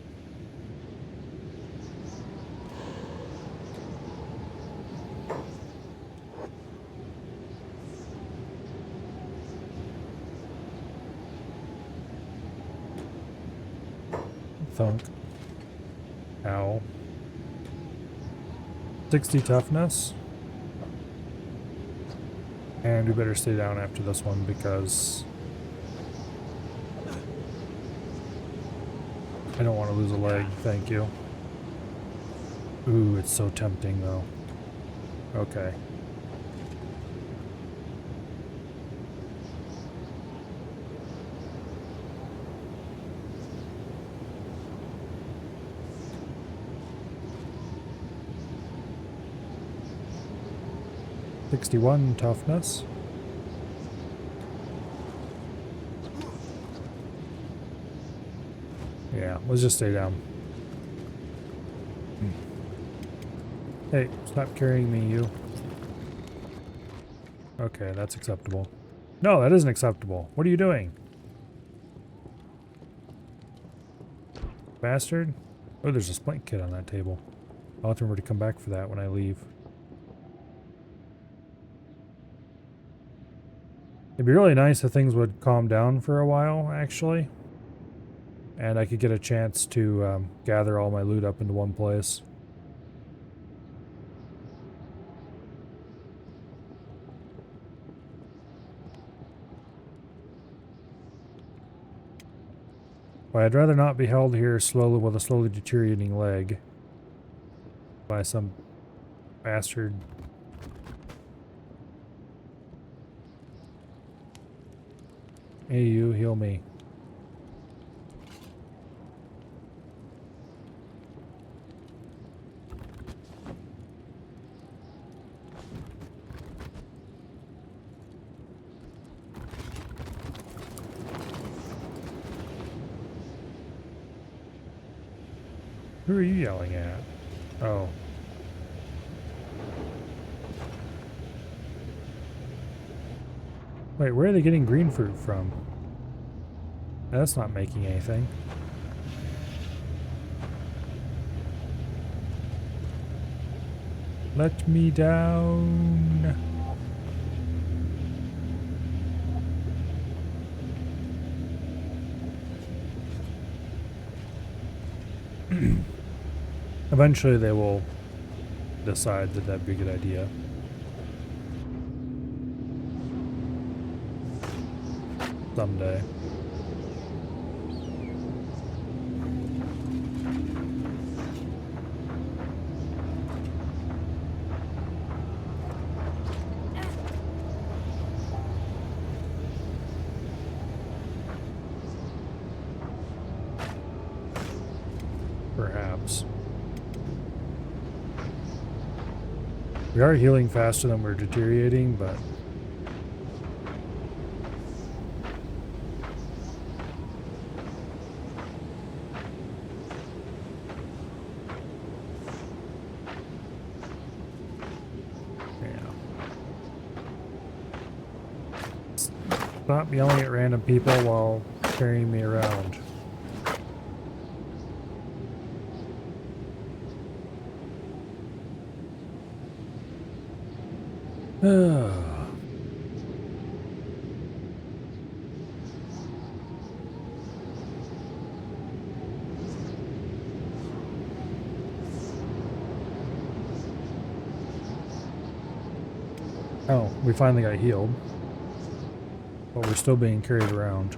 Thunk. Ow. 60 toughness. And we better stay down after this one because I don't want to lose a leg, thank you. Ooh, it's so tempting though. Okay. $61 toughness. Yeah, let's just stay down. Hey, stop carrying me, you. Okay, that's acceptable. No, that isn't acceptable. What are you doing? Bastard. Oh, there's a splint kit on that table. I'll have to remember to come back for that when I leave. It'd be really nice if things would calm down for a while, actually. And I could get a chance to gather all my loot up into one place. But I'd rather not be held here slowly with a slowly deteriorating leg by some bastard. Hey, you, heal me. Who are you yelling at? Oh. Wait, where are they getting green fruit from? That's not making anything. Let me down. Eventually they will decide that that'd be a good idea. Someday. perhaps. We are healing faster than we're deteriorating, but stop yelling at random people while carrying me around. Oh, we finally got healed. But we're still being carried around.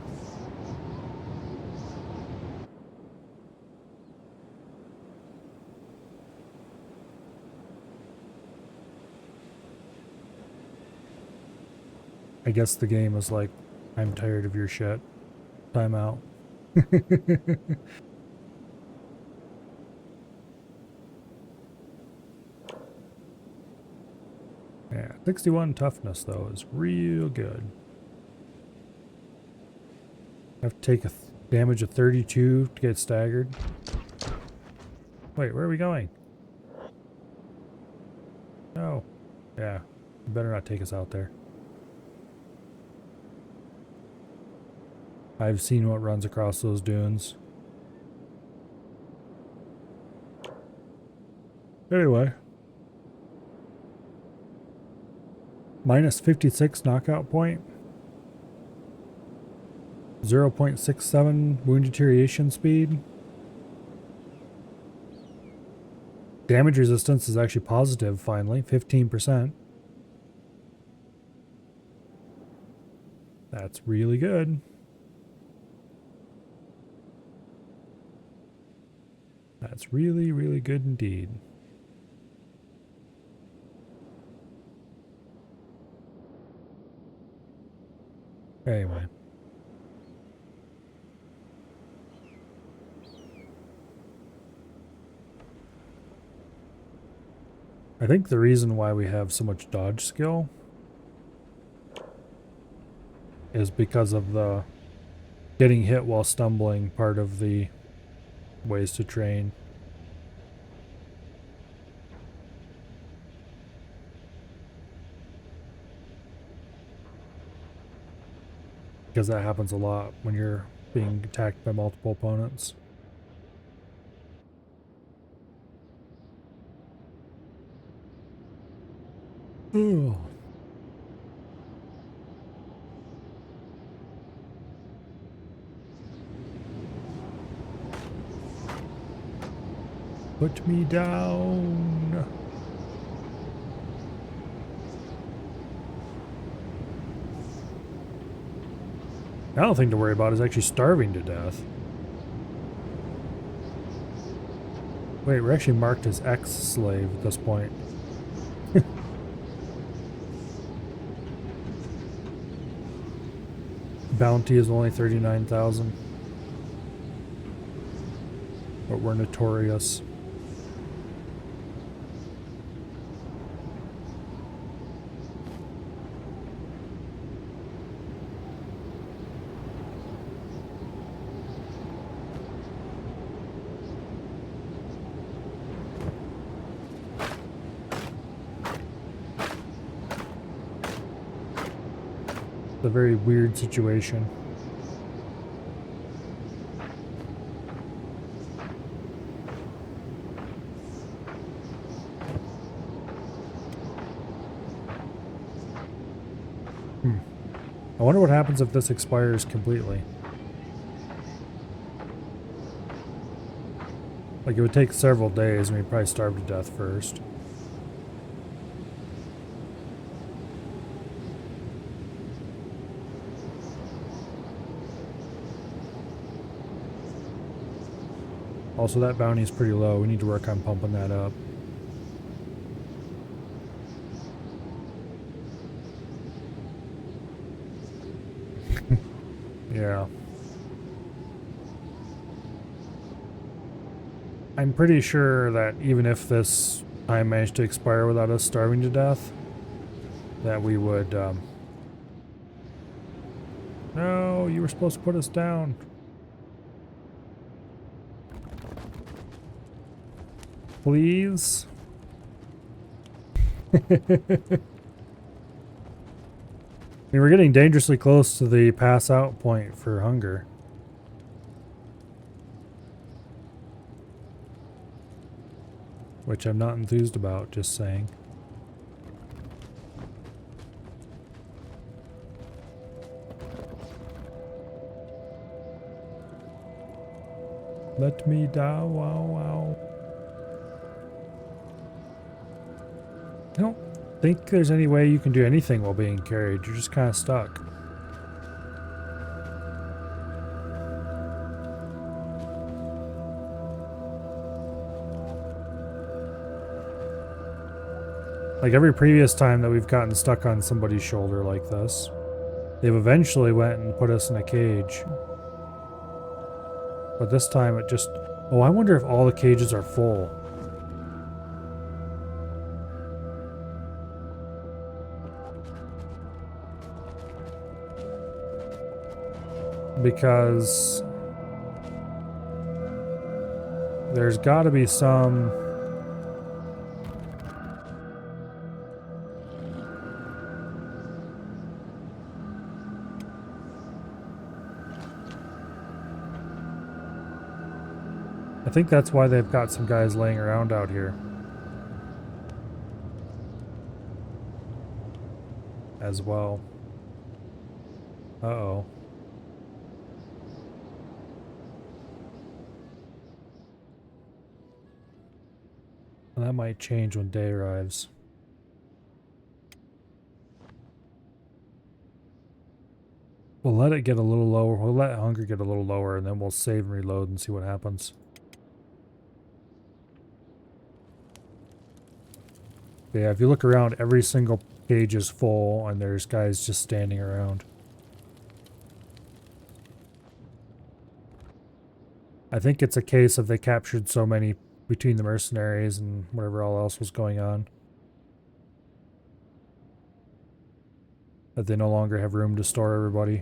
I guess the game was like, I'm tired of your shit. Time out. Yeah, 61 toughness though is real good. I have to take a damage of 32 to get staggered. Wait, where are we going? Oh, yeah. You better not take us out there. I've seen what runs across those dunes. Anyway. Minus 56 knockout point. 0.67 wound deterioration speed. Damage resistance is actually positive, finally. 15%. That's really good. That's really, really good indeed. Anyway. I think the reason why we have so much dodge skill is because of the getting hit while stumbling part of the ways to train. Because that happens a lot when you're being attacked by multiple opponents. Ugh. Put me down. The other thing to worry about is actually starving to death. Wait, we're actually marked as ex-slave at this point. Bounty is only 39,000. But we're notorious. It's a very weird situation. I wonder what happens if this expires completely. Like, it would take several days and we'd probably starve to death first. Also, that bounty is pretty low. We need to work on pumping that up. Yeah. I'm pretty sure that even if this time managed to expire without us starving to death, that we would, no, you were supposed to put us down. Please? I mean, we're getting dangerously close to the pass out point for hunger. Which I'm not enthused about, just saying. Let me down, wow, wow. I don't think there's any way you can do anything while being carried. You're just kind of stuck. Like every previous time that we've gotten stuck on somebody's shoulder like this, they've eventually went and put us in a cage. But this time it just... Oh, I wonder if all the cages are full. Because there's got to be some... I think that's why they've got some guys laying around out here. As well. Uh-oh. Well, that might change when day arrives. We'll let it get a little lower. We'll let hunger get a little lower, and then we'll save and reload and see what happens. Yeah, if you look around, every single cage is full, and there's guys just standing around. I think it's a case of they captured so many between the mercenaries and whatever all else was going on that they no longer have room to store everybody.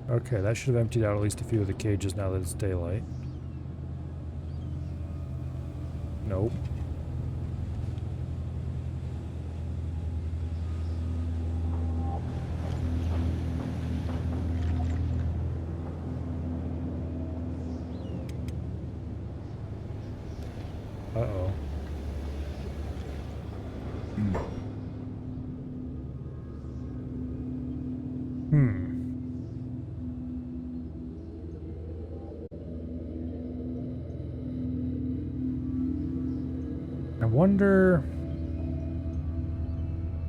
Okay, that should have emptied out at least a few of the cages now that it's daylight. Nope. Uh-oh. I wonder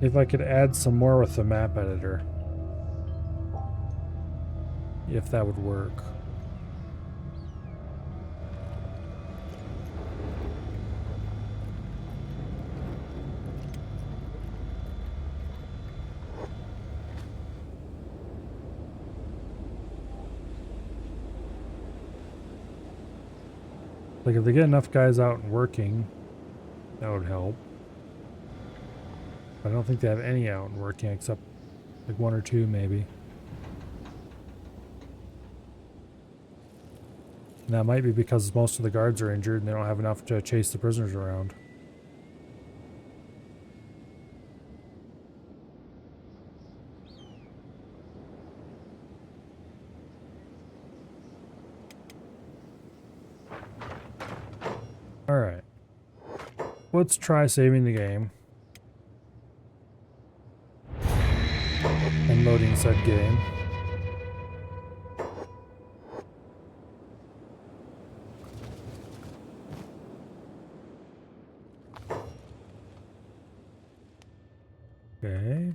if I could add some more with the map editor. If that would work. Like if they get enough guys out and working, that would help. I don't think they have any out and working except like one or two maybe. And that might be because most of the guards are injured and they don't have enough to chase the prisoners around. Alright. Let's try saving the game. And loading said game. Okay.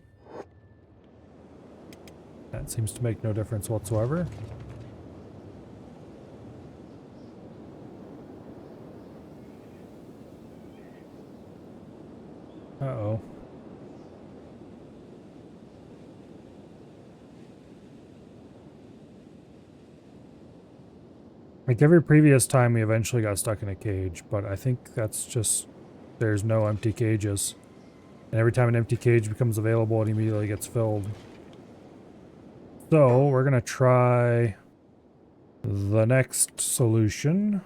That seems to make no difference whatsoever. Uh-oh. Like every previous time, we eventually got stuck in a cage, but I think that's just there's no empty cages. And every time an empty cage becomes available, it immediately gets filled. So we're going to try the next solution,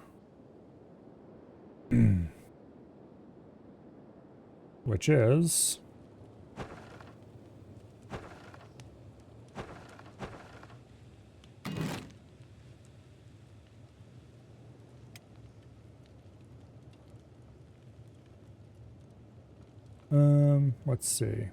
which is let's see.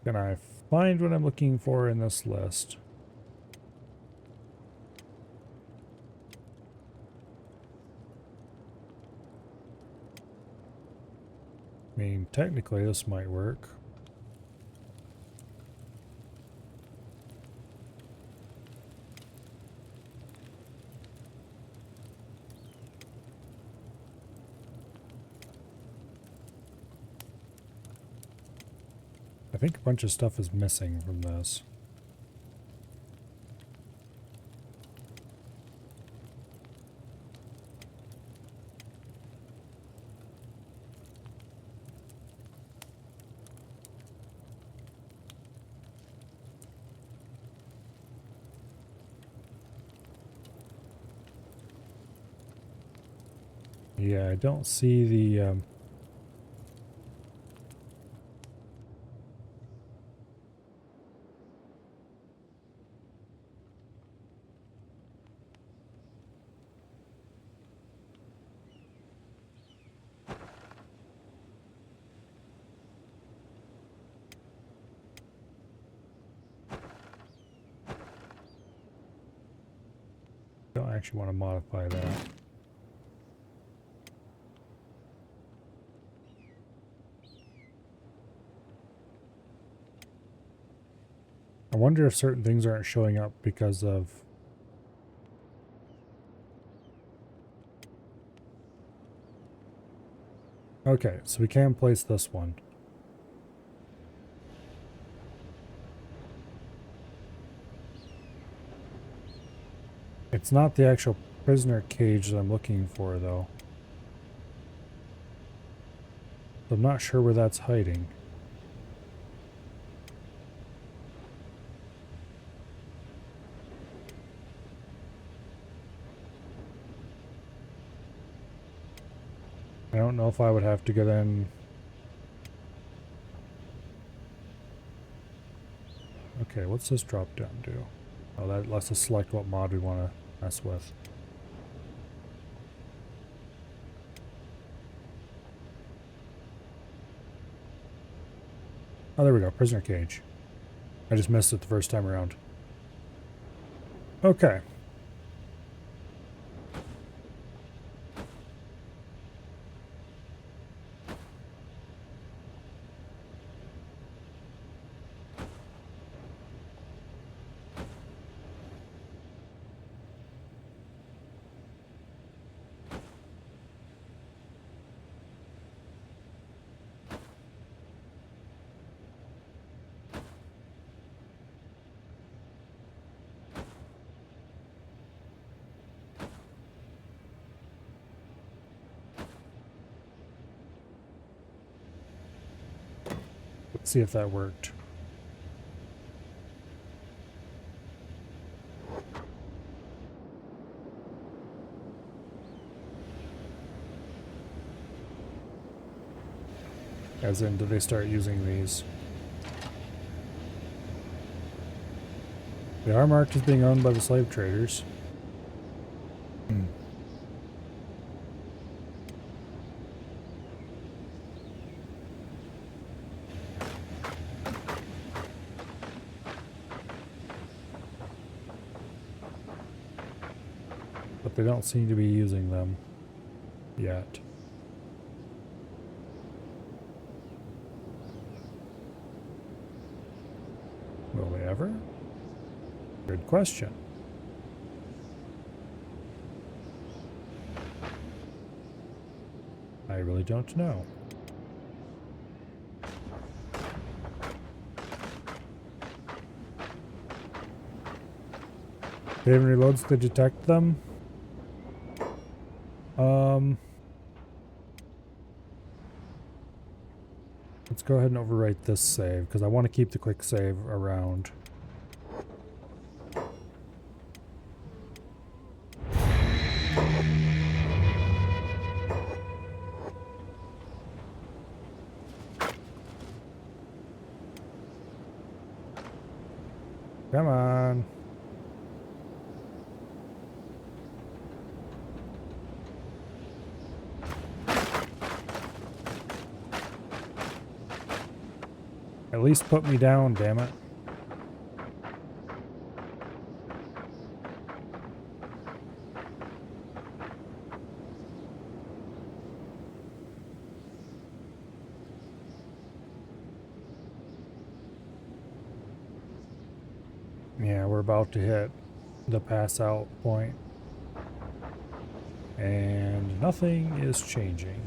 Can I find what I'm looking for in this list? I mean, technically this might work. I think a bunch of stuff is missing from this. Yeah, I don't see the don't actually want to modify that. I wonder if certain things aren't showing up because of... Okay, so we can place this one. It's not the actual prisoner cage that I'm looking for, though. I'm not sure where that's hiding. I don't know if I would have to go in... Okay, what's this drop down do? Oh, that lets us select what mod we want to mess with. Oh, there we go. Prisoner cage. I just missed it the first time around. Okay. Let's see if that worked. As in, do they start using these? They are marked as being owned by the slave traders. but they don't seem to be using them yet. Will they ever? Good question. I really don't know. Save and reloads to detect them. Let's go ahead and overwrite this save because I want to keep the quick save around. Come on. At least put me down, damn it. Yeah, we're about to hit the pass out point. And nothing is changing.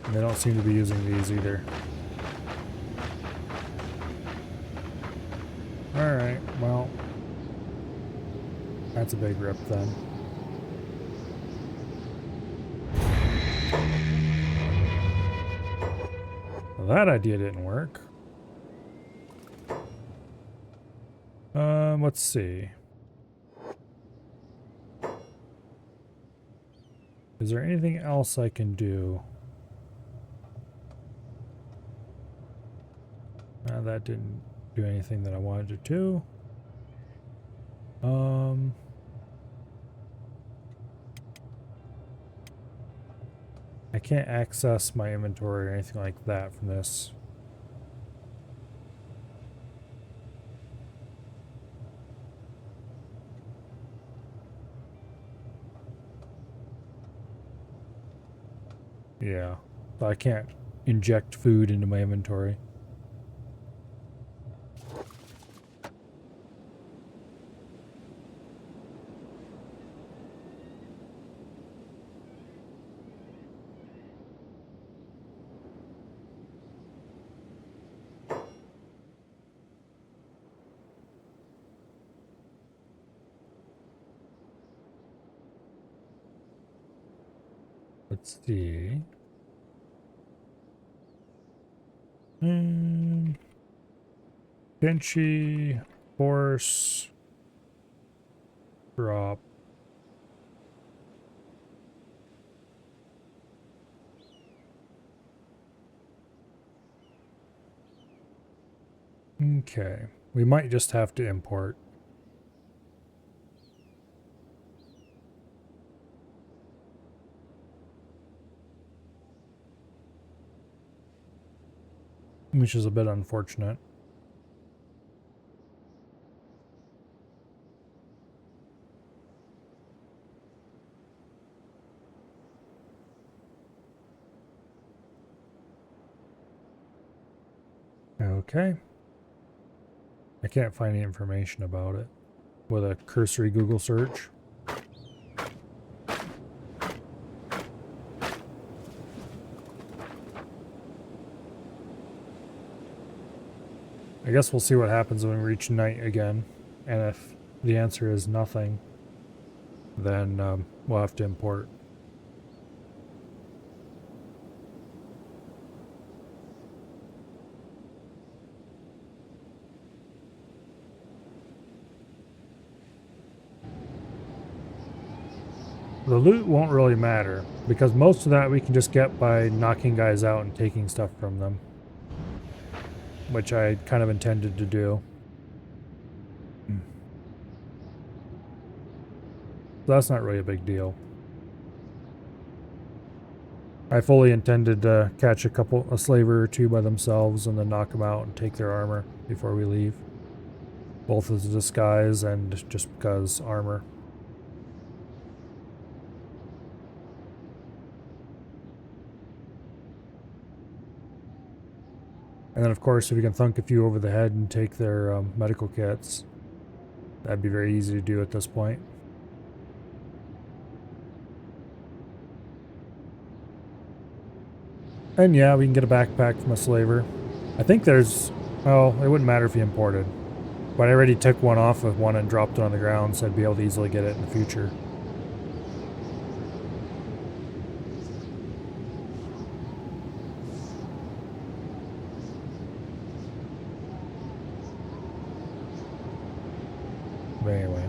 And they don't seem to be using these either. Alright, well, that's a big rip then. Well, that idea didn't work. Let's see. Is there anything else I can do? That didn't do anything that I wanted it to. I can't access my inventory or anything like that from this. Yeah, so I can't inject food into my inventory. Let's see. Kenshi, force, drop. Okay, we might just have to import. Which is a bit unfortunate. Okay. I can't find any information about it with a cursory Google search. I guess we'll see what happens when we reach night again. And if the answer is nothing, then we'll have to import. The loot won't really matter, because most of that we can just get by knocking guys out and taking stuff from them. Which I kind of intended to do. So that's not really a big deal. I fully intended to catch a slaver or two by themselves and then knock them out and take their armor before we leave. Both as a disguise and just because armor. And then of course if you can thunk a few over the head and take their medical kits, that'd be very easy to do at this point. And yeah, we can get a backpack from a slaver. I think there's... well, it wouldn't matter if he imported. But I already took one off of one and dropped it on the ground, so I'd be able to easily get it in the future. But anyway.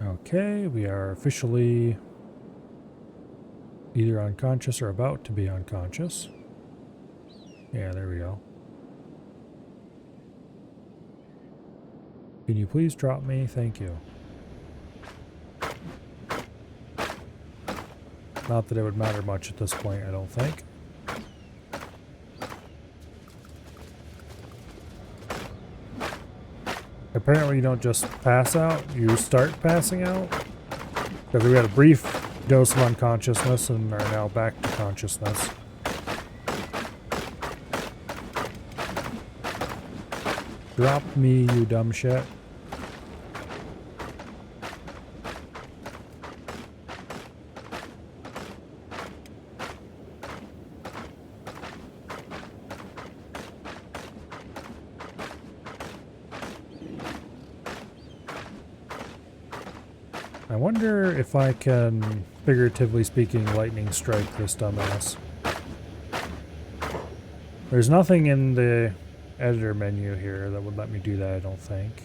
Okay, we are officially either unconscious or about to be unconscious. Yeah, there we go. Can you please drop me? Thank you. Not that it would matter much at this point, I don't think. Apparently you don't just pass out, you start passing out. Because we had a brief dose of unconsciousness and are now back to consciousness. Drop me, you dumb shit. I wonder if I can, figuratively speaking, lightning strike this dumbass. There's nothing in the editor menu here that would let me do that, I don't think.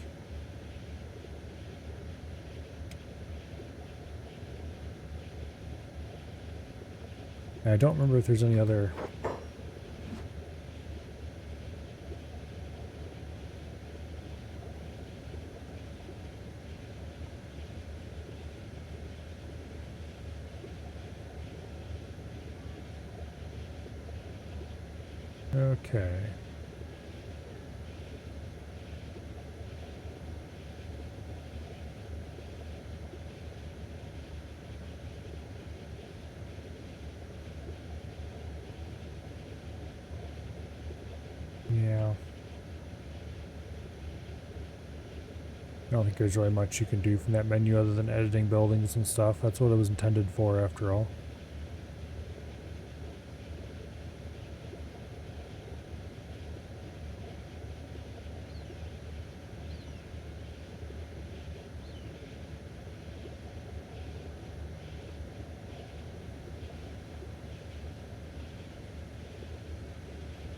And I don't remember if there's any other... Okay. Yeah. I don't think there's really much you can do from that menu other than editing buildings and stuff. That's what it was intended for, after all.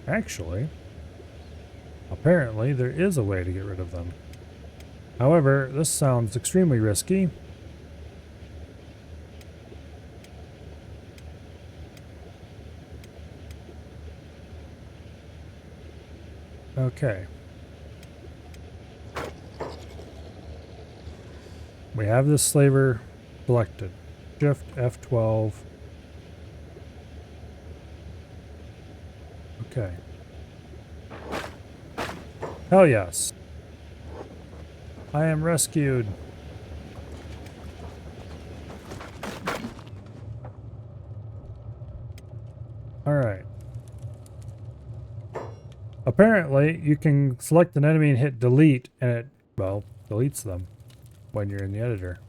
Actually, apparently there is a way to get rid of them. However, this sounds extremely risky. Okay. We have this slaver selected. Shift F12. Okay. Hell yes. I am rescued. Alright. Apparently, you can select an enemy and hit delete, and it, well, deletes them when you're in the editor.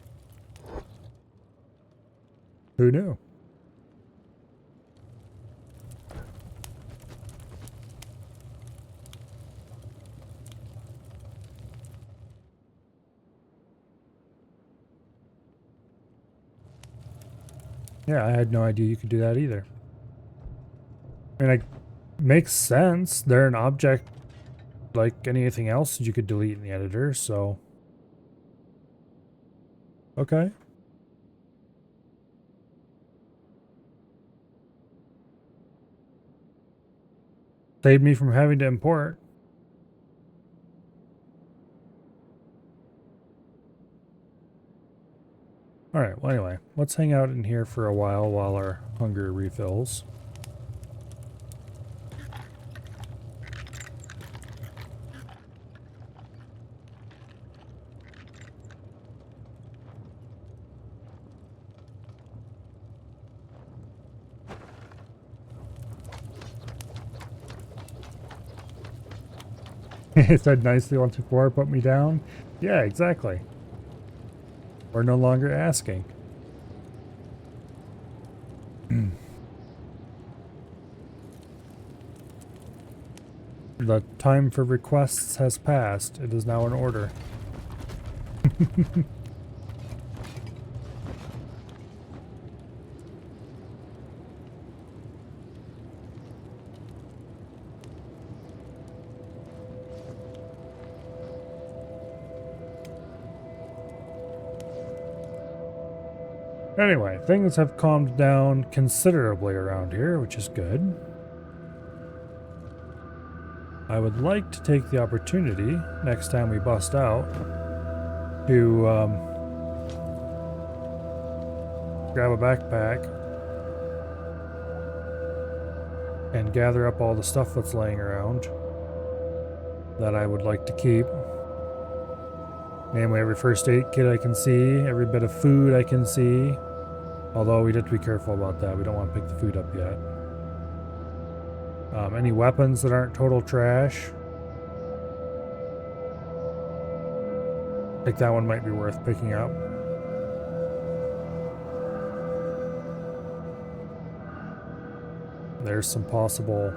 Who knew? Yeah, I had no idea you could do that either. I mean, it makes sense. They're an object Like anything else, you could delete in the editor, so... Okay. Saved me from having to import. Alright, well anyway, let's hang out in here for a while our hunger refills. It said nicely once before, put me down. Yeah, exactly. We're no longer asking. The time for requests has passed. It is now in order. Anyway, things have calmed down considerably around here, which is good. I would like to take the opportunity, next time we bust out, to grab a backpack and gather up all the stuff that's laying around that I would like to keep. Namely, every first aid kit I can see, every bit of food I can see. Although we'd have to be careful about that. We don't want to pick the food up yet. Any weapons that aren't total trash. I think that one might be worth picking up. There's some possible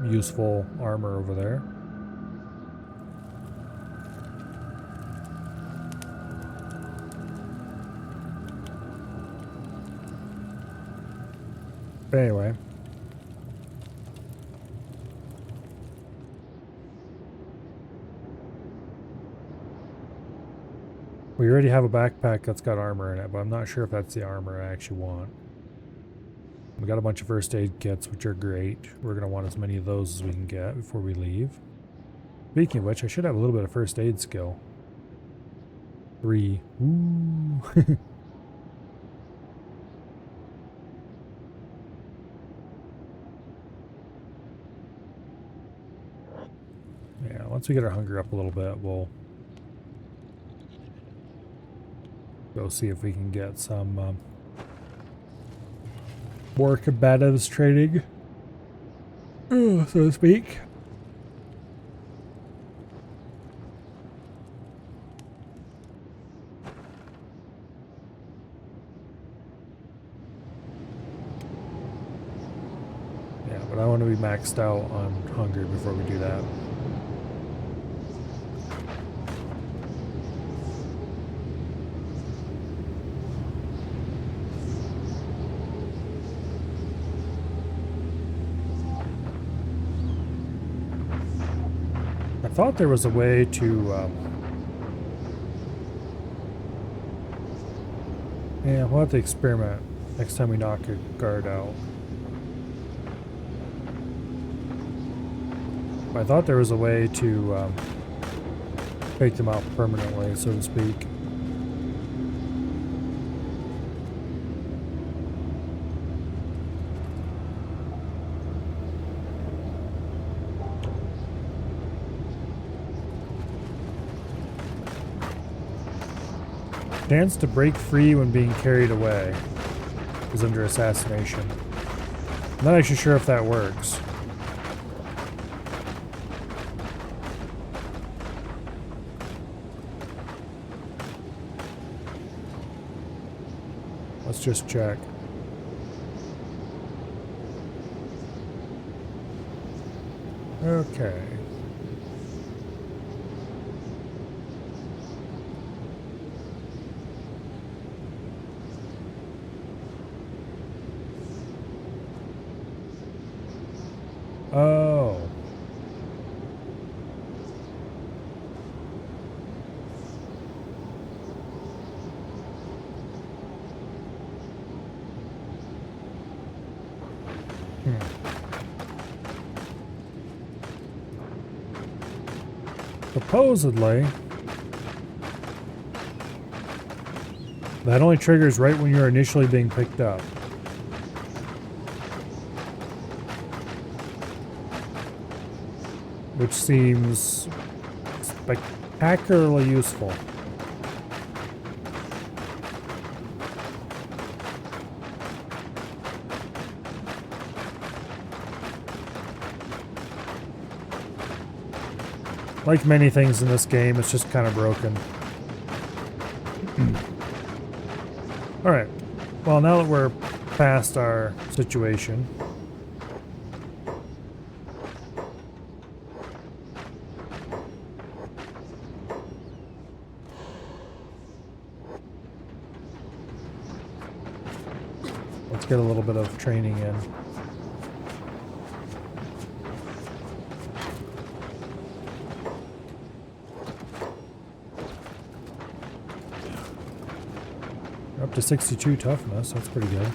useful armor over there. But anyway. We already have a backpack that's got armor in it, but I'm not sure if that's the armor I actually want. We got a bunch of first aid kits, which are great. We're going to want as many of those as we can get before we leave. Speaking of which, I should have a little bit of first aid skill. 3. Ooh. Yeah, once we get our hunger up a little bit, we'll go see if we can get some more combatives training, so to speak. Yeah, but I want to be maxed out on hunger before we do that. I thought there was a way to, yeah, we'll have to experiment next time we knock a guard out. I thought there was a way to take them out permanently, so to speak. Chance to break free when being carried away is under assassination. I'm not actually sure if that works. Let's just check. Okay. Oh. Supposedly, that only triggers right when you're initially being picked up. Which seems spectacularly useful. Like many things in this game, it's just kind of broken. Alright. Well, now that we're past our situation, let's get a little bit of training in. Up to 62 toughness, that's pretty good.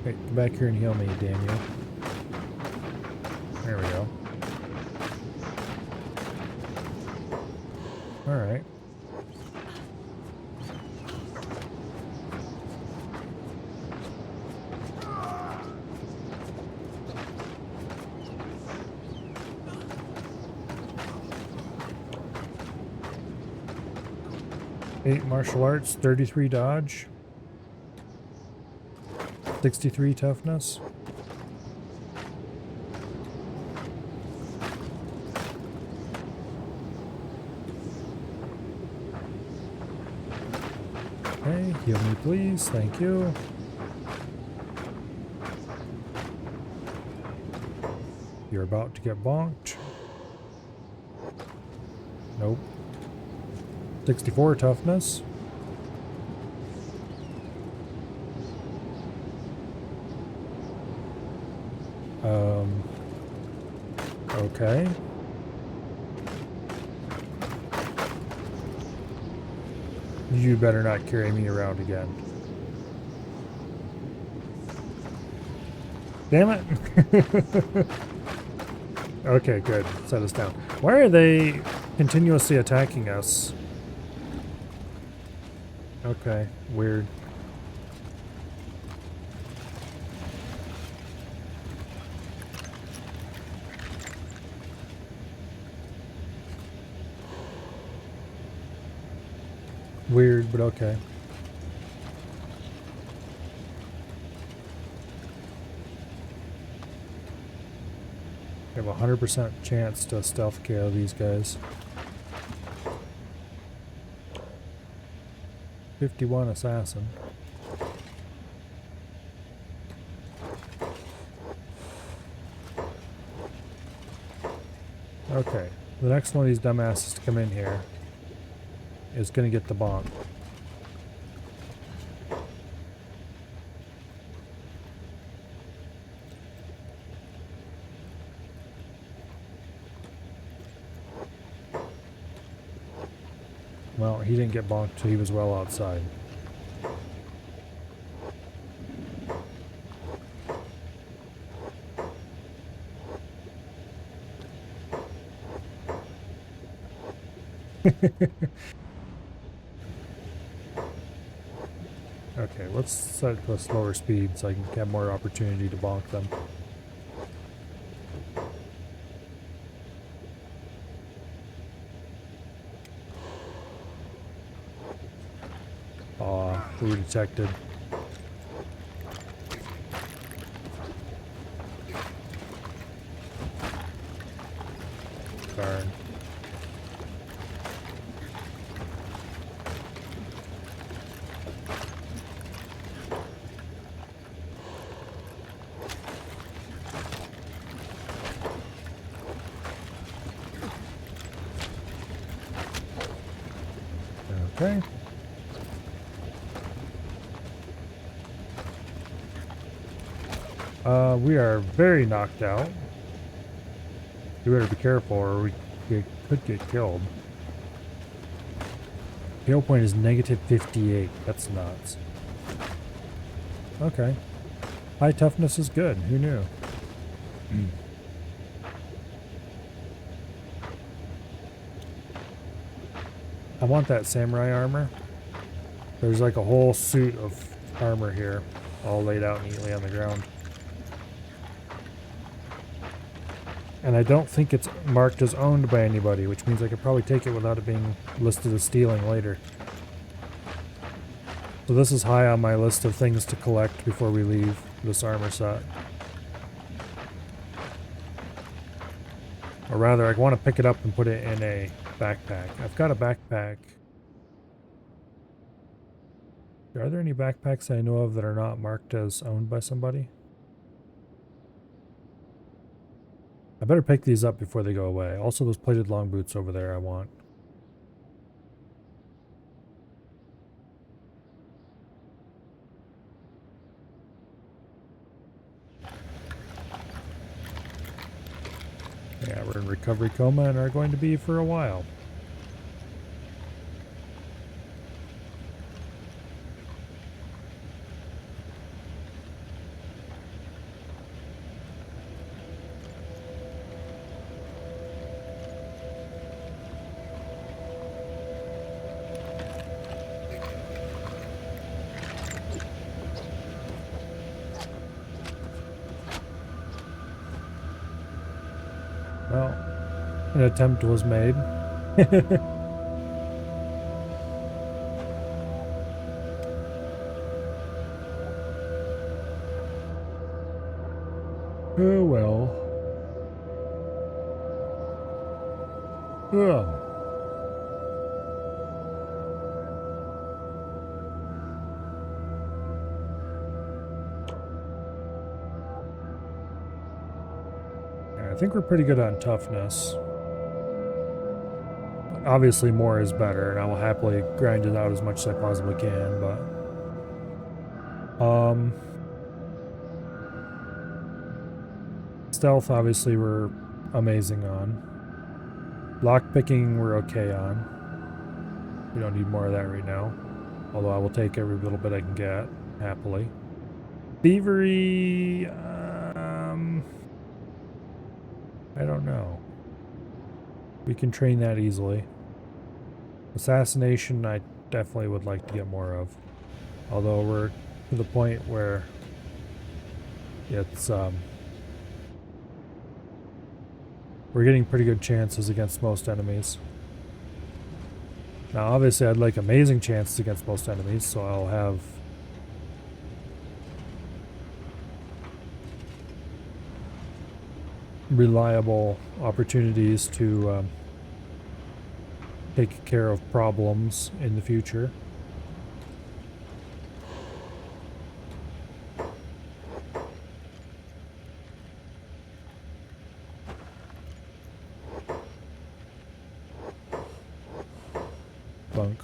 Hey, come back here and heal me, damn you. There we go. Alright. Eight martial arts, 33 dodge, 63 toughness. Okay, heal me please, thank you. You're about to get bonked. Nope. 64 toughness. Okay. You better not carry me around again. Damn it. Okay, good. Set us down. Why are they continuously attacking us? Okay, weird. Weird, but okay. We have a 100% chance to stealth KO these guys. 51 assassin. Okay, the next one of these dumbasses to come in here is going to get the bonk. Well, he didn't get bonked till he was well outside. Okay, let's set to a slower speed so I can have more opportunity to bonk them. Aw, we were detected. Darn. Okay. We are very knocked out. You better be careful or we could get killed. KO point is -58. That's nuts. Okay. High toughness is good. Who knew? I want that samurai armor. There's like a whole suit of armor here, all laid out neatly on the ground. And I don't think it's marked as owned by anybody, which means I could probably take it without it being listed as stealing later. So this is high on my list of things to collect before we leave this armor set. Or rather, I want to pick it up and put it in a backpack. I've got a backpack. Are there any backpacks I know of that are not marked as owned by somebody? I better pick these up before they go away. Also, those plated long boots over there I want. Yeah, we're in recovery coma and are going to be for a while. Well, an attempt was made. Oh well. Ugh. Yeah, I think we're pretty good on toughness. Obviously more is better, and I will happily grind it out as much as I possibly can, but... Stealth, obviously, we're amazing on. Lockpicking, we're okay on. We don't need more of that right now. Although I will take every little bit I can get, happily. Thievery... I don't know. We can train that easily. Assassination, I definitely would like to get more of. Although we're to the point where it's, we're getting pretty good chances against most enemies. Now, obviously, I'd like amazing chances against most enemies, so I'll have reliable opportunities to take care of problems in the future. Bunk.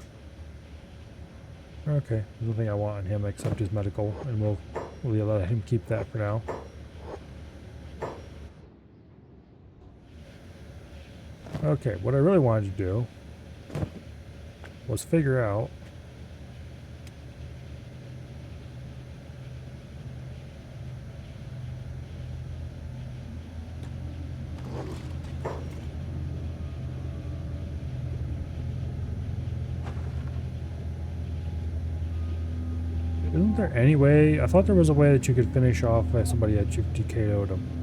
Okay, there's nothing I want on him except his medical, and we'll let him keep that for now. Okay, what I really wanted to do was figure out isn't there any way? I thought there was a way that you could finish off by somebody that you've TKO'd him.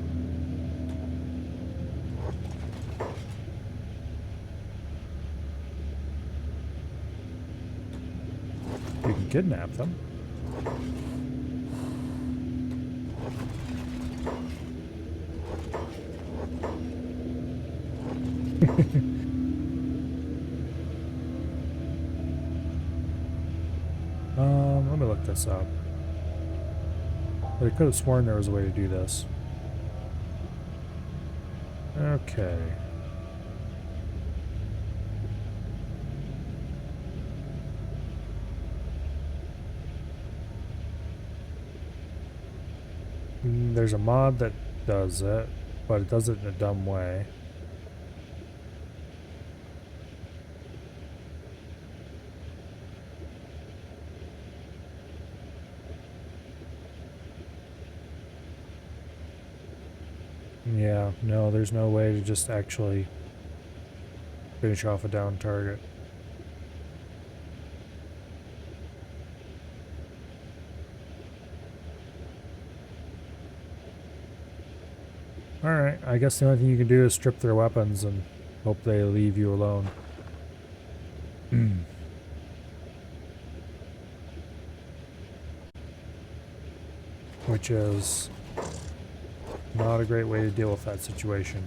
You can kidnap them. Let me look this up. But I could have sworn there was a way to do this. Okay. There's a mod that does it, but it does it in a dumb way. Yeah, no, there's no way to just actually finish off a down target. Alright, I guess the only thing you can do is strip their weapons and hope they leave you alone. Which is not a great way to deal with that situation.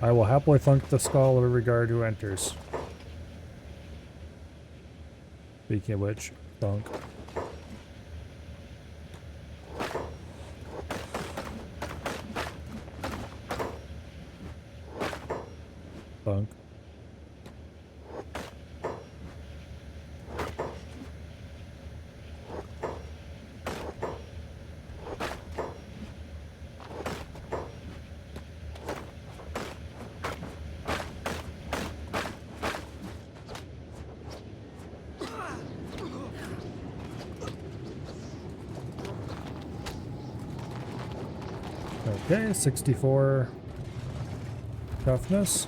I will happily thunk the skull of every guard who enters. Speaking of which, thunk. Thunk. Okay, 64 toughness.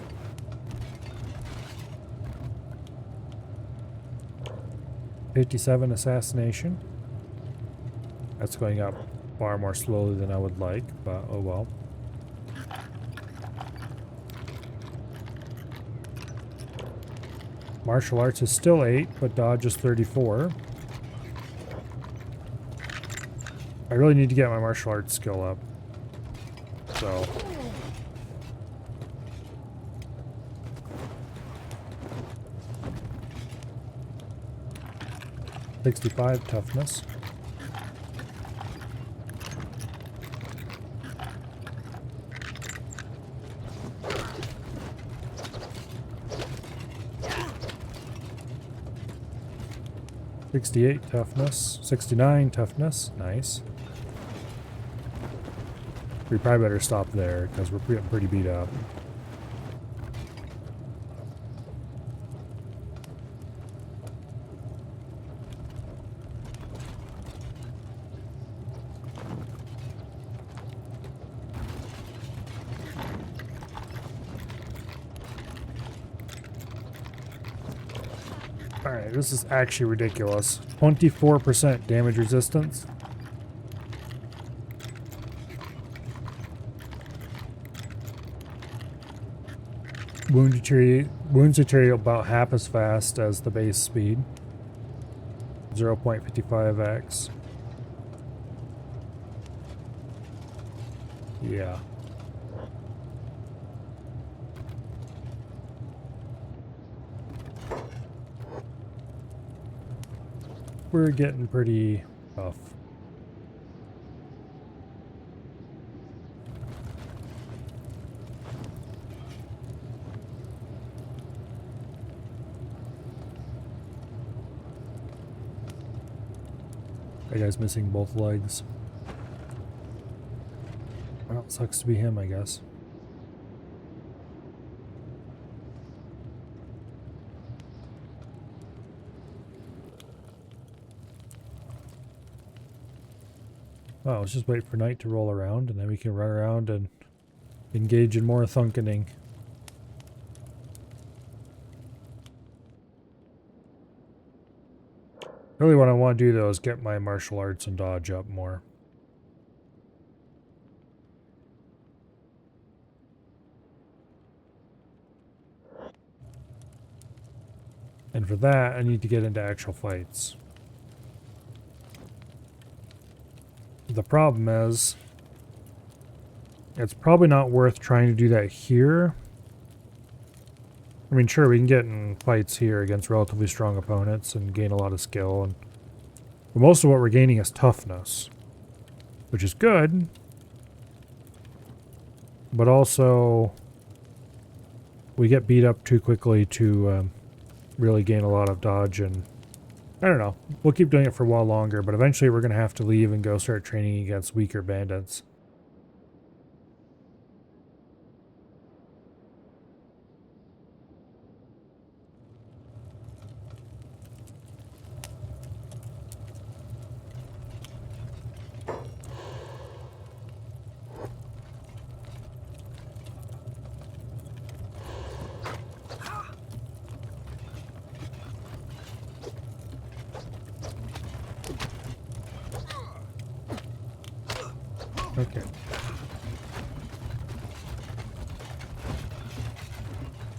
57 assassination. That's going up far more slowly than I would like, but oh well. Martial arts is still 8, but dodge is 34. I really need to get my martial arts skill up. So. $65 toughness. $68 toughness. 69 toughness. Nice. We probably better stop there because we're getting pretty beat up. Alright, this is actually ridiculous. 24% damage resistance. Wounds deteriorate about half as fast as the base speed. 0.55x. Yeah. We're getting pretty tough. That guy's missing both legs. Well, it sucks to be him, I guess. Well, let's just wait for night to roll around, and then we can run around and engage in more thunkening. Really what I want to do, though, is get my martial arts and dodge up more. And for that, I need to get into actual fights. The problem is, it's probably not worth trying to do that here. I mean, sure, we can get in fights here against relatively strong opponents and gain a lot of skill. But most of what we're gaining is toughness, which is good. But also, we get beat up too quickly to really gain a lot of dodge, and I don't know. We'll keep doing it for a while longer, but eventually we're going to have to leave and go start training against weaker bandits. Okay.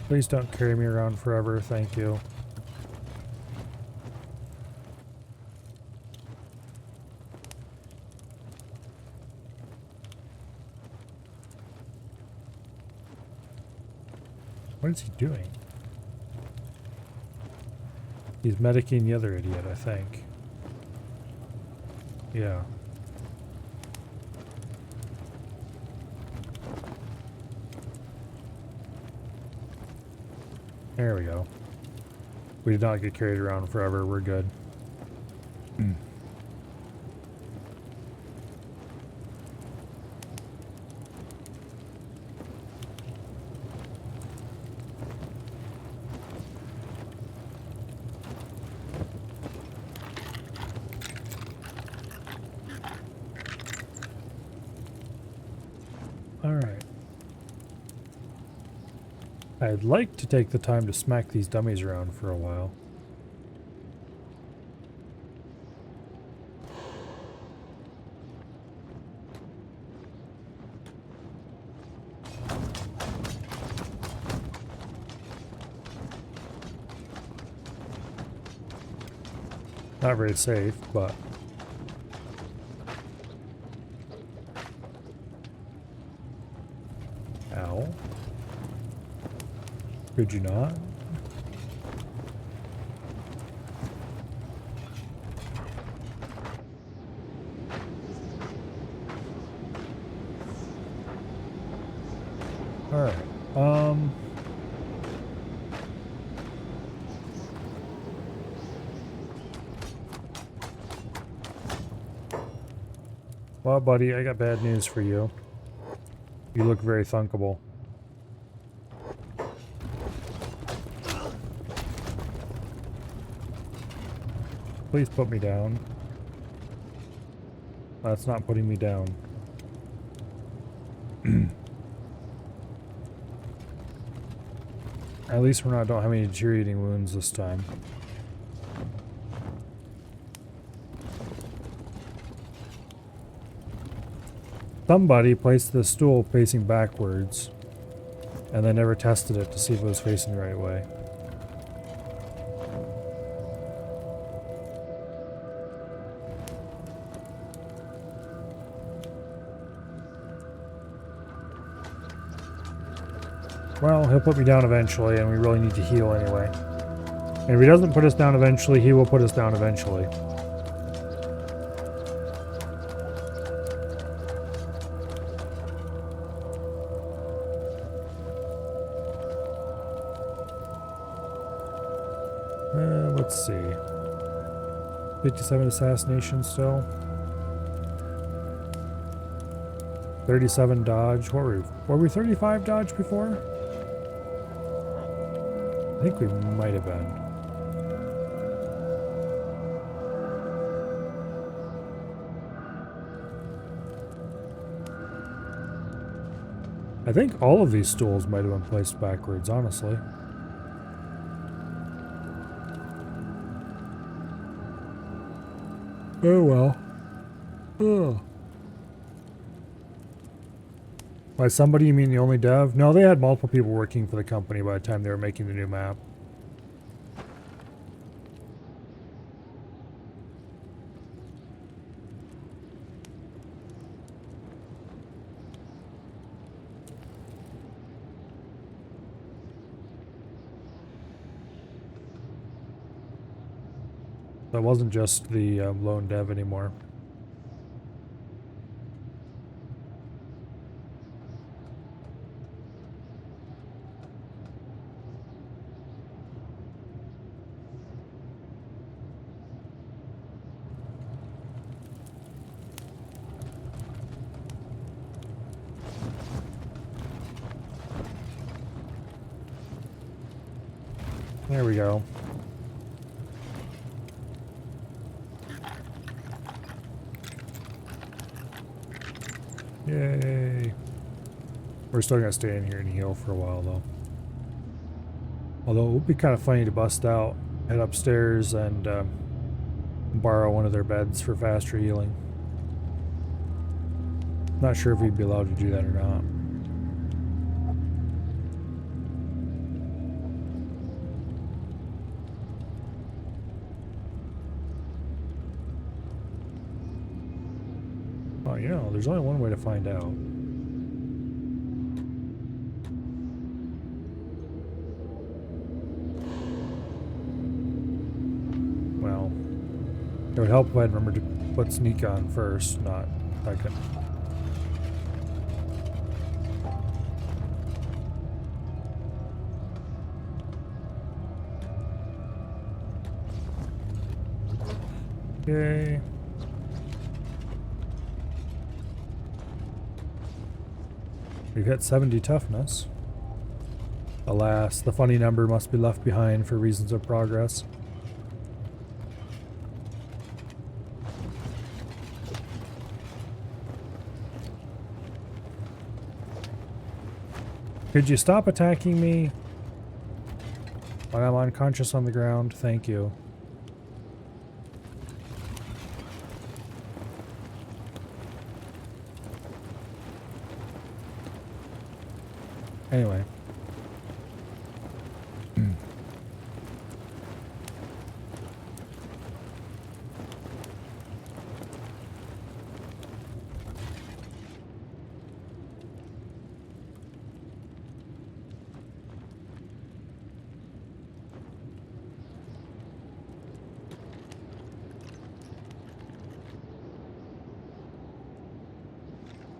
Please don't carry me around forever, thank you. What is he doing? He's medicing the other idiot, I think. Yeah. There we go. We did not get carried around forever. We're good. Alright. I'd like to take the time to smack these dummies around for a while. Not very safe, but... Ow. Could you not? Alright, well, buddy, I got bad news for you. You look very thunkable. Please put me down. That's not putting me down. At least don't have any deteriorating wounds this time. Somebody placed the stool facing backwards, and they never tested it to see if it was facing the right way. Well, he'll put me down eventually, and we really need to heal anyway. And if he doesn't put us down eventually, he will put us down eventually. Let's see. 57 assassination still. 37 dodge. What were we 35 dodge before? I think we might have been. I think all of these stools might have been placed backwards, honestly. Oh well. Oh. By somebody, you mean the only dev? No, they had multiple people working for the company by the time they were making the new map. That wasn't just the lone dev anymore. There we go. Yay. We're still gonna stay in here and heal for a while though. Although it would be kind of funny to bust out, head upstairs, and borrow one of their beds for faster healing. Not sure if we'd be allowed to do that or not. Well, you know, there's only one way to find out. Well, it would help if I remember to put sneak on first, not second. Okay. We've hit 70 toughness. Alas, the funny number must be left behind for reasons of progress. Could you stop attacking me when I'm unconscious on the ground? Thank you. Anyway.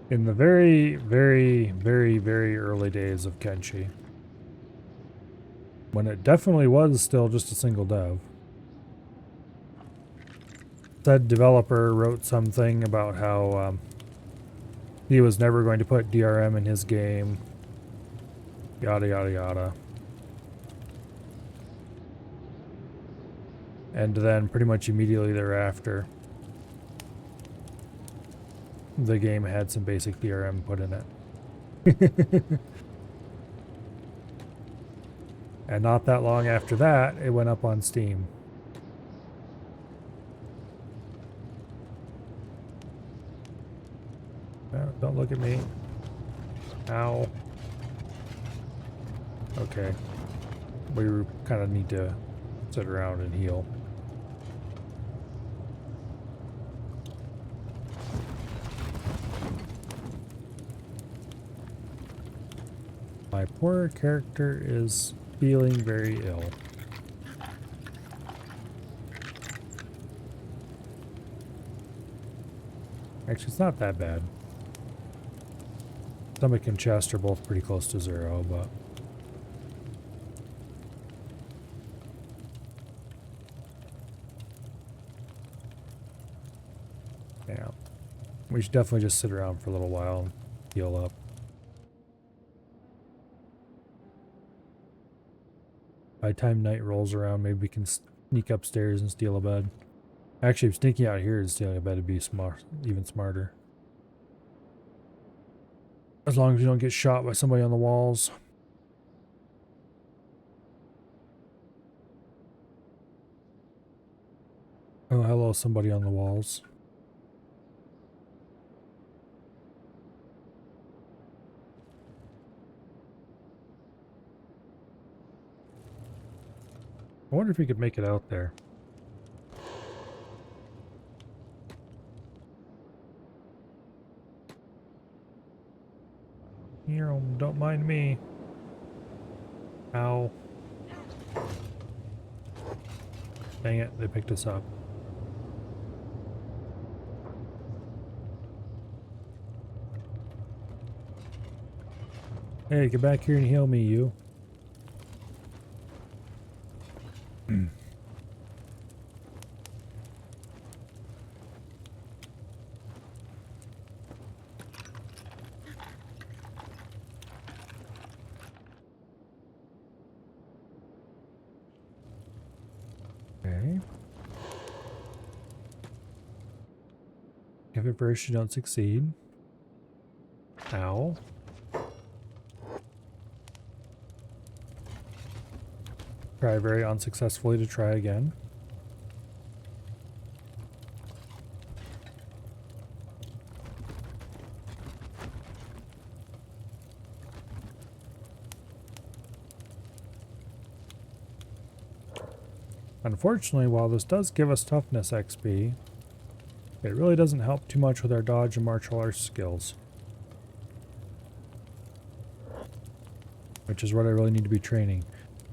In the very, very, very, very early days of Kenshi, when it definitely was still just a single dev, said developer wrote something about how he was never going to put DRM in his game, yada yada yada. And then pretty much immediately thereafter, the game had some basic DRM put in it. And not that long after that, it went up on Steam. No, don't look at me. Ow. Okay. We kind of need to sit around and heal. My poor character is feeling very ill. Actually, it's not that bad. Stomach and chest are both pretty close to 0, but... yeah. We should definitely just sit around for a little while and heal up. By the time night rolls around, maybe we can sneak upstairs and steal a bed. Actually, sneaking out here and stealing a bed would be smart, even smarter. As long as you don't get shot by somebody on the walls. Oh, hello, somebody on the walls. I wonder if we could make it out there. Here, don't mind me. Ow. Dang it, they picked us up. Hey, get back here and heal me, you. Okay. If at first you don't succeed. Ow. Try very unsuccessfully to try again. Unfortunately, while this does give us toughness XP, it really doesn't help too much with our dodge and martial arts skills. Which is what I really need to be training.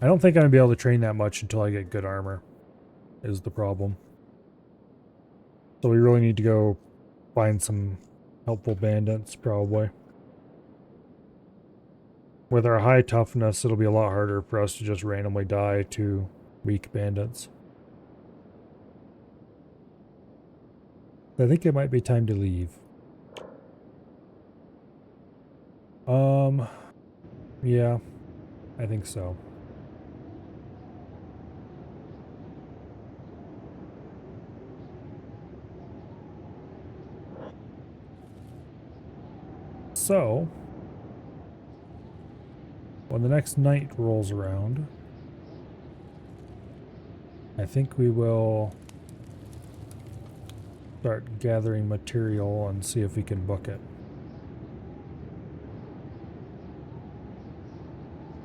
I don't think I'm going to be able to train that much until I get good armor, is the problem. So we really need to go find some helpful bandits, probably. With our high toughness, it'll be a lot harder for us to just randomly die to weak bandits. I think it might be time to leave. Yeah, I think so. So, when the next night rolls around, I think we will start gathering material and see if we can book it.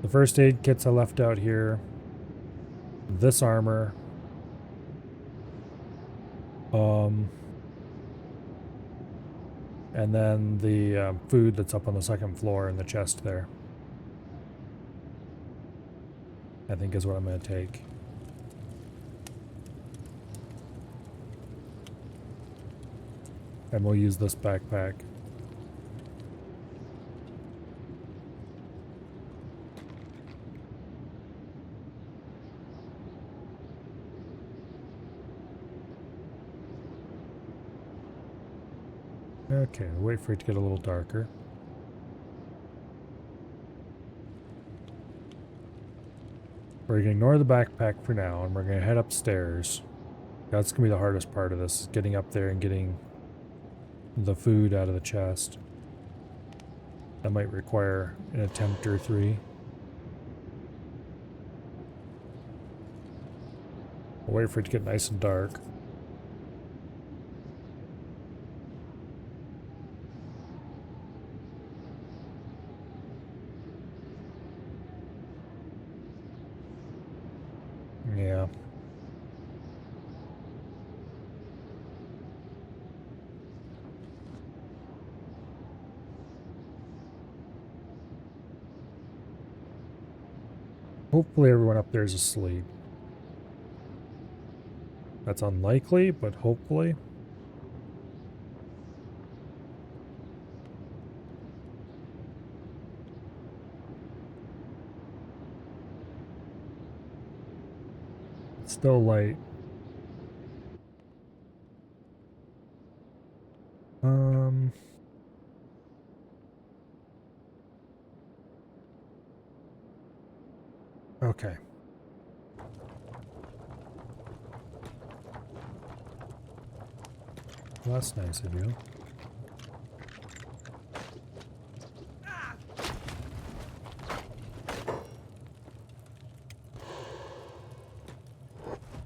The first aid kits I left out here. This armor. And then the food that's up on the second floor in the chest there. I think is what I'm going to take. And we'll use this backpack. Okay, wait for it to get a little darker. We're going to ignore the backpack for now, and we're going to head upstairs. That's going to be the hardest part of this, getting up there and getting the food out of the chest. That might require an attempt or 3. We'll wait for it to get nice and dark. Yeah. Hopefully everyone up there is asleep. That's unlikely, but hopefully. It's still light. Okay. Well, that's nice of you.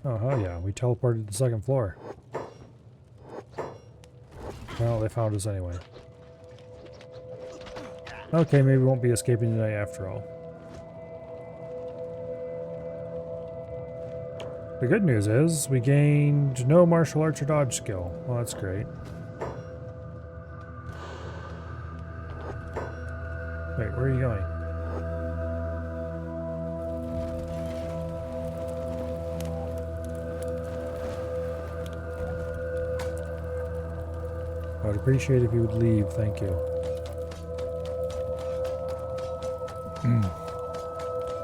Oh, hell yeah. We teleported to the second floor. Well, they found us anyway. Okay, maybe we won't be escaping tonight after all. The good news is we gained no martial arts or dodge skill. Well, that's great. Wait, where are you going? I would appreciate if you would leave, thank you.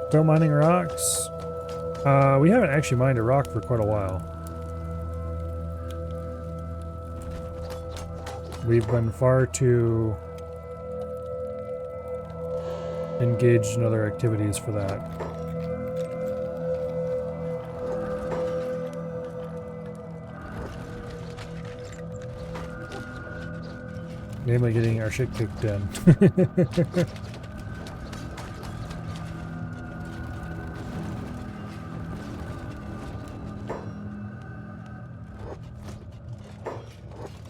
Still mining rocks? We haven't actually mined a rock for quite a while. We've been far too engaged in other activities for that. Namely getting our shit kicked in.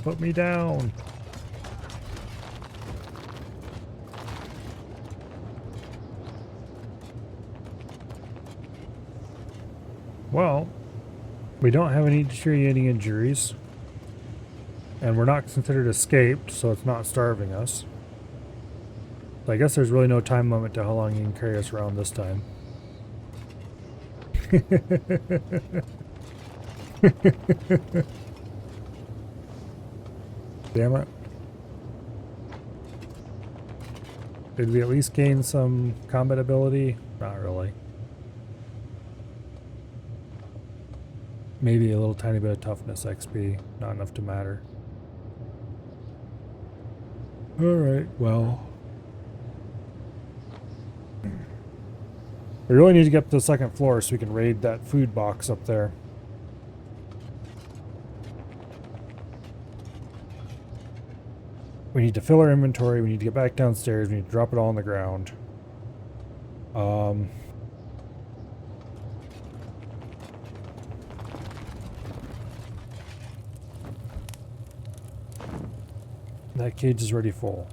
Put me down. Well, We don't have any deteriorating injuries. And we're not considered escaped, so it's not starving us. So I guess there's really no time limit to how long you can carry us around this time. Damn it. Did we at least gain some combat ability? Not really. Maybe a little tiny bit of toughness XP. Not enough to matter. Alright, well. We really need to get up to the second floor so we can raid that food box up there. We need to fill our inventory, we need to get back downstairs, we need to drop it all on the ground. That cage is already full.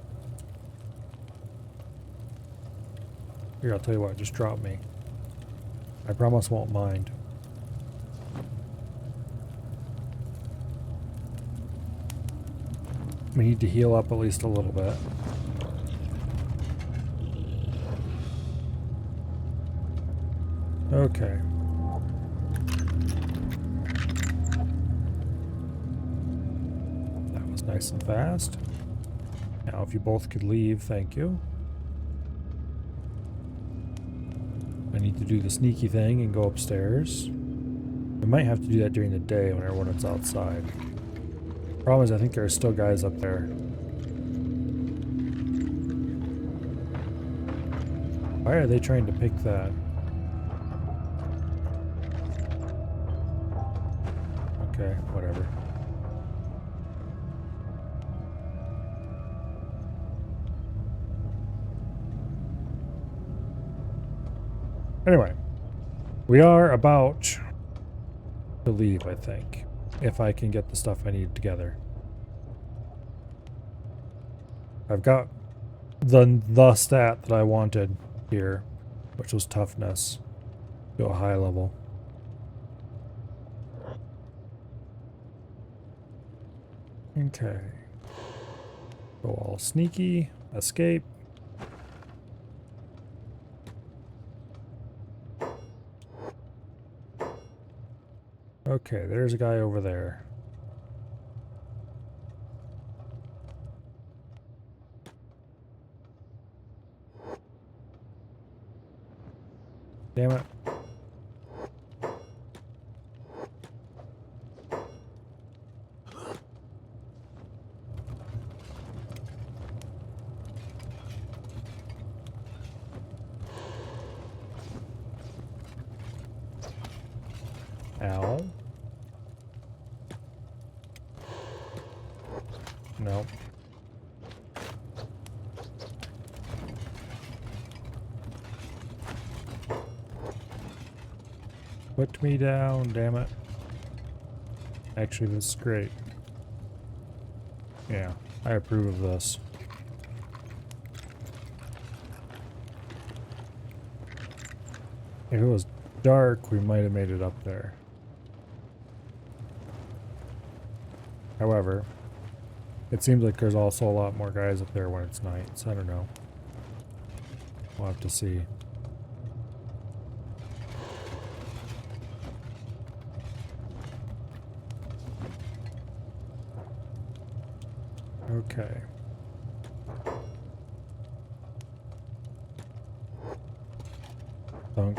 Here, I'll tell you what, just drop me. I promise won't mind. We need to heal up at least a little bit. Okay. That was nice and fast. Now if you both could leave, thank you. I need to do the sneaky thing and go upstairs. We might have to do that during the day when everyone's outside. Problem is I think there are still guys up there. Why are they trying to pick that? Okay, whatever. Anyway, we are about to leave, I think, if I can get the stuff I need together. I've got the stat that I wanted here, which was toughness to a high level. Okay. Go all sneaky, escape. Okay, there's a guy over there. Damn it. Ow. Nope. Put me down, damn it. Actually, this is great. Yeah, I approve of this. If it was dark, we might have made it up there. However, it seems like there's also a lot more guys up there when it's night, so I don't know. We'll have to see. Okay. Thunk.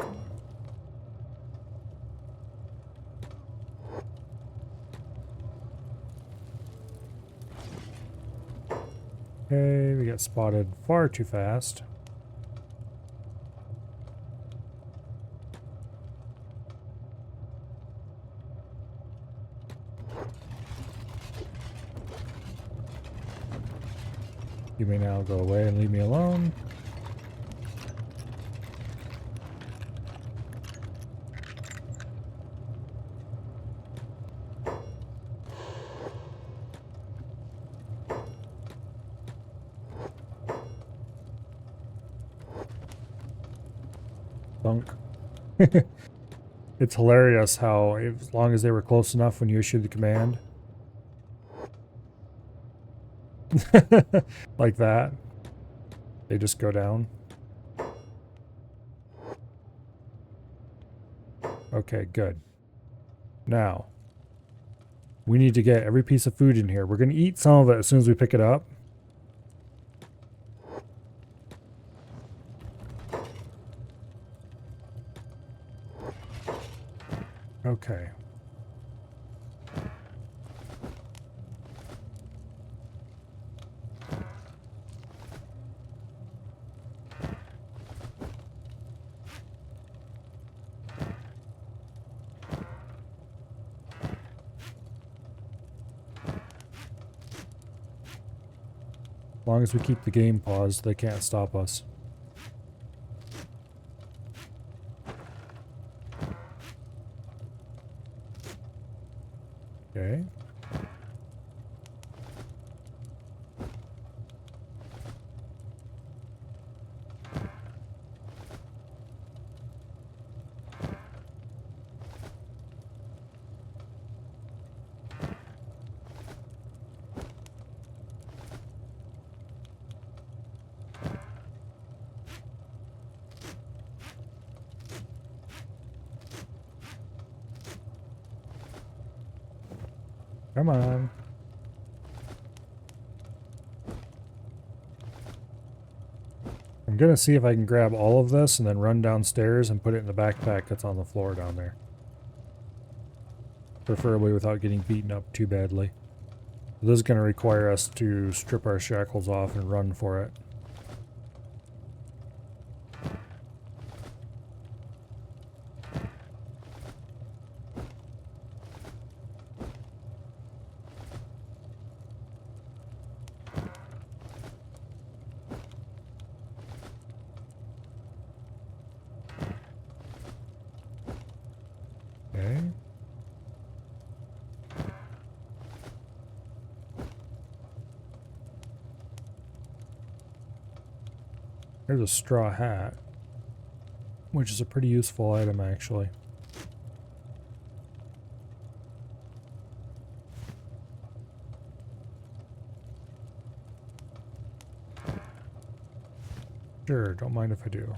Okay, we got spotted far too fast. You may now go away and leave me alone. Bunk. It's hilarious how, as long as they were close enough when you issued the command, like that, they just go down. Okay, good. Now, we need to get every piece of food in here. We're going to eat some of it as soon as we pick it up. Okay. As long as we keep the game paused, they can't stop us. Okay. Come on. I'm gonna see if I can grab all of this and then run downstairs and put it in the backpack that's on the floor down there. Preferably without getting beaten up too badly. This is gonna require us to strip our shackles off and run for it. Okay. There's a straw hat, which is a pretty useful item actually. Sure, don't mind if I do.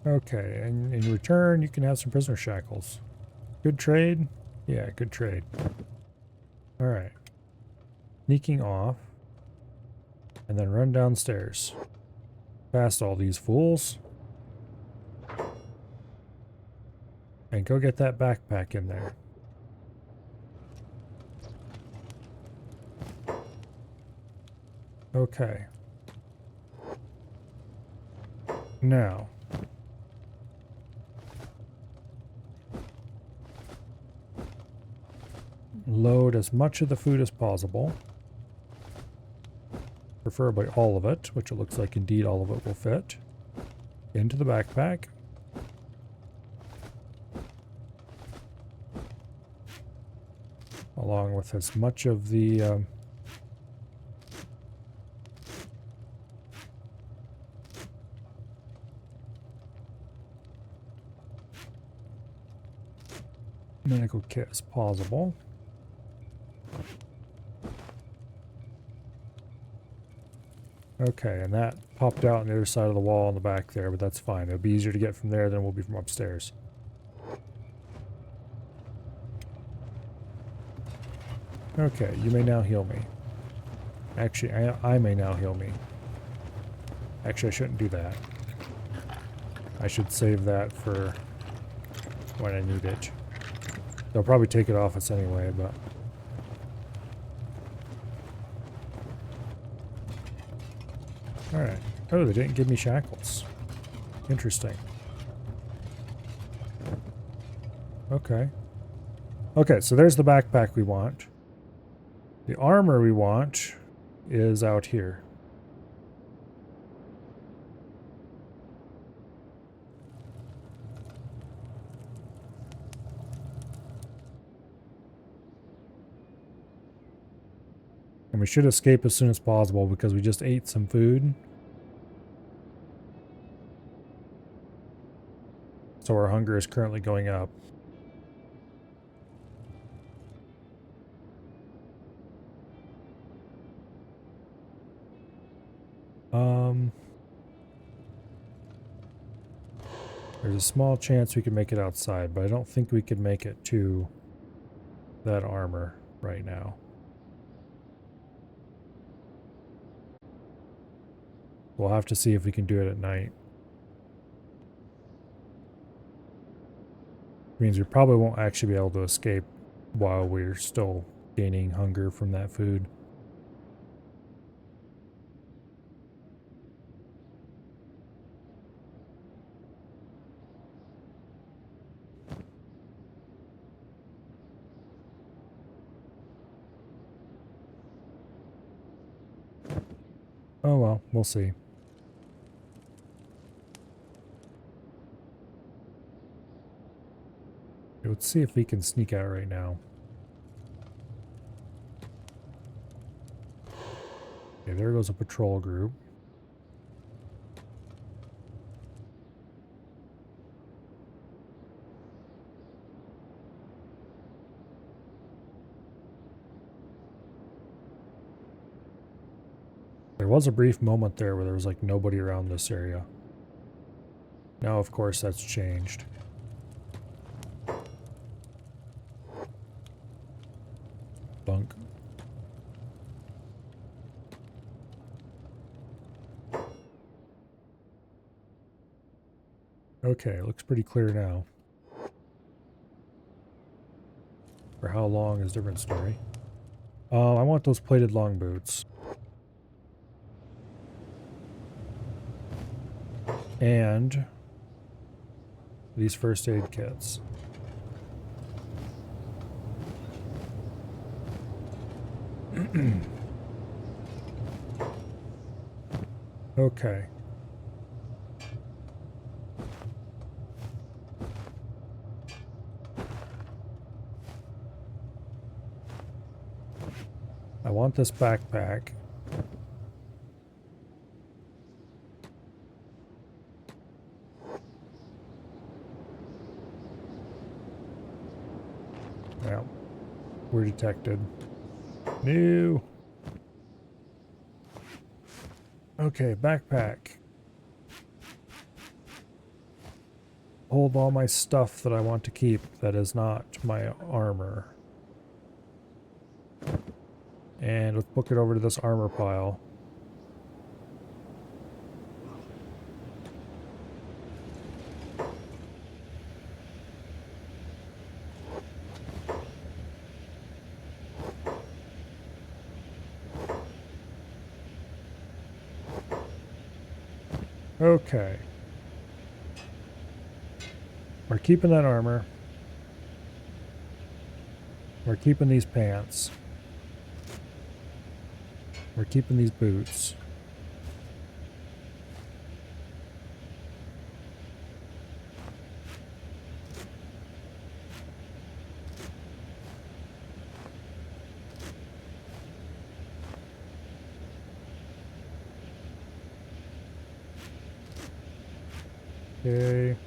Okay, and in return, you can have some prisoner shackles. Good trade? Yeah, good trade. Alright. Sneaking off. And then run downstairs. Past all these fools. And go get that backpack in there. Okay. Now. Load as much of the food as possible. Preferably all of it, which it looks like indeed all of it will fit. Into the backpack. Along with as much of the medical kit as possible. Okay, and that popped out on the other side of the wall on the back there, but that's fine. It'll be easier to get from there than it will be from upstairs. Okay, you may now heal me. Actually, I may now heal me. Actually, I shouldn't do that. I should save that for when I need it. They'll probably take it off us anyway, but... Alright. Oh, they didn't give me shackles. Interesting. Okay. Okay, so there's the backpack we want. The armor we want is out here. And we should escape as soon as possible because we just ate some food. So our hunger is currently going up. There's a small chance we could make it outside, but I don't think we could make it to that armor right now. We'll have to see if we can do it at night. Means we probably won't actually be able to escape while we're still gaining hunger from that food. Oh well, we'll see. Let's see if we can sneak out right now. Okay, there goes a patrol group. There was a brief moment there where there was like nobody around this area. Now, of course, that's changed. Bunk. Okay, looks pretty clear now. For how long is a different story. I want those plated long boots. And these first aid kits. Okay. I want this backpack. Yeah. We're detected. No. Okay, backpack. Hold all my stuff that I want to keep that is not my armor. And let's book it over to this armor pile. Okay. We're keeping that armor. We're keeping these pants. We're keeping these boots. Okay.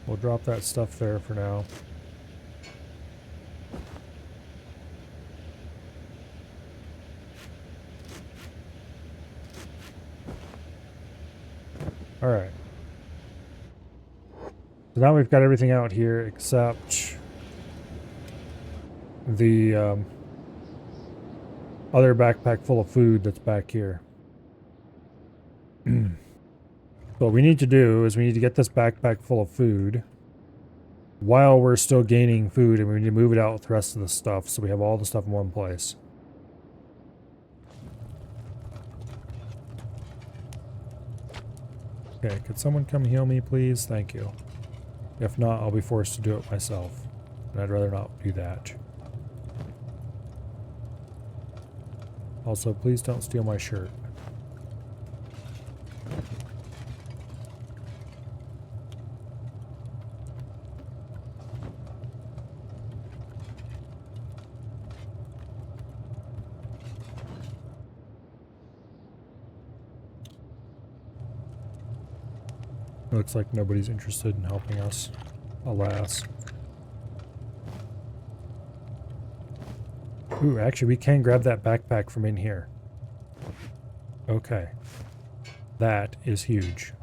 We'll drop that stuff there for now. All right. So now we've got everything out here except the other backpack full of food that's back here. What we need to do is we need to get this backpack full of food while we're still gaining food, and we need to move it out with the rest of the stuff so we have all the stuff in one place. Okay, could someone come heal me, please? Thank you. If not, I'll be forced to do it myself, and I'd rather not do that. Also, please don't steal my shirt. Looks like nobody's interested in helping us. Alas. Ooh, actually, we can grab that backpack from in here. Okay. That is huge.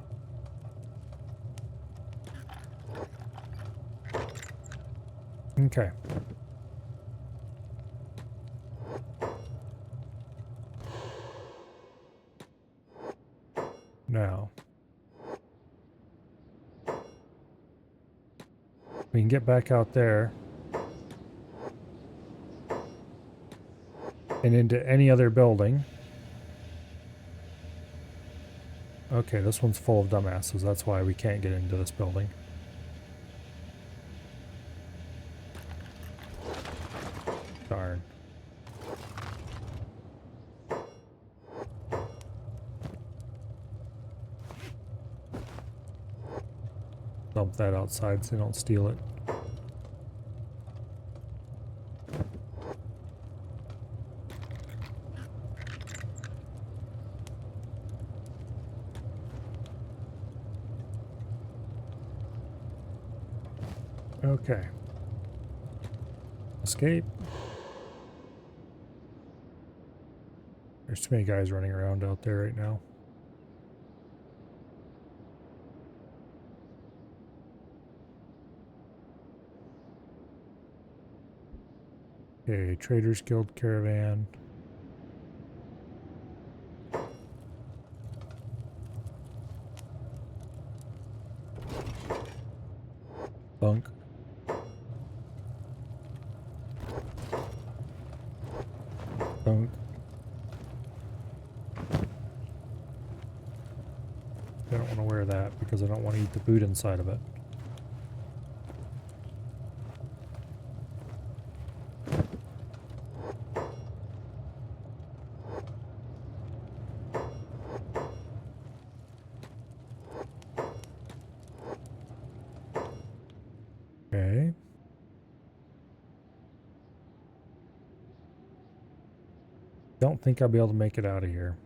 Okay. Now. We can get back out there. And into any other building. Okay, this one's full of dumbasses. That's why we can't get into this building. Darn. Dump that outside so they don't steal it. Okay. Escape. There's too many guys running around out there right now. Okay, Traders Guild Caravan. Bunk. Bunk. I don't want to wear that because I don't want to eat the food inside of it. Okay. Don't think I'll be able to make it out of here.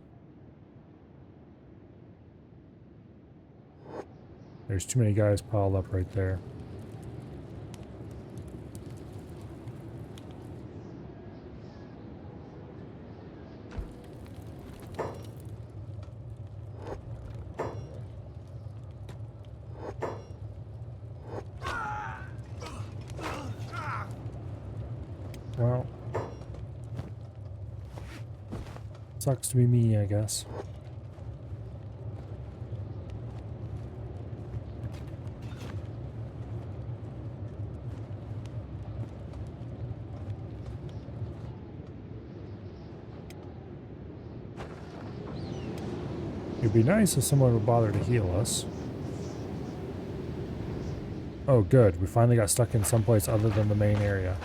There's too many guys piled up right there. Well, sucks to be me, I guess. It'd be nice if someone would bother to heal us. Oh, good. We finally got stuck in someplace other than the main area.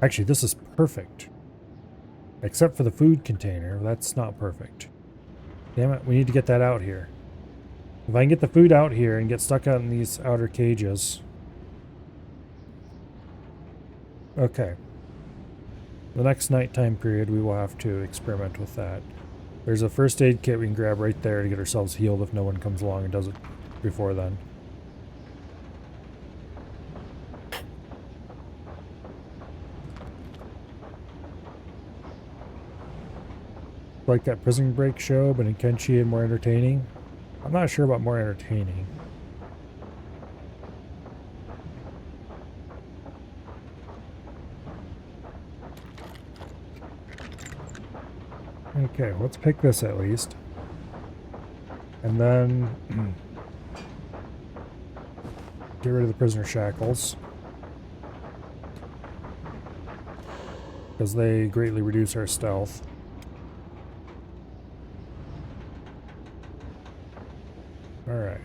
Actually, this is perfect. Except for the food container. That's not perfect. Damn it, we need to get that out here. If I can get the food out here and get stuck out in these outer cages. Okay. The next nighttime period, we will have to experiment with that. There's a first aid kit we can grab right there to get ourselves healed if no one comes along and does it before then. Like that Prison Break show, but in Kenshi and more entertaining. I'm not sure about more entertaining. Okay, let's pick this at least. And then get rid of the prisoner shackles. Because they greatly reduce our stealth. Alright.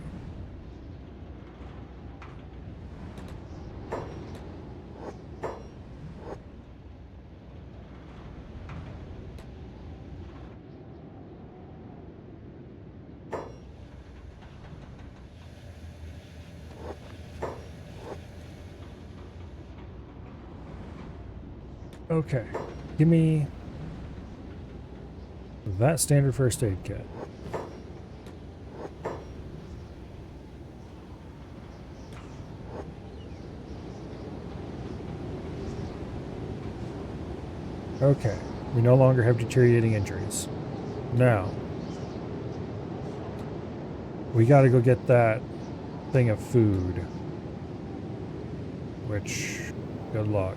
Okay. Give me That standard first aid kit. Okay, we no longer have deteriorating injuries. Now, we gotta go get that thing of food. Which, good luck.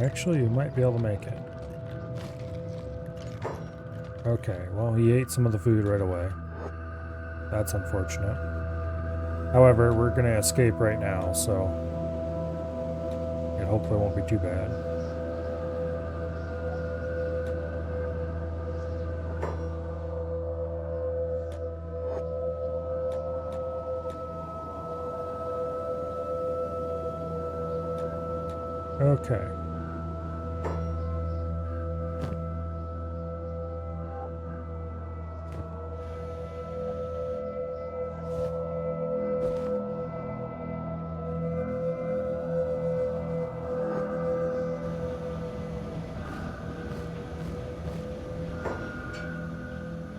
Actually, you might be able to make it. Okay, well, he ate some of the food right away. That's unfortunate. However, we're going to escape right now, so it hopefully won't be too bad. Okay.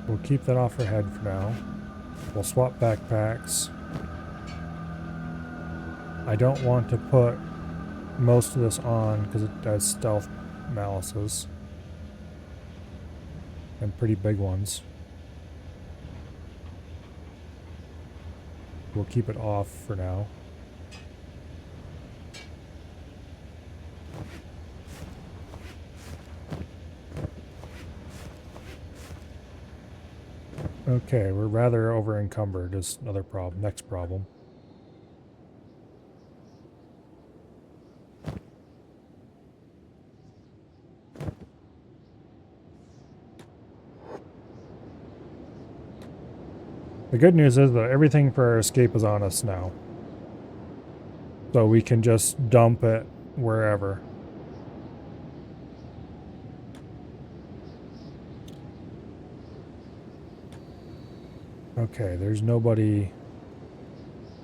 We'll keep that off our head for now. We'll swap backpacks. I don't want to put most of this on because it does stealth malices. And pretty big ones. We'll keep it off for now. Okay, we're rather over encumbered is another problem. Next problem. The good news is that everything for our escape is on us now. So we can just dump it wherever. Okay, there's nobody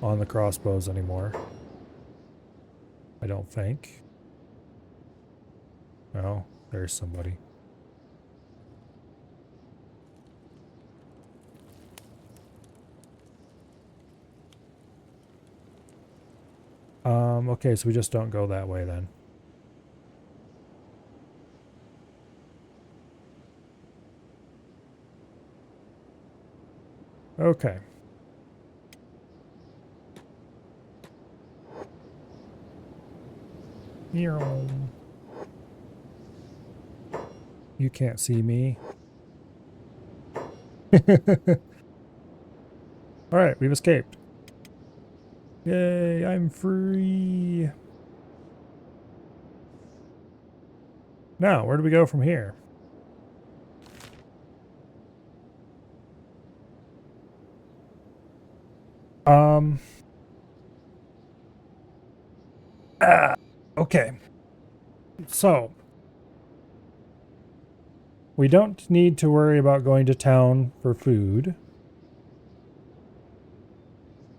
on the crossbows anymore. I don't think. No, there's somebody. Okay, so we just don't go that way then. Okay. You can't see me. Alright, we've escaped. Yay, I'm free. Now, where do we go from here? Okay. So, we don't need to worry about going to town for food.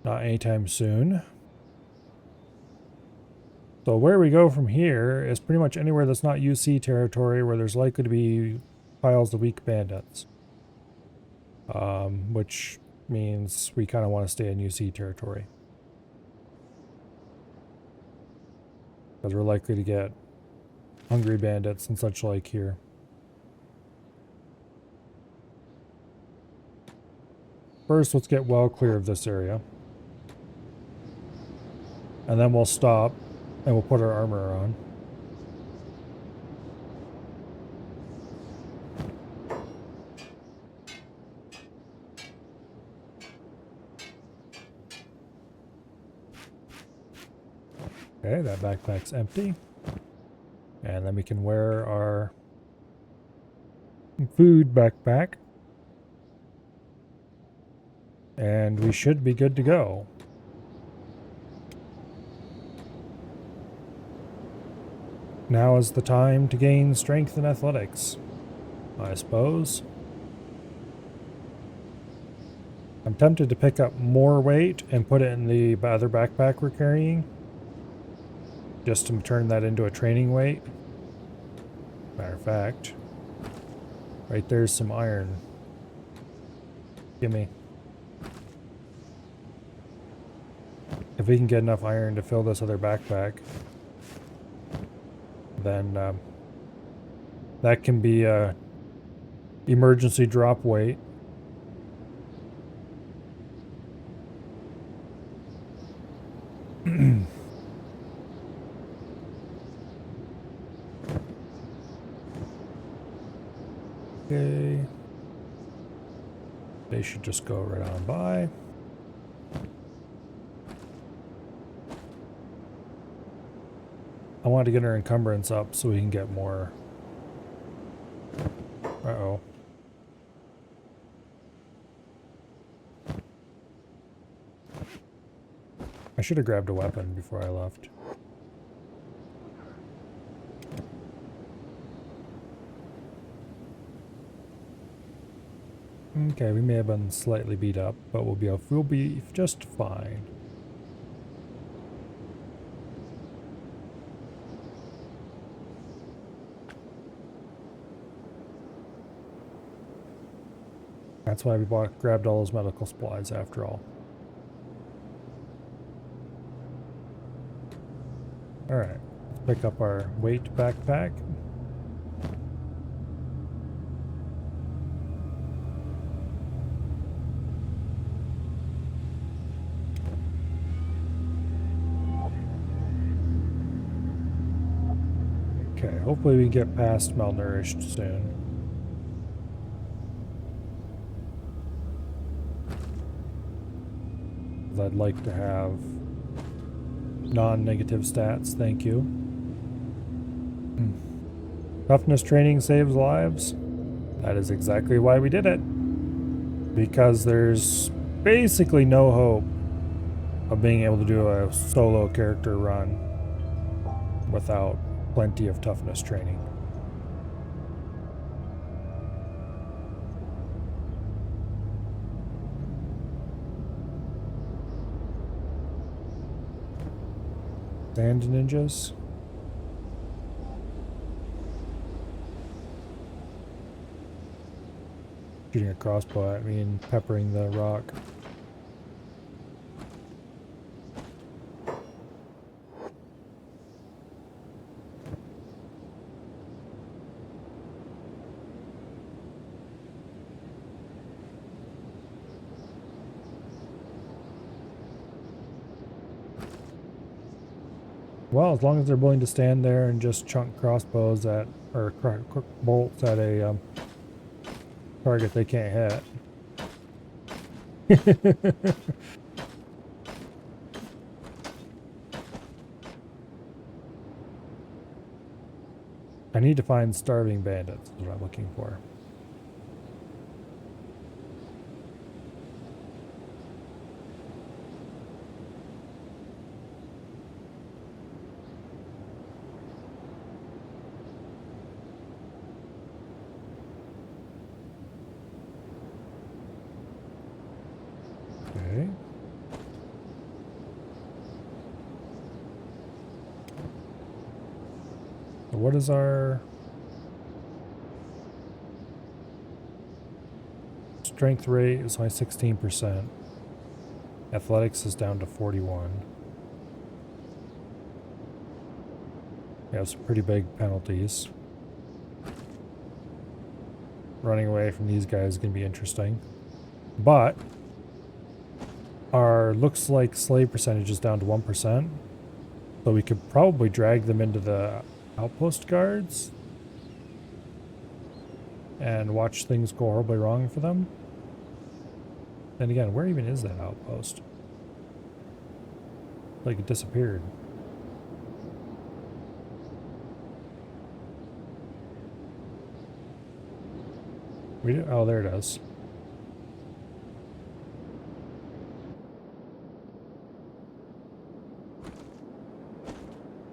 Not anytime soon. So where we go from here is pretty much anywhere that's not UC territory where there's likely to be piles of weak bandits. Which means we kind of want to stay in UC territory. Because we're likely to get hungry bandits and such like here. First, let's get well clear of this area. And then we'll stop and we'll put our armor on. Okay, that backpack's empty. And then we can wear our food backpack. And we should be good to go. Now is the time to gain strength and athletics, I suppose. I'm tempted to pick up more weight and put it in the other backpack we're carrying, just to turn that into a training weight. Matter of fact, right there's some iron. Gimme. If we can get enough iron to fill this other backpack, then that can be a emergency drop weight. Okay. They should just go right on by. I want to get our encumbrance up so we can get more. Uh-oh. I should have grabbed a weapon before I left. Okay, we may have been slightly beat up, but we'll be just fine. That's why we grabbed all those medical supplies after all. Alright, let's pick up our weight backpack. Okay, hopefully we can get past malnourished soon. I'd like to have non-negative stats, thank you. Toughness training saves lives. That is exactly why we did it. Because there's basically no hope of being able to do a solo character run without plenty of toughness training. Sand ninjas. Shooting a crossbow at me and peppering the rock. Well, as long as they're willing to stand there and just chunk crossbows at, or bolts at a target they can't hit. I need to find starving bandits, is what I'm looking for. Okay. So what is our strength rate? Is only 16%. Athletics is down to 41. We have some pretty big penalties. Running away from these guys is going to be interesting. But our looks like slave percentage is down to 1%. So we could probably drag them into the outpost guards and watch things go horribly wrong for them. And again, where even is that outpost? Like it disappeared. Oh, there it is.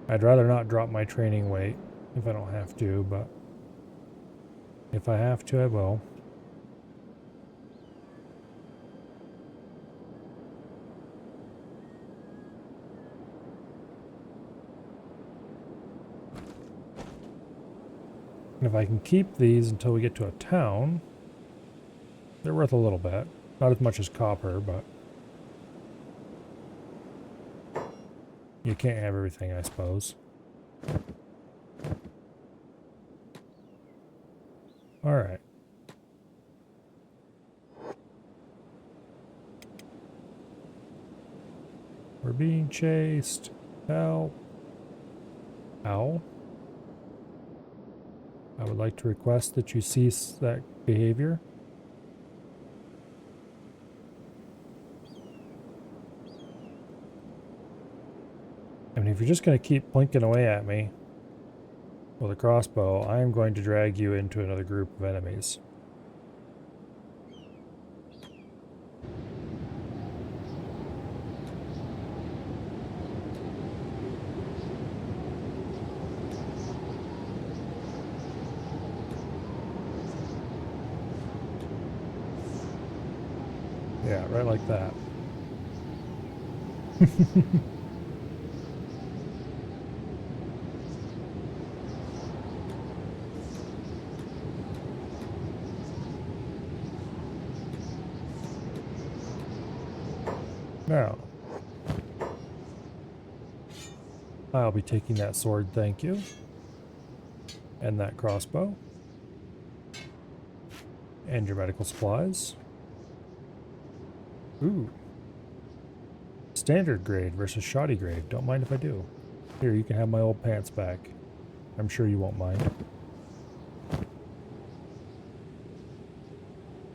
I'd rather not drop my training weight. if I don't have to, but if I have to, I will. And if I can keep these until we get to a town, they're worth a little bit. Not as much as copper, but you can't have everything, I suppose. Alright. We're being chased. Help. Ow. I would like to request that you cease that behavior. I mean, if you're just going to keep blinking away at me with a crossbow, I am going to drag you into another group of enemies. Yeah, right like that. Now, I'll be taking that sword, thank you. And that crossbow. And your medical supplies. Ooh. Standard grade versus shoddy grade. Don't mind if I do. Here, you can have my old pants back. I'm sure you won't mind.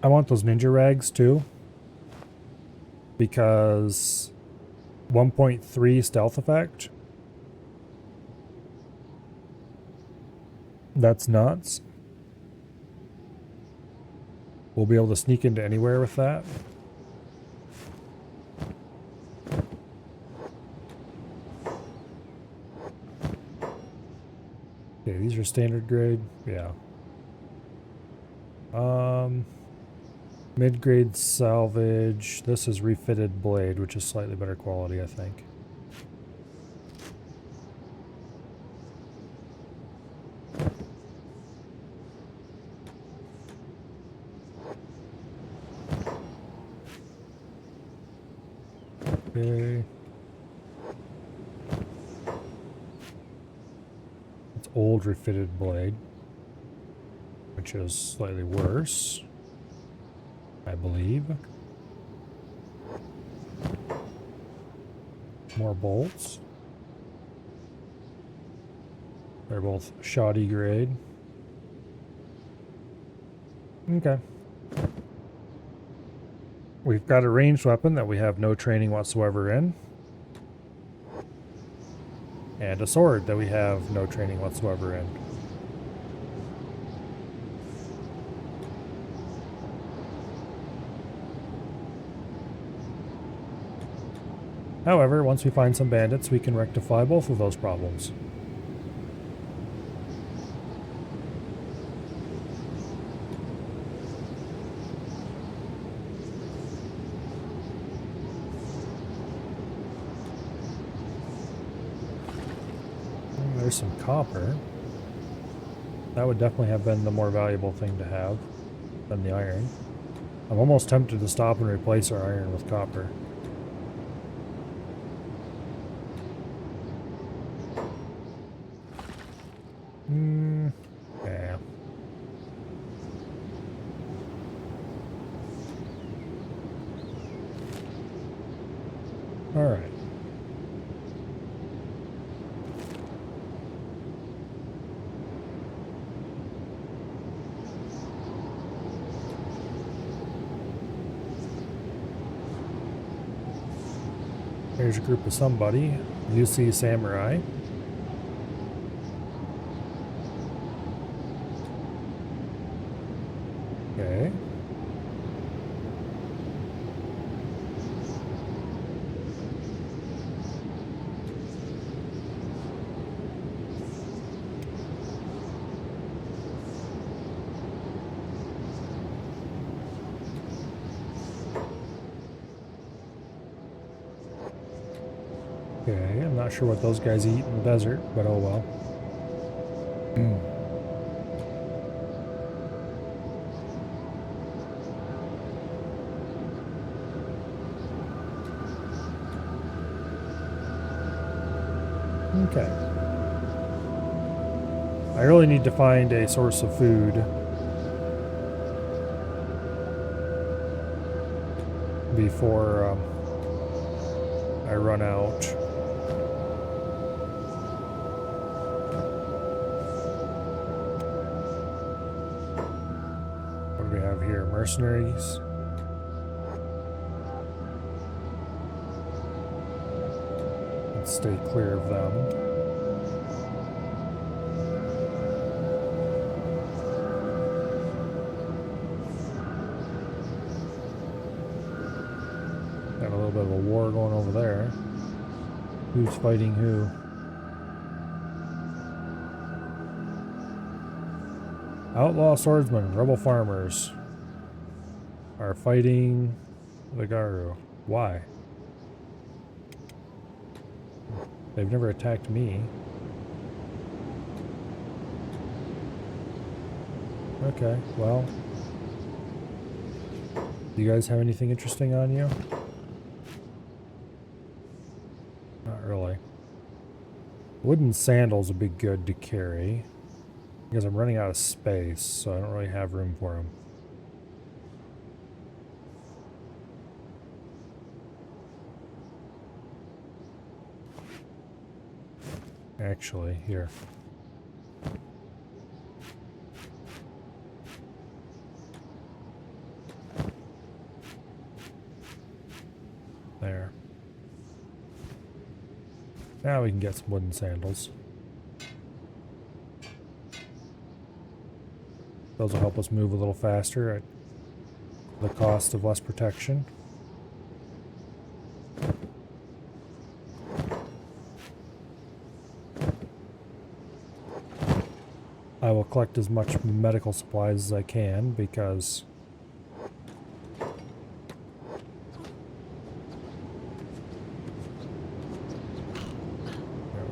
I want those ninja rags too. Because 1.3 stealth effect. That's nuts. We'll be able to sneak into anywhere with that. Okay, these are standard grade. Yeah. Mid-grade salvage. This is refitted blade, which is slightly better quality, I think. Okay. It's old refitted blade, which is slightly worse, I believe. More bolts. They're both shoddy grade. Okay. We've got a ranged weapon that we have no training whatsoever in. And a sword that we have no training whatsoever in. However, once we find some bandits, we can rectify both of those problems. There's some copper. That would definitely have been the more valuable thing to have than the iron. I'm almost tempted to stop and replace our iron with copper. Yeah. All right. Here's a group of somebody. You see samurai. Okay. Okay, I'm not sure what those guys eat in the desert, but oh well. Okay. I really need to find a source of food before I run out. What do we have here? Mercenaries. Let's stay clear of them. Got a little bit of a war going over there. Who's fighting who? Outlaw swordsmen and rebel farmers are fighting the Garu. Why? They've never attacked me. Okay, well. Do you guys have anything interesting on you? Not really. Wooden sandals would be good to carry. Because I'm running out of space, so I don't really have room for them. Actually, here. There. Now we can get some wooden sandals. Those will help us move a little faster at the cost of less protection. I will collect as much medical supplies as I can because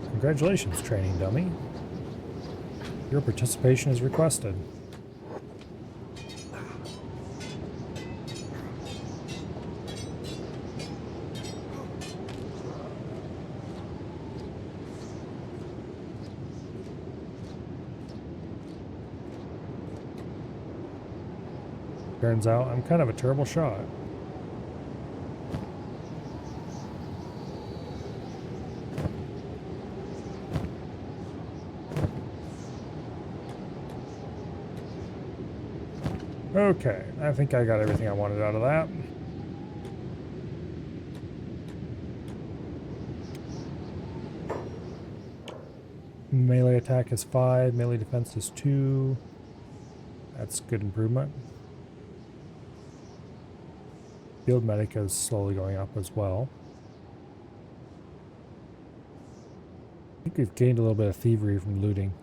congratulations, training dummy. Your participation is requested. Turns out I'm kind of a terrible shot. Okay, I think I got everything I wanted out of that. Melee attack is 5, melee defense is 2. That's good improvement. Field medic is slowly going up as well. I think we've gained a little bit of thievery from looting.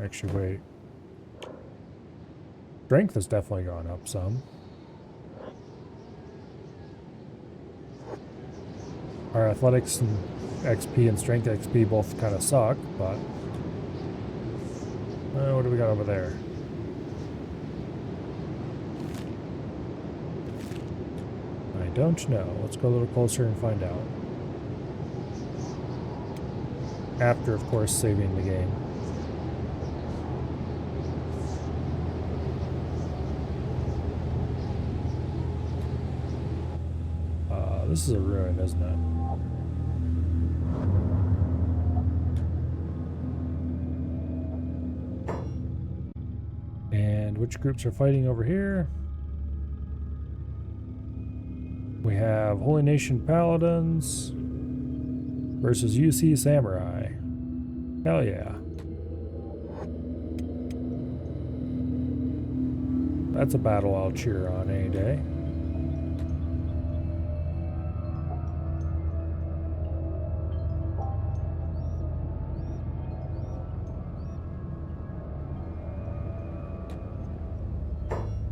Actually, wait. Strength has definitely gone up some. Our athletics and XP and strength XP both kind of suck, but... what do we got over there? I don't know. Let's go a little closer and find out. After, of course, saving the game. This is a ruin, isn't it? And which groups are fighting over here? We have Holy Nation Paladins versus UC Samurai. Hell yeah. That's a battle I'll cheer on any day.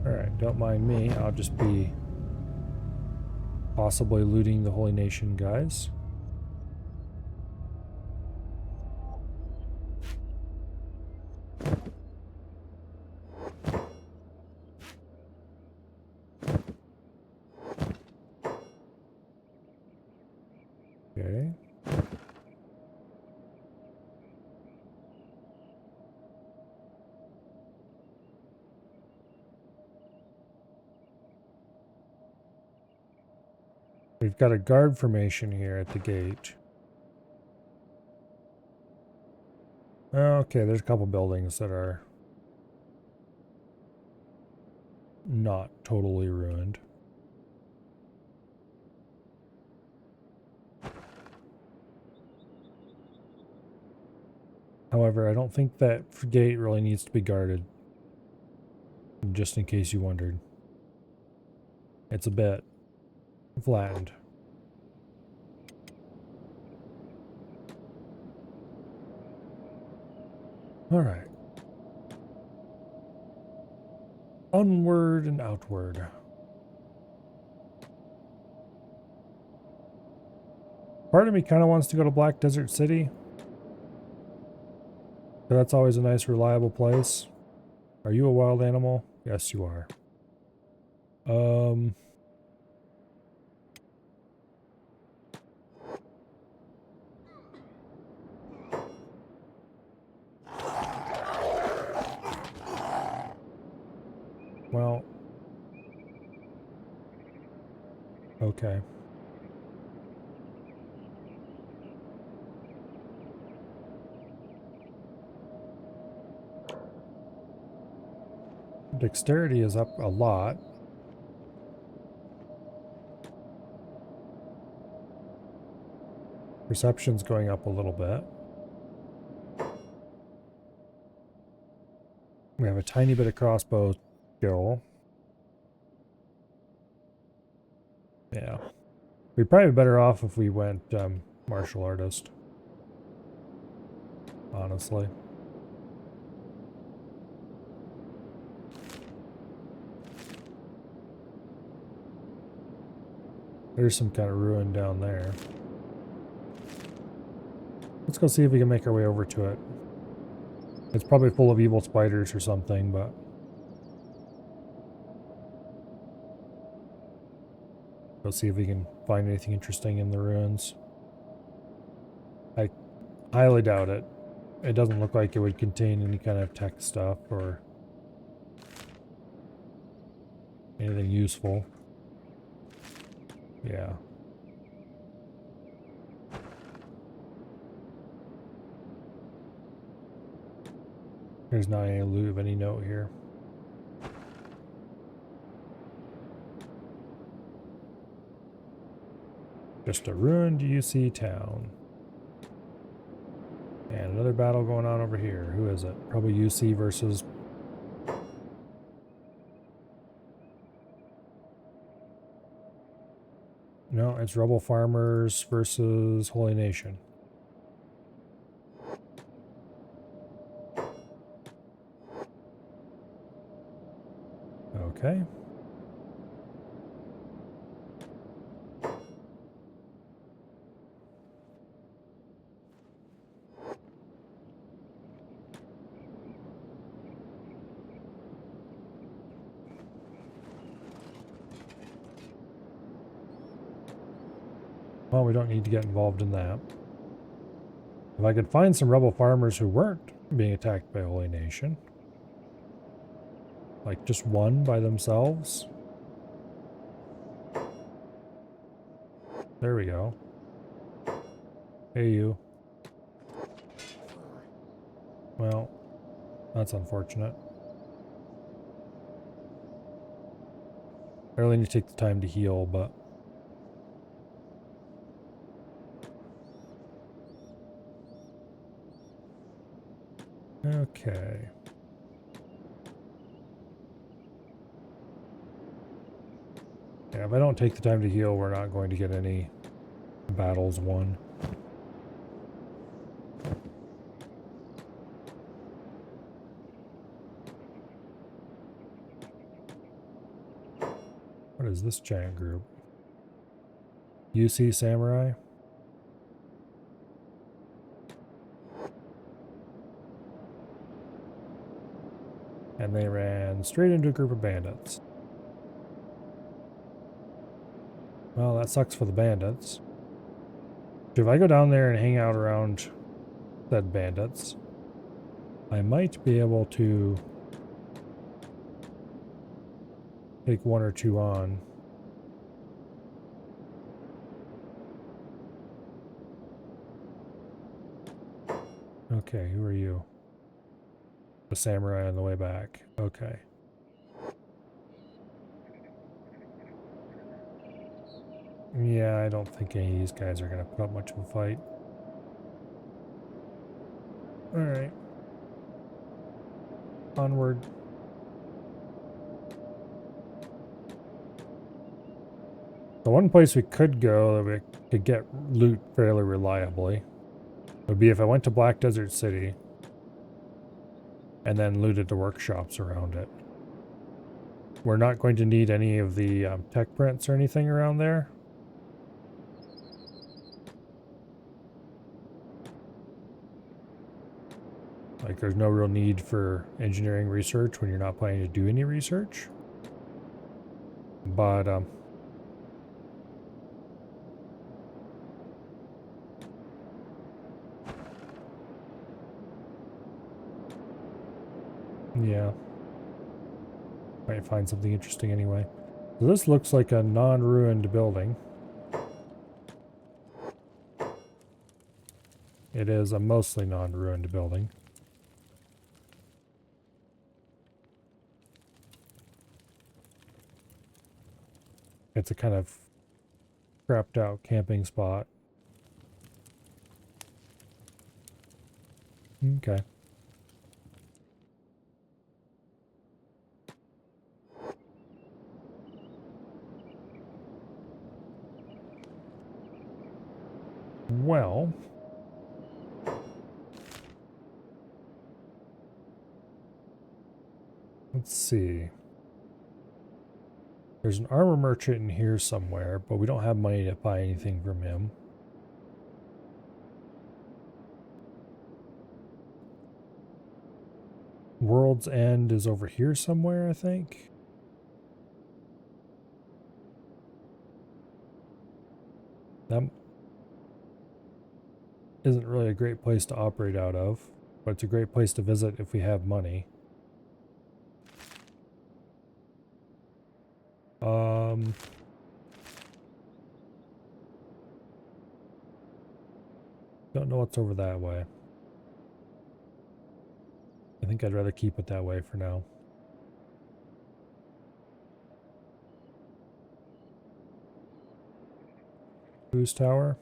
Alright, don't mind me. I'll just be Possibly looting the Holy Nation guys. Okay. We've got a guard formation here at the gate. Okay, there's a couple buildings that are not totally ruined. However, I don't think that gate really needs to be guarded. Just in case you wondered. It's a bit flattened. Alright. Onward and outward. Part of me kind of wants to go to Black Desert City. That's always a nice, reliable place. Are you a wild animal? Yes, you are. Well. Okay. Dexterity is up a lot. Perception's going up a little bit. We have a tiny bit of crossbow skill. Yeah. We'd probably be better off if we went martial artist. Honestly. There's some kind of ruin down there. Let's go see if we can make our way over to it. It's probably full of evil spiders or something, but... Go see if we can find anything interesting in the ruins. I highly doubt it. It doesn't look like it would contain any kind of tech stuff or anything useful. Yeah. There's not any loot of any note here. Just a ruined UC town. And another battle going on over here. Who is it? Probably UC versus... No, it's Rebel Farmers versus Holy Nation. Okay. Well, we don't need to get involved in that. If I could find some rebel farmers who weren't being attacked by Holy Nation. Like just one by themselves. There we go. Hey you. Well, that's unfortunate. I really need to take the time to heal, but... Okay. Yeah, if I don't take the time to heal, we're not going to get any battles won. What is this giant group? UC Samurai. And they ran straight into a group of bandits. Well, that sucks for the bandits. If I go down there and hang out around said bandits, I might be able to take one or two on. Okay, who are you? The samurai on the way back. Okay. Yeah, I don't think any of these guys are going to put up much of a fight. Alright. Onward. The one place we could go that we could get loot fairly reliably would be if I went to Black Desert City and then looted the workshops around it. We're not going to need any of the tech prints or anything around there. Like, there's no real need for engineering research when you're not planning to do any research. But, yeah. Might find something interesting anyway. So this looks like a non-ruined building. It is a mostly non-ruined building. It's a kind of crapped out camping spot. Okay. Well, let's see. There's an armor merchant in here somewhere, but we don't have money to buy anything from him. World's End is over here somewhere, I think. That isn't really a great place to operate out of, but it's a great place to visit if we have money. Don't know what's over that way. I think I'd rather keep it that way for now. Boost tower.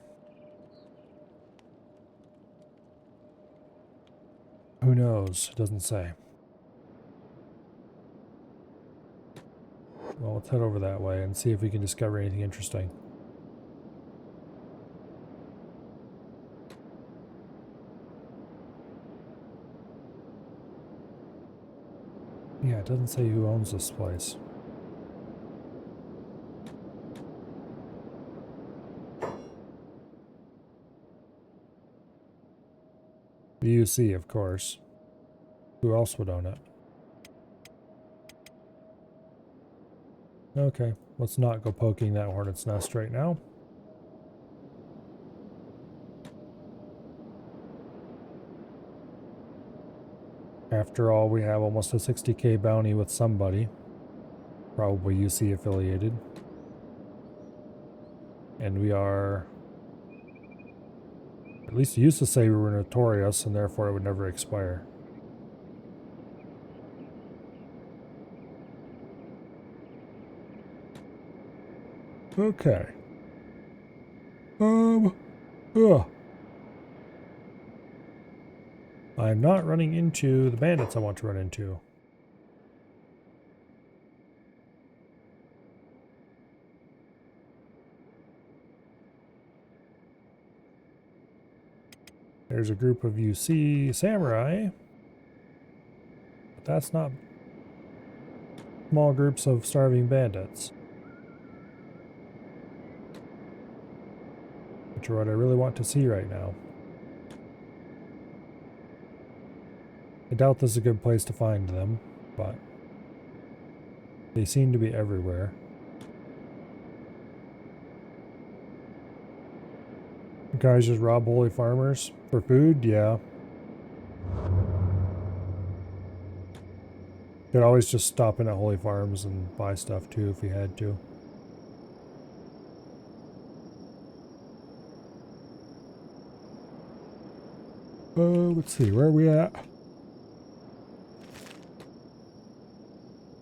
Who knows? It doesn't say. Well, let's head over that way and see if we can discover anything interesting. Yeah, it doesn't say who owns this place. The UC, of course. Who else would own it? Okay, let's not go poking that hornet's nest right now. After all, we have almost a 60k bounty with somebody. Probably UC affiliated. And we are... At least it used to say we were notorious and therefore it would never expire. Okay. I'm not running into the bandits I want to run into. There's a group of UC samurai. But that's not small groups of starving bandits. which are what I really want to see right now. I doubt this is a good place to find them, but they seem to be everywhere. Guys just rob holy farmers for food? Yeah. Could always just stop in at holy farms and buy stuff too if you had to. Let's see, where are we at?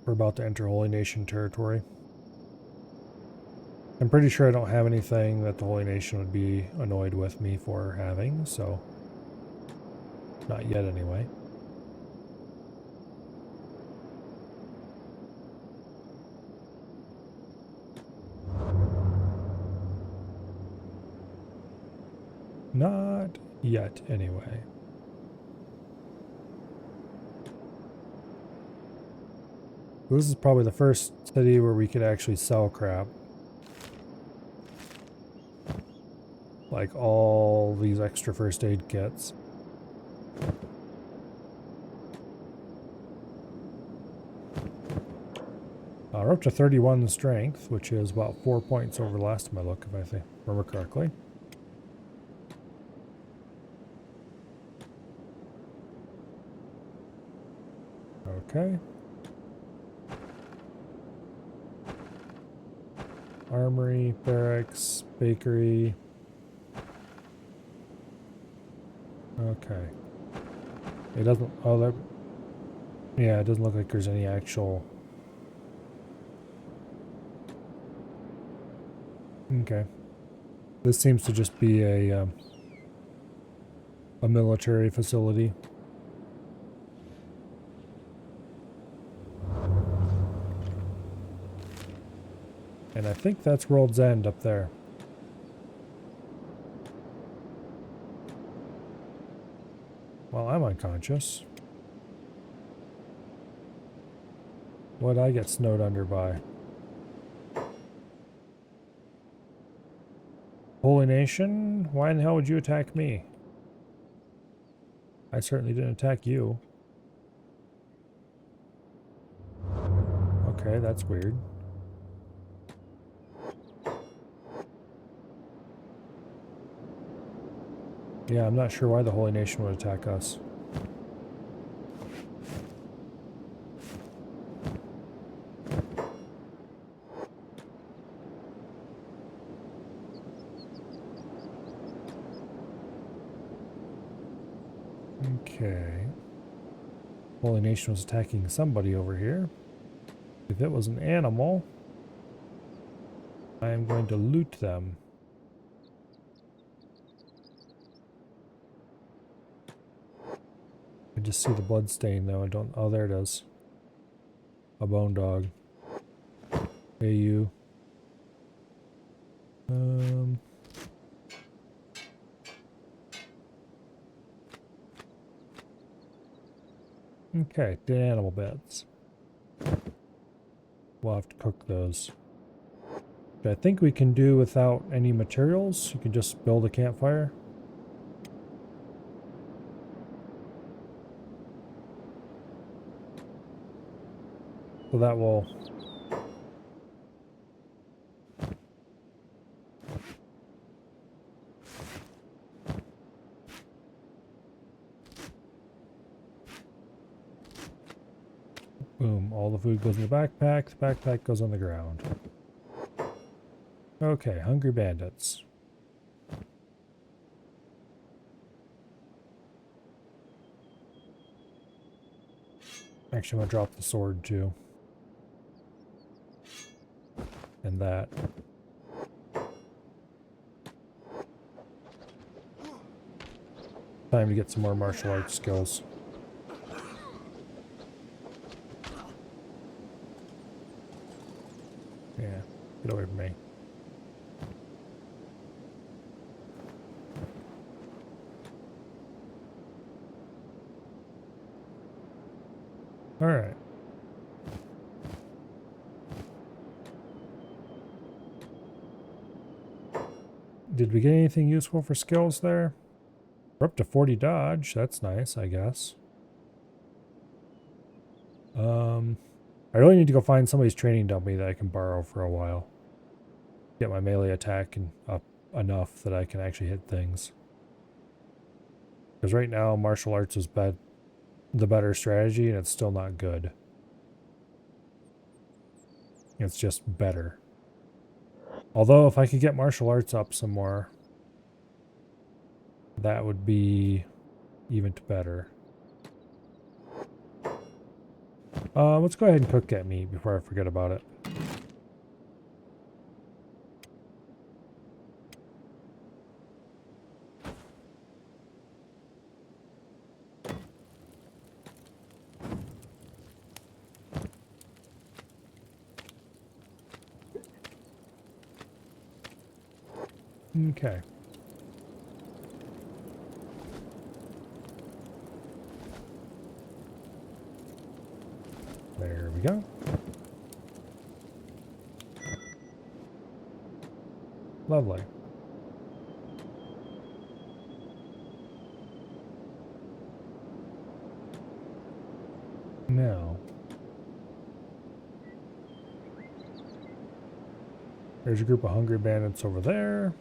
We're about to enter Holy Nation territory. I'm pretty sure I don't have anything that the Holy Nation would be annoyed with me for having, so not yet anyway. Not yet anyway. This is probably the first city where we could actually sell crap. Like all these extra first aid kits. We're up to 31 strength, which is about 4 points over the last time I looked, if I remember correctly. Okay. Armory, barracks, bakery. Okay. It doesn't, oh, that, yeah, it doesn't look like there's any actual. Okay. This seems to just be a military facility. And I think that's World's End up there. Well, I'm unconscious. What'd I get snowed under by? Holy Nation? Why in the hell would you attack me? I certainly didn't attack you. Okay, that's weird. Yeah, I'm not sure why the Holy Nation would attack us. Okay. Holy Nation was attacking somebody over here. If it was an animal, I am going to loot them. I just see the blood stain though. I don't. Oh, there it is. A bone dog. Hey, you. Okay, dead animal beds. We'll have to cook those. I think we can do without any materials. You can just build a campfire. So that will... Boom, all the food goes in the backpack goes on the ground. Okay, hungry bandits. Actually, I'm gonna drop the sword too. And that. Time to get some more martial arts skills. Yeah, get away from me. Alright. Did we get anything useful for skills there? We're up to 40 dodge. That's nice, I guess. I really need to go find somebody's training dummy that I can borrow for a while. Get my melee attack up enough that I can actually hit things. Because right now, martial arts is the better strategy, and it's still not good. It's just better. Although, if I could get martial arts up some more, that would be even better. Let's go ahead and cook that meat before I forget about it. Okay. There we go. Lovely. Now, there's a group of hungry bandits over there.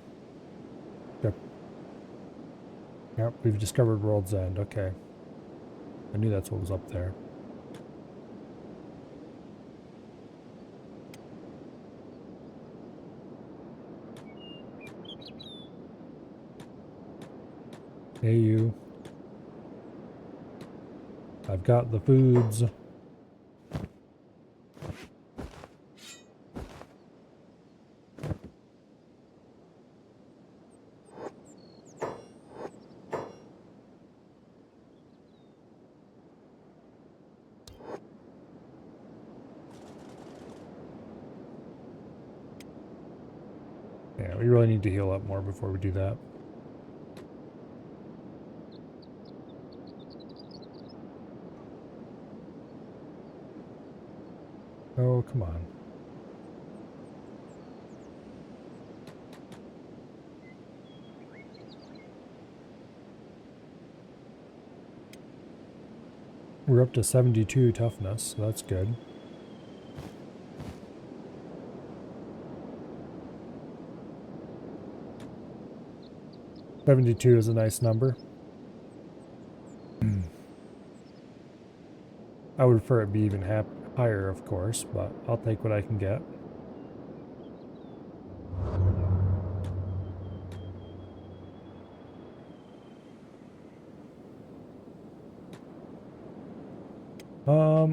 Yep, we've discovered World's End. Okay. I knew that's what was up there. Hey, you. I've got the foods. Yeah, we really need to heal up more before we do that. Oh, come on. We're up to 72 toughness, so that's good. $72 is a nice number. I would prefer it be even higher, of course, but I'll take what I can get.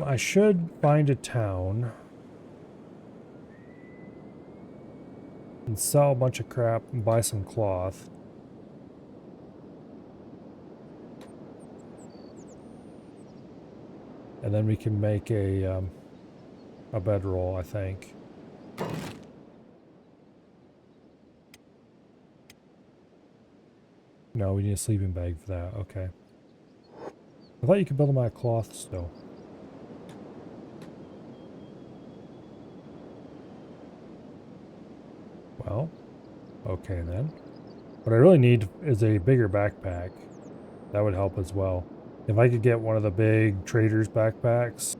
I should find a town and sell a bunch of crap and buy some cloth. And then we can make a bedroll, I think. No, we need a sleeping bag for that. Okay. I thought you could build them out of cloth still. Well, okay then. What I really need is a bigger backpack. That would help as well. If I could get one of the big trader's backpacks,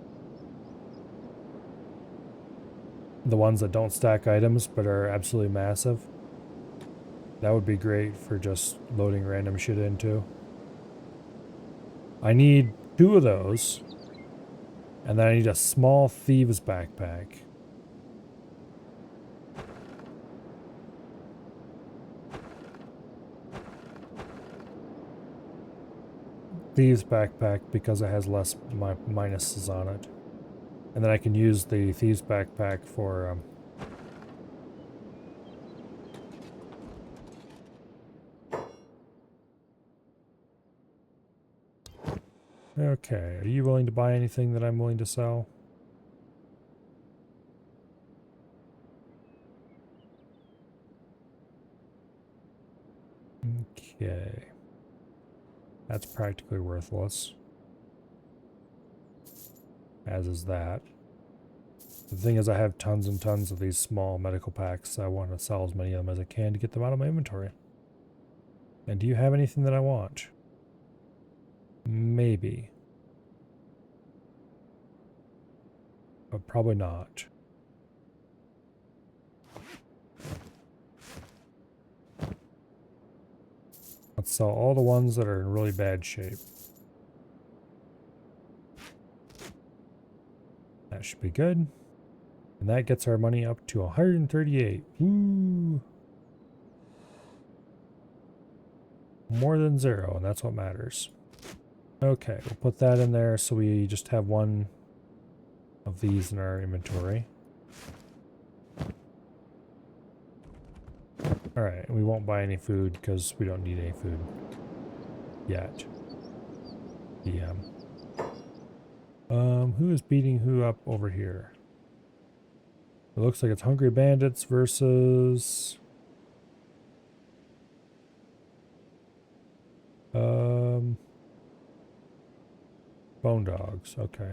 the ones that don't stack items but are absolutely massive, that would be great for just loading random shit into. I need 2 of those, and then I need a small thieves backpack. Thieves backpack because it has less minuses on it. And then I can use the thieves backpack for okay, are you willing to buy anything that I'm willing to sell? Okay. That's practically worthless. As is that. The thing is, I have tons and tons of these small medical packs. I want to sell as many of them as I can to get them out of my inventory. And do you have anything that I want? Maybe. But probably not. Let's sell all the ones that are in really bad shape. That should be good. And that gets our money up to 138. Woo! More than zero, and that's what matters. Okay, we'll put that in there so we just have one of these in our inventory. Alright, we won't buy any food because we don't need any food yet. Who is beating who up over here? It looks like it's Hungry Bandits versus Bone Dogs. Okay.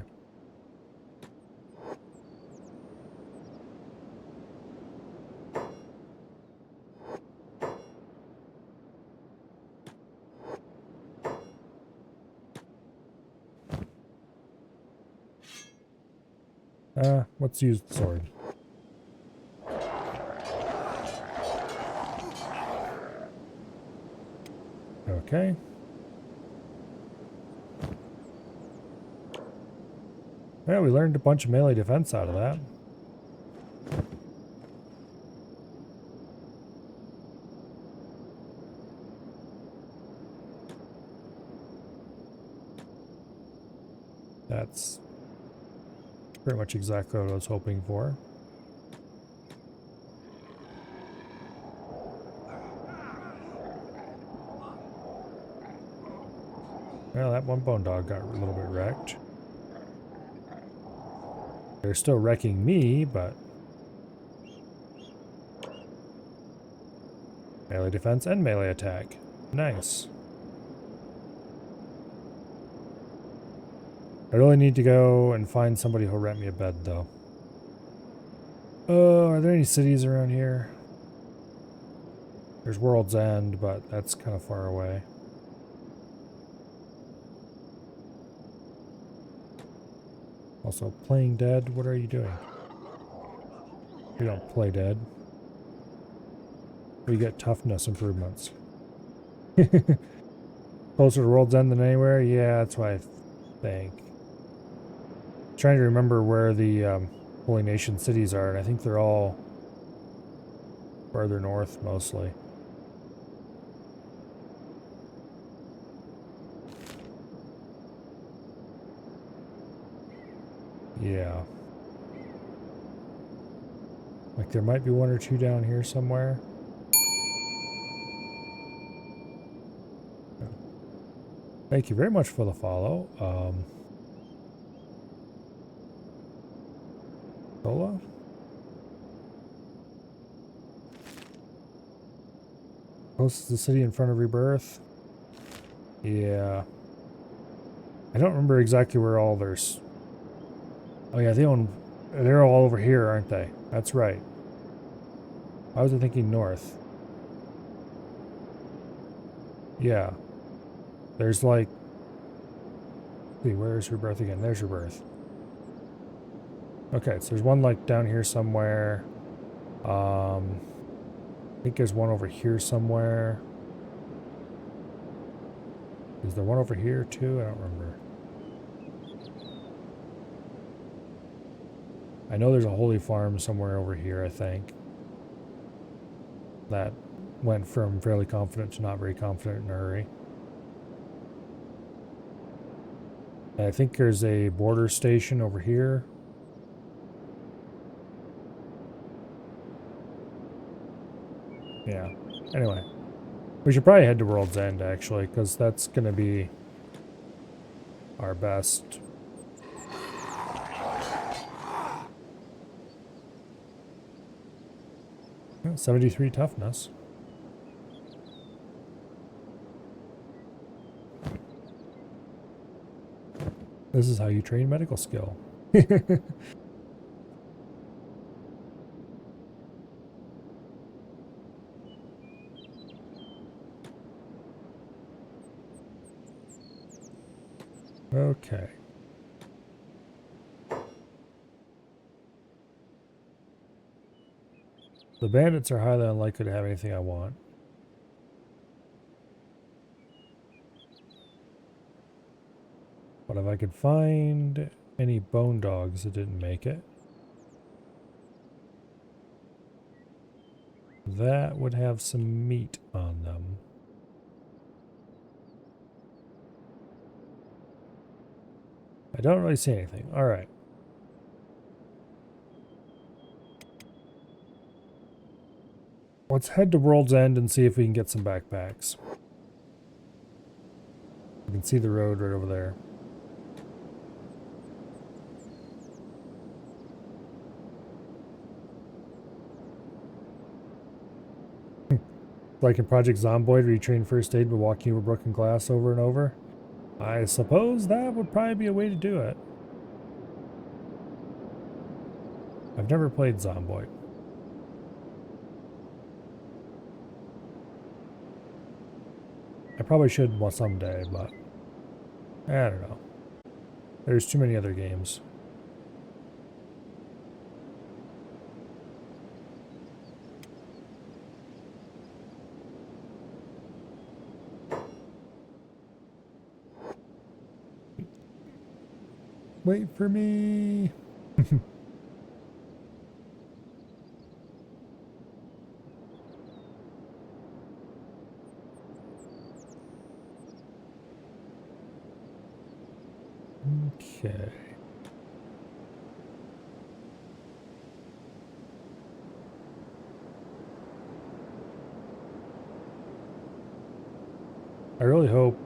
Let's use the sword. Okay. Yeah, we learned a bunch of melee defense out of that. That's pretty much exactly what I was hoping for. Well, that one bone dog got a little bit wrecked. They're still wrecking me, but melee defense and melee attack. Nice. I really need to go and find somebody who'll rent me a bed, though. Oh, are there any cities around here? There's World's End, but that's kind of far away. Also, playing dead, what are you doing? You don't play dead. We get toughness improvements. Closer to World's End than anywhere? Yeah, that's what I think. Trying to remember where the Holy Nation cities are, and I think they're all farther north, mostly. Yeah. Like there might be one or two down here somewhere. Thank you very much for the follow. Sola? Close to the city in front of Rebirth. Yeah. I don't remember exactly where all there's... Oh yeah, they're all over here, aren't they? That's right. I was thinking north. Yeah. There's like... See, where's Rebirth again? There's Rebirth. Okay, so there's one like down here somewhere. I think there's one over here somewhere. Is there one over here too? I don't remember. I know there's a holy farm somewhere over here, I think. That went from fairly confident to not very confident in a hurry. And I think there's a border station over here. Yeah. Anyway. We should probably head to World's End, actually, because that's going to be our best. 73 toughness. This is how you train medical skill. Okay. The bandits are highly unlikely to have anything I want. But if I could find any bone dogs that didn't make it, that would have some meat on them. I don't really see anything. All right. Let's head to World's End and see if we can get some backpacks. You can see the road right over there. Like in Project Zomboid, where you train first aid by walking over broken glass over and over. I suppose that would probably be a way to do it. I've never played Zomboid. I probably should someday, but I don't know. There's too many other games. Wait for me. Okay. I really hope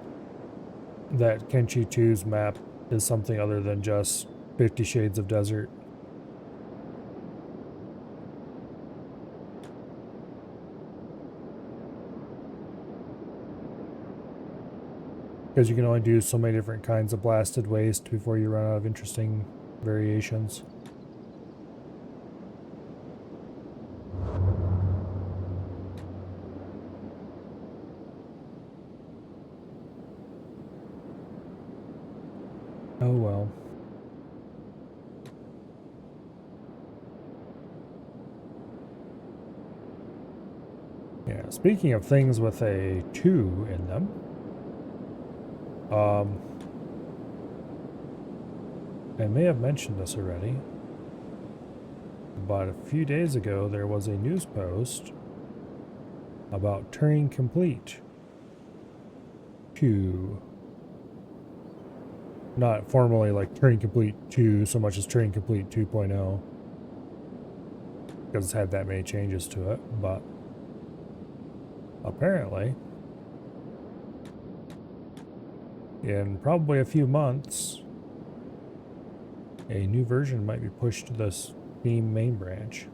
that Kenshi 2's map is something other than just 50 Shades of Desert. Because you can only do so many different kinds of blasted waste before you run out of interesting variations. Oh well. Yeah, speaking of things with a 2 in them, I may have mentioned this already, but a few days ago there was a news post about Turing Complete 2. Not formally like Turing Complete 2 so much as Turing Complete 2.0, because it's had that many changes to it, but apparently in probably a few months a new version might be pushed to the Steam main branch.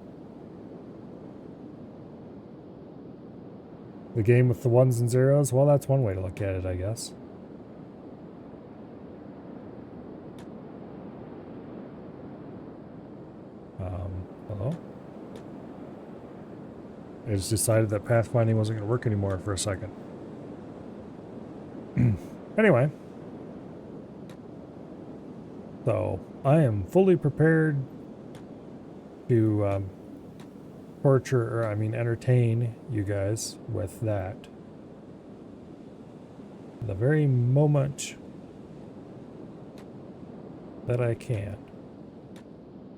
The game with the ones and zeros? Well, that's one way to look at it, I guess. Hello? I just decided that pathfinding wasn't going to work anymore for a second. Anyway. So, I am fully prepared to entertain you guys with that. The very moment that I can.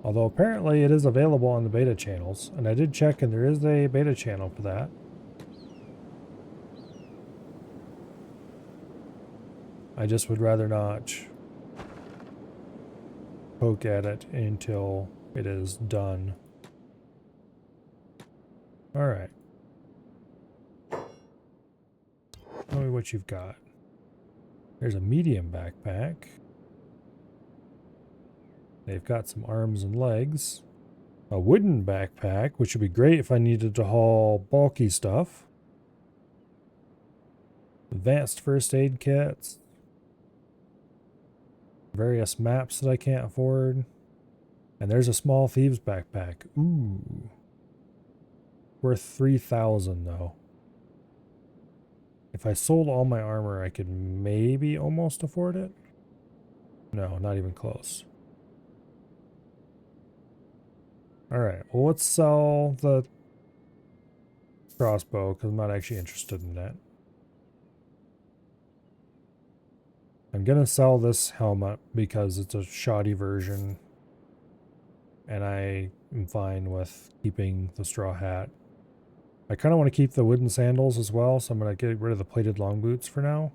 Although apparently it is available on the beta channels, and I did check and there is a beta channel for that. I just would rather not poke at it until it is done. Alright. Tell me what you've got. There's a medium backpack. They've got some arms and legs. A wooden backpack, which would be great if I needed to haul bulky stuff. Advanced first aid kits. Various maps that I can't afford. And there's a small thieves backpack. Ooh. Worth 3,000 though. If I sold all my armor, I could maybe almost afford it. No, not even close. Alright, well, let's sell the crossbow because I'm not actually interested in that. I'm gonna sell this helmet because it's a shoddy version and I am fine with keeping the straw hat. I kind of want to keep the wooden sandals as well, so I'm going to get rid of the plated long boots for now.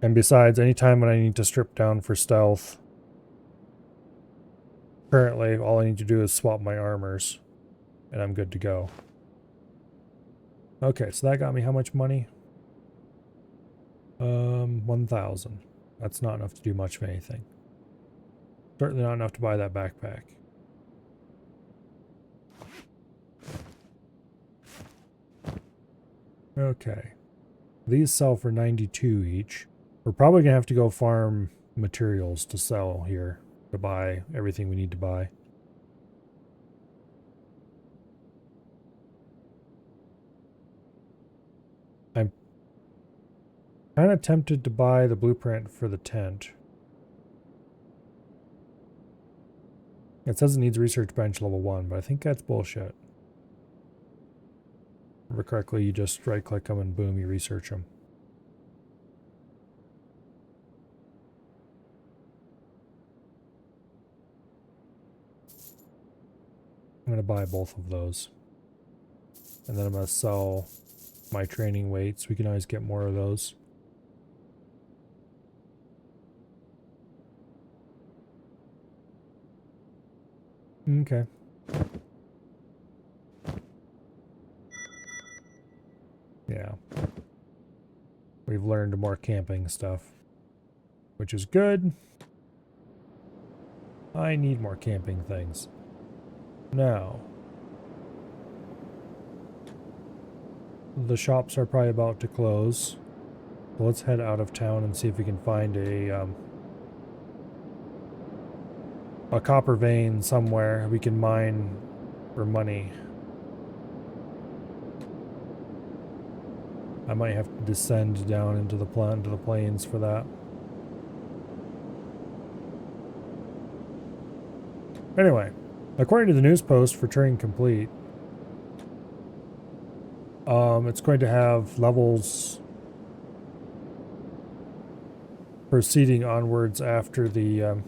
And besides, anytime when I need to strip down for stealth, currently all I need to do is swap my armors and I'm good to go. Okay, so that got me how much money? 1,000. That's not enough to do much of anything. Certainly not enough to buy that backpack. Okay. These sell for 92 each. We're probably going to have to go farm materials to sell here to buy everything we need to buy. I'm kind of tempted to buy the blueprint for the tent. It says it needs research bench level 1, but I think that's bullshit. If I remember correctly, you just right click them and boom, you research them. I'm going to buy both of those. And then I'm going to sell my training weights. We can always get more of those. Okay. Yeah. We've learned more camping stuff, which is good. I need more camping things. Now, the shops are probably about to close. So let's head out of town and see if we can find a copper vein somewhere we can mine for money. I might have to descend down into the plains for that. Anyway, according to the news post for Turing Complete, it's going to have levels proceeding onwards after the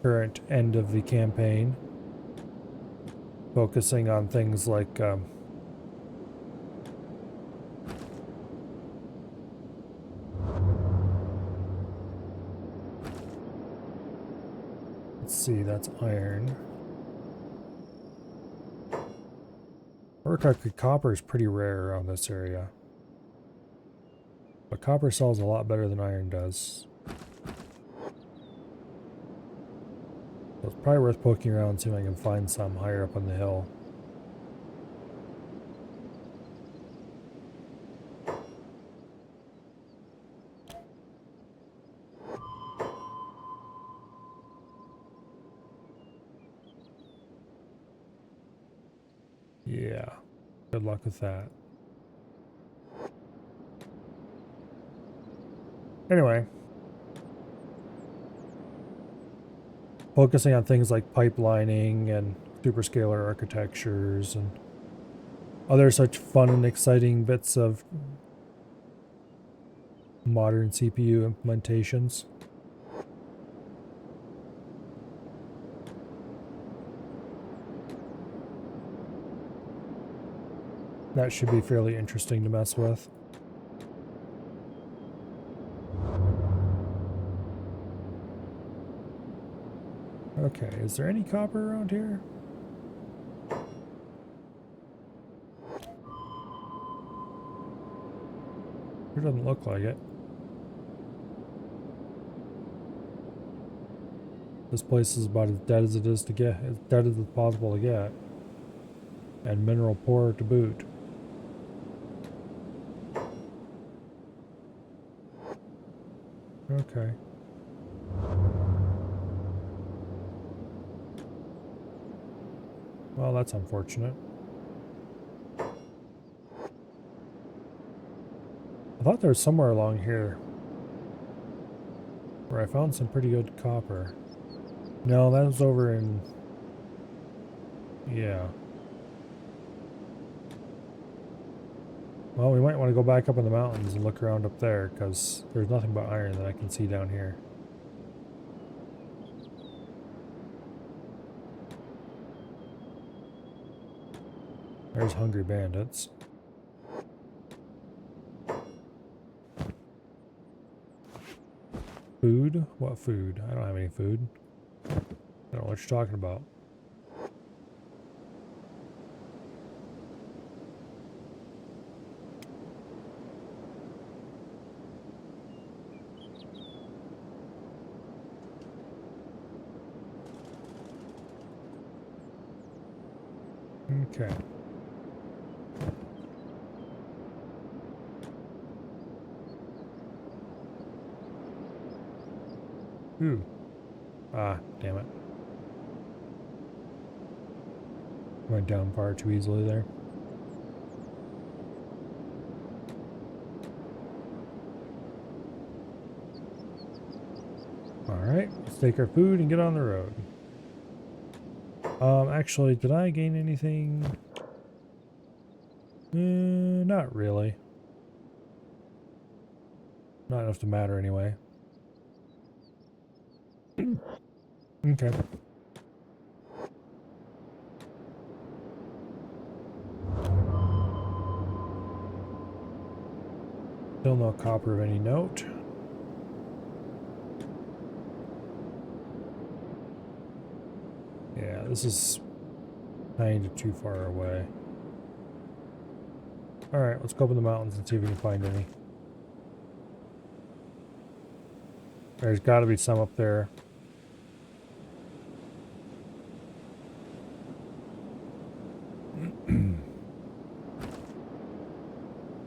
current end of the campaign, focusing on things like let's see, that's iron. Copper is pretty rare around this area. But copper sells a lot better than iron does. So it's probably worth poking around and seeing if I can find some higher up on the hill. Yeah. Good luck with that. Anyway. Focusing on things like pipelining and superscalar architectures and other such fun and exciting bits of modern CPU implementations. That should be fairly interesting to mess with. Okay, is there any copper around here? It doesn't look like it. This place is about as dead as it is to get, as dead as it's possible to get. And mineral poor to boot. Okay. Well, that's unfortunate. thought there was somewhere along here where I found some pretty good copper. No, that was over in... Yeah. Well, we might want to go back up in the mountains and look around up there, because there's nothing but iron that I can see down here. There's hungry bandits. Food? What food? I don't have any food. I don't know what you're talking about. Okay. Ooh. Ah, damn it. Went down far too easily there. Alright, let's take our food and get on the road. Actually, did I gain anything? Not really. Not enough to matter anyway. Okay. Still no copper of any note. Yeah, this is kind of too far away. Alright, let's go up in the mountains and see if we can find any. There's got to be some up there.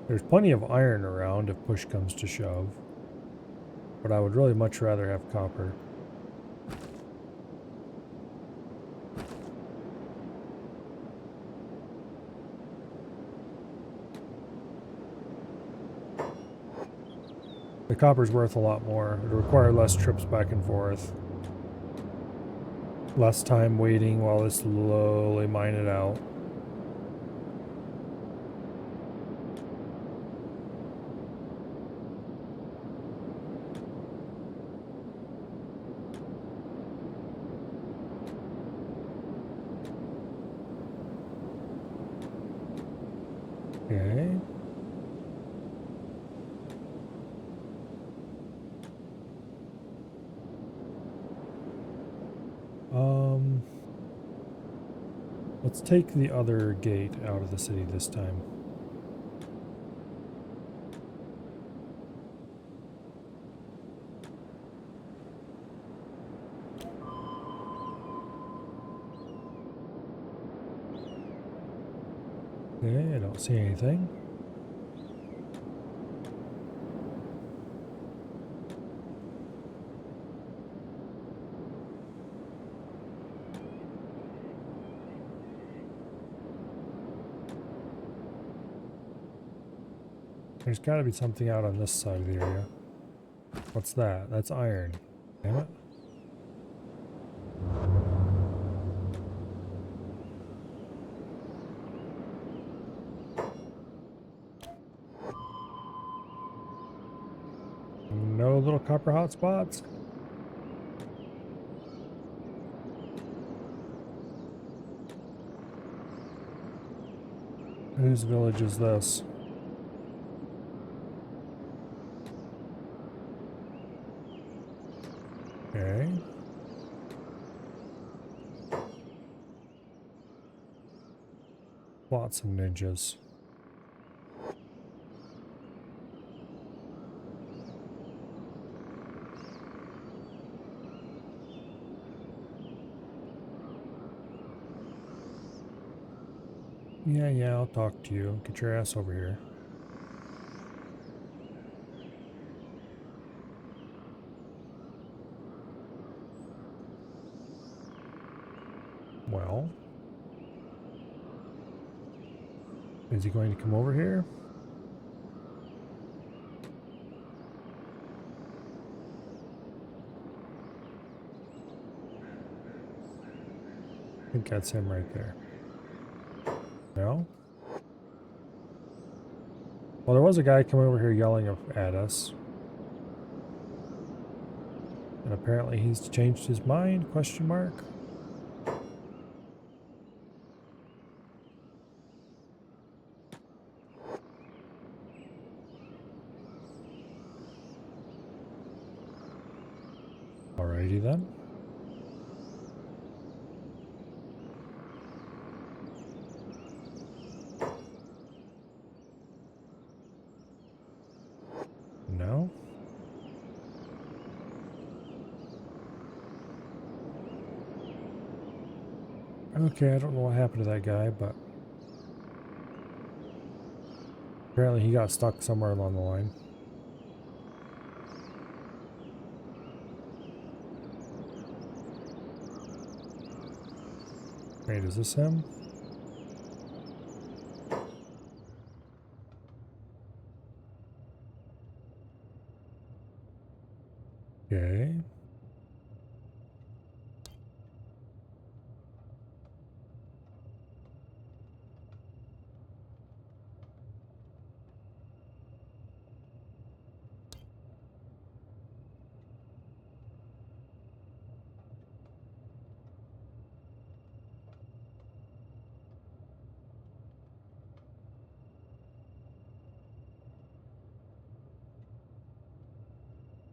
There's plenty of iron around if push comes to shove. But I would really much rather have copper. The copper's worth a lot more. It would require less trips back and forth. Less time waiting while they slowly mine it out. Okay. Let's take the other gate out of the city this time. Okay, I don't see anything. There's got to be something out on this side of the area. What's that? That's iron. Damn it. No little copper hotspots? Whose village is this? Okay. Lots of ninjas. Yeah, I'll talk to you. Get your ass over here. Well. Is he going to come over here? I think that's him right there. No? Well, there was a guy coming over here yelling at us. And apparently he's changed his mind, question mark. Alrighty then. No? Okay, I don't know what happened to that guy, but apparently he got stuck somewhere along the line. Wait, is this him? Okay.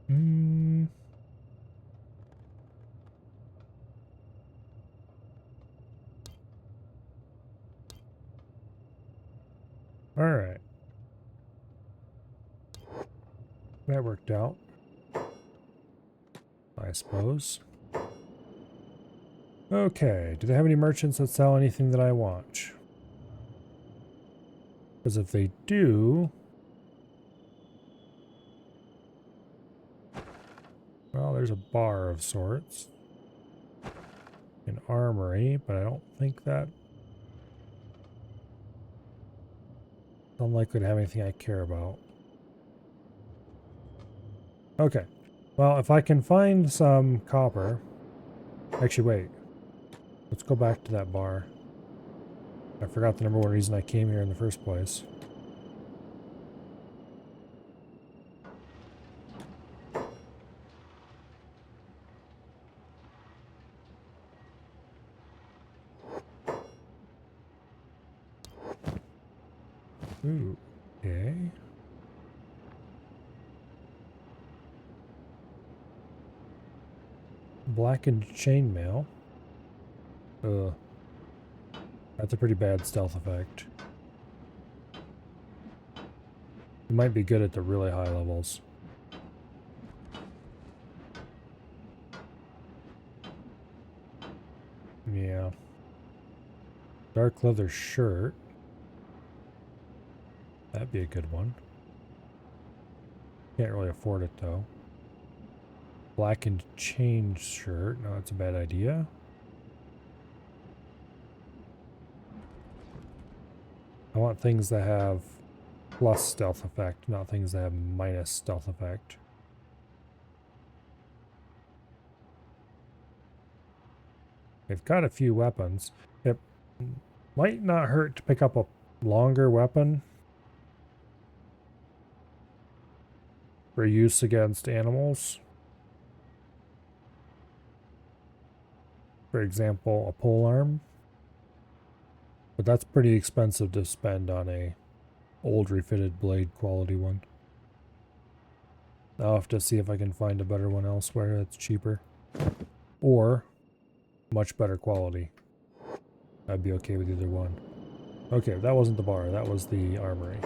Hmm. Alright. That worked out, I suppose. Okay, do they have any merchants that sell anything that I want? Because if they do... Well, there's a bar of sorts. An armory, but I don't think that... unlikely to have anything I care about. Okay. Well, if I can find some copper... Actually, wait. Let's go back to that bar. I forgot the number one reason I came here in the first place. Ooh, okay. Blackened chainmail. Ugh. That's a pretty bad stealth effect. It might be good at the really high levels. Yeah. Dark leather shirt. That'd be a good one. Can't really afford it though. Blackened chain shirt. No, that's a bad idea. I want things that have plus stealth effect, not things that have minus stealth effect. They've got a few weapons. It might not hurt to pick up a longer weapon for use against animals. For example, a polearm. But that's pretty expensive to spend on a old refitted blade quality one. I'll have to see if I can find a better one elsewhere that's cheaper. Or much better quality. I'd be okay with either one. Okay, that wasn't the bar, that was the armory.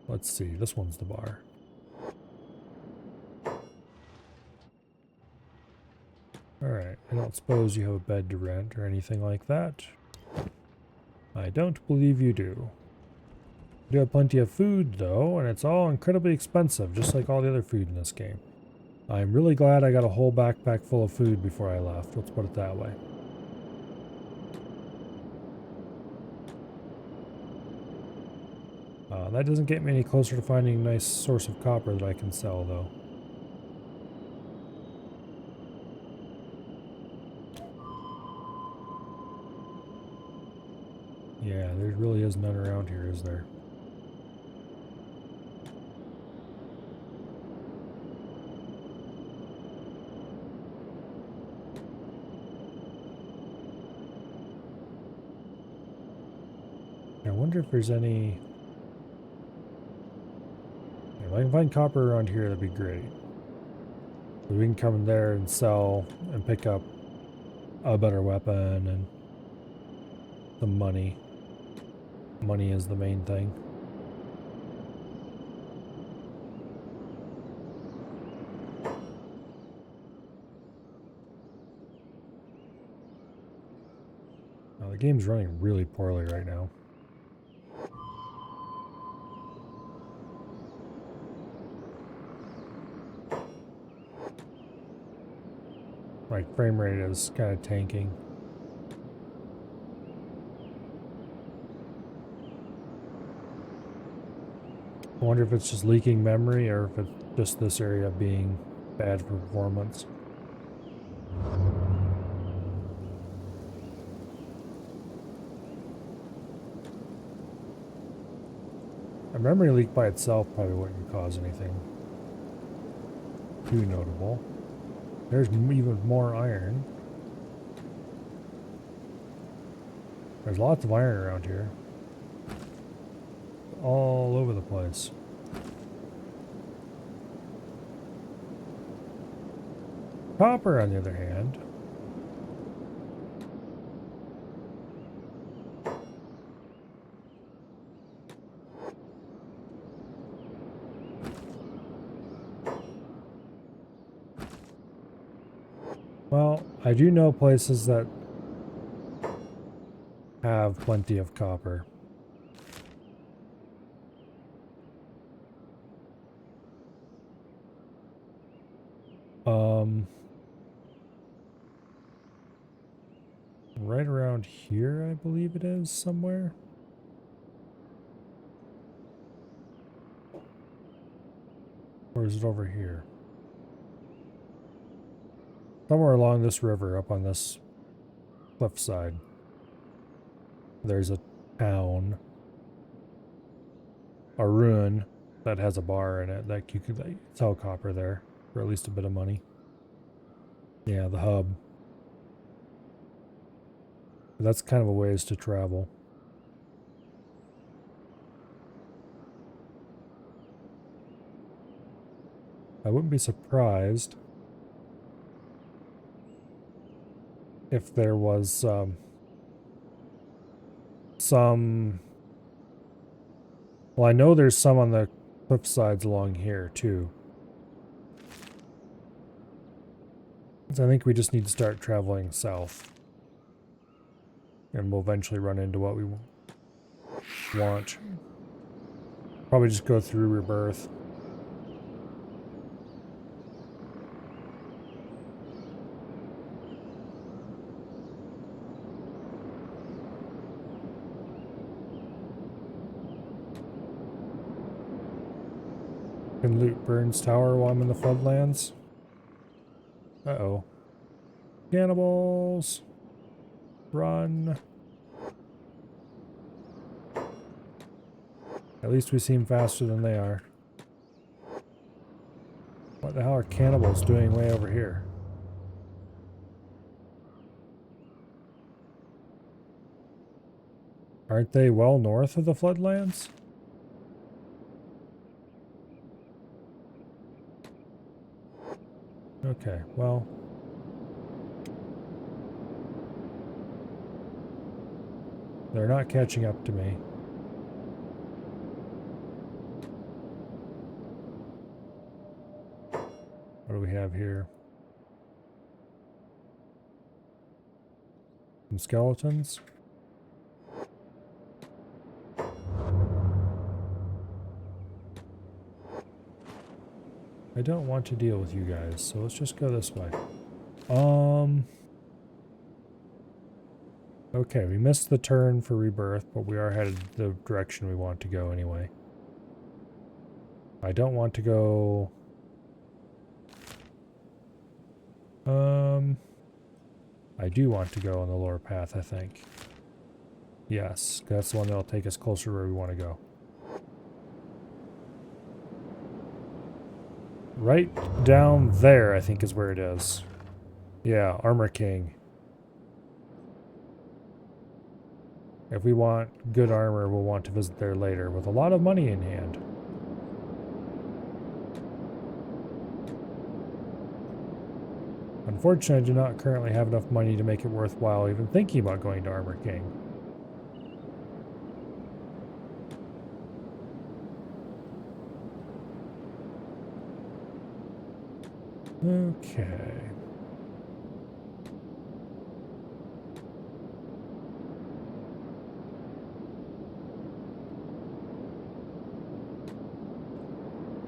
Let's see, this one's the bar. Alright, I don't suppose you have a bed to rent or anything like that. I don't believe you do. You do have plenty of food though, and it's all incredibly expensive, just like all the other food in this game. I'm really glad I got a whole backpack full of food before I left, let's put it that way. That doesn't get me any closer to finding a nice source of copper that I can sell though. Yeah, there really is none around here, is there? I wonder if there's any... If I can find copper around here, that'd be great. We can come in there and sell and pick up a better weapon and some money. Money is the main thing. The game's running really poorly right now. My frame rate is kind of tanking. I wonder if it's just leaking memory or if it's just this area being bad for performance. A memory leak by itself probably wouldn't cause anything too notable. There's even more iron. There's lots of iron around here. All over the place. Copper, on the other hand, well, I do know places that have plenty of copper. Right around here, I believe it is, somewhere. Or is it over here? Somewhere along this river, up on this cliffside, there's a town, a ruin that has a bar in it that you could sell copper there for at least a bit of money. Yeah, the hub. But that's kind of a ways to travel. I wouldn't be surprised if there was some... Well, I know there's some on the cliff sides along here, too. So I think we just need to start traveling south. And we'll eventually run into what we want. Probably just go through Rebirth. Can loot Burns Tower while I'm in the Floodlands. Uh-oh. Cannibals! Run! At least we seem faster than they are. What the hell are cannibals doing way over here? Aren't they well north of the Floodlands? Okay, well... They're not catching up to me. What do we have here? Some skeletons? I don't want to deal with you guys, so let's just go this way. Okay, we missed the turn for Rebirth, but we are headed the direction we want to go anyway. I don't want to go... I do want to go on the lower path, I think. Yes, that's the one that'll take us closer to where we want to go. Right down there, I think, is where it is. Yeah, Armor King. If we want good armor, we'll want to visit there later with a lot of money in hand. Unfortunately, I do not currently have enough money to make it worthwhile even thinking about going to Armor King. Okay.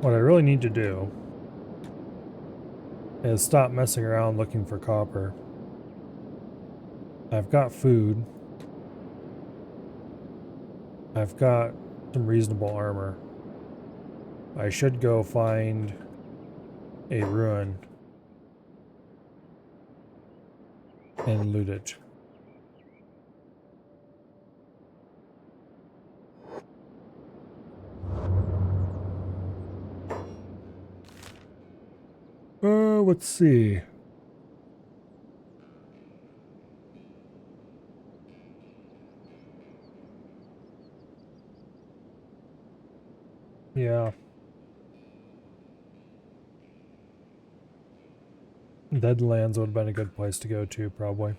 What I really need to do is stop messing around looking for copper. I've got food. I've got some reasonable armor. I should go find a ruin and loot it. Let's see. Yeah. Deadlands would have been a good place to go to, probably.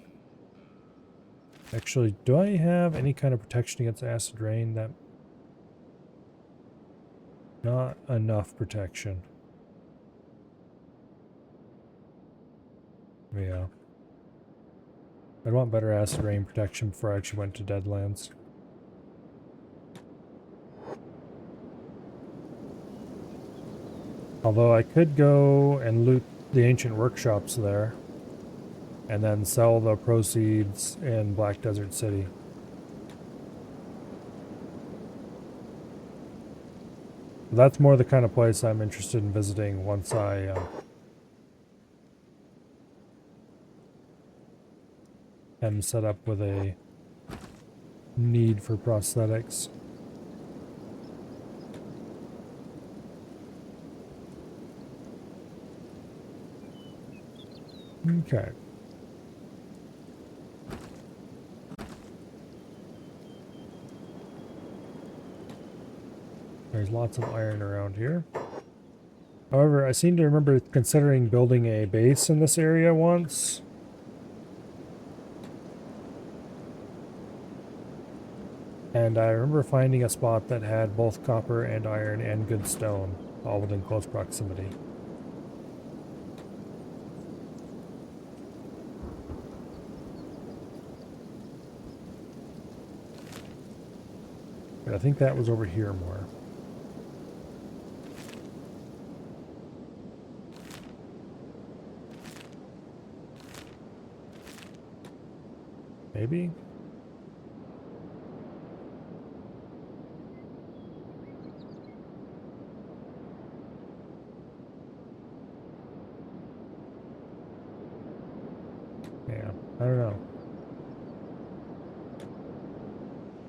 Actually, do I have any kind of protection against acid rain? That not enough protection. Yeah. I'd want better acid rain protection before I actually went to Deadlands. Although I could go and loot the ancient workshops there and then sell the proceeds in Black Desert City. That's more the kind of place I'm interested in visiting once I am set up with a need for prosthetics. Okay. There's lots of iron around here. However, I seem to remember considering building a base in this area once. And I remember finding a spot that had both copper and iron and good stone, all within close proximity. But I think that was over here more. Maybe? Yeah, I don't know.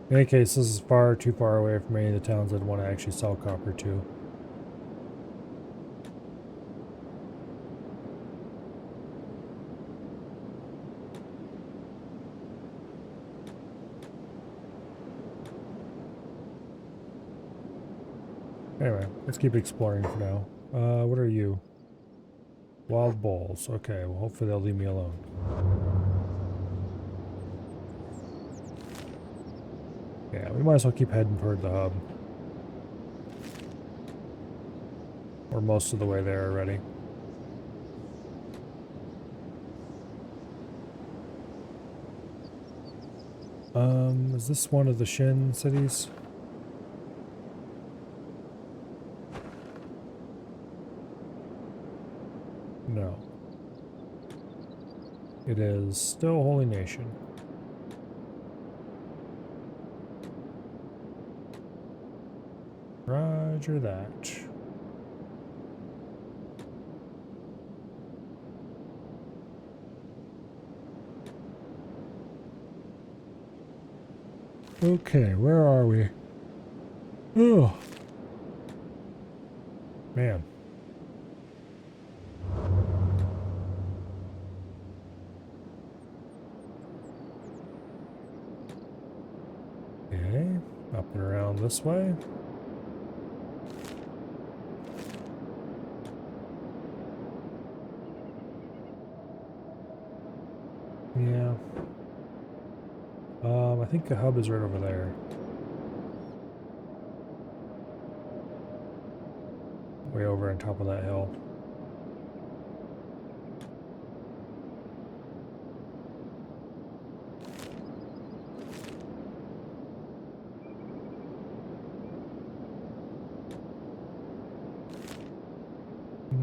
In any case, this is far too far away from any of the towns I'd want to actually sell copper to. Anyway, let's keep exploring for now. What are you? Wild bulls. Okay, well hopefully they'll leave me alone. Yeah, we might as well keep heading toward the hub. We're most of the way there already. Is this one of the Shin cities? No. It is still Holy Nation. Roger that. Okay, where are we? Oh, man. Okay, up and around this way. Yeah. I think the hub is right over there. Way over on top of that hill.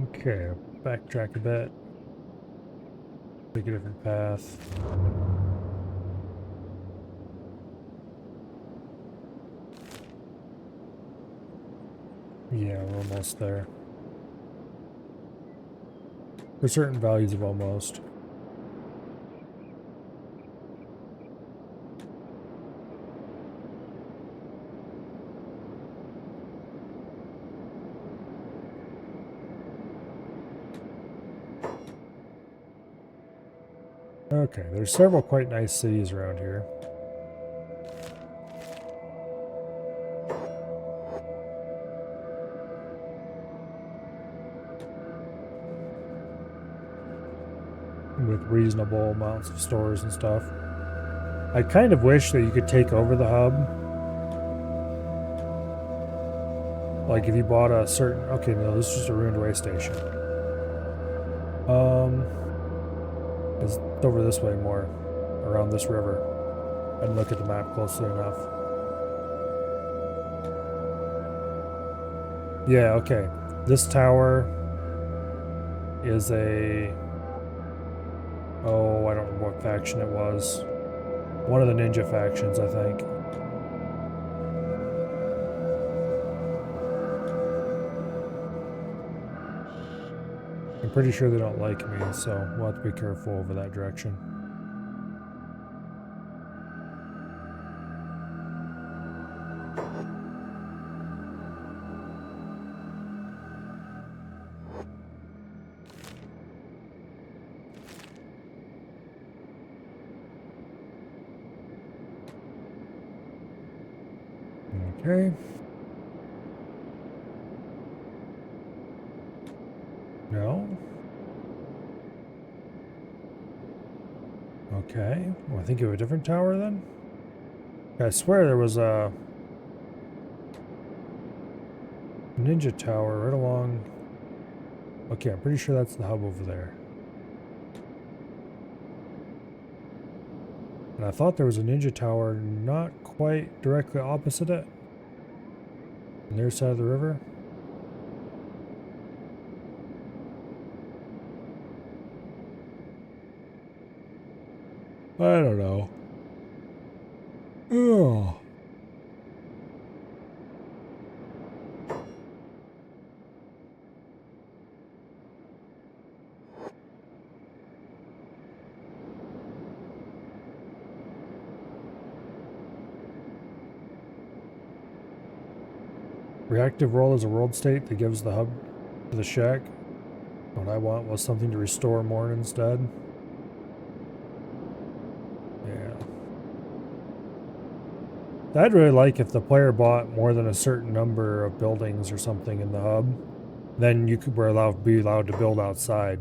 Okay, backtrack a bit. Take a different path. Yeah, we're almost there. For certain values of almost. Okay, there's several quite nice cities around here. With reasonable amounts of stores and stuff. I kind of wish that you could take over the hub. Like if you bought a certain... Okay, no, this is just a ruined way station. It's over this way more. Around this river. I didn't look at the map closely enough. Yeah, okay. This tower is a... Oh, I don't remember what faction it was. One of the ninja factions, I think. I'm pretty sure they don't like me, so we'll have to be careful over that direction. Okay. No. Okay. Well, I think you have a different tower then? I swear there was a ninja tower right along... Okay, I'm pretty sure that's the hub over there. And I thought there was a ninja tower not quite directly opposite it. On their side of the river. I don't know. Oh. Reactive role is a world state that gives the hub to the shack. What I want was something to restore more instead. Yeah. I'd really like if the player bought more than a certain number of buildings or something in the hub. Then you could be allowed to build outside.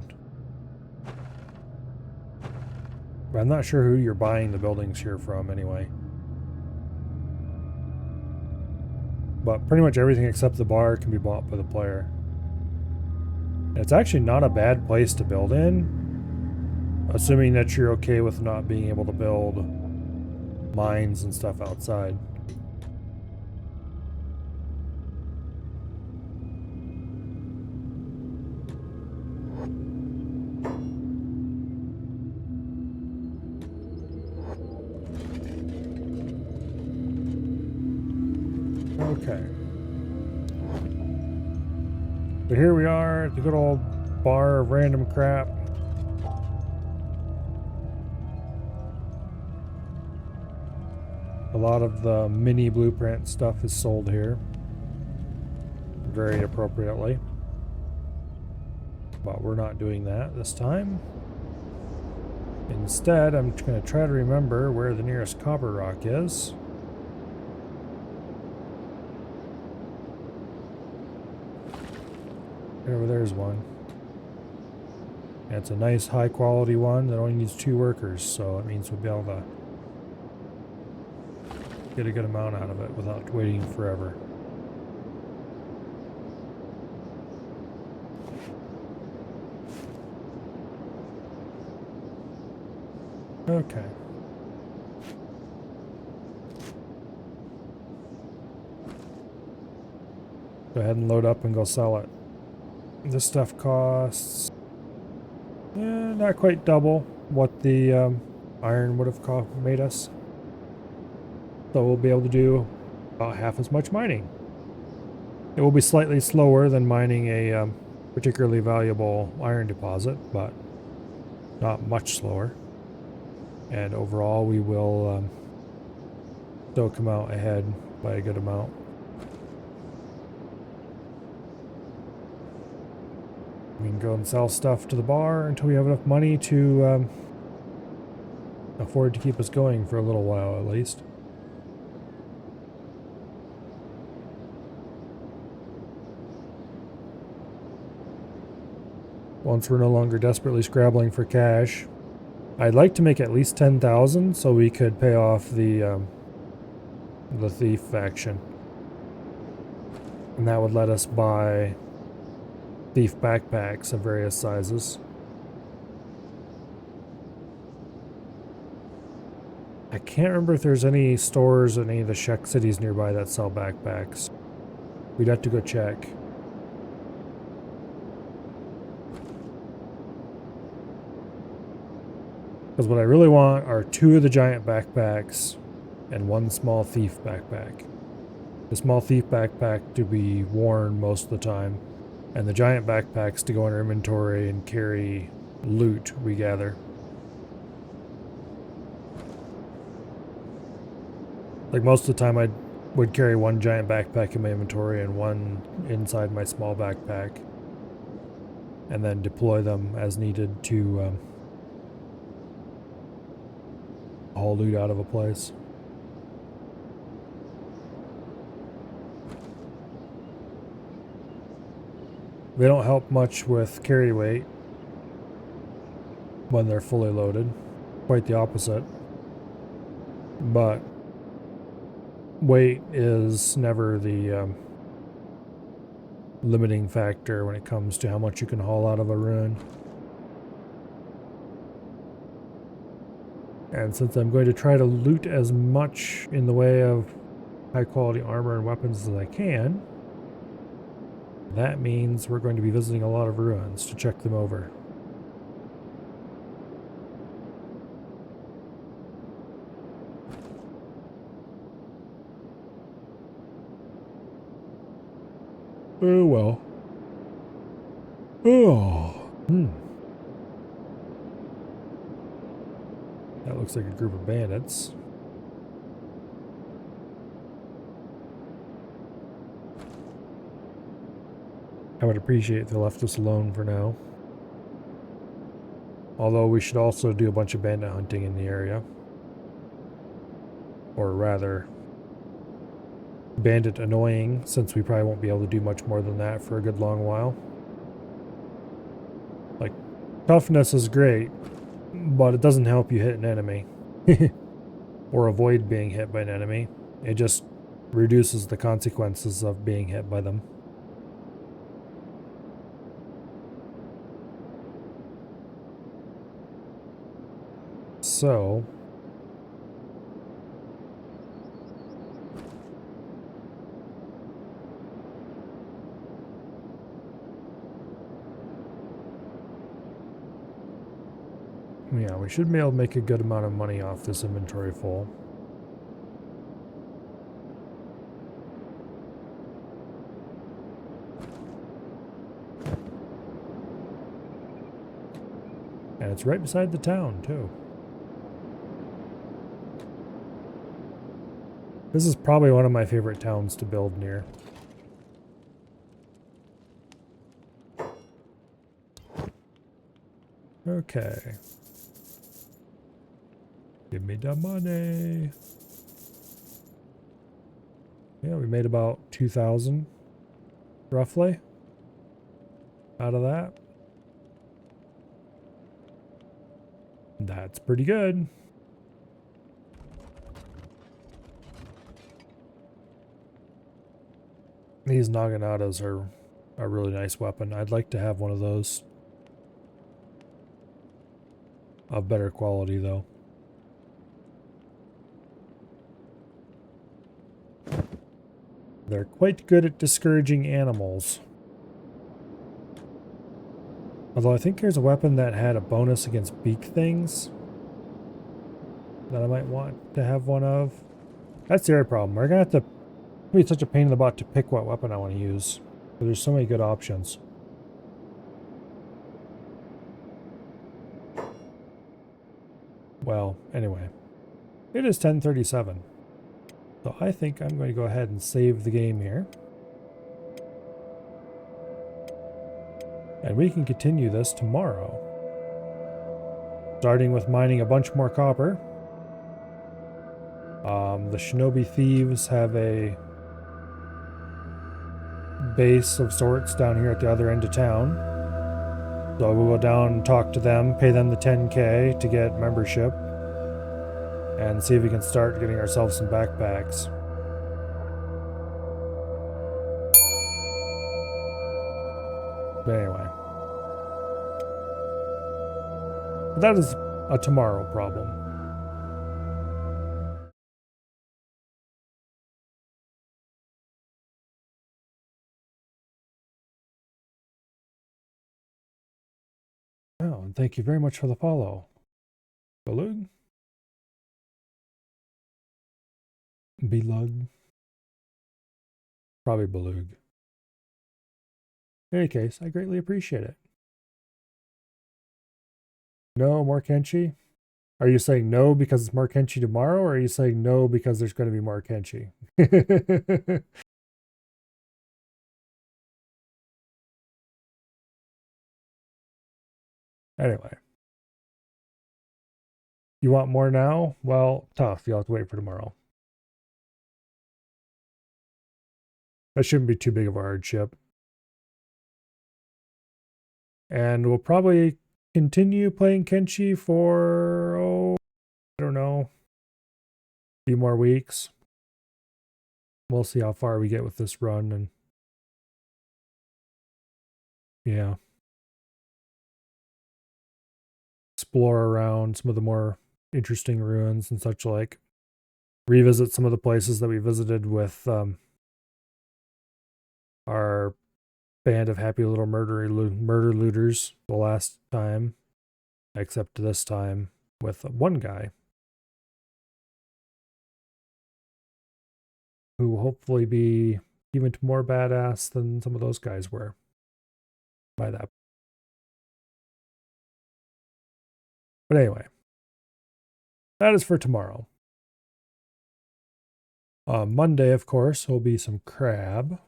But I'm not sure who you're buying the buildings here from anyway. But pretty much everything except the bar can be bought by the player. And it's actually not a bad place to build in, assuming that you're okay with not being able to build mines and stuff outside. Okay. So here we are at the good old bar of random crap. A lot of the mini blueprint stuff is sold here. Very appropriately. But we're not doing that this time. Instead, I'm going to try to remember where the nearest copper rock is. Right over there's one. And it's a nice high quality one that only needs 2 workers, so it means we'll be able to get a good amount out of it without waiting forever. Okay. Go ahead and load up and go sell it. This stuff costs not quite double what the iron would have made us. So we'll be able to do about half as much mining. It will be slightly slower than mining a particularly valuable iron deposit, but not much slower. And overall, we will still come out ahead by a good amount. We can go and sell stuff to the bar until we have enough money to afford to keep us going for a little while at least. Once we're no longer desperately scrabbling for cash, I'd like to make at least 10,000 so we could pay off the thief faction. And that would let us buy thief backpacks of various sizes. I can't remember if there's any stores in any of the Czech cities nearby that sell backpacks. We'd have to go check. Because what I really want are 2 of the giant backpacks and 1 small thief backpack. The small thief backpack to be worn most of the time, and the giant backpacks to go in our inventory and carry loot we gather. Like most of the time I would carry 1 giant backpack in my inventory and 1 inside my small backpack, and then deploy them as needed to haul loot out of a place. They don't help much with carry weight when they're fully loaded. Quite the opposite. But weight is never the limiting factor when it comes to how much you can haul out of a ruin. And since I'm going to try to loot as much in the way of high quality armor and weapons as I can, that means we're going to be visiting a lot of ruins to check them over. Oh well. Oh. That looks like a group of bandits. I would appreciate if they left us alone for now. Although we should also do a bunch of bandit hunting in the area. Or rather, bandit annoying, since we probably won't be able to do much more than that for a good long while. Like, toughness is great, but it doesn't help you hit an enemy. Or avoid being hit by an enemy. It just reduces the consequences of being hit by them. So, yeah, we should be able to make a good amount of money off this inventory full. And it's right beside the town, too. This is probably one of my favorite towns to build near. Okay. Give me the money. Yeah, we made about 2,000 roughly out of that. That's pretty good. These Naganatas are a really nice weapon. I'd like to have one of those. Of better quality, though. They're quite good at discouraging animals. Although I think there's a weapon that had a bonus against beak things that I might want to have one of. That's the other problem. We're going to have to be such a pain in the butt to pick what weapon I want to use. But there's so many good options. Well, anyway. It is 10:37. So I think I'm going to go ahead and save the game here. And we can continue this tomorrow. Starting with mining a bunch more copper. The Shinobi Thieves have a base of sorts down here at the other end of town. So we'll go down and talk to them, pay them the 10K to get membership, and see if we can start getting ourselves some backpacks. But anyway. But that is a tomorrow problem. Oh, and thank you very much for the follow. Belug? Belug? Probably Belug. In any case, I greatly appreciate it. No more Kenshi? Are you saying no because it's more Kenshi tomorrow, or are you saying no because there's going to be more Kenshi? Anyway. You want more now? Well, tough. You'll have to wait for tomorrow. That shouldn't be too big of a hardship. And we'll probably continue playing Kenshi for, I don't know, a few more weeks. We'll see how far we get with this run, and yeah. Explore around some of the more interesting ruins and such like. Revisit some of the places that we visited with our band of happy little murder looters the last time, except this time with one guy who will hopefully be even more badass than some of those guys were by that. But anyway, that is for tomorrow. Monday, of course, will be some crab.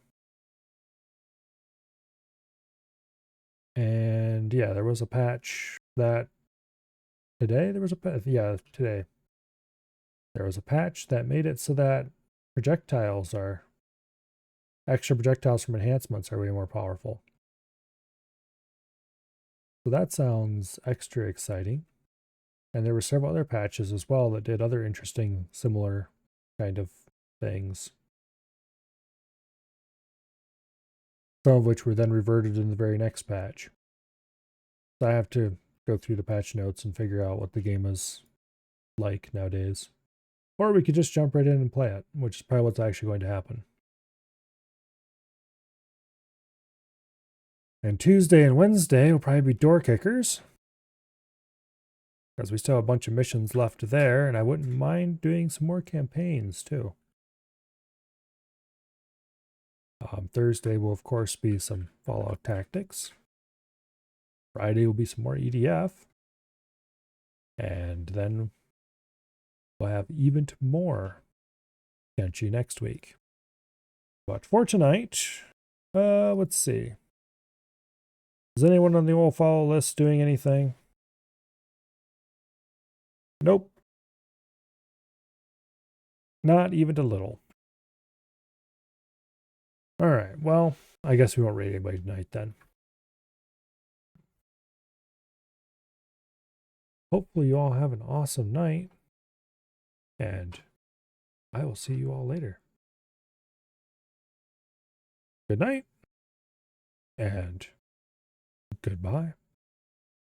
And yeah, there was a patch that today there was a today there was a patch that made it so that extra projectiles from enhancements are way more powerful. So that sounds extra exciting. And there were several other patches as well that did other interesting, similar kind of things. Some of which were then reverted in the very next patch. So I have to go through the patch notes and figure out what the game is like nowadays. Or we could just jump right in and play it, which is probably what's actually going to happen. And Tuesday and Wednesday will probably be door kickers, because we still have a bunch of missions left there, and I wouldn't mind doing some more campaigns too. Thursday will, of course, be some Fallout Tactics. Friday will be some more EDF. And then we'll have even more Kenshi next week. But for tonight, let's see. Is anyone on the old follow list doing anything? Nope. Not even a little. All right, well, I guess we won't raid anybody tonight then. Hopefully you all have an awesome night, and I will see you all later. Good night, and goodbye.